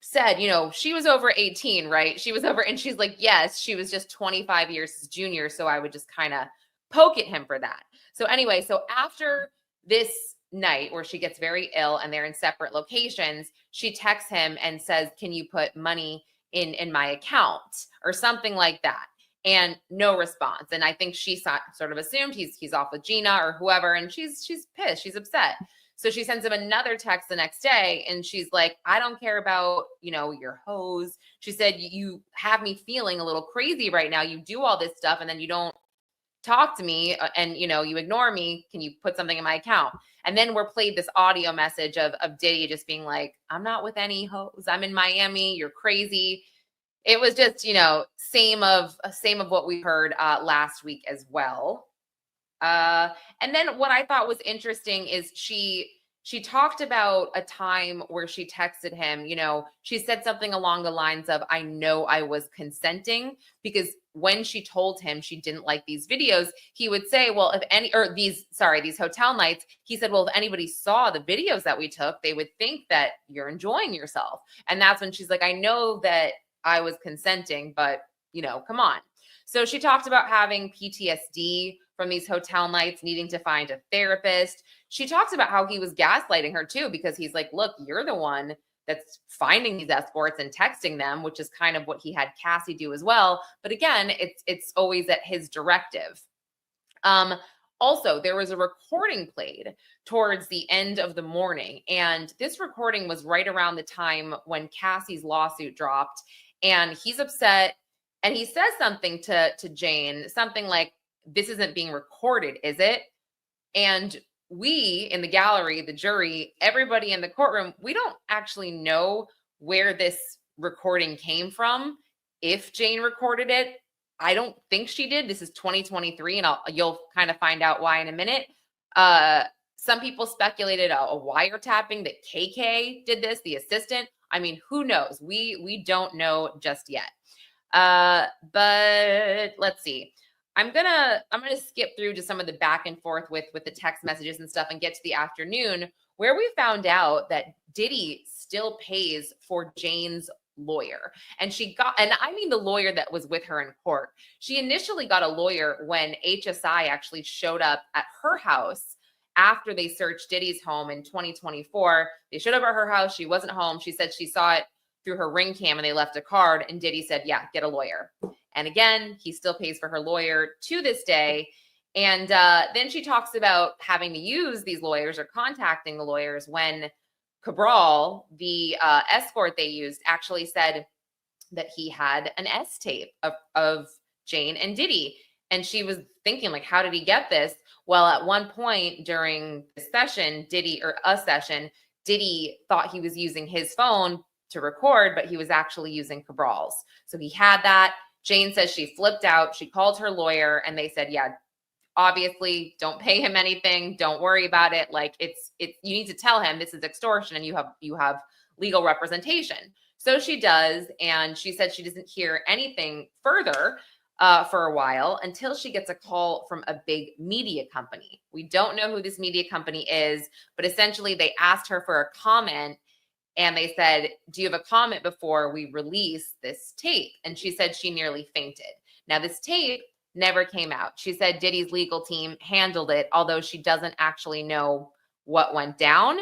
said, she was over 18, right? She was over, and she's like, yes, she was just 25 years his junior. So I would just kind of poke at him for that. So anyway, so after this night where she gets very ill and they're in separate locations, she texts him and says, can you put money in my account or something like that? And no response. And I think she sort of assumed he's off with Gina or whoever, and she's pissed, she's upset. So she sends him another text the next day, and she's like, I don't care about, your hoes. She said, you have me feeling a little crazy right now. You do all this stuff, and then you don't talk to me and, you ignore me, can you put something in my account? And then we're played this audio message of Diddy just being like, I'm not with any hoes. I'm in Miami. You're crazy. It was just, same of what we heard last week as well. And then what I thought was interesting is she talked about a time where she texted him, she said something along the lines of, I know I was consenting, because when she told him she didn't like these videos, he would say, well, these hotel nights, he said, well, if anybody saw the videos that we took, they would think that you're enjoying yourself. And that's when she's like, I know that I was consenting, but come on. So she talked about having PTSD from these hotel nights, needing to find a therapist. She talks about how he was gaslighting her too, because he's like, look, you're the one that's finding these escorts and texting them, which is kind of what he had Cassie do as well. But again, it's always at his directive. Also, there was a recording played towards the end of the morning, and this recording was right around the time when Cassie's lawsuit dropped, and he's upset, and he says something to Jane, something like, this isn't being recorded, is it? And we in the gallery, the jury, everybody in the courtroom, we don't actually know where this recording came from. If Jane recorded it, I don't think she did. This is 2023, and you'll kind of find out why in a minute. Some people speculated a wiretapping that KK did this, the assistant. I mean, who knows? We don't know just yet. But let's see. I'm gonna skip through to some of the back and forth with the text messages and stuff and get to the afternoon, where we found out that Diddy still pays for Jane's lawyer. And I mean the lawyer that was with her in court. She initially got a lawyer when HSI actually showed up at her house after they searched Diddy's home in 2024. They showed up at her house. She wasn't home. She said she saw it through her ring cam and they left a card, and Diddy said, yeah, get a lawyer. And again, he still pays for her lawyer to this day. And then she talks about having to use these lawyers or contacting the lawyers when Cabral, the escort they used, actually said that he had an S tape of Jane and Diddy. And she was thinking, like, how did he get this? Well, at one point during the session, Diddy thought he was using his phone to record, but he was actually using Cabral's. So he had that. Jane says she flipped out. She called her lawyer and they said, yeah, obviously don't pay him anything. Don't worry about it. Like you need to tell him this is extortion and you have legal representation. So she does. And she said she doesn't hear anything further for a while until she gets a call from a big media company. We don't know who this media company is, but essentially they asked her for a comment. And they said, do you have a comment before we release this tape? And she said she nearly fainted. Now, this tape never came out. She said Diddy's legal team handled it, although she doesn't actually know what went down.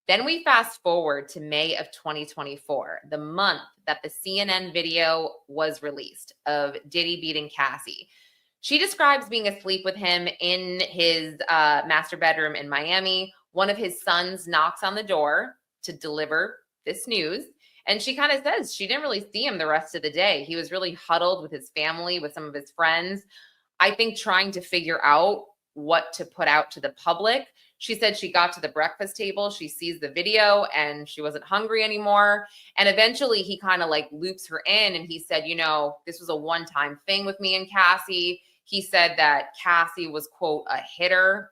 Then we fast forward to May of 2024, the month that the CNN video was released of Diddy beating Cassie. She describes being asleep with him in his master bedroom in Miami. One of his sons knocks on the door to deliver this news. And she kind of says she didn't really see him the rest of the day. He was really huddled with his family, with some of his friends, I think trying to figure out what to put out to the public. She said she got to the breakfast table, she sees the video and she wasn't hungry anymore. And eventually he kind of like loops her in and he said, this was a one-time thing with me and Cassie. He said that Cassie was, quote, a hitter.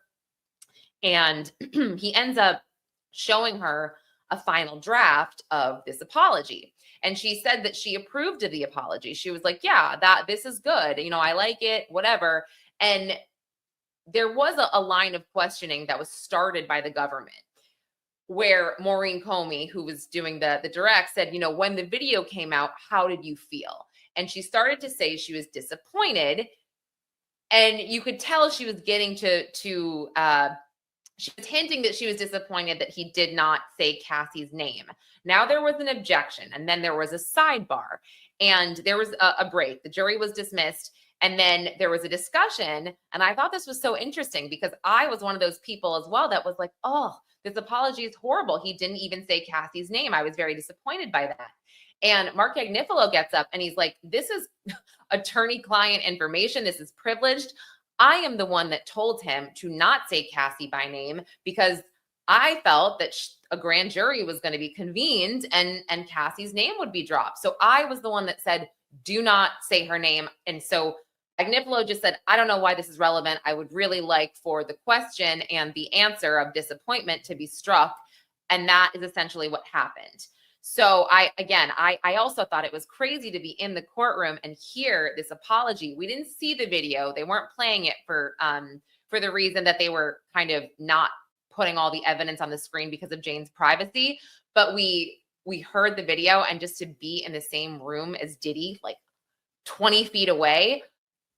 And he ends up showing her a final draft of this apology. And she said that she approved of the apology. She was like, yeah, this is good. I like it, whatever. And there was a line of questioning that was started by the government where Maureen Comey, who was doing the direct, said, when the video came out, how did you feel? And she started to say she was disappointed. And you could tell she was getting she was hinting that she was disappointed that he did not say Cassie's name. Now there was an objection, and then there was a sidebar, and there was a break. The jury was dismissed, and then there was a discussion, and I thought this was so interesting because I was one of those people as well that was like, oh, this apology is horrible. He didn't even say Cassie's name. I was very disappointed by that. And Mark Agnifilo gets up, and he's like, this is attorney-client information. This is privileged. I am the one that told him to not say Cassie by name because I felt that a grand jury was going to be convened and Cassie's name would be dropped. So I was the one that said, do not say her name. And so Agnifilo just said, I don't know why this is relevant. I would really like for the question and the answer of disappointment to be struck. And that is essentially what happened. So I also thought it was crazy to be in the courtroom and hear this apology. We didn't see the video. They weren't playing it for the reason that they were kind of not putting all the evidence on the screen because of Jane's privacy. But we heard the video, and just to be in the same room as Diddy, like 20 feet away,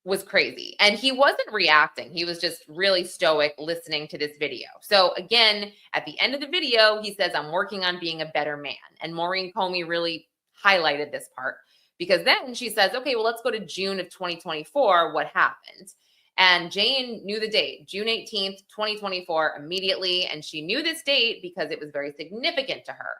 was crazy. And he wasn't reacting. He was just really stoic listening to this video. So again, at the end of the video, he says, I'm working on being a better man. And Maureen Comey really highlighted this part, because then she says, okay, well, let's go to June of 2024. What happened? And Jane knew the date, June 18th, 2024, immediately. And she knew this date because it was very significant to her.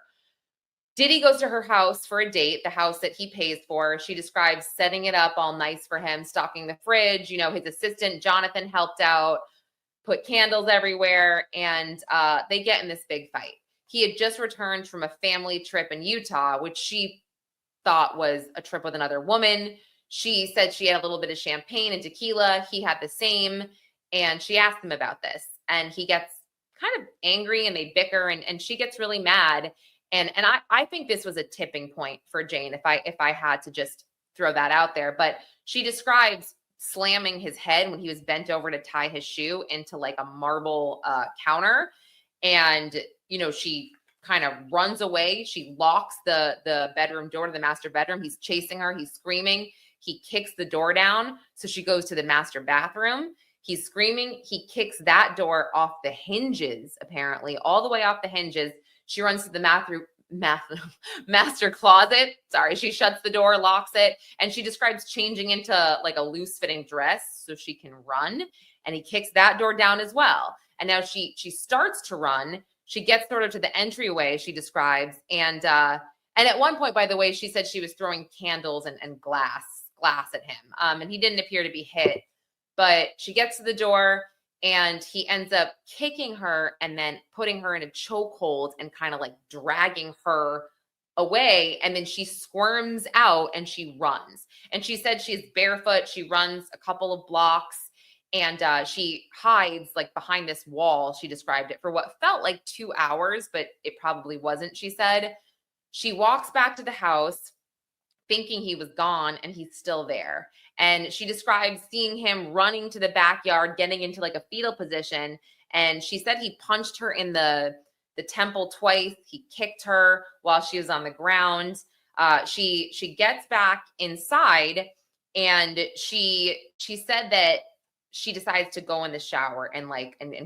Diddy goes to her house for a date, the house that he pays for. She describes setting it up all nice for him, stocking the fridge. You know, his assistant, Jonathan, helped out, put candles everywhere, and they get in this big fight. He had just returned from a family trip in Utah, which she thought was a trip with another woman. She said she had a little bit of champagne and tequila. He had the same, and she asked him about this. And he gets kind of angry, and they bicker, and she gets really mad. And I think this was a tipping point for Jane, if I had to just throw that out there. But she describes slamming his head when he was bent over to tie his shoe into like a marble counter. And, you know, she kind of runs away. She locks the bedroom door to the master bedroom. He's chasing her. He's screaming. He kicks the door down. So she goes to the master bathroom. He's screaming. He kicks that door off the hinges, apparently, all the way off the hinges. She runs to the master closet. Sorry, she shuts the door, locks it, and she describes changing into like a loose fitting dress so she can run. And he kicks that door down as well. And now she starts to run. She gets sort of to the entryway, she describes. And at one point, by the way, she said she was throwing candles and glass at him. And he didn't appear to be hit. But she gets to the door, and he ends up kicking her and then putting her in a chokehold and kind of like dragging her away. And then she squirms out and she runs. And she said she's barefoot. She runs a couple of blocks, and she hides like behind this wall. She described it for what felt like 2 hours, but it probably wasn't. She said she walks back to the house thinking he was gone, and he's still there. And she describes seeing him running to the backyard, getting into like a fetal position. And she said he punched her in the temple twice. He kicked her while she was on the ground. She gets back inside, and she said that she decides to go in the shower and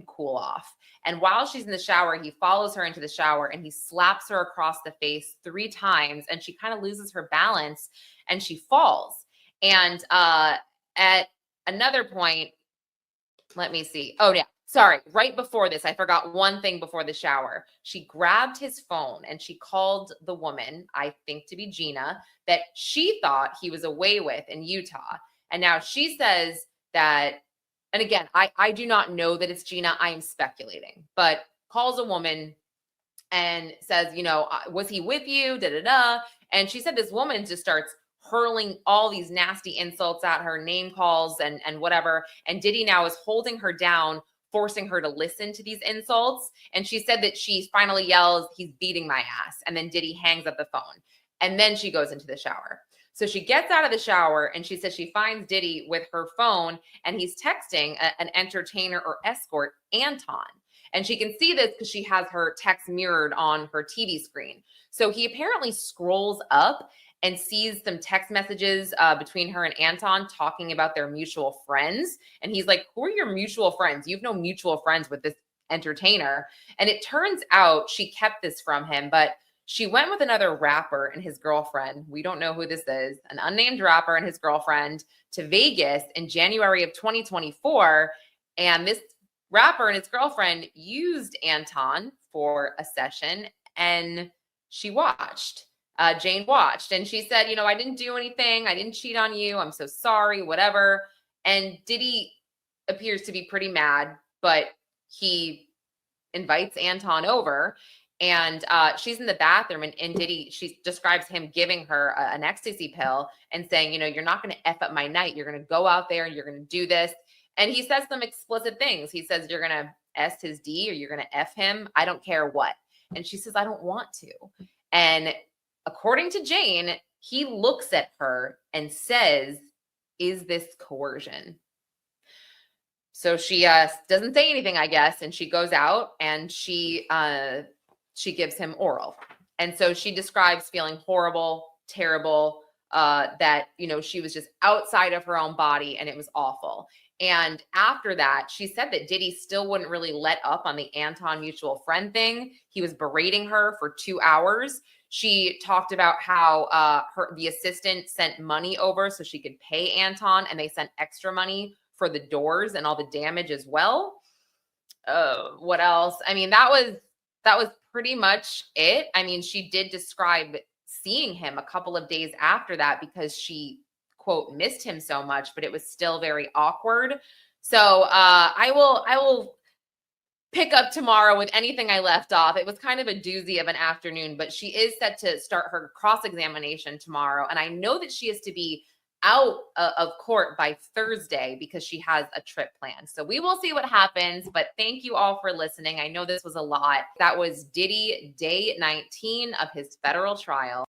cool off. And while she's in the shower, he follows her into the shower and he slaps her across the face 3 times, and she kind of loses her balance and she falls. And at another point, let me see. Oh, yeah. Sorry. Right before this, I forgot one thing before the shower. She grabbed his phone and she called the woman, I think to be Gina, that she thought he was away with in Utah. And now she says that, and again, I do not know that it's Gina. I am speculating, but calls a woman and says, you know, was he with you? Da, da, da. And she said this woman just starts hurling all these nasty insults at her, name calls and whatever. And Diddy now is holding her down, forcing her to listen to these insults. And she said that she finally yells, he's beating my ass. And then Diddy hangs up the phone. And then she goes into the shower. So she gets out of the shower and she says she finds Diddy with her phone and he's texting an entertainer or escort, Anton. And she can see this because she has her text mirrored on her TV screen. So he apparently scrolls up and sees some text messages between her and Anton talking about their mutual friends. And he's like, who are your mutual friends? You have no mutual friends with this entertainer. And it turns out she kept this from him, but she went with another rapper and his girlfriend. We don't know who this is, an unnamed rapper and his girlfriend to Vegas in January of 2024. And this rapper and his girlfriend used Anton for a session, and she watched. Jane watched, and she said, you know, I didn't do anything. I didn't cheat on you. I'm so sorry, whatever. And Diddy appears to be pretty mad, but he invites Anton over, and she's in the bathroom, and Diddy, she describes him giving her an ecstasy pill and saying, you're not going to F up my night. You're going to go out there and you're going to do this. And he says some explicit things. He says, you're going to S his D, or you're going to F him. I don't care what. And she says, I don't want to. And according to Jane, he looks at her and says, is this coercion? So she doesn't say anything, I guess, and she goes out and she gives him oral. And so she describes feeling horrible, terrible, that, she was just outside of her own body and it was awful. And after that, she said that Diddy still wouldn't really let up on the Anton mutual friend thing. He was berating her for 2 hours. She talked about how the assistant sent money over so she could pay Anton, and they sent extra money for the doors and all the damage as well. What else? I mean, that was pretty much it. I mean, she did describe seeing him a couple of days after that because she, quote, missed him so much, but it was still very awkward. So I will pick up tomorrow with anything I left off. It was kind of a doozy of an afternoon, but she is set to start her cross-examination tomorrow. And I know that she is to be out of court by Thursday because she has a trip planned. So we will see what happens, but thank you all for listening. I know this was a lot. That was Diddy, day 19 of his federal trial.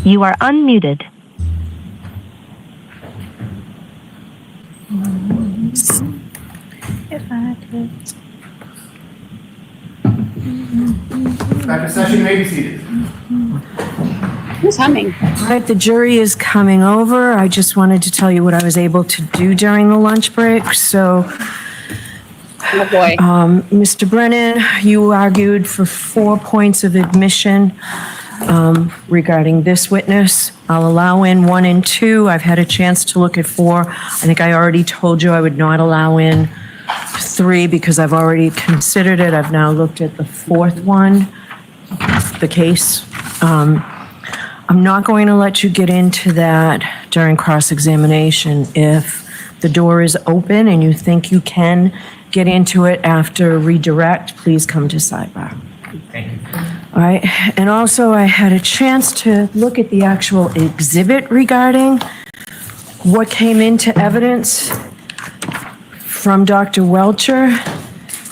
You are unmuted. If I could. Back in session, you may be seated. Who's humming? All right, the jury is coming over. I just wanted to tell you what I was able to do during the lunch break. So, Oh boy. Mr. Brennan, you argued for 4 points of admission regarding this witness. I'll allow in 1 and 2. I've had a chance to look at 4. I think I already told you I would not allow in 3 because I've already considered it. I've now looked at the 4th one, the case. I'm not going to let you get into that during cross-examination. If the door is open and you think you can get into it after redirect, please come to sidebar. Thank you. All right, and also I had a chance to look at the actual exhibit regarding what came into evidence from Dr. Welcher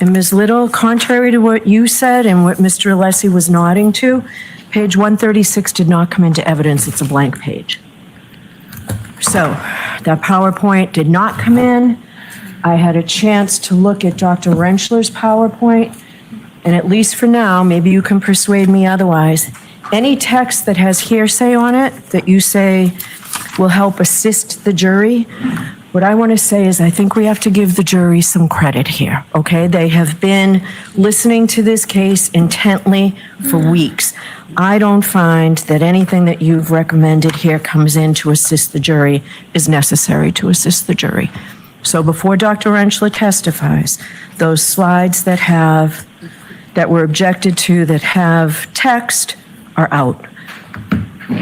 and Ms. Little. Contrary to what you said and what Mr. Alessi was nodding to, page 136 did not come into evidence. It's a blank page. So that PowerPoint did not come in. I had a chance to look at Dr. Rentschler's PowerPoint, and at least for now, maybe you can persuade me otherwise, any text that has hearsay on it that you say will help assist the jury, what I want to say is I think we have to give the jury some credit here, okay? They have been listening to this case intently for weeks. I don't find that anything that you've recommended here comes in to assist the jury is necessary to assist the jury. So before Dr. Rentschler testifies, those slides that were objected to that have text are out. Can I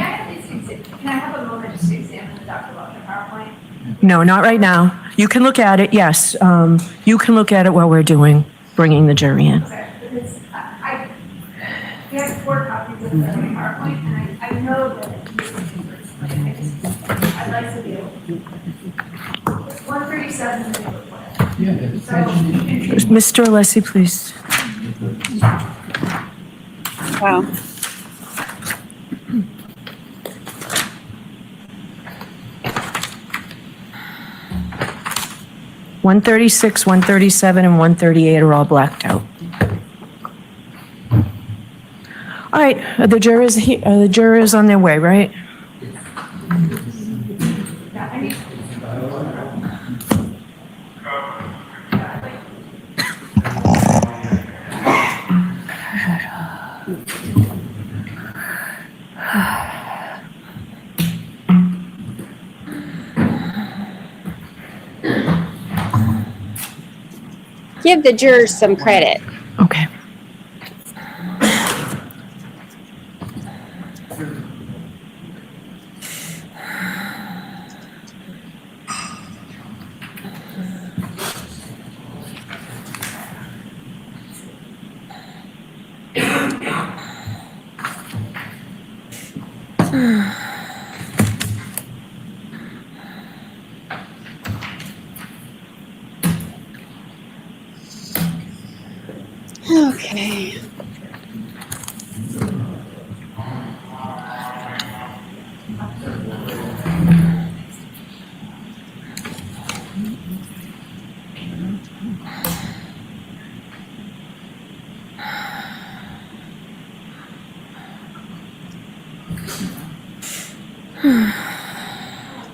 have a moment just to examine the Dr. Welcher PowerPoint? No, not right now. You can look at it, yes. You can look at it while we're bringing the jury in. Okay, because we have 4 copies of the PowerPoint, and I know that it's I'd like to be able to. 137 is the report. Mr. Alessi, please. Wow. .136, 137, and 138 are all blacked out. All right, are the jurors on their way, right? Give the jurors some credit. Okay. Okay.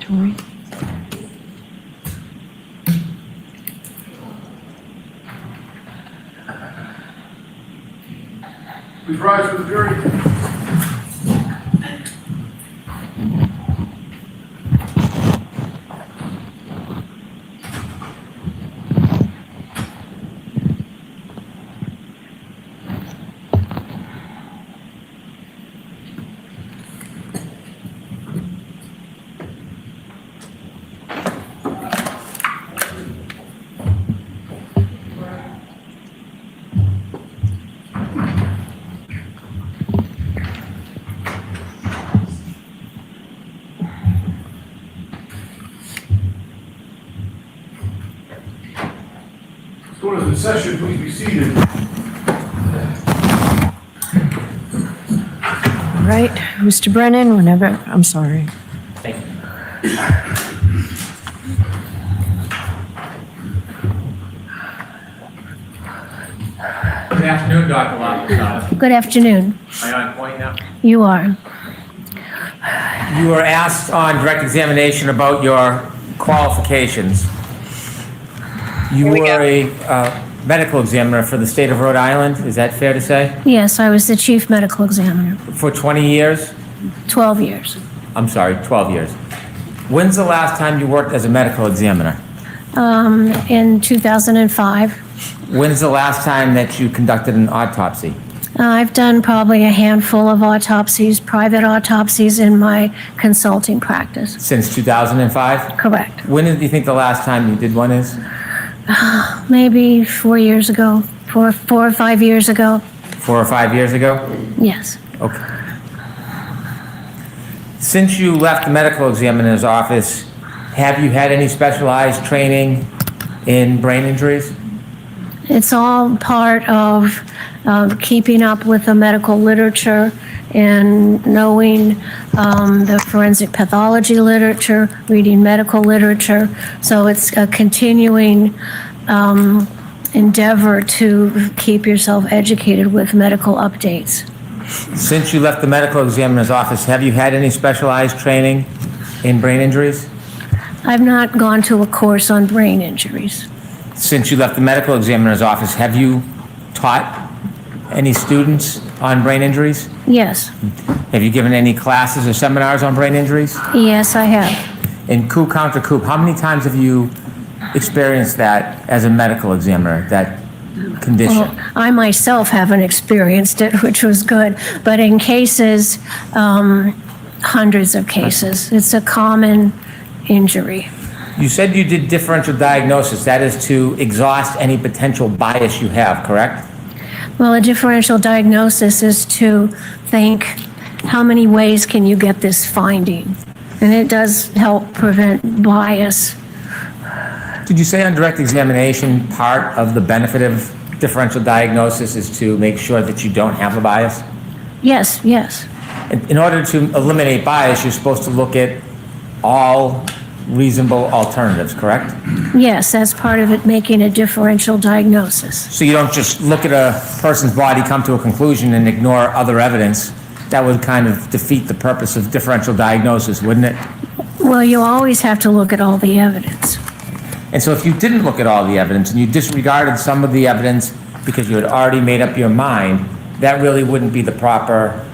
Tori? Please rise for the jury. Court is in session, please be seated. All right, Mr. Brennan, whenever, I'm sorry. Thank you. Good afternoon, Dr. Laposata. Good afternoon. Am I on point now? You are. You were asked on direct examination about your qualifications. You were a medical examiner for the state of Rhode Island, is that fair to say? Yes, I was the chief medical examiner. For 20 years? 12 years. I'm sorry, 12 years. When's the last time you worked as a medical examiner? In 2005. When's the last time that you conducted an autopsy? I've done probably a handful of autopsies, private autopsies in my consulting practice. Since 2005? Correct. When do you think the last time you did one is? Maybe 4 years ago, four or 5 years ago. 4 or 5 years ago? Yes. Okay. Since you left the medical examiner's office, have you had any specialized training in brain injuries? It's all part of keeping up with the medical literature and knowing the forensic pathology literature, reading medical literature. So it's a continuing endeavor to keep yourself educated with medical updates. Since you left the medical examiner's office, have you had any specialized training in brain injuries? I've not gone to a course on brain injuries. Since you left the medical examiner's office, have you taught any students on brain injuries? Yes. Have you given any classes or seminars on brain injuries? Yes, I have. In coup counter coup, how many times have you experienced that as a medical examiner, that condition? Well, I myself haven't experienced it, which was good, but in cases, hundreds of cases, it's a common injury. You said you did differential diagnosis. That is to exhaust any potential bias you have, correct? Well, a differential diagnosis is to think, how many ways can you get this finding? And it does help prevent bias. Did you say on direct examination, part of the benefit of differential diagnosis is to make sure that you don't have a bias? Yes, yes. In order to eliminate bias, you're supposed to look at all reasonable alternatives, correct? Yes, that's part of it, making a differential diagnosis. So you don't just look at a person's body, come to a conclusion, and ignore other evidence. That would kind of defeat the purpose of differential diagnosis, wouldn't it? Well, you always have to look at all the evidence. And so if you didn't look at all the evidence and you disregarded some of the evidence because you had already made up your mind, that really wouldn't be the proper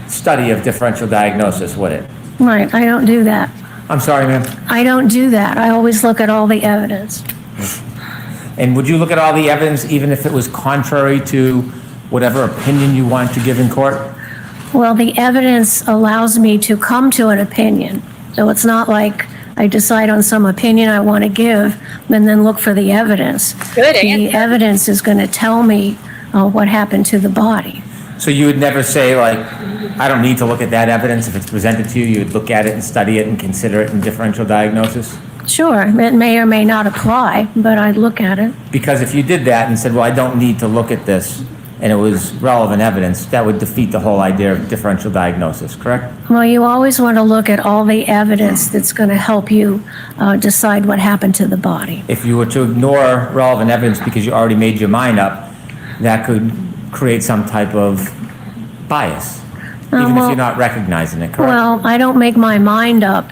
study of differential diagnosis, would it? Right, I don't do that. I'm sorry, ma'am. I don't do that. I always look at all the evidence. And would you look at all the evidence even if it was contrary to whatever opinion you want to give in court? Well, the evidence allows me to come to an opinion. So it's not like I decide on some opinion I want to give and then look for the evidence. Good The answer. evidence is going to tell me what happened to the body. So you would never say, like, I don't need to look at that evidence. If it's presented to you, you would look at it and study it and consider it in differential diagnosis? Sure, it may or may not apply, but I'd look at it. Because if you did that and said, well, I don't need to look at this, and it was relevant evidence, that would defeat the whole idea of differential diagnosis, correct? Well, you always want to look at all the evidence that's going to help you decide what happened to the body. If you were to ignore relevant evidence because you already made your mind up, that could create some type of bias, even if well- you're not recognizing it, correct? Well, I don't make my mind up.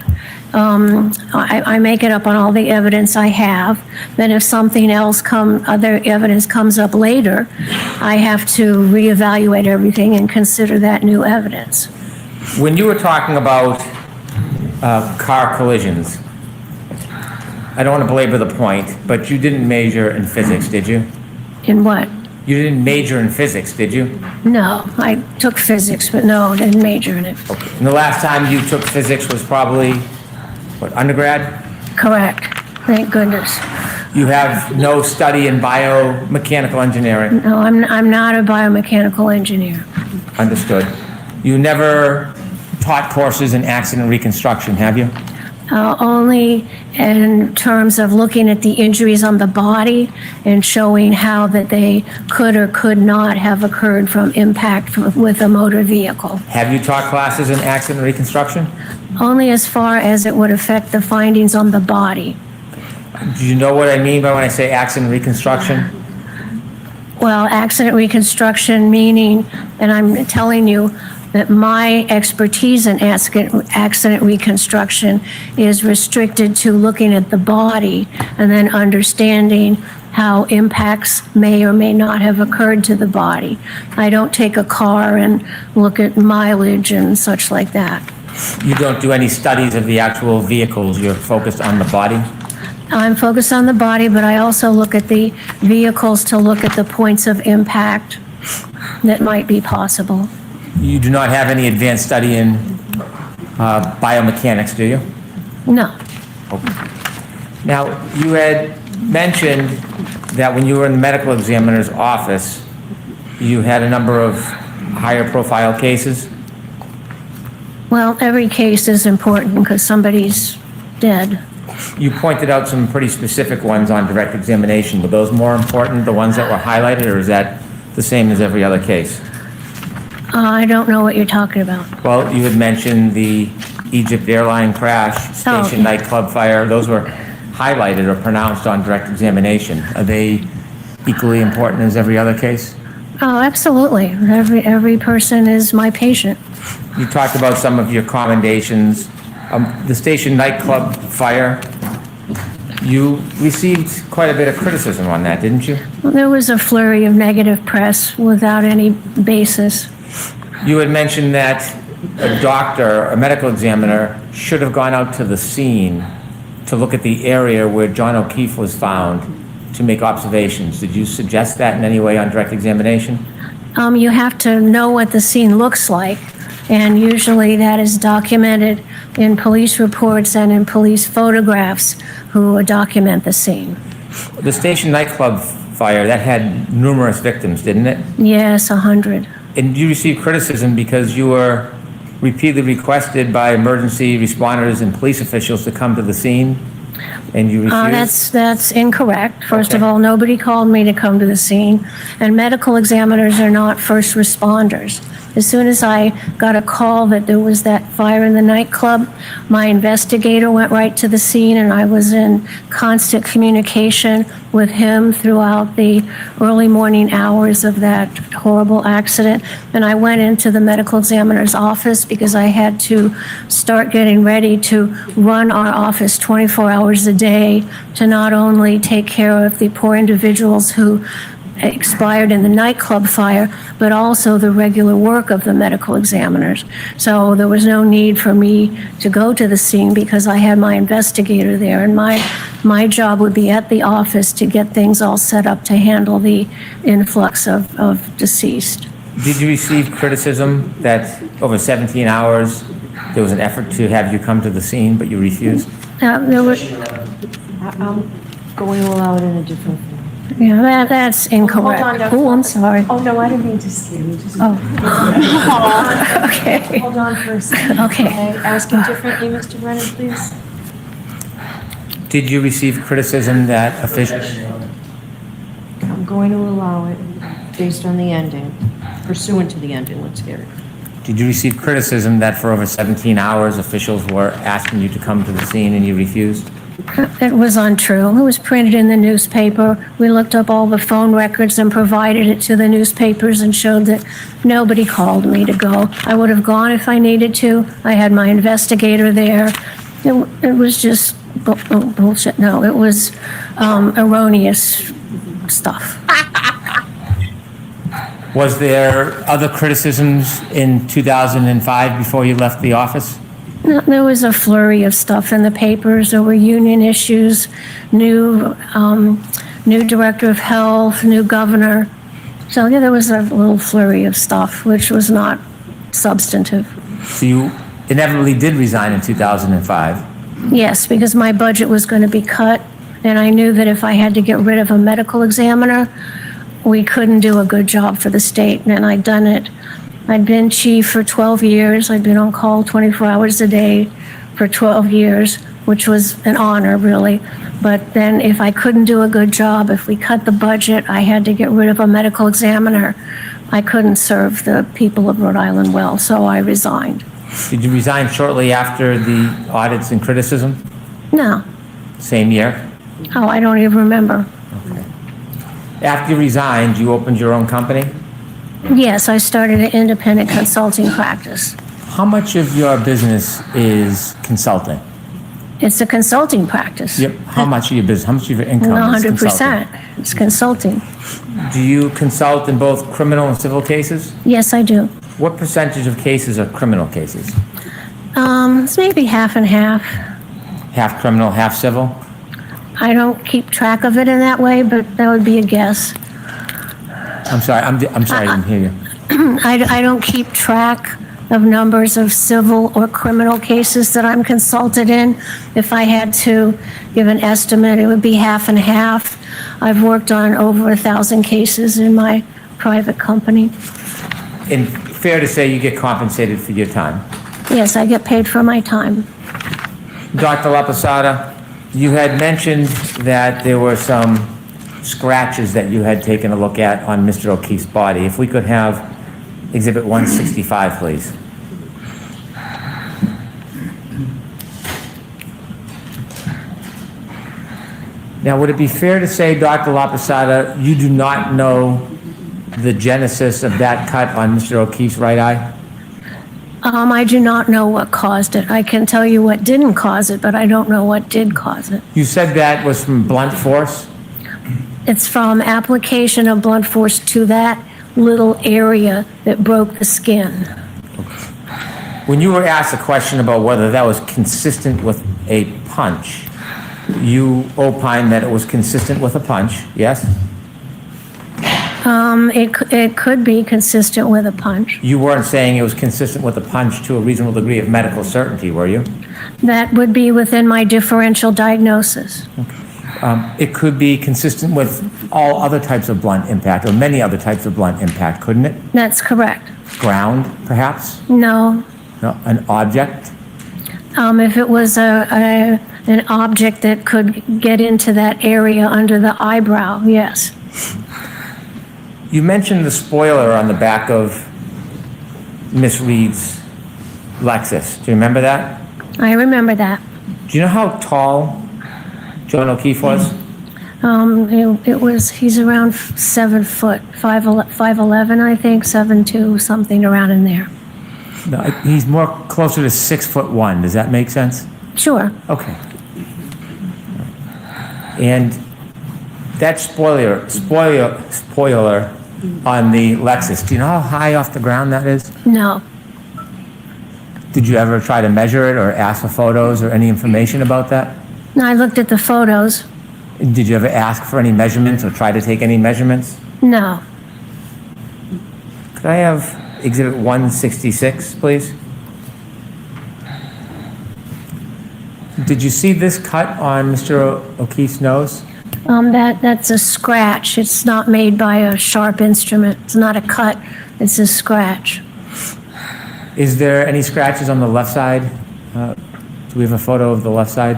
I make it up on all the evidence I have. Then if something else other evidence comes up later, I have to reevaluate everything and consider that new evidence. When you were talking about car collisions, I don't want to belabor the point, but you didn't major in physics, did you? In what? You didn't major in physics, did you? No, I took physics, but no, didn't major in it. Okay. And the last time you took physics was probably, what, undergrad? Correct. Thank goodness. You have no study in biomechanical engineering? No, I'm not a biomechanical engineer. Understood. You never taught courses in accident reconstruction, have you? only in terms of looking at the injuries on the body and showing how that they could or could not have occurred from impact with a motor vehicle. Have you taught classes in accident reconstruction? Only as far as it would affect the findings on the body. Do you know what I mean by when I say accident reconstruction? Well, accident reconstruction meaning, and I'm telling you that my expertise in accident reconstruction is restricted to looking at the body and then understanding how impacts may or may not have occurred to the body. I don't take a car and look at mileage and such like that. You don't do any studies of the actual vehicles, you're focused on the body? I'm focused on the body, but I also look at the vehicles to look at the points of impact that might be possible. You do not have any advanced study in biomechanics, do you? No. Now, you had mentioned that when you were in the medical examiner's office, you had a number of higher profile cases. Well, every case is important because somebody's dead. You pointed out some pretty specific ones on direct examination. Were those more important, the ones that were highlighted, or is that the same as every other case? I don't know what you're talking about. Well, you had mentioned the Egypt airline crash, Station nightclub fire. Those were highlighted or pronounced on direct examination. Are they equally important as every other case? Oh, absolutely. Every person is my patient. You talked about some of your commendations. The Station nightclub fire, you received quite a bit of criticism on that, didn't you? Well, there was a flurry of negative press without any basis. You had mentioned that a doctor, a medical examiner, should have gone out to the scene to look at the area where John O'Keefe was found to make observations. Did you suggest that in any way on direct examination? You have to know what the scene looks like, and usually that is documented in police reports and in police photographs who document the scene. The Station nightclub fire, that had numerous victims, didn't it? Yes, 100. And you received criticism because you were repeatedly requested by emergency responders and police officials to come to the scene, and you refused? That's incorrect. First of all, nobody called me to come to the scene, and medical examiners are not first responders. As soon as I got a call that there was that fire in the nightclub, my investigator went right to the scene, and I was in constant communication with him throughout the early morning hours of that horrible accident. And I went into the medical examiner's office because I had to start getting ready to run our office 24 hours a day to not only take care of the poor individuals who expired in the nightclub fire, but also the regular work of the medical examiners. So there was no need for me to go to the scene because I had my investigator there, and my job would be at the office to get things all set up to handle the influx of deceased. Did you receive criticism that over 17 hours there was an effort to have you come to the scene, but you refused? I'm going to allow it in a different form. Yeah, that's incorrect. Hold on, Dr. Oh, I'm sorry. Oh, no, I didn't mean to scare you. Just Okay. hold on for a second. Okay. Asking differently, Mr. Brennan, please. Did you receive criticism that officials? I'm going to allow it based on the ending, pursuant to the ending. Let's hear it. Did you receive criticism that for over 17 hours officials were asking you to come to the scene and you refused? It was untrue. It was printed in the newspaper. We looked up all the phone records and provided it to the newspapers and showed that nobody called me to go. I would have gone if I needed to. I had my investigator there. It was just bullshit. No, it was erroneous stuff. Was there other criticisms in 2005 before you left the office? No, there was a flurry of stuff in the papers. There were union issues, new director of health, new governor. So yeah, there was a little flurry of stuff, which was not substantive. So you inevitably did resign in 2005? Yes, because my budget was going to be cut, and I knew that if I had to get rid of a medical examiner, we couldn't do a good job for the state, and I'd done it. I'd been chief for 12 years. I'd been on call 24 hours a day for 12 years. which was an honor, really. But then if I couldn't do a good job, if we cut the budget, I had to get rid of a medical examiner. I couldn't serve the people of Rhode Island well, so I resigned. Did you resign shortly after the audits and criticism? No. Same year? Oh, I don't even remember. After you resigned, you opened your own company? Yes, I started an independent consulting practice. How much of your business is consulting? It's a consulting practice. Yep. How much of your business, how much of your income is consulting? 100%. It's consulting. Do you consult in both criminal and civil cases? Yes, I do. What percentage of cases are criminal cases? It's maybe half and half. Half criminal, half civil? I don't keep track of it in that way, but that would be a guess. I'm sorry, I'm sorry, I didn't hear you. I don't keep track of numbers of civil or criminal cases that I'm consulted in. If I had to give an estimate, it would be half and half. I've worked on over 1,000 cases in my private company. And fair to say you get compensated for your time? Yes, I get paid for my time. Dr. Laposata, you had mentioned that there were some scratches that you had taken a look at on Mr. O'Keefe's body. If we could have Exhibit 165, please. Now, would it be fair to say, Dr. Laposata, you do not know the genesis of that cut on Mr. O'Keefe's right eye? I do not know what caused it. I can tell you what didn't cause it, but I don't know what did cause it. You said that was from blunt force? It's from application of blunt force to that little area that broke the skin. When you were asked a question about whether that was consistent with a punch, you opined that it was consistent with a punch, yes? It could be consistent with a punch. You weren't saying it was consistent with a punch to a reasonable degree of medical certainty, were you? That would be within my differential diagnosis. It could be consistent with all other types of blunt impact, or many other types of blunt impact, couldn't it? That's correct. Ground, perhaps? No. No, an object? If it was an object that could get into that area under the eyebrow, yes. You mentioned the spoiler on the back of Miss Reed's Lexus. Do you remember that? I remember that. Do you know how tall John O'Keefe was? He's around 7 foot, 5'11", I think, 7'2", something around in there. No, he's more closer to 6'1". Does that make sense? Sure. Okay. And that spoiler on the Lexus, do you know how high off the ground that is? No. Did you ever try to measure it or ask for photos or any information about that? No, I looked at the photos. Did you ever ask for any measurements or try to take any measurements? No. Could I have Exhibit 166, please? Did you see this cut on Mr. O'Keefe's nose? That's a scratch. It's not made by a sharp instrument. It's not a cut. It's a scratch. Is there any scratches on the left side? Do we have a photo of the left side?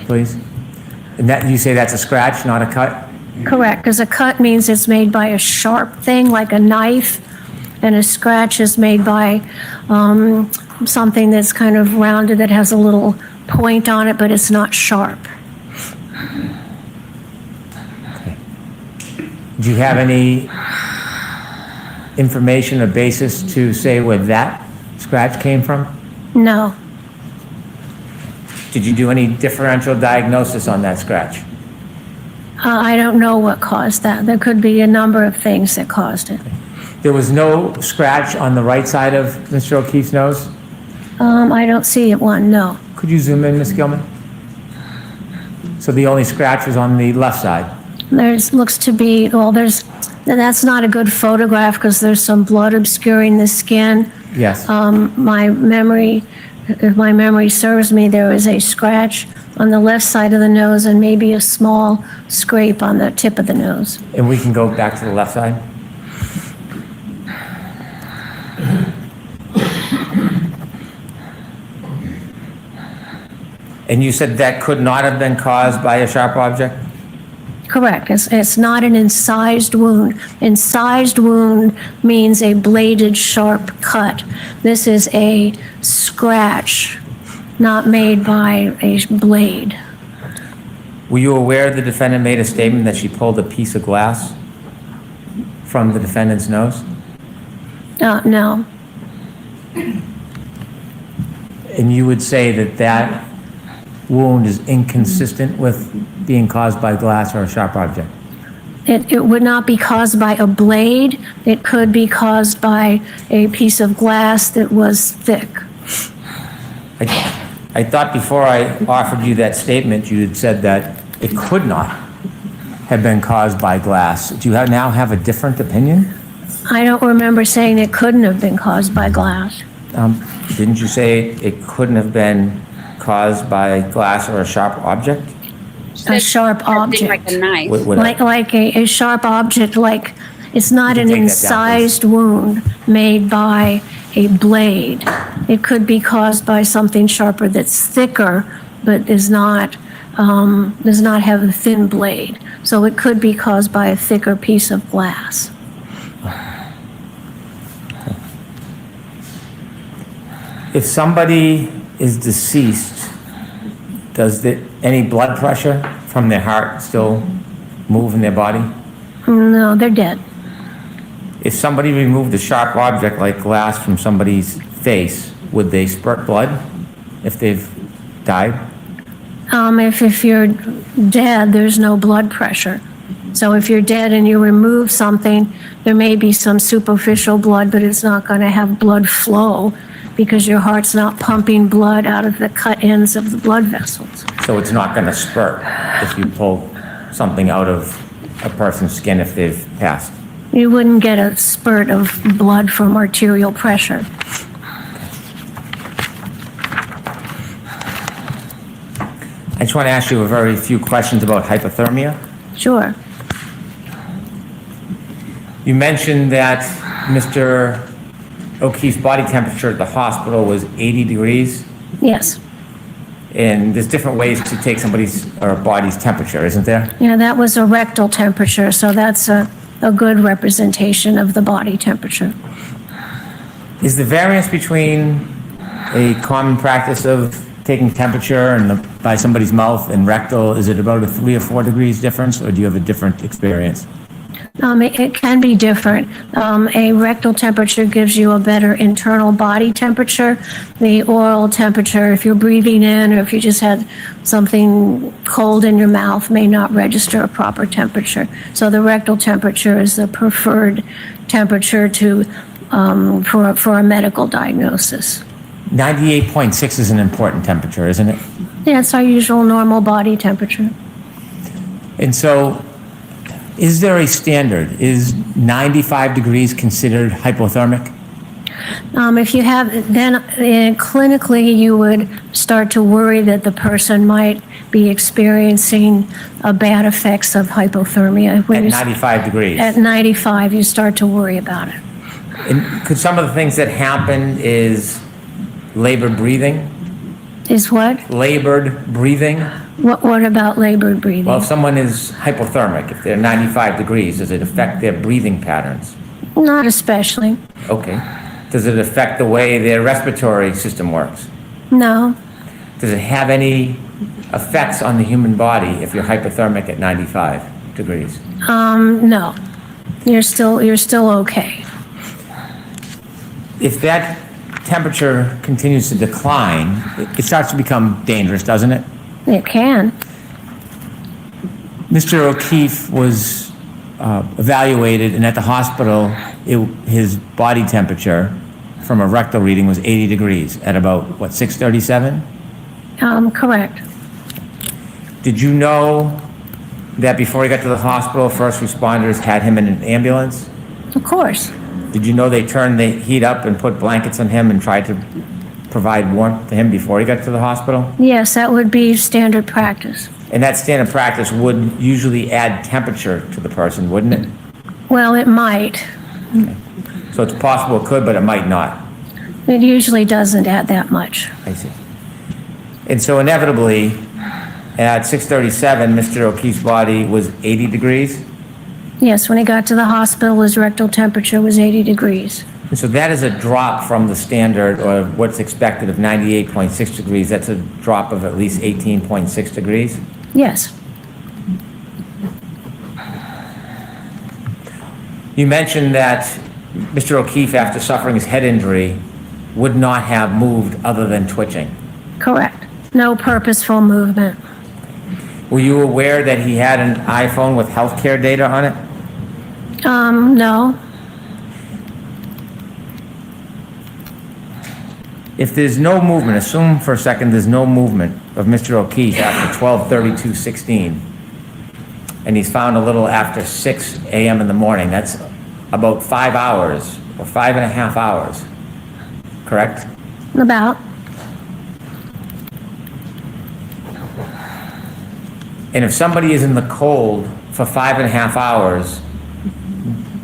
Please. And that, you say that's a scratch, not a cut? Correct, because a cut means it's made by a sharp thing, like a knife, and a scratch is made by something that's kind of rounded that has a little point on it, but it's not sharp. Okay. Do you have any information or basis to say where that scratch came from? No. Did you do any differential diagnosis on that scratch? I don't know what caused that. There could be a number of things that caused it. There was no scratch on the right side of Mr. O'Keefe's nose? I don't see it one, no. Could you zoom in, Ms. Gilman? So the only scratch was on the left side? Looks to be, that's not a good photograph because there's some blood obscuring the skin. Yes. If my memory serves me, there is a scratch on the left side of the nose and maybe a small scrape on the tip of the nose. And we can go back to the left side? And you said that could not have been caused by a sharp object? Correct. It's not an incised wound. Incised wound means a bladed, sharp cut. This is a scratch, not made by a blade. Were you aware the defendant made a statement that she pulled a piece of glass from the defendant's nose? No. And you would say that that wound is inconsistent with being caused by glass or a sharp object? It would not be caused by a blade. It could be caused by a piece of glass that was thick. I thought before I offered you that statement, you had said that it could not have been caused by glass. Do you now have a different opinion? I don't remember saying it couldn't have been caused by glass. Didn't you say it couldn't have been caused by glass or a sharp object? A sharp object. Like a knife. Like a sharp object, like it's not You an can take that down, please. incised wound made by a blade. It could be caused by something sharper that's thicker, but does not have a thin blade. So it could be caused by a thicker piece of glass. If somebody is deceased, does any blood pressure from their heart still move in their body? No, they're dead. If somebody removed a sharp object like glass from somebody's face, would they spurt blood if they've died? If you're dead, there's no blood pressure. So if you're dead and you remove something, there may be some superficial blood, but it's not going to have blood flow because your heart's not pumping blood out of the cut ends of the blood vessels. So it's not going to spurt if you pull something out of a person's skin if they've passed? You wouldn't get a spurt of blood from arterial pressure. I just want to ask you a very few questions about hypothermia. Sure. You mentioned that Mr. O'Keefe's body temperature at the hospital was 80 degrees, Yes. and there's different ways to take somebody's or a body's temperature, isn't there? Yeah, that was a rectal temperature, so that's a good representation of the body temperature. Is the variance between a common practice of taking temperature by somebody's mouth and rectal, is it about a 3 or 4 degrees difference, or do you have a different experience? It can be different. A rectal temperature gives you a better internal body temperature. The oral temperature, if you're breathing in or if you just had something cold in your mouth, may not register a proper temperature. So the rectal temperature is the preferred temperature for a medical diagnosis. 98.6 is an important temperature, isn't it? Yeah, it's our usual normal body temperature. And so, is there a standard? Is 95 degrees considered hypothermic? If you have, then clinically you would start to worry that the person might be experiencing bad effects of hypothermia. At 95 degrees? At 95, you start to worry about it. And could some of the things that happen is labored breathing? Is what? Labored breathing? What about labored breathing? Well, if someone is hypothermic, if they're 95 degrees, does it affect their breathing patterns? Not especially. Okay. Does it affect the way their respiratory system works? No. Does it have any effects on the human body if you're hypothermic at 95 degrees? No. You're still okay. If that temperature continues to decline, it starts to become dangerous, doesn't it? It can. Mr. O'Keefe was evaluated, and at the hospital, his body temperature from a rectal reading was 80 degrees at about, 6:37? Correct. Did you know that before he got to the hospital, first responders had him in an ambulance? Of course. Did you know they turned the heat up and put blankets on him and tried to provide warmth to him before he got to the hospital? Yes, that would be standard practice. And that standard practice would usually add temperature to the person, wouldn't it? Well, it might. Okay. So it's possible it could, but it might not. It usually doesn't add that much. I see. And so inevitably, at 6:37, Mr. O'Keefe's body was 80 degrees. Yes, when he got to the hospital, his rectal temperature was 80 degrees. And so that is a drop from the standard or what's expected of 98.6 degrees. That's a drop of at least 18.6 degrees. Yes. You mentioned that Mr. O'Keefe, after suffering his head injury, would not have moved other than twitching. Correct. No purposeful movement. Were you aware that he had an iPhone with healthcare data on it? No. If there's no movement, assume for a second there's no movement of Mr. O'Keefe after 12:32:16, and he's found a little after 6 a.m. in the morning. That's about 5 hours or 5.5 hours, correct? About. And if somebody is in the cold for 5.5 hours,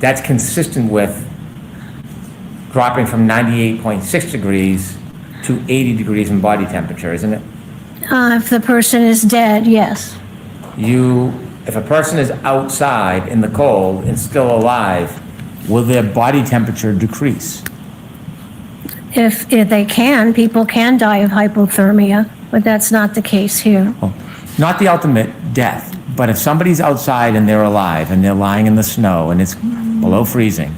that's consistent with dropping from 98.6 degrees to 80 degrees in body temperature, isn't it? If the person is dead, yes. If a person is outside in the cold and still alive, will their body temperature decrease? If they can, people can die of hypothermia, but that's not the case here. Not the ultimate death, but if somebody's outside and they're alive and they're lying in the snow and it's below freezing,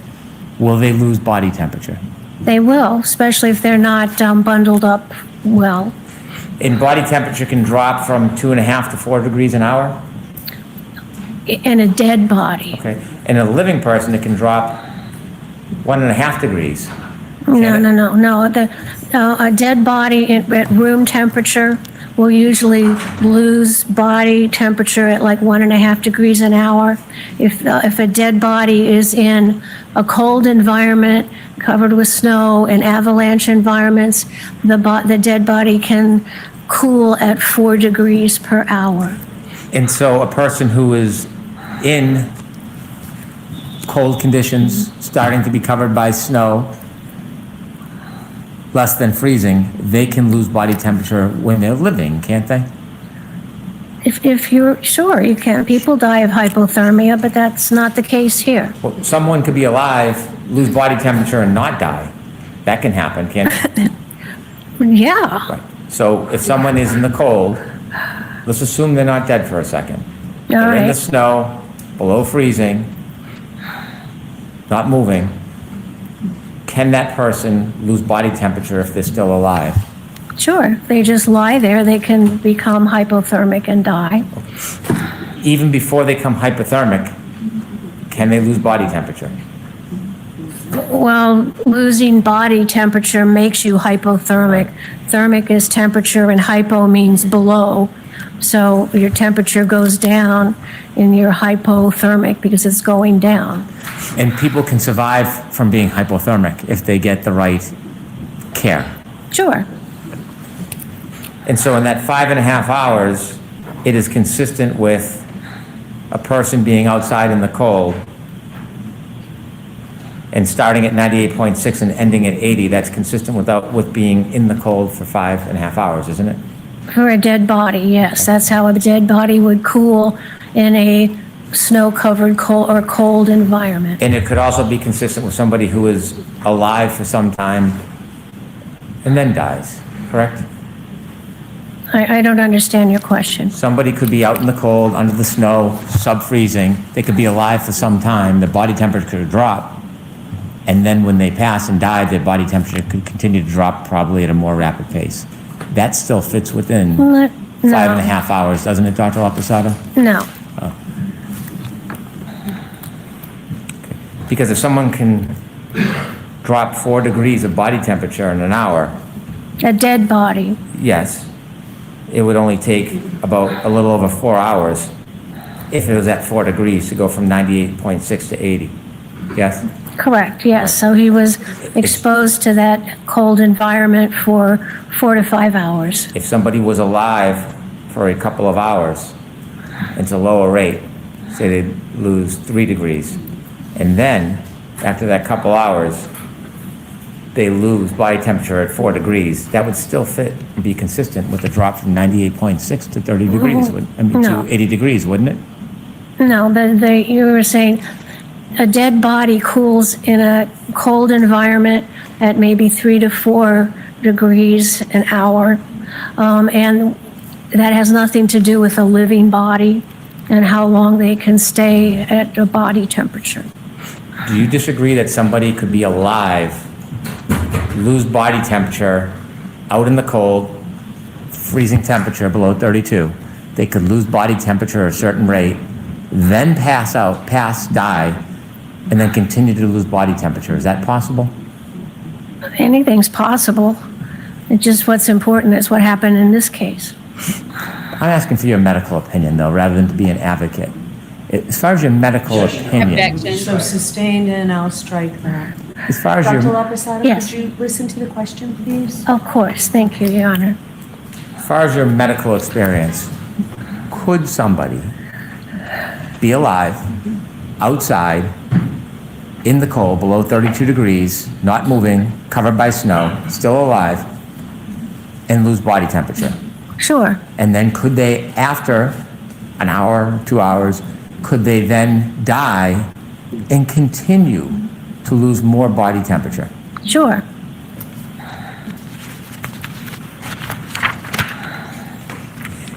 will they lose body temperature? They will, especially if they're not bundled up well. And body temperature can drop from 2.5 to 4 degrees an hour? In a dead body. Okay. In a living person, it can drop 1.5 degrees. No. A dead body at room temperature will usually lose body temperature at like 1.5 degrees an hour. If a dead body is in a cold environment covered with snow and avalanche environments, the dead body can cool at 4 degrees per hour. And so a person who is in cold conditions, starting to be covered by snow, less than freezing, they can lose body temperature when they're living, can't they? If you're sure, you can. People die of hypothermia, but that's not the case here. Well, someone could be alive, lose body temperature, and not die. That can happen, can't it? Yeah. Right. So if someone is in the cold, let's assume they're not dead for a second. They're in the snow, below freezing, not moving. Can that person lose body temperature if they're still alive? Sure. If they just lie there, they can become hypothermic and die. Even before they become hypothermic, can they lose body temperature? Well, losing body temperature makes you hypothermic. Thermic is temperature and hypo means below. So your temperature goes down and you're hypothermic because it's going down. And people can survive from being hypothermic if they get the right care. Sure. And so in that 5.5 hours, it is consistent with a person being outside in the cold and starting at 98.6 and ending at 80. That's consistent with being in the cold for 5.5 hours, isn't it? For a dead body, yes. That's how a dead body would cool in a snow-covered cold environment. And it could also be consistent with somebody who is alive for some time and then dies, correct? I don't understand your question. Somebody could be out in the cold, under the snow, sub-freezing. They could be alive for some time. Their body temperature could drop. And then when they pass and die, their body temperature could continue to drop probably at a more rapid pace. That still fits within 5.5 hours, doesn't it, Dr. Laposata? No. Oh. Okay. Because if someone can drop 4 degrees of body temperature in an hour. A dead body. Yes. It would only take about a little over 4 hours if it was at 4 degrees to go from 98.6 to 80. Yes? Correct, yes. So he was exposed to that cold environment for 4 to 5 hours. If somebody was alive for a couple of hours, it's a lower rate. Say they'd lose 3 degrees. And then, after that couple hours, they lose body temperature at 4 degrees, that would still fit and be consistent with the drop from 98.6 to 30 degrees, No. to 80 degrees, wouldn't it? No, but you were saying a dead body cools in a cold environment at maybe 3 to 4 degrees an hour. And that has nothing to do with a living body and how long they can stay at a body temperature. Do you disagree that somebody could be alive, lose body temperature out in the cold, freezing temperature below 32? They could lose body temperature at a certain rate, then pass out, die, and then continue to lose body temperature. Is that possible? Anything's possible. It's just what's important is what happened in this case. I'm asking for your medical opinion, though, rather than to be an advocate. As far as your medical opinion, Objection. So sustained, and I'll strike that. as far as Dr. your, Laposata, Yes. could you listen to the question, please? Of course, thank you, Your Honor. as far as your medical experience, could somebody be alive outside in the cold below 32 degrees, not moving, covered by snow, still alive, and lose body temperature? Sure, And then could they, after an hour, 2 hours, could they then die and continue to lose more body temperature? sure.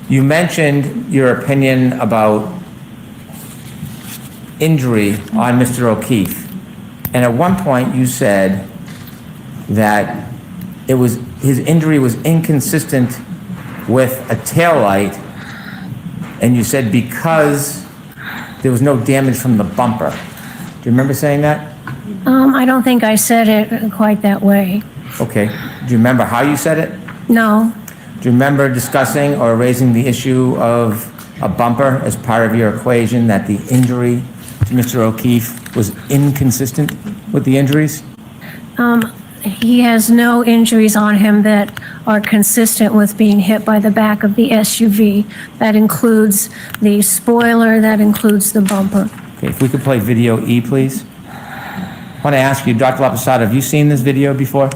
You mentioned your opinion about injury on Mr. O'Keefe. And at one point you said that his injury was inconsistent with a taillight, and you said because there was no damage from the bumper. Do you remember saying that? I don't think I said it quite that way. Okay. Do you remember how you said it? No, Do you remember discussing or raising the issue of a bumper as part of your equation, that the injury to Mr. O'Keefe was inconsistent with the injuries? he has no injuries on him that are consistent with being hit by the back of the SUV. That includes the spoiler, that includes the bumper. Okay, if we could play video E, please. I want to ask you, Dr. Laposata, have you seen this video before?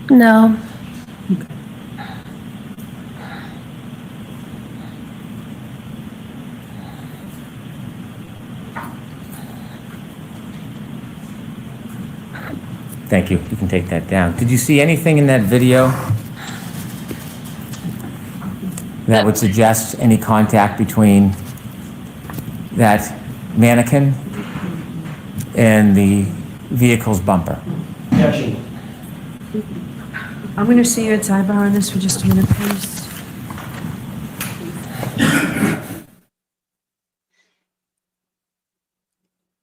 No. Thank you. You can take that down. Did you see anything in that video that would suggest any contact between that mannequin and the vehicle's bumper? Objection. I'm going to see you at sidebar on this for just a minute, please.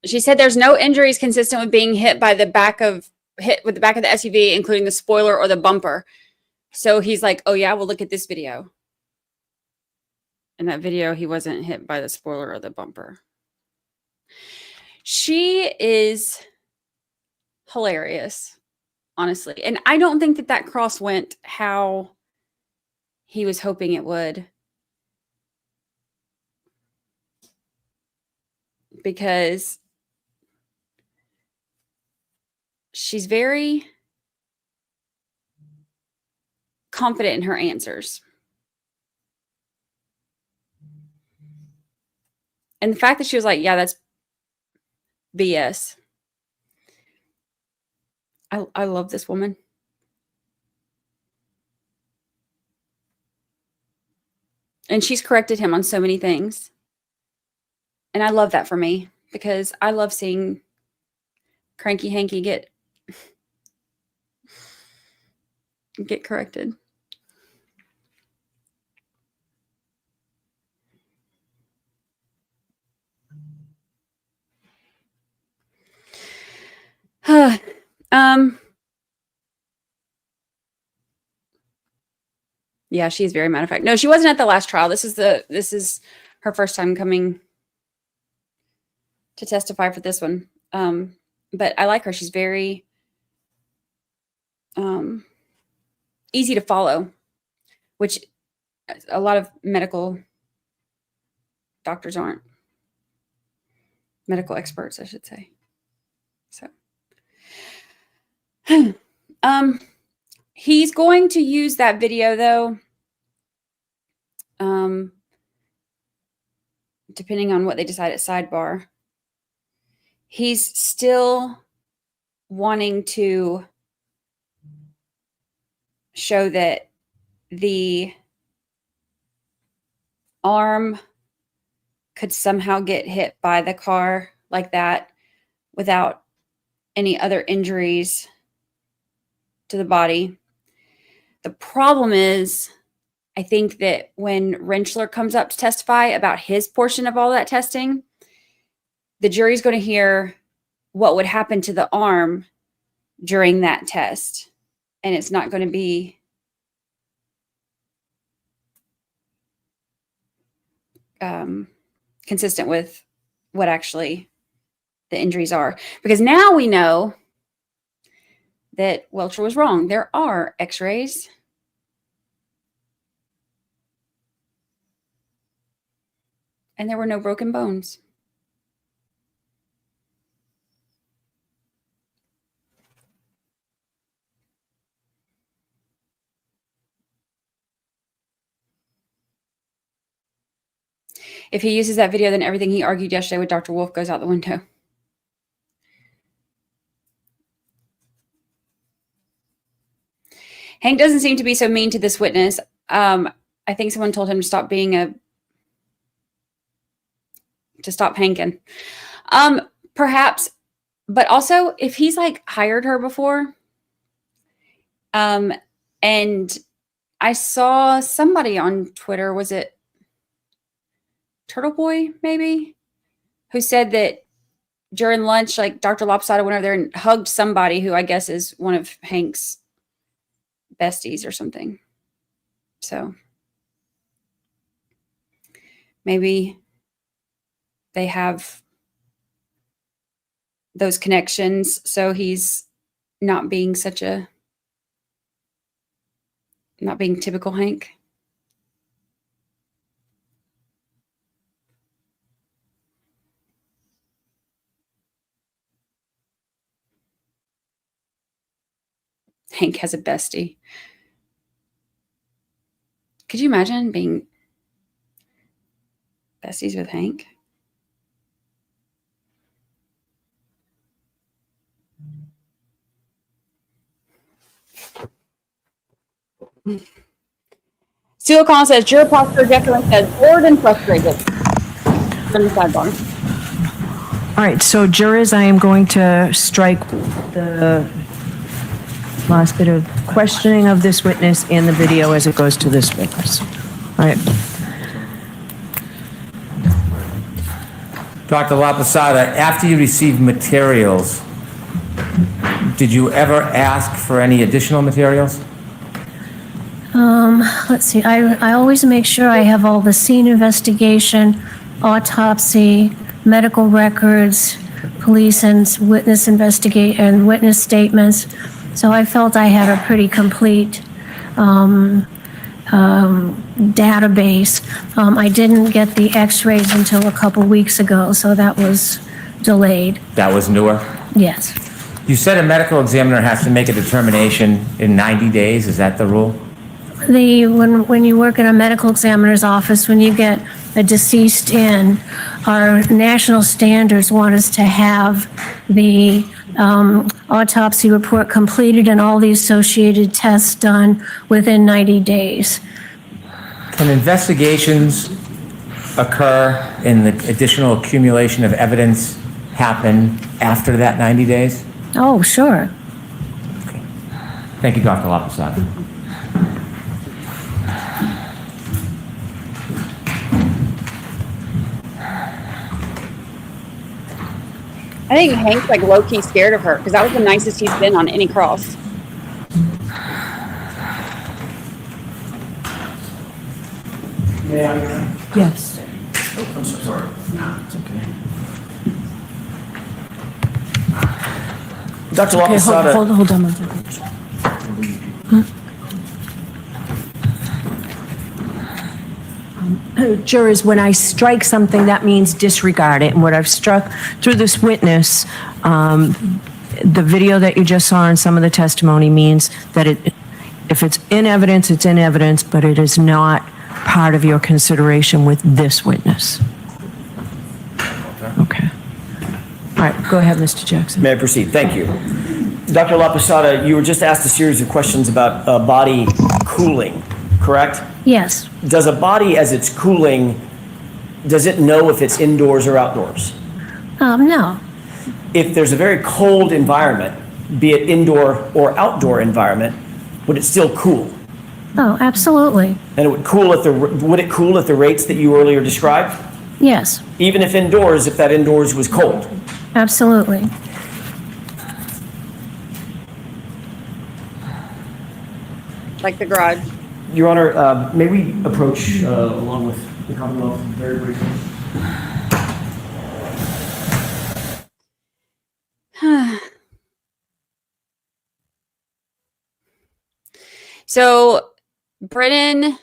She said there's no injuries consistent with being hit with the back of the SUV, including the spoiler or the bumper. So he's like, oh yeah, well look at this video. In that video, he wasn't hit by the spoiler or the bumper. She is hilarious, honestly. And I don't think that cross went how he was hoping it would. Because she's very confident in her answers. And the fact that she was like, yeah, that's BS. I love this woman. And she's corrected him on so many things. And I love that for me, because I love seeing cranky Hanky get corrected. Yeah, she's very matter of fact. No, she wasn't at the last trial. This is her first time coming to testify for this one. But I like her. She's very easy to follow, which a lot of medical doctors aren't. Medical experts, I should say. So, he's going to use that video though, depending on what they decide at sidebar. He's still wanting to show that the arm could somehow get hit by the car like that without any other injuries to the body. The problem is, I think that when Rentschler comes up to testify about his portion of all that testing, the jury's going to hear what would happen to the arm during that test. And it's not going to be consistent with what actually the injuries are. Because now we know that Welcher was wrong. There are x-rays. And there were no broken bones. If he uses that video, then everything he argued yesterday with Dr. Wolf goes out the window. Hank doesn't seem to be so mean to this witness. I think someone told him to stop being to stop hanking. Perhaps, but also if he's like hired her before, and I saw somebody on Twitter, was it Turtle Boy maybe, who said that during lunch, like Dr. Laposata went over there and hugged somebody who I guess is one of Hank's besties or something. So maybe they have those connections, so he's not being not being typical Hank. Hank has a bestie. Could you imagine being besties with Hank? Sue O'Connell says, juror prosecutor Jeffrey says, bored and frustrated. From the sidebar. All right, so jurors, I am going to strike the last bit of questioning of this witness and the video as it goes to this witness. All right. Dr. Laposata, after you received materials, did you ever ask for any additional materials? Let's see, I always make sure I have all the scene investigation, autopsy, medical records, police and witness investigate and witness statements. So I felt I had a pretty complete database. I didn't get the x-rays until a couple weeks ago, so that was delayed. That was newer? Yes. You said a medical examiner has to make a determination in 90 days. Is that the rule? When you work in a medical examiner's office, when you get a deceased in, our national standards want us to have the autopsy report completed and all the associated tests done within 90 days. Can investigations occur in the additional accumulation of evidence happen after that 90 days? Oh, sure. Okay. Thank you, Dr. Laposata. I think Hank's like low-key scared of her because that was the nicest he's been on any cross. Yes. I'm so sorry. It's okay. Dr. Okay, Laposata. hold on one second. jurors, when I strike something, that means disregard it. And what I've struck through this witness, the video that you just saw and some of the testimony means that if it's in evidence, it's in evidence, but it is not part of your consideration with this witness. Okay. All right, go ahead, Mr. Jackson. May I proceed? Thank you. Dr. Laposata, you were just asked a series of questions about body cooling, correct? Yes. Does a body, as it's cooling, does it know if it's indoors or outdoors? No. If there's a very cold environment, be it indoor or outdoor environment, would it still cool? Oh, absolutely. And it would cool at would it cool at the rates that you earlier described? Yes, Even if indoors, if that indoors was cold? absolutely. Like the garage. Your Honor, may we approach along with the Commonwealth very briefly? So Brennan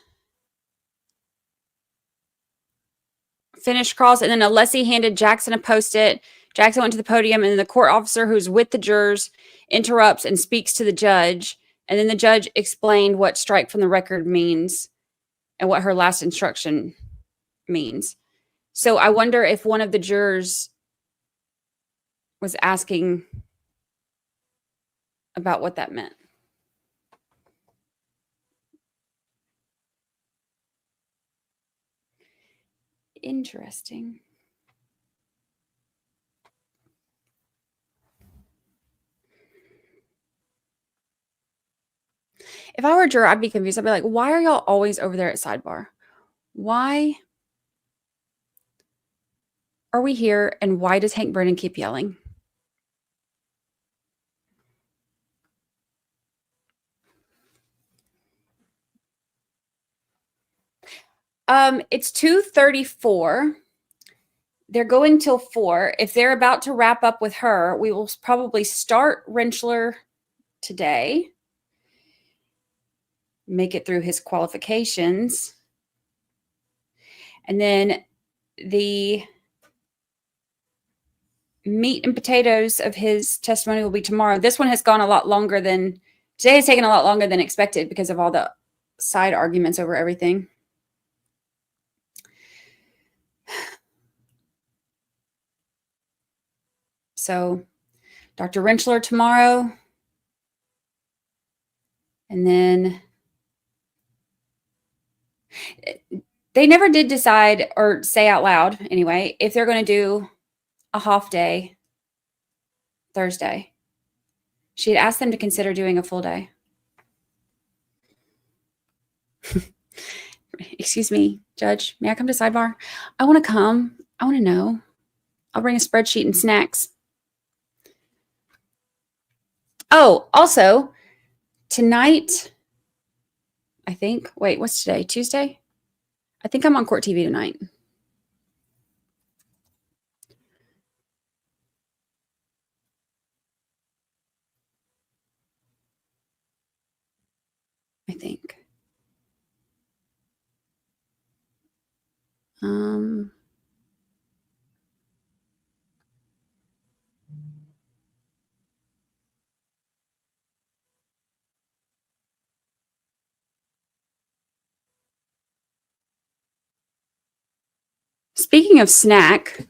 finished cross, and then Alessi handed Jackson a Post-it. Jackson went to the podium, and then the court officer who's with the jurors interrupts and speaks to the judge. And then the judge explained what strike from the record means and what her last instruction means. So I wonder if one of the jurors was asking about what that meant. Interesting. If I were a juror, I'd be confused. I'd be like, why are y'all always over there at sidebar? Why are we here? And why does Hank Brennan keep yelling? It's 2:34. They're going till 4. If they're about to wrap up with her, we will probably start Rentschler today. Make it through his qualifications. And then the meat and potatoes of his testimony will be tomorrow. This one has gone a lot longer than, today has taken a lot longer than expected because of all the side arguments over everything. So Dr. Rentschler tomorrow. And then they never did decide or say out loud anyway, if they're going to do a half day Thursday. She had asked them to consider doing a full day. Excuse me, Judge, may I come to sidebar? I want to come. I want to know. I'll bring a spreadsheet and snacks. Oh, also, tonight, I think, wait, what's today? Tuesday? I think I'm on Court TV tonight. I think. Speaking of snack,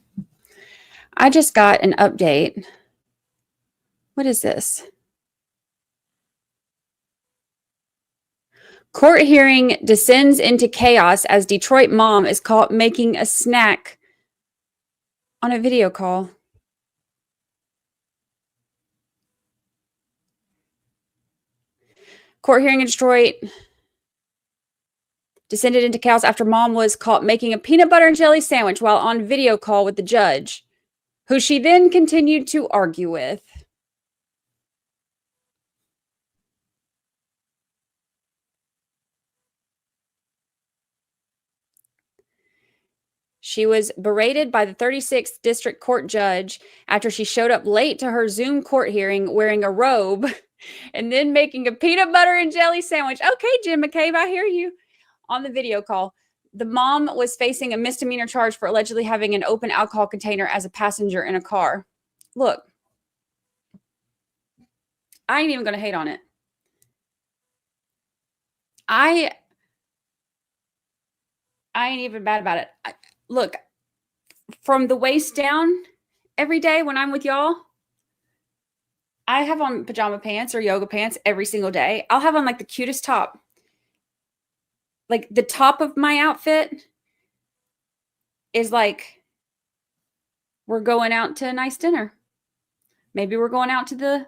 I just got an update. What is this? Court hearing descends into chaos as Detroit mom is caught making a snack on a video call. Court hearing in Detroit descended into chaos after mom was caught making a peanut butter and jelly sandwich while on video call with the judge, who she then continued to argue with. She was berated by the 36th District Court judge after she showed up late to her Zoom court hearing wearing a robe and then making a peanut butter and jelly sandwich. Okay, Jim McCabe, I hear you on the video call. the mom was facing a misdemeanor charge for allegedly having an open alcohol container as a passenger in a car. Look, I ain't even going to hate on it. I ain't even bad about it. Look, from the waist down every day when I'm with y'all, I have on pajama pants or yoga pants every single day. I'll have on like the cutest top. Like the top of my outfit is like, we're going out to a nice dinner. Maybe we're going out to the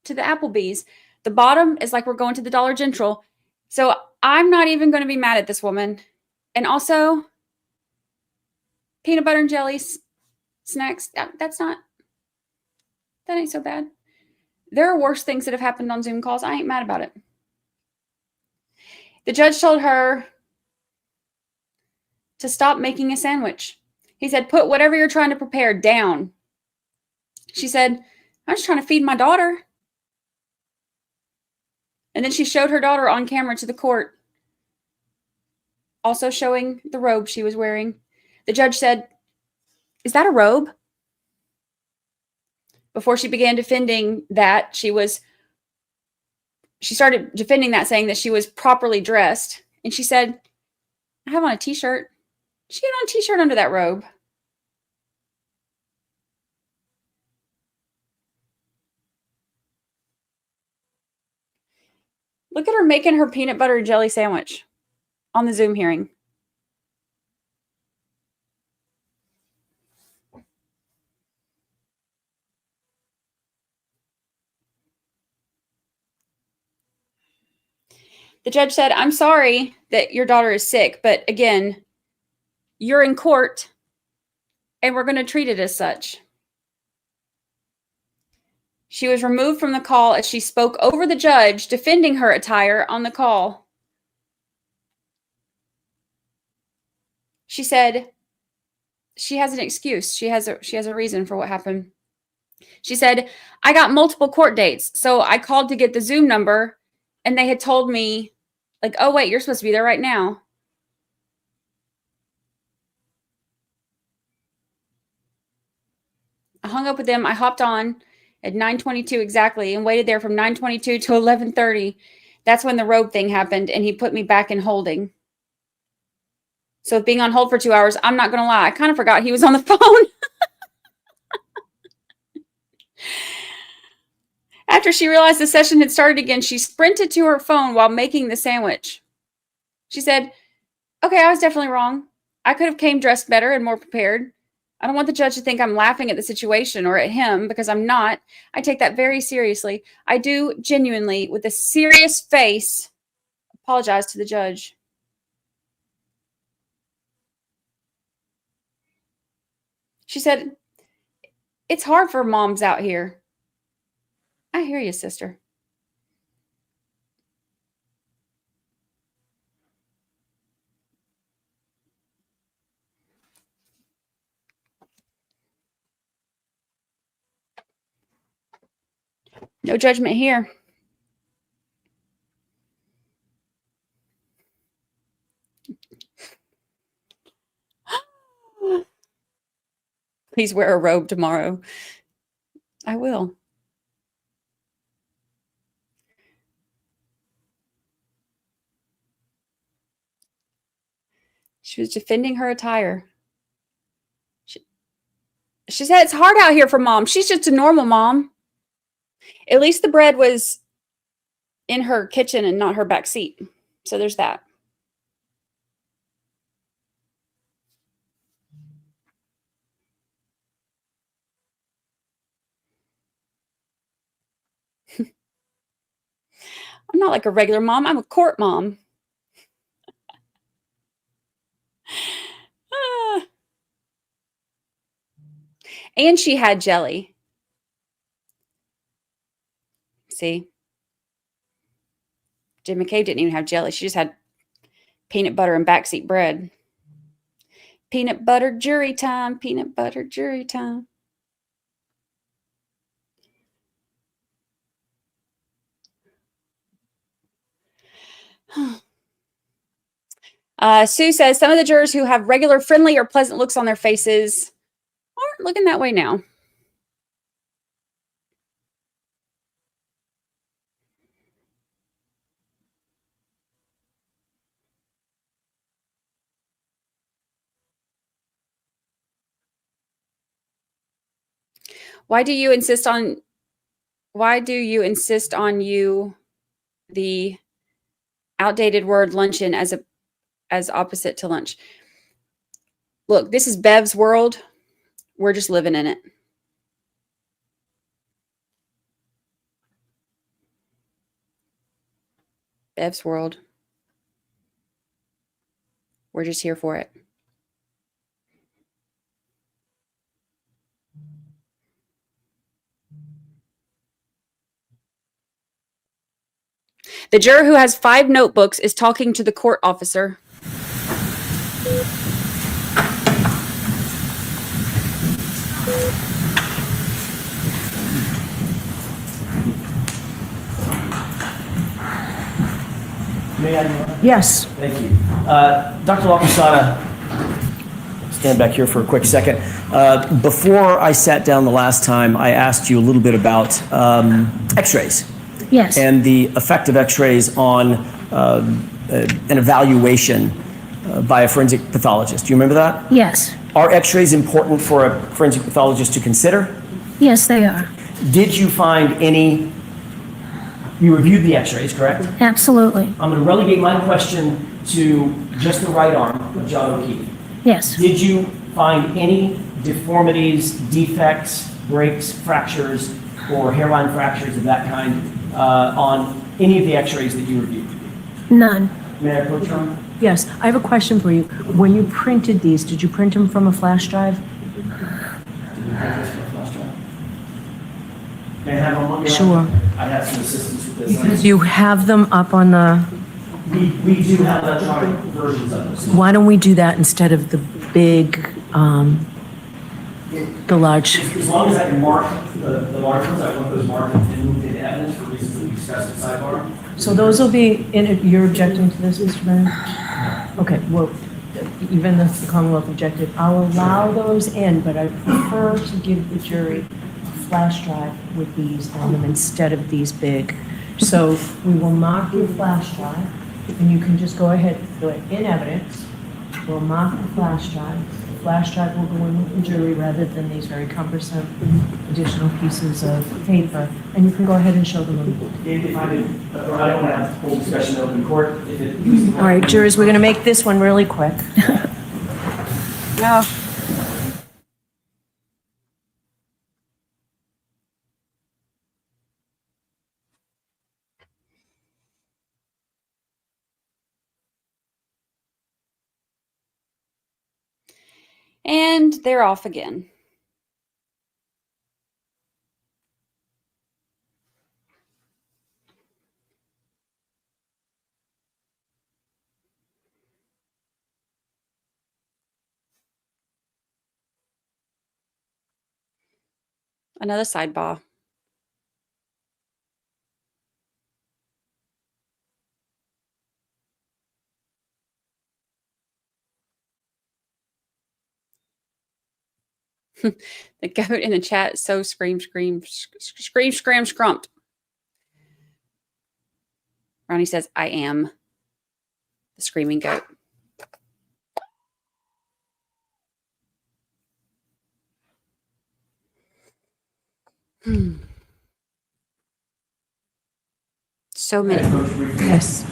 Applebee's. The bottom is like we're going to the Dollar General. So I'm not even going to be mad at this woman. And also, peanut butter and jelly snacks, that ain't so bad. There are worse things that have happened on Zoom calls. I ain't mad about it. The judge told her to stop making a sandwich. He said, put whatever you're trying to prepare down. She said, I'm just trying to feed my daughter. And then she showed her daughter on camera to the court, also showing the robe she was wearing. The judge said, is that a robe? Before she began defending that, she started defending that, saying that she was properly dressed. And she said, I have on a t-shirt. She had on a t-shirt under that robe. Look at her making her peanut butter and jelly sandwich on the Zoom hearing. The judge said, I'm sorry that your daughter is sick, but again, you're in court and we're going to treat it as such. She was removed from the call as she spoke over the judge, defending her attire on the call. She said she has an excuse. She has a reason for what happened. She said, I got multiple court dates, so I called to get the Zoom number, and they had told me, like, oh, wait, you're supposed to be there right now. I hung up with them. I hopped on at 9:22 exactly and waited there from 9:22 to 11:30. That's when the robe thing happened, and he put me back in holding. So being on hold for 2 hours, I'm not going to lie, I kind of forgot he was on the phone. After she realized the session had started again, she sprinted to her phone while making the sandwich. She said, okay, I was definitely wrong. I could have came dressed better and more prepared. I don't want the judge to think I'm laughing at the situation or at him, because I'm not. I take that very seriously. I do genuinely, with a serious face, apologize to the judge. She said, it's hard for moms out here. I hear you, sister. No judgment here. Please wear a robe tomorrow. I will. She was defending her attire. She said, it's hard out here for mom. She's just a normal mom. At least the bread was in her kitchen and not her back seat. So there's that. I'm not like a regular mom. I'm a court mom. And she had jelly. See? Jim McCabe didn't even have jelly. She just had peanut butter and backseat bread. Peanut butter jury time. Peanut butter jury time. Sue says some of the jurors who have regular, friendly, or pleasant looks on their faces aren't looking that way now. Why do you insist on the outdated word luncheon as opposite to lunch? Look, this is Bev's world. We're just living in it. Bev's world. We're just here for it. The juror who has 5 notebooks is talking to the court officer. May I? Yes. Thank you. Dr. Laposata, stand back here for a quick second. Before I sat down the last time, I asked you a little bit about x-rays. Yes. And the effect of x-rays on an evaluation by a forensic pathologist. Do you remember that? Yes. Are x-rays important for a forensic pathologist to consider? Yes, they are. Did you find any? You reviewed the x-rays, correct? Absolutely. I'm going to relegate my question to just the right arm of John O'Keefe. Yes. Did you find any deformities, defects, breaks, fractures, or hairline fractures of that kind on any of the x-rays that you reviewed? None. May I approach your honor? Yes, I have a question for you. When you printed these, did you print them from a flash drive? May I have one more? Sure. I have some assistance with this. Because you have them up on the, We do have electronic versions of this. why don't we do that instead of the big, the large? As long as I can mark the large ones, I want those marked and moved into evidence for reasons that we discussed at sidebar. So those will be, you're objecting to this, Mr. Brennan? Okay, well, even if the Commonwealth objected, I'll allow those in, but I prefer to give the jury a flash drive with these on them instead of these big. So we will mark your flash drive, and you can just go ahead, do it in evidence. We'll mark the flash drive. The flash drive will go in with the jury rather than these very cumbersome additional pieces of paper, and you can go ahead and show them. If I did, or I don't want to have a whole discussion in open court. All right, jurors, we're going to make this one really quick. No. And they're off again. Another sidebar. The goat in the chat so scream, scrumped. Ronnie says, I am the screaming goat. So many. Yes.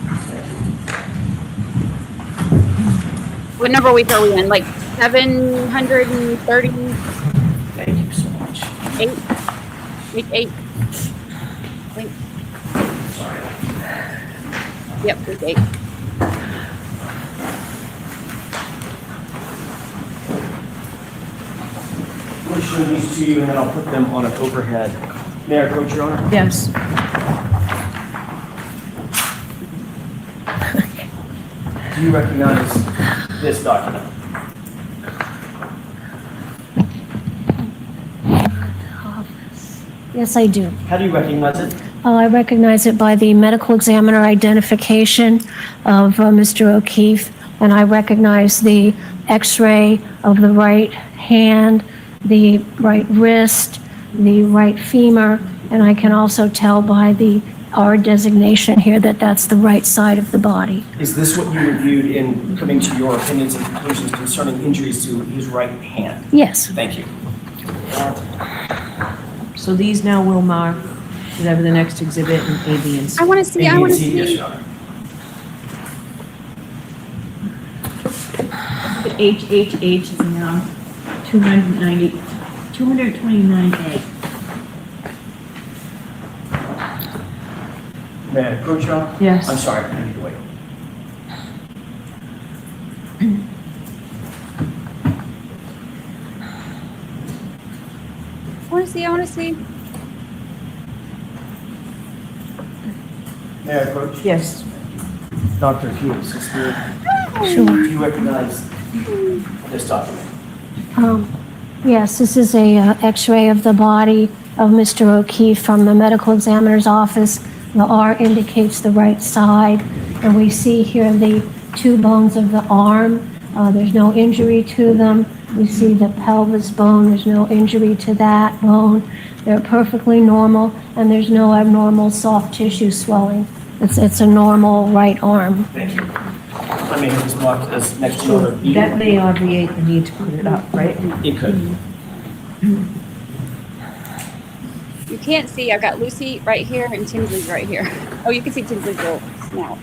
What number week are we in? Like 730? Thank you so much. 8? Week 8. I think. Yep, week 8. I'll show these to you and then I'll put them on an overhead. May I approach your honor? Yes. Do you recognize this document? Yes, I do. How do you recognize it? I recognize it by the medical examiner identification of Mr. O'Keefe, and I recognize the x-ray of the right hand, the right wrist, the right femur, and I can also tell by the R designation here that that's the right side of the body. Is this what you reviewed in coming to your opinions and conclusions concerning injuries to his right hand? Yes. Thank you. So these now will mark whatever the next exhibit in A, B, and C. I want to see. A, I B, want and to C, yes, see. Your Honor. HHH is now 229A. May I approach, Your Honor? Yes. I'm sorry, I need to wait. I want to see. I want to see. May I approach? Yes. Dr. Hughes, do Sure. you recognize this document? Yes, this is a x-ray of the body of Mr. O'Keefe from the medical examiner's office. The R indicates the right side, and we see here the two bones of the arm. There's no injury to them. We see the pelvis bone. There's no injury to that bone. They're perfectly normal, and there's no abnormal soft tissue swelling. It's a normal right arm. Thank you. I may have this marked as next to your B. That may obviate the need to put it up, right? It could. You can't see. I've got Lucy right here and Tinsley's right here. Oh, you can see Tinsley's little snout.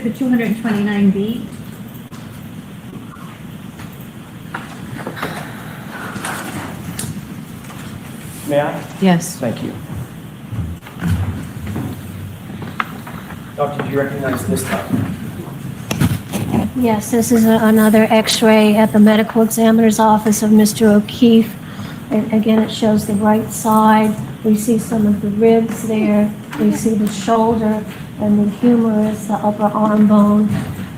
The 229B. May I? Yes. Thank you. Doctor, do you recognize this document? Yes, this is another x-ray at the medical examiner's office of Mr. O'Keefe. And again, it shows the right side. We see some of the ribs there. We see the shoulder and the humerus, the upper arm bone.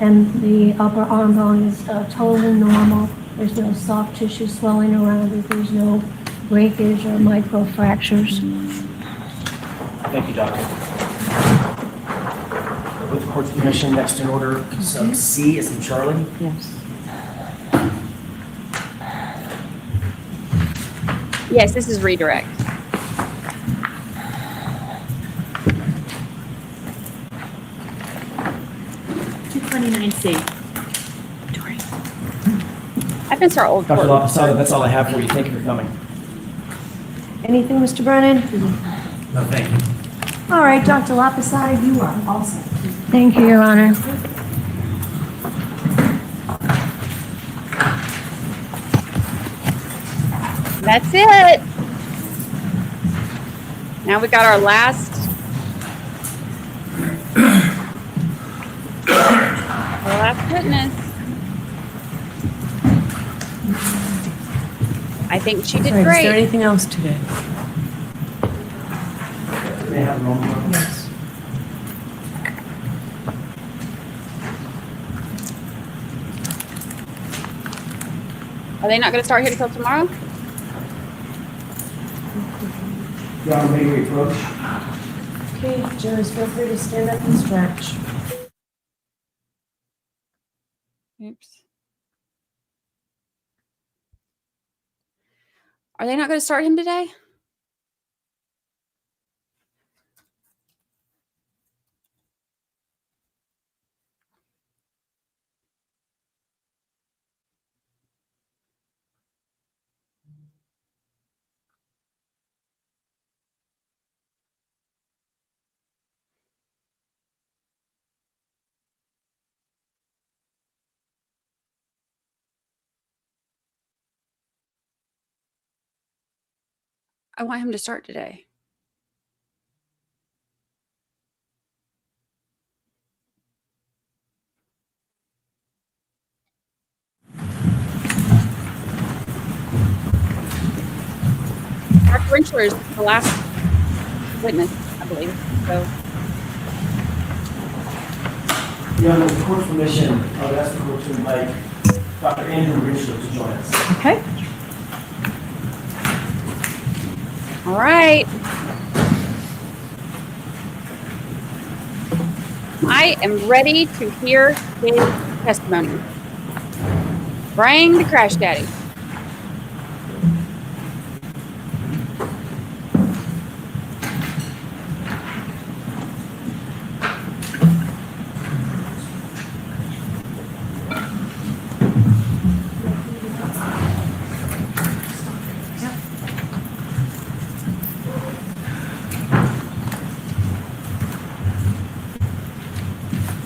And the upper arm bone is totally normal. There's no soft tissue swelling around it. There's no breakage or microfractures. Thank you, Doctor. With the court's permission, next in order, sub C is in Charlie. Yes. Yes, this is redirect. C. I've been to our old Dr. court. Laposata, that's all I have for you. Thank you for coming. Anything, Mr. Brennan? No, thank you. All right, Dr. Laposata, you are all set. Thank you, Your Honor. That's it. Now we got our last witness. I think she did All right, is there great. anything else today? May I have a moment? Yes. Are they not going to start here until tomorrow? Your Honor, may we approach? Okay, jurors, feel free to stand up and stretch. Oops. Are they not going to start him today? I want him to start today. Dr. Rentschler is the last witness, I believe. So Your Honor, with the court's permission, I would ask the court to invite Dr. Andrew Rentschler to join us. Okay. All right. I am ready to hear his testimony. Bring the crash daddy.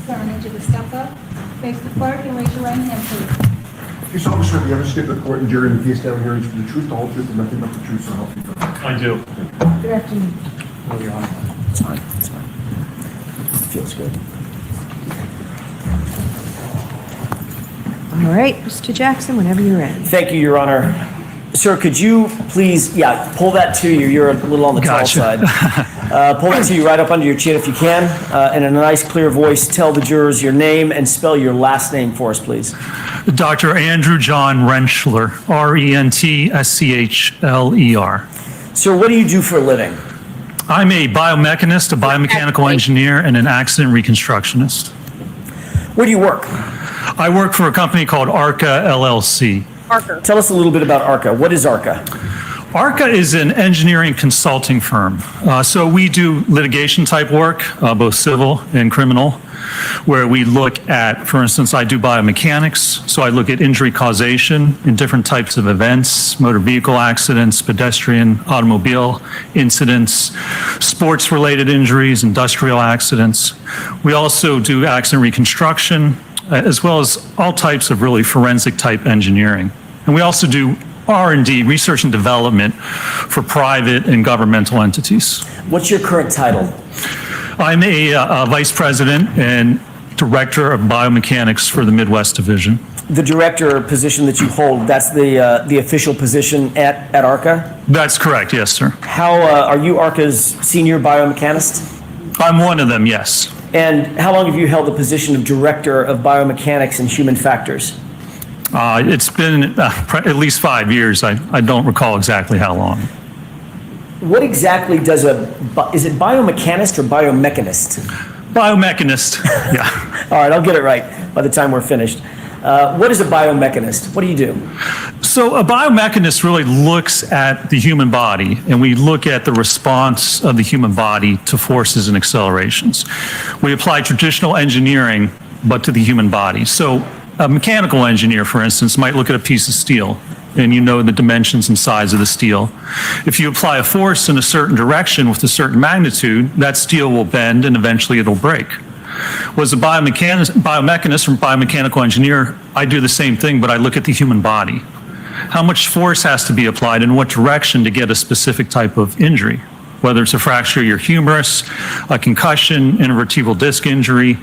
Sir, I need you to step up, face the clerk, and raise your right hand, please. Please, officer, do you ever state the court and jury in the case down here is for the truth, the whole truth, and nothing but the truth, so help you God? I do. Good afternoon. No, Your Honor. It's fine, it's fine. Feels good. All right, Mr. Jackson, whenever you're ready. Thank you, Your Honor. Sir, could you please, pull that to you. You're a little on the tall side. Pull that to you right up under your chin if you can. And in a nice, clear voice, tell the jurors your name and spell your last name for us, please. Dr. Andrew John Rentschler, Rentschler. Sir, what do you do for a living? I'm a biomechanist, a biomechanical engineer, and an accident reconstructionist. Where do you work? I work for a company called ARCA LLC. Tell us a little bit about ARCA. What is ARCA? ARCA is an engineering consulting firm. So we do litigation type work, both civil and criminal, where we look at, for instance, I do biomechanics. So I look at injury causation in different types of events, motor vehicle accidents, pedestrian, automobile incidents, sports related injuries, industrial accidents. We also do accident reconstruction, as well as all types of really forensic type engineering. And we also do R&D, research and development, for private and governmental entities. What's your current title? I'm a vice president and director of biomechanics for the Midwest Division. The director position that you hold, that's the official position at ARCA? That's correct, yes, sir. How are you ARCA's senior biomechanist? I'm one of them, yes. And how long have you held the position of director of biomechanics and human factors? It's been at least 5 years. I don't recall exactly how long. What exactly does is it biomechanist or biomechanist? Biomechanist, yeah. All right, I'll get it right by the time we're finished. What is a biomechanist? What do you do? So a biomechanist really looks at the human body, and we look at the response of the human body to forces and accelerations. We apply traditional engineering, but to the human body. So a mechanical engineer, for instance, might look at a piece of steel, and you know the dimensions and size of the steel. If you apply a force in a certain direction with a certain magnitude, that steel will bend and eventually it'll break. Was a biomechanist or biomechanical engineer, I do the same thing, but I look at the human body. How much force has to be applied in what direction to get a specific type of injury? Whether it's a fracture of your humerus, a concussion, intervertebral disc injury,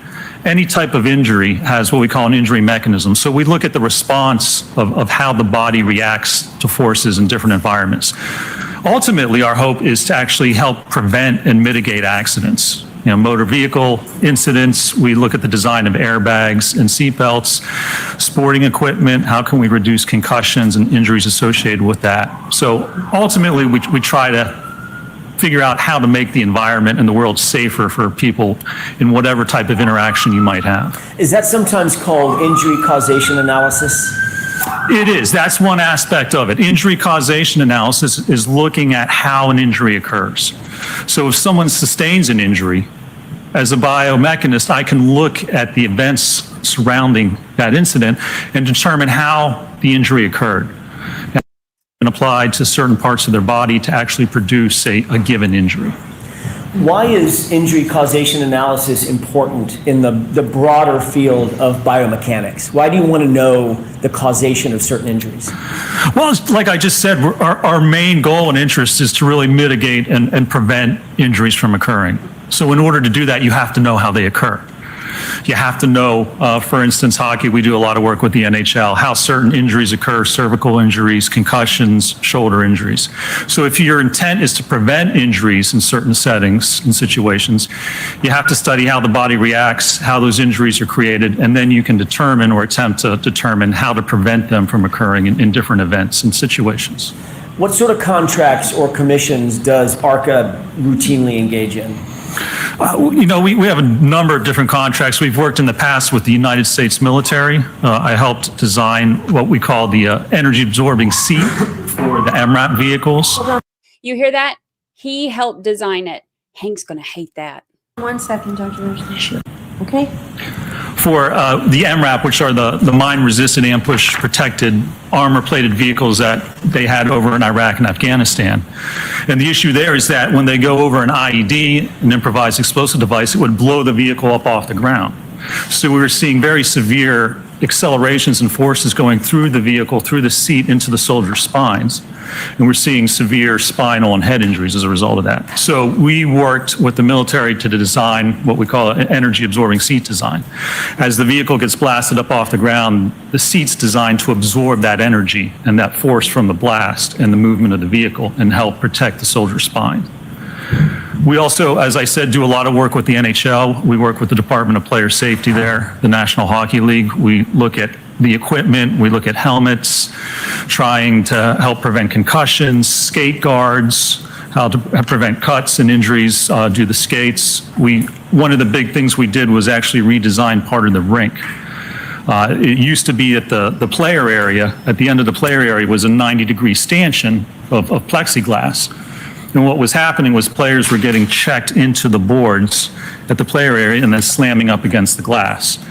any type of injury has what we call an injury mechanism. So we look at the response of how the body reacts to forces in different environments. Ultimately, our hope is to actually help prevent and mitigate accidents. You know, motor vehicle incidents, we look at the design of airbags and seatbelts, sporting equipment, how can we reduce concussions and injuries associated with that? So ultimately, we try to figure out how to make the environment and the world safer for people in whatever type of interaction you might have. Is that sometimes called injury causation analysis? It is. That's one aspect of it. Injury causation analysis is looking at how an injury occurs. So if someone sustains an injury, as a biomechanist, I can look at the events surrounding that incident and determine how the injury occurred and applied to certain parts of their body to actually produce a given injury. Why is injury causation analysis important in the broader field of biomechanics? Why do you want to know the causation of certain injuries? Well, like I just said, our main goal and interest is to really mitigate and prevent injuries from occurring. So in order to do that, you have to know how they occur. You have to know, for instance, hockey, we do a lot of work with the NHL, how certain injuries occur, cervical injuries, concussions, shoulder injuries. So if your intent is to prevent injuries in certain settings and situations, you have to study how the body reacts, how those injuries are created, and then you can determine or attempt to determine how to prevent them from occurring in different events and situations. What sort of contracts or commissions does ARCA routinely engage in? We have a number of different contracts. We've worked in the past with the United States military. I helped design what we call the energy absorbing seat for the MRAP vehicles. You hear that? He helped design it. Hank's going to hate that. 1 second, Dr. Rentschler. Okay. For the MRAP, which are the mine-resistant, ambush-protected, armor-plated vehicles that they had over in Iraq and Afghanistan. And the issue there is that when they go over an IED, an improvised explosive device, it would blow the vehicle up off the ground. So we were seeing very severe accelerations and forces going through the vehicle, through the seat, into the soldiers' spines. And we're seeing severe spinal and head injuries as a result of that. So we worked with the military to design what we call an energy absorbing seat design. As the vehicle gets blasted up off the ground, the seat's designed to absorb that energy and that force from the blast and the movement of the vehicle and help protect the soldier's spine. We also, as I said, do a lot of work with the NHL. We work with the Department of Player Safety there, the National Hockey League. We look at the equipment, we look at helmets, trying to help prevent concussions, skate guards, how to prevent cuts and injuries due to the skates. One of the big things we did was actually redesign part of the rink. It used to be at the player area. At the end of the player area was a 90-degree stanchion of plexiglass. And what was happening was players were getting checked into the boards at the player area and then slamming up against the glass.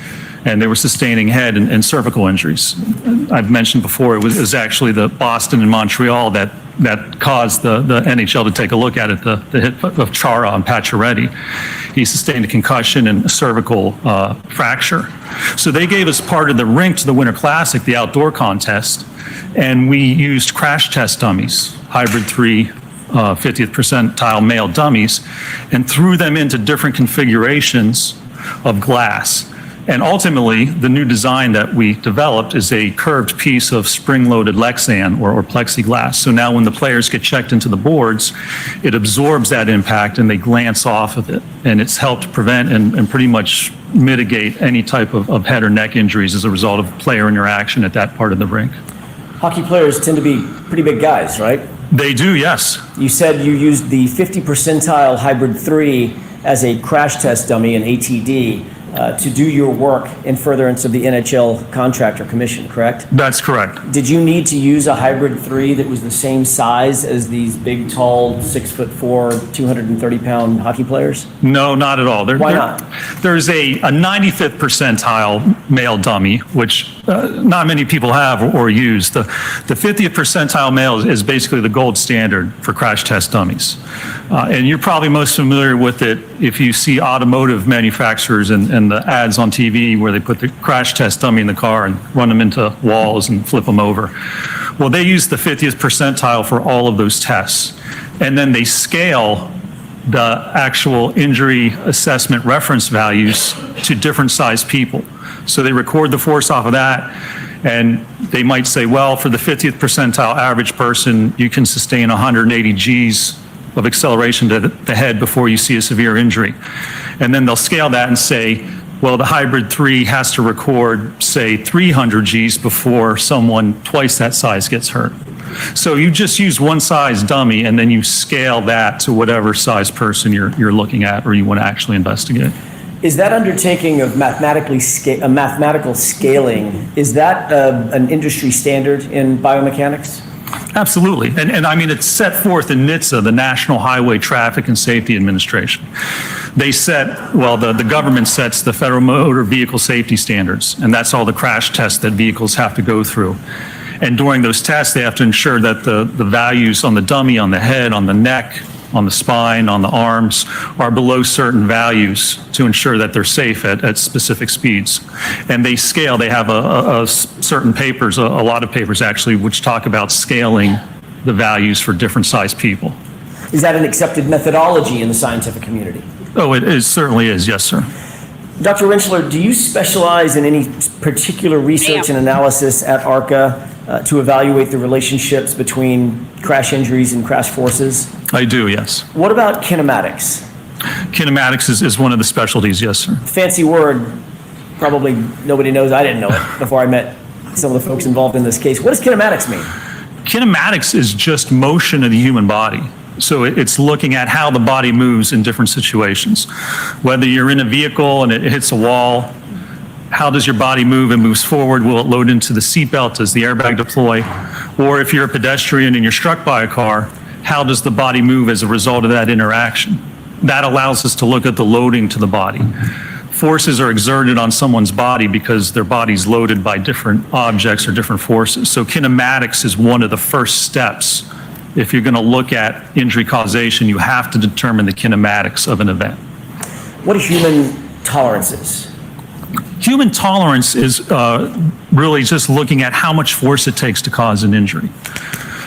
And they were sustaining head and cervical injuries. I've mentioned before, it was actually the Boston and Montreal that caused the NHL to take a look at it, the hit of Chara on Pacioretty. He sustained a concussion and a cervical fracture. So they gave us part of the rink to the Winter Classic, the outdoor contest, and we used crash test dummies, Hybrid 3, 50th percentile male dummies, and threw them into different configurations of glass. And ultimately, the new design that we developed is a curved piece of spring-loaded Lexan or plexiglass. So now when the players get checked into the boards, it absorbs that impact and they glance off of it. And it's helped prevent and pretty much mitigate any type of head or neck injuries as a result of player interaction at that part of the rink. Hockey players tend to be pretty big guys, right? They do, yes. You said you used the 50 percentile Hybrid 3 as a crash test dummy, an ATD, to do your work in furtherance of the NHL contract or commission, correct? That's correct. Did you need to use a Hybrid 3 that was the same size as these big, tall, 6'4", 230-pound hockey players? No, not at all. Why not? There's a 95th percentile male dummy, which not many people have or use. The 50th percentile male is basically the gold standard for crash test dummies. And you're probably most familiar with it if you see automotive manufacturers and the ads on TV where they put the crash test dummy in the car and run them into walls and flip them over. Well, they use the 50th percentile for all of those tests. And then they scale the actual injury assessment reference values to different size people. So they record the force off of that, and they might say, well, for the 50th percentile average person, you can sustain 180 Gs of acceleration to the head before you see a severe injury. And then they'll scale that and say, well, the Hybrid 3 has to record, say, 300 Gs before someone twice that size gets hurt. So you just use one size dummy and then you scale that to whatever size person you're looking at or you want to actually investigate. Is that undertaking of mathematical scaling, is that an industry standard in biomechanics? Absolutely. And I mean, it's set forth in NHTSA, the National Highway Traffic and Safety Administration. They set, well, the government sets the Federal Motor Vehicle Safety Standards, and that's all the crash tests that vehicles have to go through. And during those tests, they have to ensure that the values on the dummy, on the head, on the neck, on the spine, on the arms, are below certain values to ensure that they're safe at specific speeds. And they scale, they have a certain papers, a lot of papers actually, which talk about scaling the values for different size people. Is that an accepted methodology in the scientific community? Oh, it certainly is, yes, sir. Dr. Rentschler, do you specialize in any particular research and analysis at ARCA to evaluate the relationships between crash injuries and crash forces? I do, yes. What about kinematics? Kinematics is one of the specialties, yes, sir. Fancy word, probably nobody knows. I didn't know it before I met some of the folks involved in this case. What does kinematics mean? Kinematics is just motion of the human body. So it's looking at how the body moves in different situations. Whether you're in a vehicle and it hits a wall, how does your body move? It moves forward. Will it load into the seatbelt? Does the airbag deploy? Or if you're a pedestrian and you're struck by a car, how does the body move as a result of that interaction? That allows us to look at the loading to the body. Forces are exerted on someone's body because their body's loaded by different objects or different forces. So kinematics is one of the first steps. If you're going to look at injury causation, you have to determine the kinematics of an event. What are human tolerances? Human tolerance is really just looking at how much force it takes to cause an injury.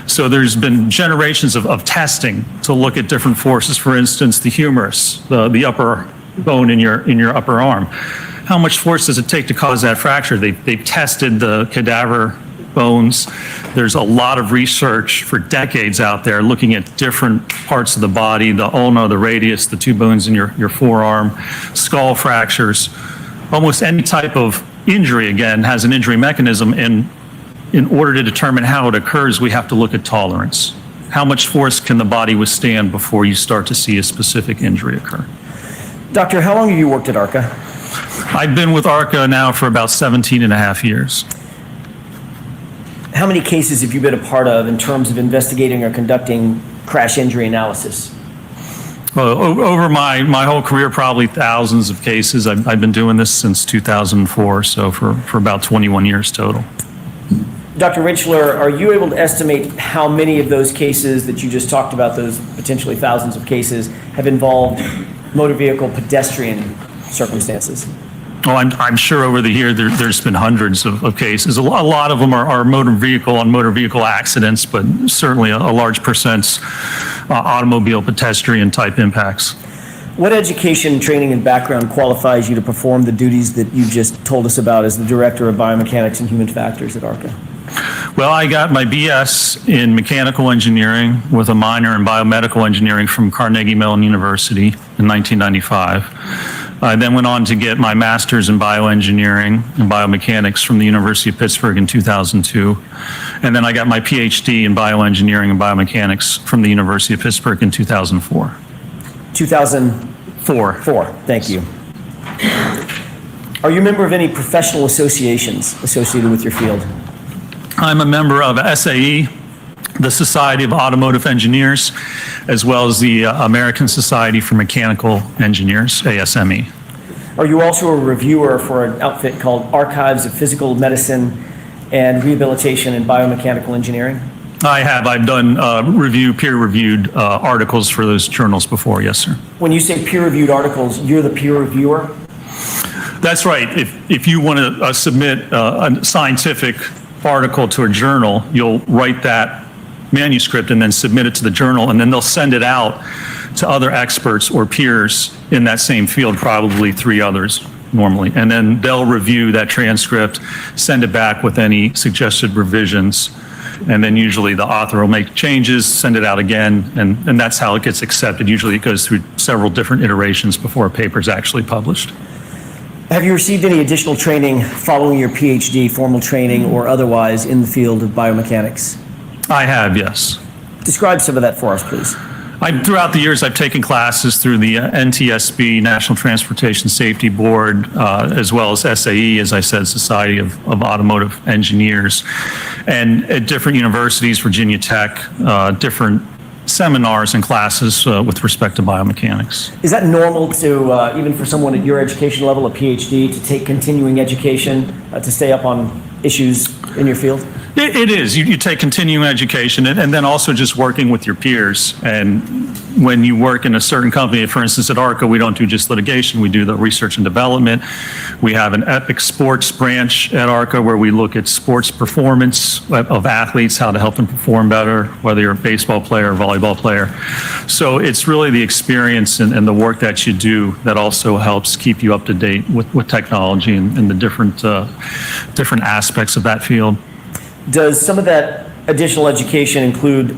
So there's been generations of testing to look at different forces. For instance, the humerus, the upper bone in your upper arm. How much force does it take to cause that fracture? They've tested the cadaver bones. There's a lot of research for decades out there looking at different parts of the body, the ulna, the radius, the two bones in your forearm, skull fractures. Almost any type of injury, again, has an injury mechanism, and in order to determine how it occurs, we have to look at tolerance. How much force can the body withstand before you start to see a specific injury occur? Doctor, how long have you worked at ARCA? I've been with ARCA now for about 17 and a half years. How many cases have you been a part of in terms of investigating or conducting crash injury analysis? Well, over my whole career, probably thousands of cases. I've been doing this since 2004, so for about 21 years total. Dr. Rentschler, are you able to estimate how many of those cases that you just talked about, those potentially thousands of cases, have involved motor vehicle pedestrian circumstances? Oh, I'm sure over the year there's been hundreds of cases. A lot of them are motor vehicle accidents, but certainly a large percent's automobile pedestrian type impacts. What education, training, and background qualifies you to perform the duties that you just told us about as the Director of Biomechanics and Human Factors at ARCA? Well, I got my BS in mechanical engineering with a minor in biomedical engineering from Carnegie Mellon University in 1995. I then went on to get my master's in bioengineering and biomechanics from the University of Pittsburgh in 2002. And then I got my PhD in bioengineering and biomechanics from the University of Pittsburgh in 2004. 2004. Thank you. Are you a member of any professional associations associated with your field? I'm a member of SAE, the Society of Automotive Engineers, as well as the American Society for Mechanical Engineers, ASME. Are you also a reviewer for an outfit called Archives of Physical Medicine and Rehabilitation in Biomechanical Engineering? I have. I've done peer-reviewed articles for those journals before, yes, sir. When you say peer-reviewed articles, you're the peer reviewer? That's right. If you want to submit a scientific article to a journal, you'll write that manuscript and then submit it to the journal, and then they'll send it out to other experts or peers in that same field, probably 3 others normally, and then they'll review that transcript, send it back with any suggested revisions, and then usually the author will make changes, send it out again, and that's how it gets accepted. Usually it goes through several different iterations before a paper is actually published. Have you received any additional training following your PhD, formal training or otherwise, in the field of biomechanics? I have, yes. Describe some of that for us, please. Throughout the years, I've taken classes through the NTSB, National Transportation Safety Board, as well as SAE, as I said, Society of Automotive Engineers, and at different universities, Virginia Tech, different seminars and classes with respect to biomechanics. Is that normal to, even for someone at your education level, a PhD, to take continuing education to stay up on issues in your field? It is. You take continuing education and then also just working with your peers. And when you work in a certain company, for instance, at ARCA, we don't do just litigation. We do the research and development. We have an epic sports branch at ARCA where we look at sports performance of athletes, how to help them perform better, whether you're a baseball player or volleyball player. So it's really the experience and the work that you do that also helps keep you up to date with technology and the different aspects of that field. Does some of that additional education include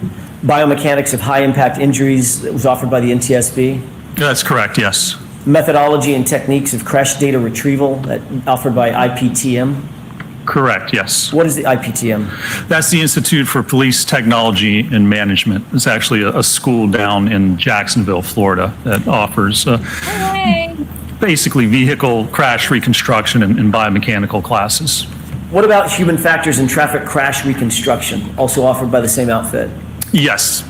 biomechanics of high-impact injuries that was offered by the NTSB? That's correct, yes. Methodology and techniques of crash data retrieval that offered by IPTM? Correct, yes. What is the IPTM? That's the Institute for Police Technology and Management. It's actually a school down in Jacksonville, Florida, that offers basically vehicle crash reconstruction and biomechanical classes. What about human factors and traffic crash reconstruction, also offered by the same outfit? Yes.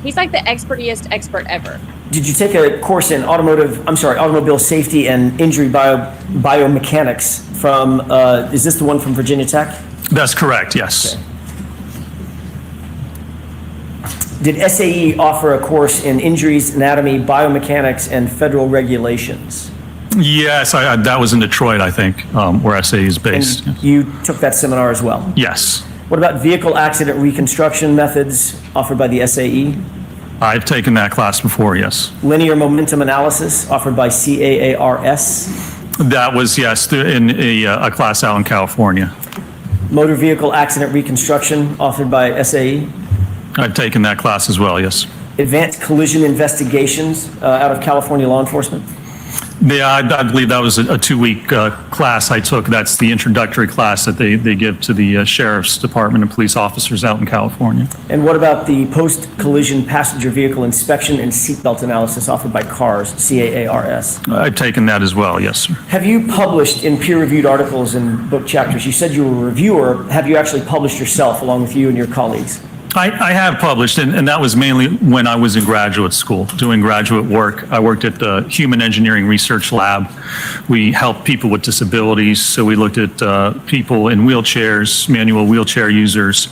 He's like the expertiest expert ever. Did you take a course in automobile safety and injury biomechanics from, is this the one from Virginia Tech? That's correct, yes. Okay. Did SAE offer a course in injuries, anatomy, biomechanics, and federal regulations? Yes, that was in Detroit, I think, where SAE is based. And you took that seminar as well? Yes. What about vehicle accident reconstruction methods offered by the SAE? I've taken that class before, yes. Linear momentum analysis offered by CAARS? That was, yes, in a class out in California. Motor vehicle accident reconstruction offered by SAE? I've taken that class as well, yes. Advanced collision investigations out of California law enforcement? Yeah, I believe that was a 2-week class I took. That's the introductory class that they give to the sheriff's department and police officers out in California. And what about the post-collision passenger vehicle inspection and seatbelt analysis offered by CARS, CAARS? I've taken that as well, yes, sir. Have you published in peer-reviewed articles and book chapters? You said you were a reviewer. Have you actually published yourself along with you and your colleagues? I have published, and that was mainly when I was in graduate school, doing graduate work. I worked at the Human Engineering Research Lab. We helped people with disabilities, so we looked at people in wheelchairs, manual wheelchair users,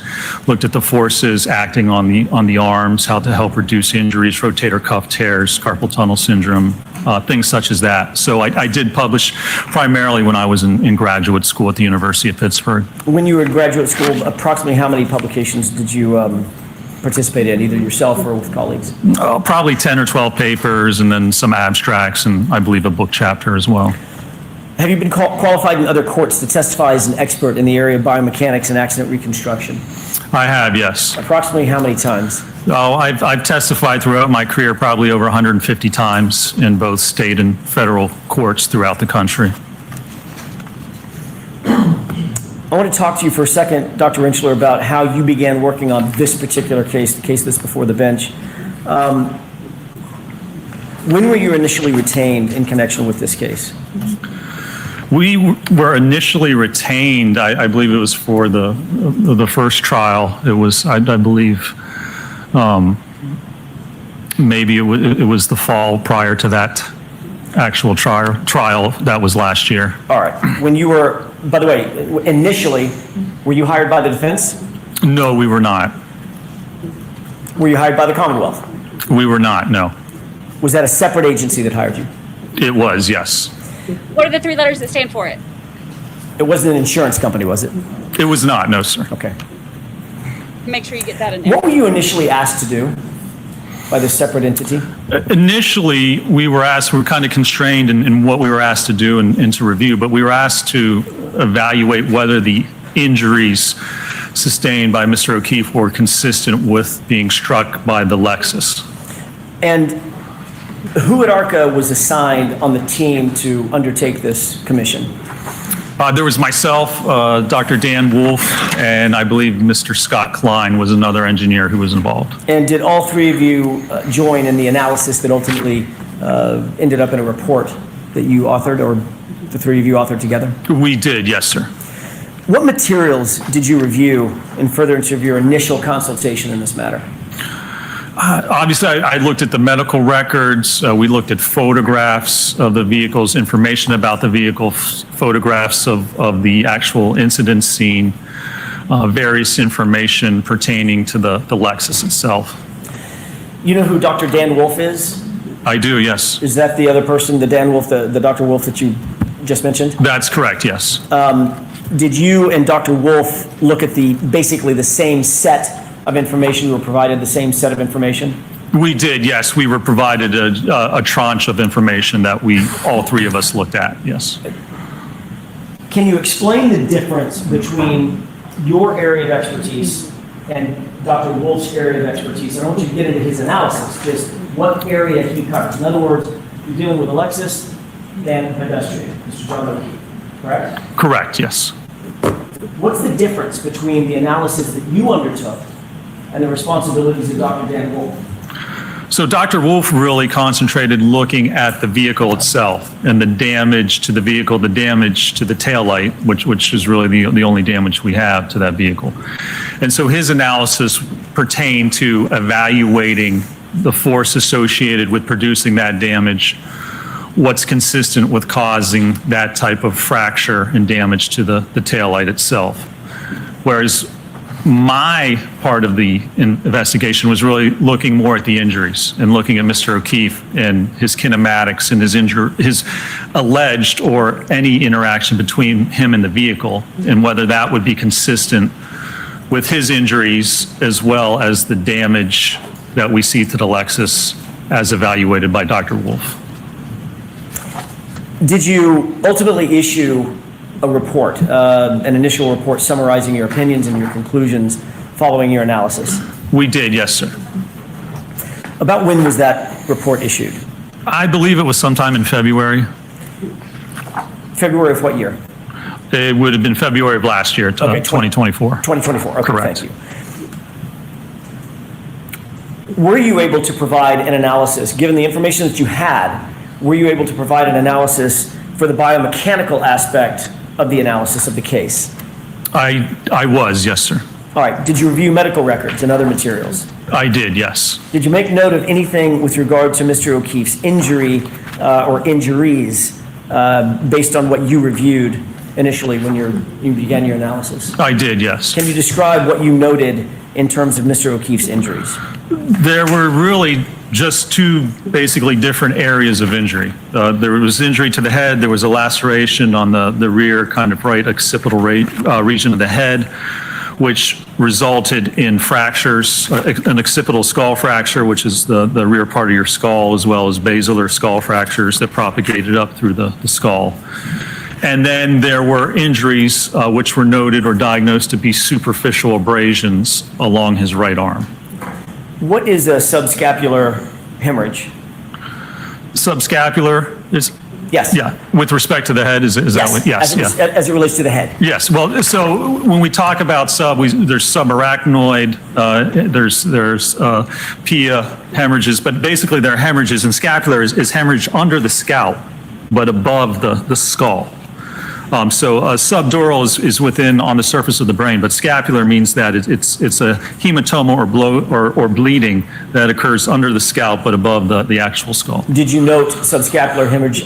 looked at the forces acting on the arms, how to help reduce injuries, rotator cuff tears, carpal tunnel syndrome, things such as that. So I did publish primarily when I was in graduate school at the University of Pittsburgh. When you were in graduate school, approximately how many publications did you participate in, either yourself or with colleagues? Probably 10 or 12 papers, and then some abstracts, and I believe a book chapter as well. Have you been qualified in other courts to testify as an expert in the area of biomechanics and accident reconstruction? I have, yes. Approximately how many times? Oh, I've testified throughout my career probably over 150 times in both state and federal courts throughout the country. I want to talk to you for a second, Dr. Rentschler, about how you began working on this particular case, the case that's before the bench. When were you initially retained in connection with this case? We were initially retained, I believe it was for the first trial. It was, I believe, maybe it was the fall prior to that actual trial. That was last year. All right. When you were, by the way, initially, were you hired by the defense? No, we were not. Were you hired by the Commonwealth? We were not, no. Was that a separate agency that hired you? It was, yes. What are the 3 letters that stand for it? It wasn't an insurance company, was it? It was not, no, sir. Okay. Make sure you get that in there. What were you initially asked to do by this separate entity? Initially, we were kind of constrained in what we were asked to do and to review, but we were asked to evaluate whether the injuries sustained by Mr. O'Keefe were consistent with being struck by the Lexus. And who at ARCA was assigned on the team to undertake this commission? There was myself, Dr. Dan Wolf, and I believe Mr. Scott Klein was another engineer who was involved. And did all 3 of you join in the analysis that ultimately ended up in a report that you authored, or the 3 of you authored together? We did, yes, sir. What materials did you review in furtherance of your initial consultation in this matter? Obviously, I looked at the medical records. We looked at photographs of the vehicles, information about the vehicle, photographs of the actual incident scene, various information pertaining to the Lexus itself. You know who Dr. Dan Wolf is? I do, yes. Is that the other person, the Dan Wolf, the Dr. Wolf that you just mentioned? That's correct, yes. Did you and Dr. Wolf look at basically the same set of information? You were provided the same set of information? We did, yes. We were provided a tranche of information that all 3 of us looked at, yes. Can you explain the difference between your area of expertise and Dr. Wolf's area of expertise? I don't want you to get into his analysis, just what area he covers. In other words, you're dealing with a Lexus, than the pedestrian, Mr. John O'Keefe, correct? Correct, yes. What's the difference between the analysis that you undertook and the responsibilities of Dr. Dan Wolf? So Dr. Wolf really concentrated looking at the vehicle itself and the damage to the vehicle, the damage to the taillight, which is really the only damage we have to that vehicle. And so his analysis pertained to evaluating the force associated with producing that damage, what's consistent with causing that type of fracture and damage to the taillight itself. Whereas my part of the investigation was really looking more at the injuries and looking at Mr. O'Keefe and his kinematics and his alleged or any interaction between him and the vehicle, and whether that would be consistent with his injuries as well as the damage that we see to the Lexus as evaluated by Dr. Wolf. Did you ultimately issue a report, an initial report summarizing your opinions and your conclusions following your analysis? We did, yes, sir. About when was that report issued? I believe it was sometime in February. February of what year? It would have been February of last year, 2024. 2024, okay, Correct. Thank you. Were you able to provide an analysis, given the information that you had, were you able to provide an analysis for the biomechanical aspect of the analysis of the case? I was, yes, sir. All right, did you review medical records and other materials? I did, yes. Did you make note of anything with regard to Mr. O'Keefe's injury or injuries based on what you reviewed initially when you began your analysis? I did, yes. Can you describe what you noted in terms of Mr. O'Keefe's injuries? There were really just two basically different areas of injury. There was injury to the head. There was a laceration on the rear kind of right occipital region of the head, which resulted in fractures, an occipital skull fracture, which is the rear part of your skull, as well as basilar skull fractures that propagated up through the skull. And then there were injuries which were noted or diagnosed to be superficial abrasions along his right arm. What is a subscapular hemorrhage? Subscapular is? Yes. Yeah, with respect to the head, is that what? Yes, as it relates to the head. Yes, well, so when we talk about there's subarachnoid, there's pia hemorrhages, but basically they're hemorrhages, and scapular is hemorrhage under the scalp, but above the skull. So subdural is within on the surface of the brain, but scapular means that it's a hematoma or bleeding that occurs under the scalp but above the actual skull. Did you note subscapular hemorrhage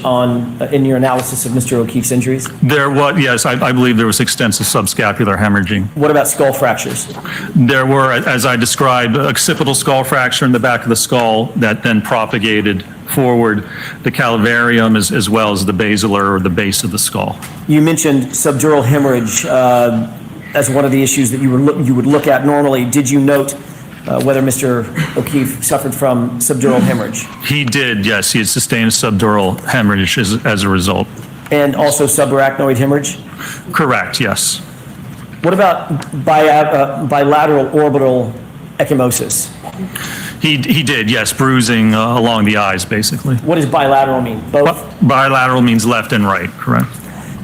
in your analysis of Mr. O'Keefe's injuries? There was, yes, I believe there was extensive subscapular hemorrhaging. What about skull fractures? There were, as I described, occipital skull fracture in the back of the skull that then propagated forward the calvarium as well as the basilar or the base of the skull. You mentioned subdural hemorrhage as one of the issues that you would look at normally. Did you note whether Mr. O'Keefe suffered from subdural hemorrhage? He did, yes. He had sustained subdural hemorrhage as a result. And also subarachnoid hemorrhage? Correct, yes. What about bilateral orbital ecchymosis? He did, yes, bruising along the eyes, basically. What does bilateral mean? Both? Bilateral means left and right, correct.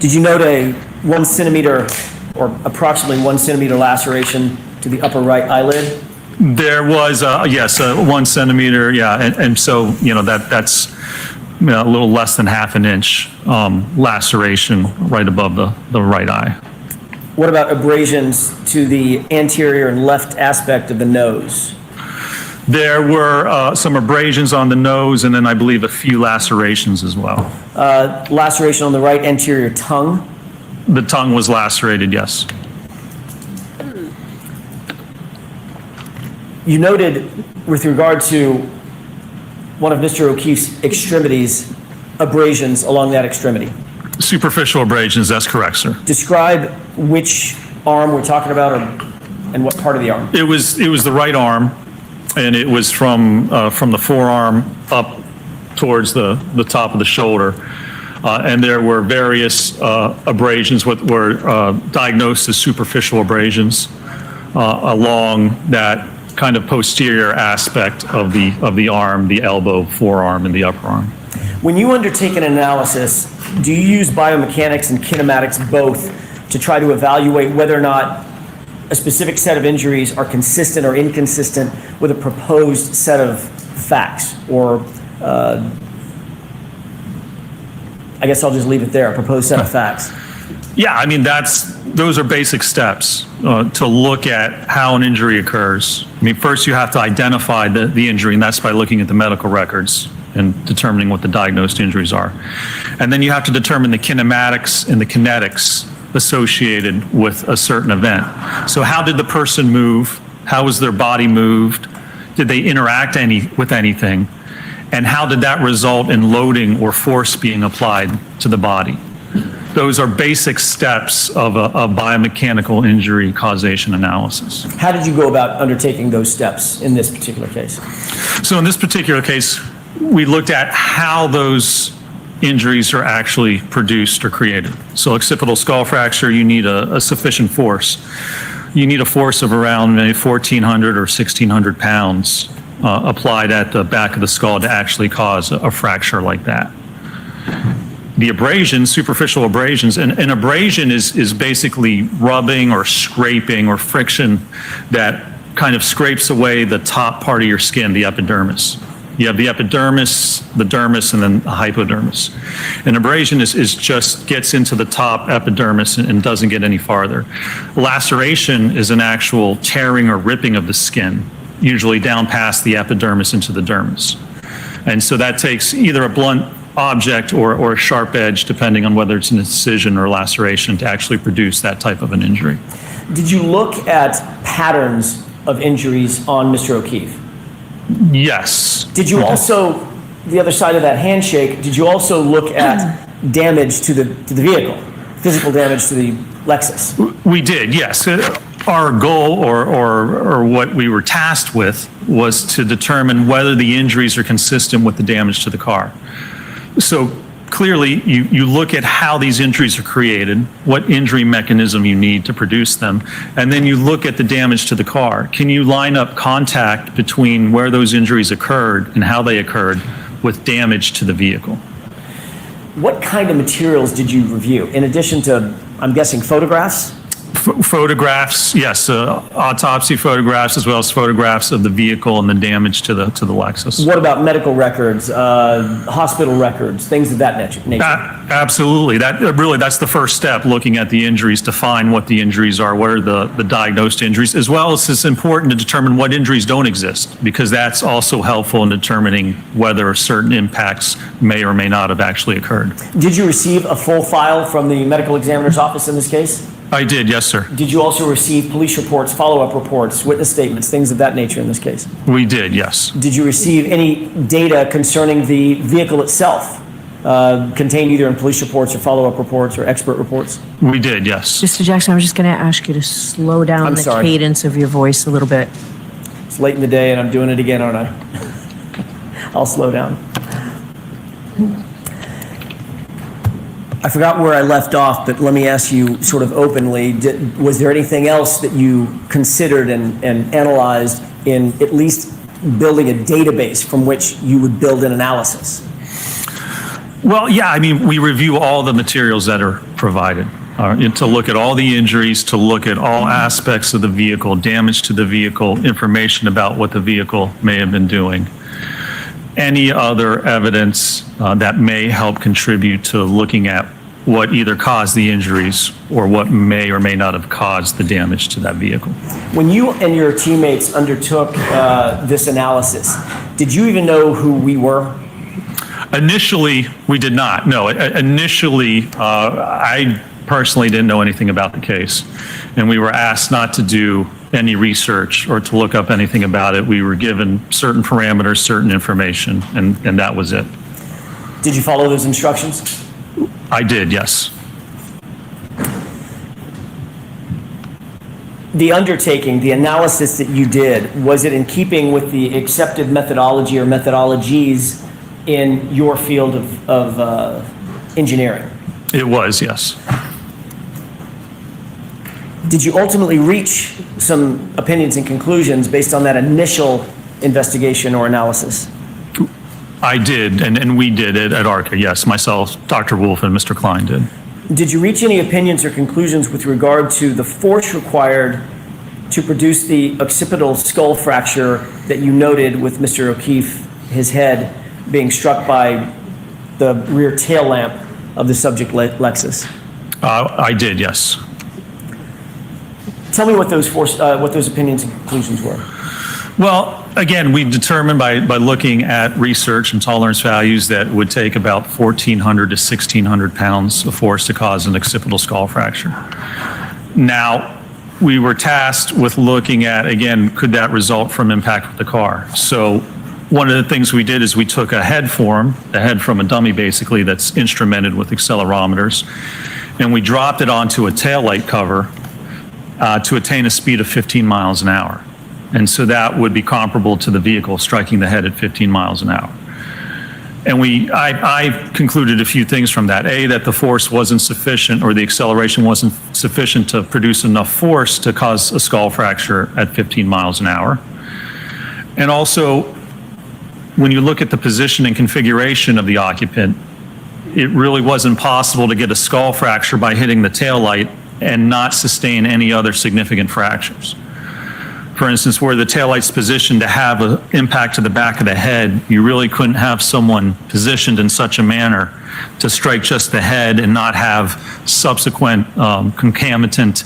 Did you note a 1 centimeter or approximately 1 centimeter laceration to the upper right eyelid? There was, yes, 1 centimeter, yeah, and so, that's a little less than half an inch laceration right above the right eye. What about abrasions to the anterior and left aspect of the nose? There were some abrasions on the nose, and then I believe a few lacerations as well. Laceration on the right anterior tongue? The tongue was lacerated, yes. You noted, with regard to one of Mr. O'Keefe's extremities, abrasions along that extremity. Superficial abrasions, that's correct, sir. Describe which arm we're talking about and what part of the arm. It was the right arm, and it was from the forearm up towards the top of the shoulder. And there were various abrasions what were diagnosed as superficial abrasions along that kind of posterior aspect of the arm, the elbow, forearm, and the upper arm. When you undertake an analysis, do you use biomechanics and kinematics both to try to evaluate whether or not a specific set of injuries are consistent or inconsistent with a proposed set of facts? Or I guess I'll just leave it there, a proposed set of facts. Yeah, I mean, those are basic steps to look at how an injury occurs. I mean, first you have to identify the injury, and that's by looking at the medical records and determining what the diagnosed injuries are. And then you have to determine the kinematics and the kinetics associated with a certain event. So how did the person move? How was their body moved? Did they interact with anything? And how did that result in loading or force being applied to the body? Those are basic steps of a biomechanical injury causation analysis. How did you go about undertaking those steps in this particular case? So in this particular case, we looked at how those injuries are actually produced or created. So occipital skull fracture, you need a sufficient force. You need a force of around maybe 1,400 or 1,600 pounds applied at the back of the skull to actually cause a fracture like that. The abrasions, superficial abrasions, and an abrasion is basically rubbing or scraping or friction that kind of scrapes away the top part of your skin, the epidermis. You have the epidermis, the dermis, and then the hypodermis. An abrasion is just gets into the top epidermis and doesn't get any farther. Laceration is an actual tearing or ripping of the skin, usually down past the epidermis into the dermis. And so that takes either a blunt object or a sharp edge, depending on whether it's an incision or laceration, to actually produce that type of an injury. Did you look at patterns of injuries on Mr. O'Keefe? Yes. Did you also, the other side of that handshake, did you also look at damage to the vehicle, physical damage to the Lexus? We did, yes. Our goal or what we were tasked with was to determine whether the injuries are consistent with the damage to the car. So clearly, you look at how these injuries are created, what injury mechanism you need to produce them, and then you look at the damage to the car. Can you line up contact between where those injuries occurred and how they occurred with damage to the vehicle? What kind of materials did you review, in addition to, I'm guessing, photographs? Photographs, yes, autopsy photographs, as well as photographs of the vehicle and the damage to the Lexus. What about medical records, hospital records, things of that nature? Absolutely. That's the first step, looking at the injuries to find what the injuries are, what are the diagnosed injuries, as well as it's important to determine what injuries don't exist, because that's also helpful in determining whether certain impacts may or may not have actually occurred. Did you receive a full file from the medical examiner's office in this case? I did, yes, sir. Did you also receive police reports, follow-up reports, witness statements, things of that nature in this case? We did, yes. Did you receive any data concerning the vehicle itself, contained either in police reports or follow-up reports or expert reports? We did, yes. Mr. Jackson, I was just going to ask you to slow down cadence of your voice a little bit. It's late in the day and I'm doing it again, aren't I? I'll slow down. I forgot where I left off, but let me ask you sort of openly, was there anything else that you considered and analyzed in at least building a database from which you would build an analysis? Well, yeah, I mean, we review all the materials that are provided to look at all the injuries, to look at all aspects of the vehicle, damage to the vehicle, information about what the vehicle may have been doing. Any other evidence that may help contribute to looking at what either caused the injuries or what may or may not have caused the damage to that vehicle. When you and your teammates undertook this analysis, did you even know who we were? Initially, we did not. No, initially, I personally didn't know anything about the case, and we were asked not to do any research or to look up anything about it. We were given certain parameters, certain information, and that was it. Did you follow those instructions? I did, yes. The undertaking, the analysis that you did, was it in keeping with the accepted methodology or methodologies in your field of engineering? It was, yes. Did you ultimately reach some opinions and conclusions based on that initial investigation or analysis? I did, and we did it at ARCA, yes. Myself, Dr. Wolf, and Mr. Klein did. Did you reach any opinions or conclusions with regard to the force required to produce the occipital skull fracture that you noted with Mr. O'Keefe, his head being struck by the rear tail lamp of the subject Lexus? I did, yes. Tell me what those opinions and conclusions were. Well, again, we determined by looking at research and tolerance values that would take about 1,400 to 1,600 pounds of force to cause an occipital skull fracture. Now, we were tasked with looking at, again, could that result from impact with the car? So one of the things we did is we took a head form, a head from a dummy basically that's instrumented with accelerometers, and we dropped it onto a taillight cover to attain a speed of 15 miles an hour. And so that would be comparable to the vehicle striking the head at 15 miles an hour. And I concluded a few things from that. A, that the force wasn't sufficient, or the acceleration wasn't sufficient to produce enough force to cause a skull fracture at 15 miles an hour. And also, when you look at the position and configuration of the occupant, it really wasn't possible to get a skull fracture by hitting the taillight and not sustain any other significant fractures. For instance, where the taillight's positioned to have an impact to the back of the head, you really couldn't have someone positioned in such a manner to strike just the head and not have subsequent concomitant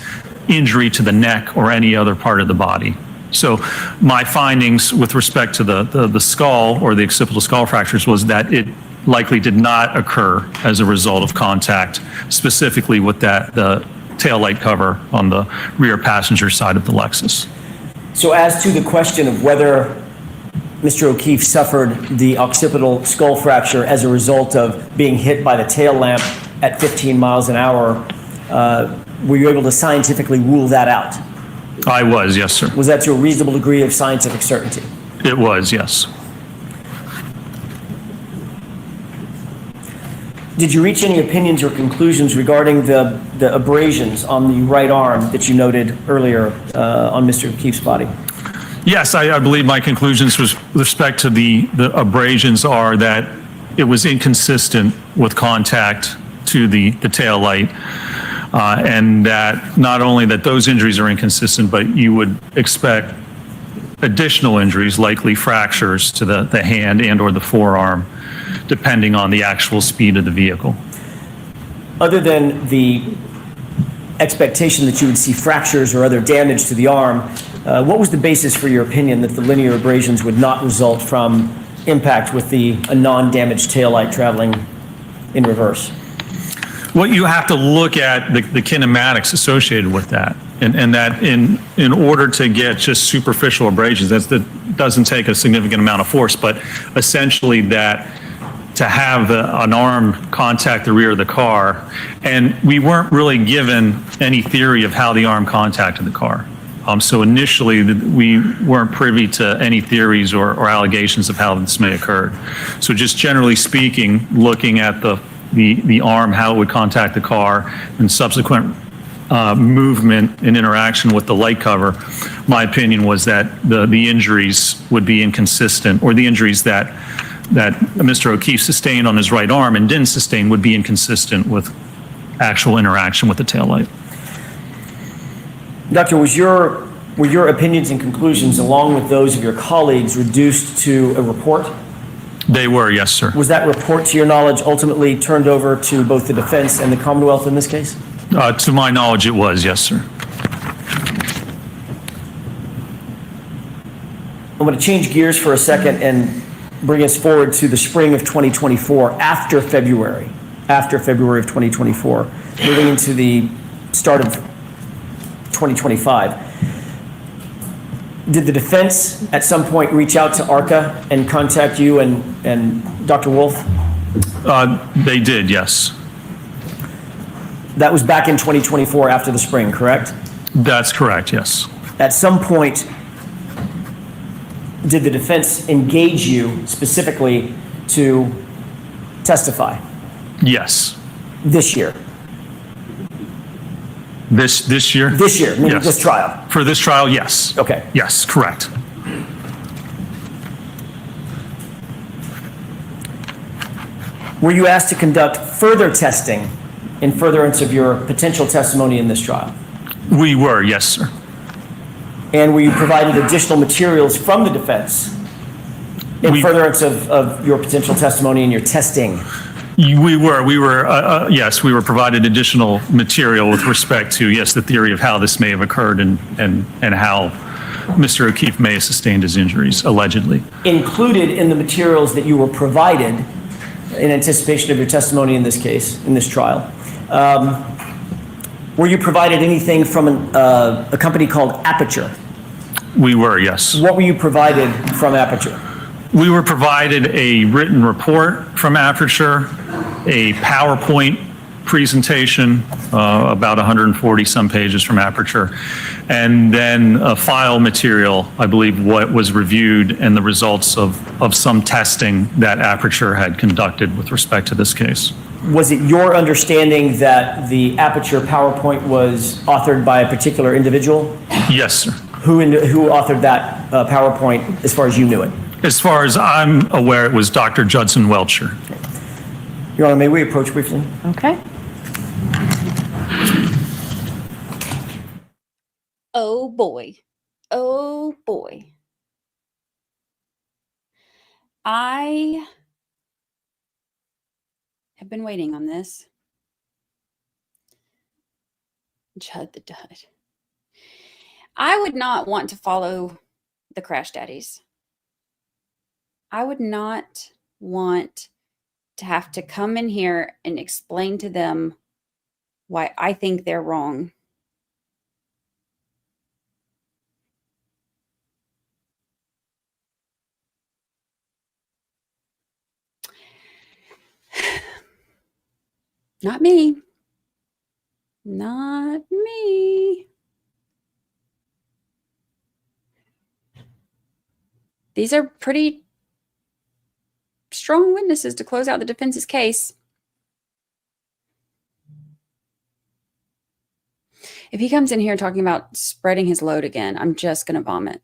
injury to the neck or any other part of the body. So my findings with respect to the skull or the occipital skull fractures was that it likely did not occur as a result of contact, specifically with the taillight cover on the rear passenger side of the Lexus. So as to the question of whether Mr. O'Keefe suffered the occipital skull fracture as a result of being hit by the tail lamp at 15 miles an hour, were you able to scientifically rule that out? I was, yes, sir. Was that to a reasonable degree of scientific certainty? It was, yes. Did you reach any opinions or conclusions regarding the abrasions on the right arm that you noted earlier on Mr. O'Keefe's body? Yes, I believe my conclusions with respect to the abrasions are that it was inconsistent with contact to the tail light, and that not only that those injuries are inconsistent, but you would expect additional injuries, likely fractures to the hand and or the forearm, depending on the actual speed of the vehicle. Other than the expectation that you would see fractures or other damage to the arm, what was the basis for your opinion that the linear abrasions would not result from impact with a non-damaged taillight traveling in reverse? Well, you have to look at the kinematics associated with that. And that in order to get just superficial abrasions, that doesn't take a significant amount of force, but essentially that to have an arm contact the rear of the car, and we weren't really given any theory of how the arm contacted the car. So initially, we weren't privy to any theories or allegations of how this may occur. So just generally speaking, looking at the arm, how it would contact the car, and subsequent movement and interaction with the light cover, my opinion was that the injuries would be inconsistent, or the injuries that Mr. O'Keefe sustained on his right arm and didn't sustain would be inconsistent with actual interaction with the taillight. Doctor, were your opinions and conclusions, along with those of your colleagues, reduced to a report? They were, yes, sir. Was that report, to your knowledge, ultimately turned over to both the defense and the Commonwealth in this case? To my knowledge, it was, yes, sir. I'm going to change gears for a second and bring us forward to the spring of 2024, after February of 2024, moving into the start of 2025. Did the defense at some point reach out to ARCA and contact you and Dr. Wolf? They did, yes. That was back in 2024 after the spring, correct? That's correct, yes. At some point, did the defense engage you specifically to testify? Yes. This year? This year? This year, meaning Yes. this trial? For this trial, yes. Okay. Yes, correct. Were you asked to conduct further testing in furtherance of your potential testimony in this trial? We were, yes, sir. And were you provided additional materials from the defense in furtherance of your potential testimony and your testing? We were, yes, we were provided additional material with respect to, yes, the theory of how this may have occurred and how Mr. O'Keefe may have sustained his injuries, allegedly. Included in the materials that you were provided in anticipation of your testimony in this case, in this trial, were you provided anything from a company called Aperture? We were, yes. What were you provided from Aperture? We were provided a written report from Aperture, a PowerPoint presentation, about 140 some pages from Aperture, and then a file material, I believe what was reviewed and the results of some testing that Aperture had conducted with respect to this case. Was it your understanding that the Aperture PowerPoint was authored by a particular individual? Yes, sir. Who authored that PowerPoint as far as you knew it? As far as I'm aware, it was Dr. Judson Welcher. Your Honor, may we approach briefly? Okay. Oh boy. Oh boy. I have been waiting on this. Judd the Dud. I would not want to follow the crash daddies. I would not want to have to come in here and explain to them why I think they're wrong. Not me. Not me. These are pretty strong witnesses to close out the defense's case. If he comes in here talking about spreading his load again, I'm just going to vomit.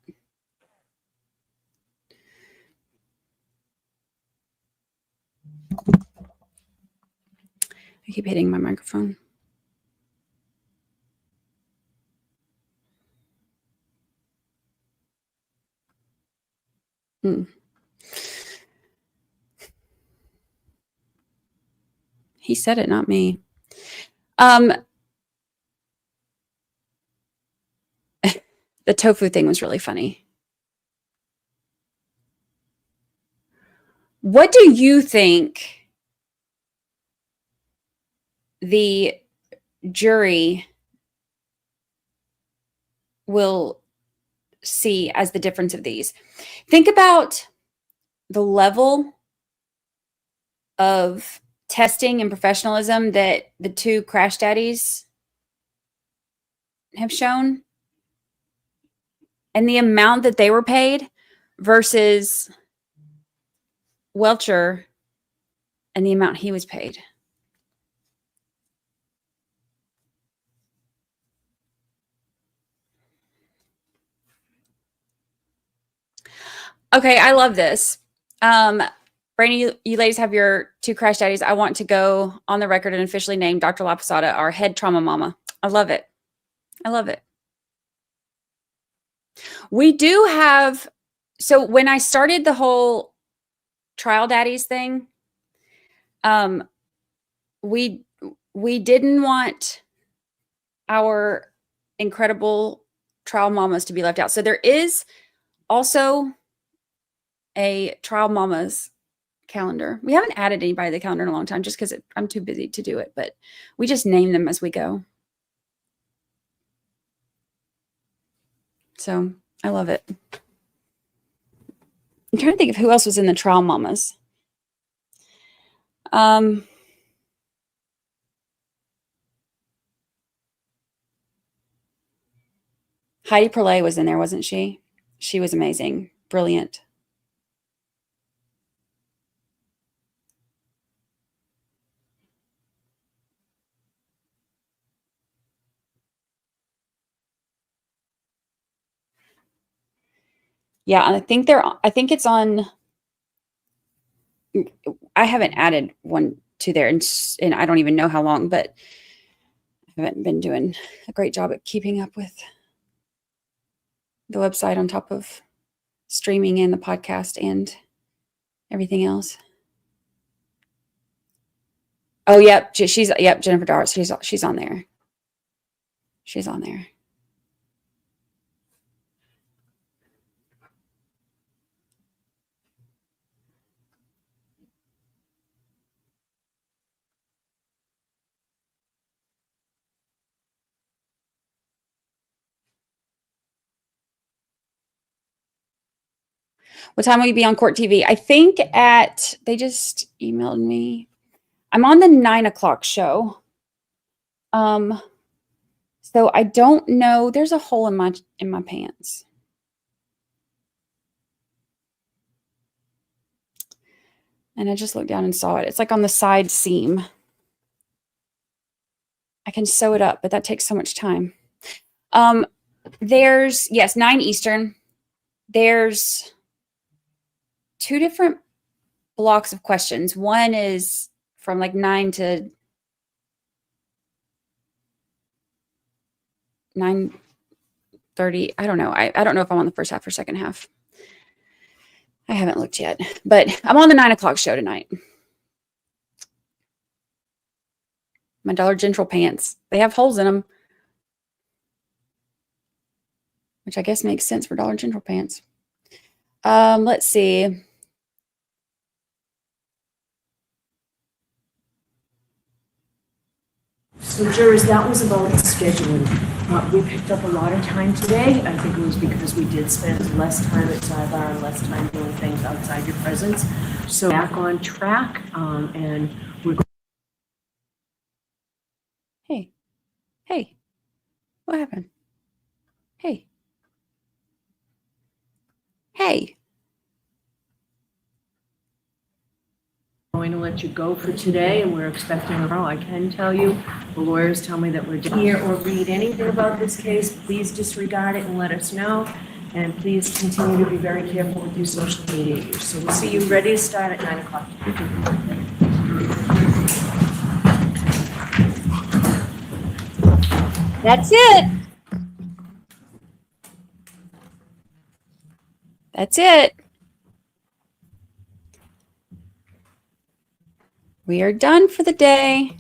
I keep hitting my microphone. He said it, not me. The tofu thing was really funny. What do you think the jury will see as the difference of these? Think about the level of testing and professionalism that the two crash daddies have shown and the amount that they were paid versus Welcher and the amount he was paid. Okay, I love this. Brandi, you ladies have your two crash daddies. I want to go on the record and officially name Dr. Laposata our head trauma mama. I love it. I love it. We do have, so when I started the whole trial daddies thing, we didn't want our incredible trial mamas to be left out. So there is also a trial mamas calendar. We haven't added anybody to the calendar in a long time just because I'm too busy to do it, but we just name them as we go. So I love it. I'm trying to think of who else was in the trial mamas. Heidi Perlay was in there, wasn't she? She was amazing. Brilliant. Yeah, I think it's on. I haven't added one to there and I don't even know how long, but I haven't been doing a great job at keeping up with the website on top of streaming and the podcast and everything else. Oh, yep. Jennifer Dart. She's on there. She's on there. What time will you be on Court TV? I think they just emailed me. I'm on the 9 o'clock show. So I don't know. There's a hole in my pants. And I just looked down and saw it. It's like on the side seam. I can sew it up, but that takes so much time. There's, yes, 9 Eastern. There's 2 different blocks of questions. One is from like 9 to 9:30. I don't know. I don't know if I'm on the first half or second half. I haven't looked yet, but I'm on the 9 o'clock show tonight. My Dollar General pants. They have holes in them, which I guess makes sense for Dollar General pants. Let's see. So jurors, that was about scheduling. We picked up a lot of time today. I think it was because we did spend less time at sidebar and less time doing things outside your presence. So back on track, and we're going. Hey, what happened? Hey. Going to let you go for today, and we're expecting tomorrow. I can tell you, the lawyers tell me that we're here or read anything about this case. Please disregard it and let us know. And please continue to be very careful with your social media use. So we'll see you ready to start at 9 o'clock. That's it. That's it. We are done for the day.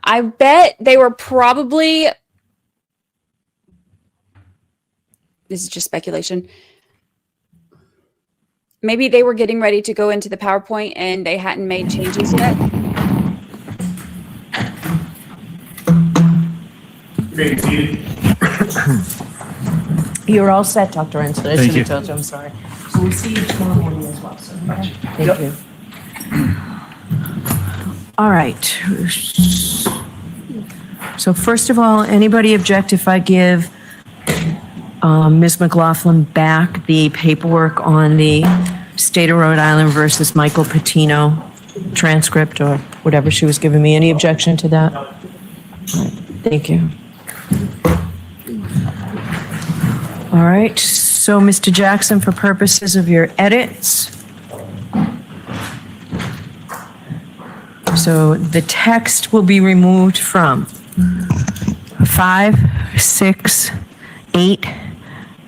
I bet they were probably, this is just speculation, maybe they were getting ready to go into the PowerPoint and they hadn't made changes yet. You're all set, Dr. Rentschler. Thank you. I'm sorry. So we'll see you tomorrow morning as well. So, okay? Thank you. All right. So first of all, anybody object if I give Ms. McLaughlin back the paperwork on the State of Rhode Island versus Michael Patino transcript or whatever she was giving me? Any objection to that? All right. Thank you. All right, so Mr. Jackson, for purposes of your edits, so the text will be removed from 5, 6, 8,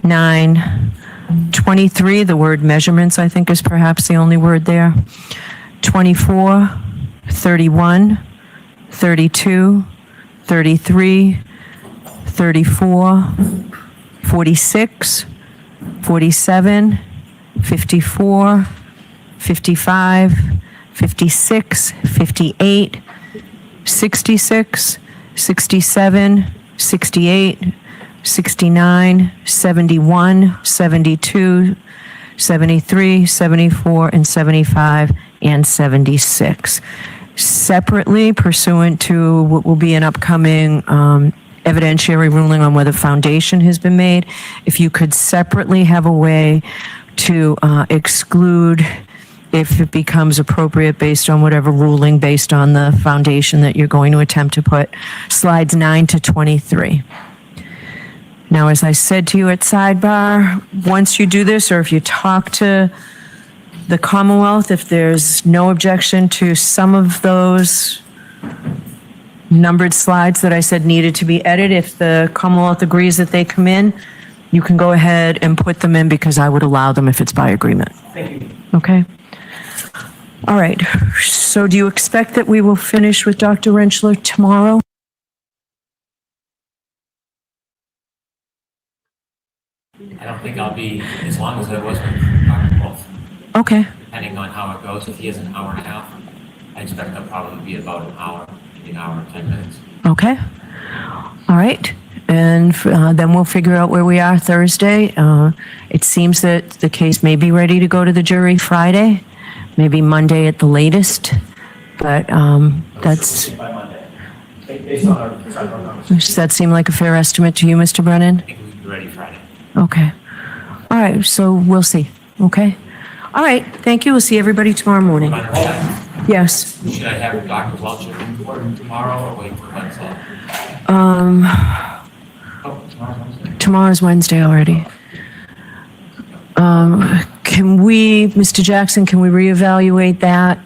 9, 23, the word measurements, I think, is perhaps the only word there, 24, 31, 32, 33, 34, 46, 47, 54, 55, 56, 58, 66, 67, 68, 69, 71, 72, 73, 74, and 75, and 76. Separately, pursuant to what will be an upcoming evidentiary ruling on whether foundation has been made, if you could separately have a way to exclude, if it becomes appropriate based on whatever ruling based on the foundation that you're going to attempt to put, slides 9 to 23. Now, as I said to you at sidebar, once you do this, or if you talk to the Commonwealth, if there's no objection to some of those numbered slides that I said needed to be edited, if the Commonwealth agrees that they come in, you can go ahead and put them in because I would allow them if it's by agreement. Thank you. Okay? All right. So do you expect that we will finish with Dr. Rentschler tomorrow? I don't think I'll be as long as I was with Dr. Wolf. Okay. Depending on how it goes, if he has an hour and a half, I expect that'll probably be about an hour, maybe an hour and 10 minutes. Okay. All right. And then we'll figure out where we are Thursday. It seems that the case may be ready to go to the jury Friday, maybe Monday at the latest. But that's, By Monday, based on our sidebar conversation. does that seem like a fair estimate to you, Mr. Brennan? I think we'll be ready Friday. Okay. All right. So we'll see. Okay. All right. Thank you. We'll see everybody tomorrow morning. Yes. Should I have Dr. Welcher report tomorrow or wait for Wednesday? Tomorrow's Wednesday already. Can we, Mr. Jackson, can we reevaluate that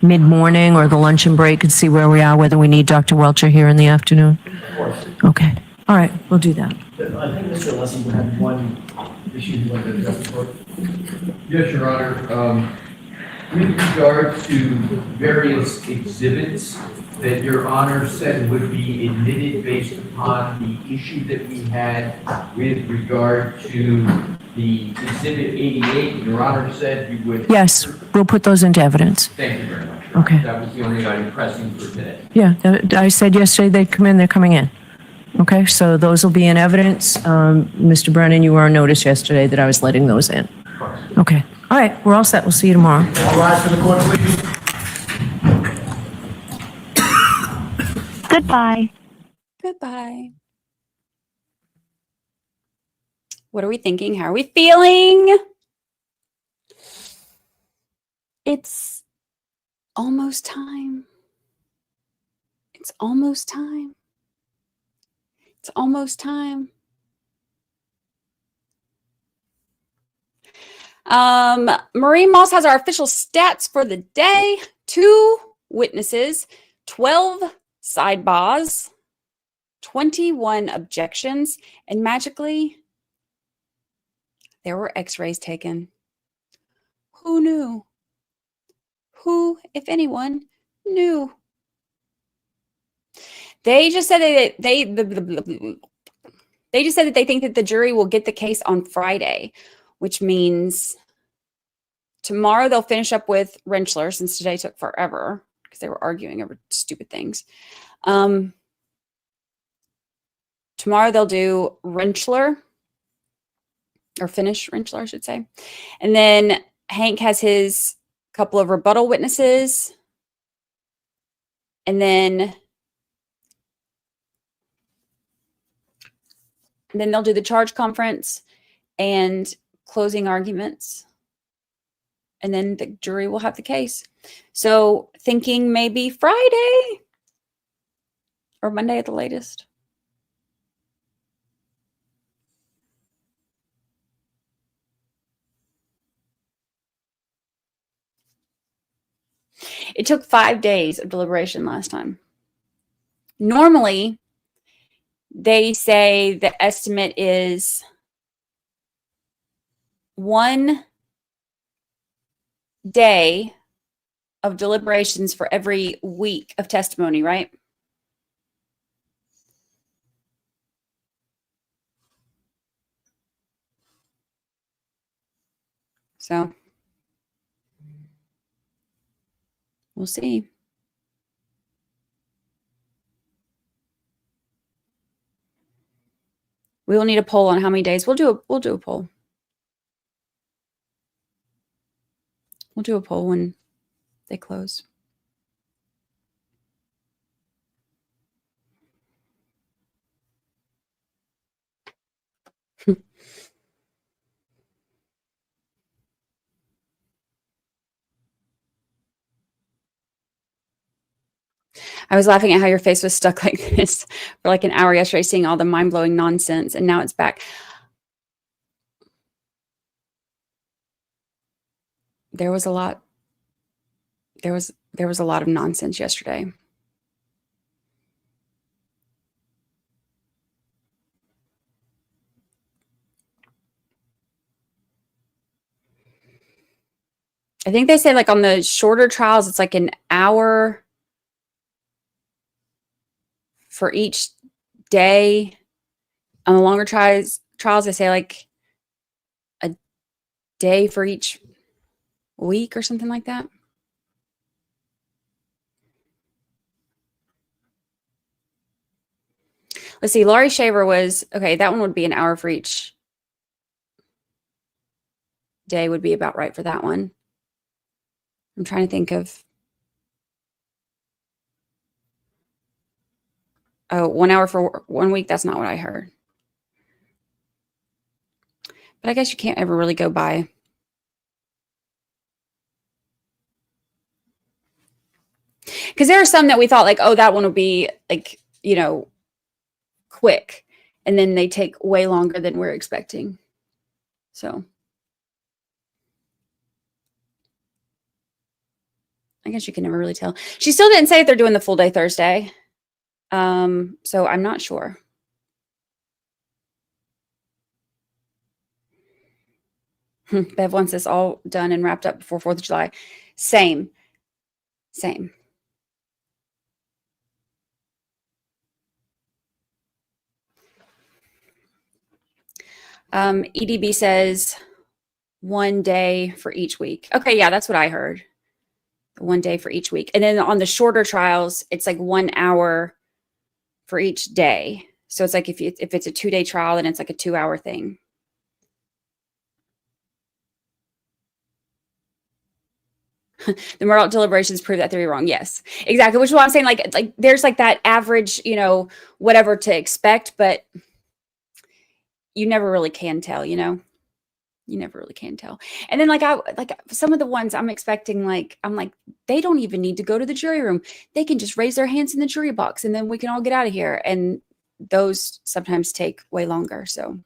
mid-morning or the luncheon break and see where we are, whether we need Dr. Welcher here in the afternoon? Of course. Okay. All right. We'll do that. I think Mr. Leslie had one issue he wanted to address before. Yes, Your Honor. With regard to various exhibits that Your Honor said would be admitted based upon the issue that we had with regard to the Exhibit 88, Your Honor said you would... Yes. We'll put those into evidence. Thank you very much. Okay. That was the only item pressing for today. Yeah. I said yesterday they'd come in. They're coming in. Okay. So those will be in evidence. Mr. Brennan, you were on notice yesterday that I was letting those in. Okay. All right. We're all set. We'll see you tomorrow. All rise for the court, please. Goodbye. Goodbye. What are we thinking? How are we feeling? It's almost time. It's almost time. It's almost time. Maureen Moss has our official stats for the day. 2 witnesses, 12 sidebars, 21 objections, and magically, there were x-rays taken. Who knew? Who, if anyone, knew? They just said that they just said that they think that the jury will get the case on Friday, which means tomorrow they'll finish up with Rentschler, since today took forever because they were arguing over stupid things. Tomorrow they'll do Rentschler, or finish Rentschler, I should say. And then Hank has his couple of rebuttal witnesses. And then they'll do the charge conference and closing arguments. And then the jury will have the case. So thinking maybe Friday or Monday at the latest. It took 5 days of deliberation last time. Normally, they say the estimate is 1 day of deliberations for every week of testimony, right? So we'll see. We will need a poll on how many days. We'll do a poll. We'll do a poll when they close. I was laughing at how your face was stuck like this for like an hour yesterday, seeing all the mind-blowing nonsense, and now it's back. There was a lot. There was a lot of nonsense yesterday. I think they say like on the shorter trials, it's like an hour for each day. On the longer trials, they say like a day for each week or something like that. Let's see. Laurie Shaver was, okay, that one would be an hour for each day would be about right for that one. I'm trying to think of, oh, 1 hour for 1 week. That's not what I heard. But I guess you can't ever really go by. Because there are some that we thought like, oh, that one will be like, you know, quick. And then they take way longer than we're expecting. So I guess you can never really tell. She still didn't say if they're doing the full day Thursday. So I'm not sure. Bev wants this all done and wrapped up before 4th of July. Same. EDB says 1 day for each week. Okay, yeah, that's what I heard. 1 day for each week. And then on the shorter trials, it's like 1 hour for each day. So it's like if it's a 2-day trial, then it's like a 2-hour thing. The moral deliberations prove that theory wrong. Yes, exactly. Which is what I'm saying. Like there's like that average, you know, whatever to expect, but you never really can tell, you know. You never really can tell. And then like some of the ones I'm expecting, like I'm like, they don't even need to go to the jury room. They can just raise their hands in the jury box and then we can all get out of here. And those sometimes take way longer. So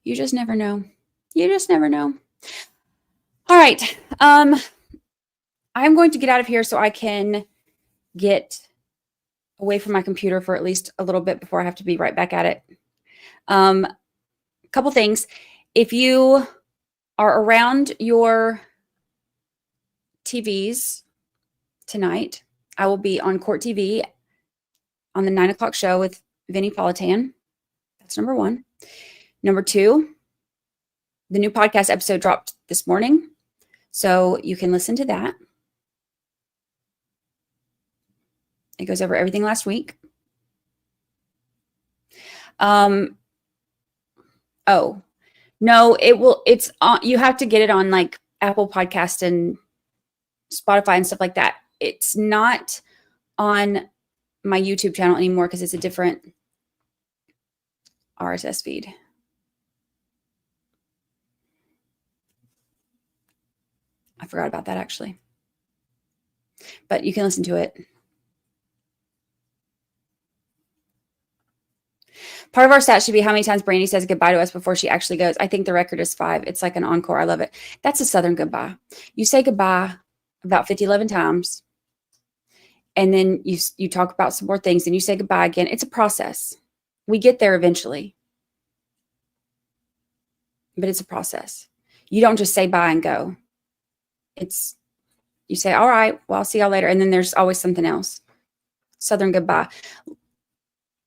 you just never know. You just never know. All right. I'm going to get out of here so I can get away from my computer for at least a little bit before I have to be right back at it. Couple things. If you are around your TVs tonight, I will be on Court TV on the 9 o'clock show with Vinnie Politan. That's number 1. Number 2, the new podcast episode dropped this morning, so you can listen to that. It goes over everything last week. Oh, no, it's on, you have to get it on like Apple Podcast and Spotify and stuff like that. It's not on my YouTube channel anymore because it's a different RSS feed. I forgot about that actually. But you can listen to it. Part of our stat should be how many times Brandi says goodbye to us before she actually goes. I think the record is 5. It's like an encore. I love it. That's a Southern goodbye. You say goodbye about 11 times. And then you talk about some more things and you say goodbye again. It's a process. We get there eventually. But it's a process. You don't just say bye and go. You say, all right, well, I'll see y'all later. And then there's always something else. Southern goodbye.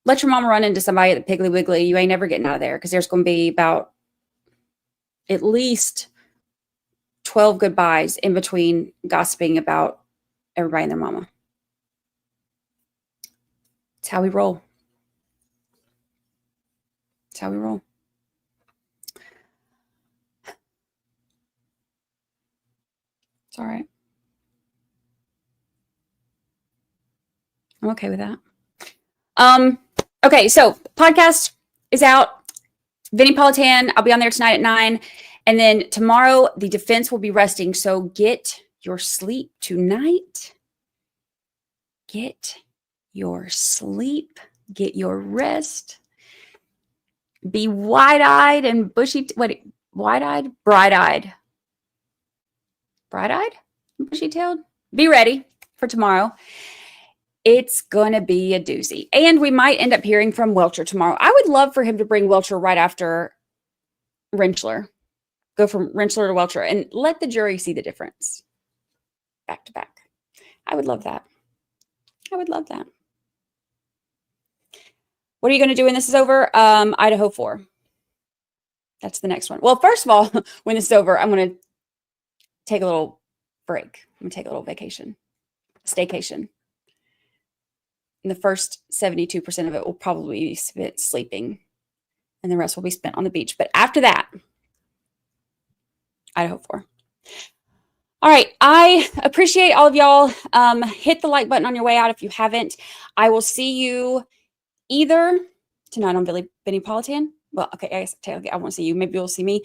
Let your mama run into somebody at the Piggly Wiggly. You ain't never getting out of there because there's going to be about at least 12 goodbyes in between gossiping about everybody and their mama. It's how we roll. It's how we roll. It's all right. I'm okay with that. Okay, so podcast is out. Vinnie Politan, I'll be on there tonight at 9. And then tomorrow, the defense will be resting. So get your sleep tonight. get your sleep, get your rest, be wide-eyed and bushy, wide-eyed, bright-eyed, bright-eyed, bushy-tailed. Be ready for tomorrow. It's going to be a doozy. And we might end up hearing from Welcher tomorrow. I would love for him to bring Welcher right after Rentschler. Go from Rentschler to Welcher and let the jury see the difference back to back. I would love that. I would love that. What are you going to do when this is over? Idaho 4. That's the next one. Well, first of all, when this is over, I'm going to take a little break. I'm going to take a little vacation, staycation. And the first 72% of it will probably be spent sleeping, and the rest will be spent on the beach. But after that, Idaho 4. All right. I appreciate all of y'all. Hit the like button on your way out if you haven't. I will see you either tonight on Benny Politan. Well, okay, I guess I won't see you. Maybe you'll see me.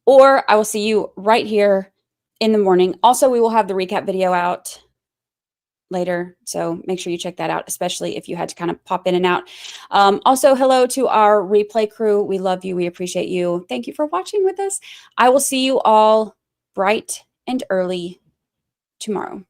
Or I will see you right here in the morning. Also, we will have the recap video out later, so make sure you check that out, especially if you had to kind of pop in and out. Also, hello to our replay crew. We love you. We appreciate you. Thank you for watching with us. I will see you all bright and early tomorrow.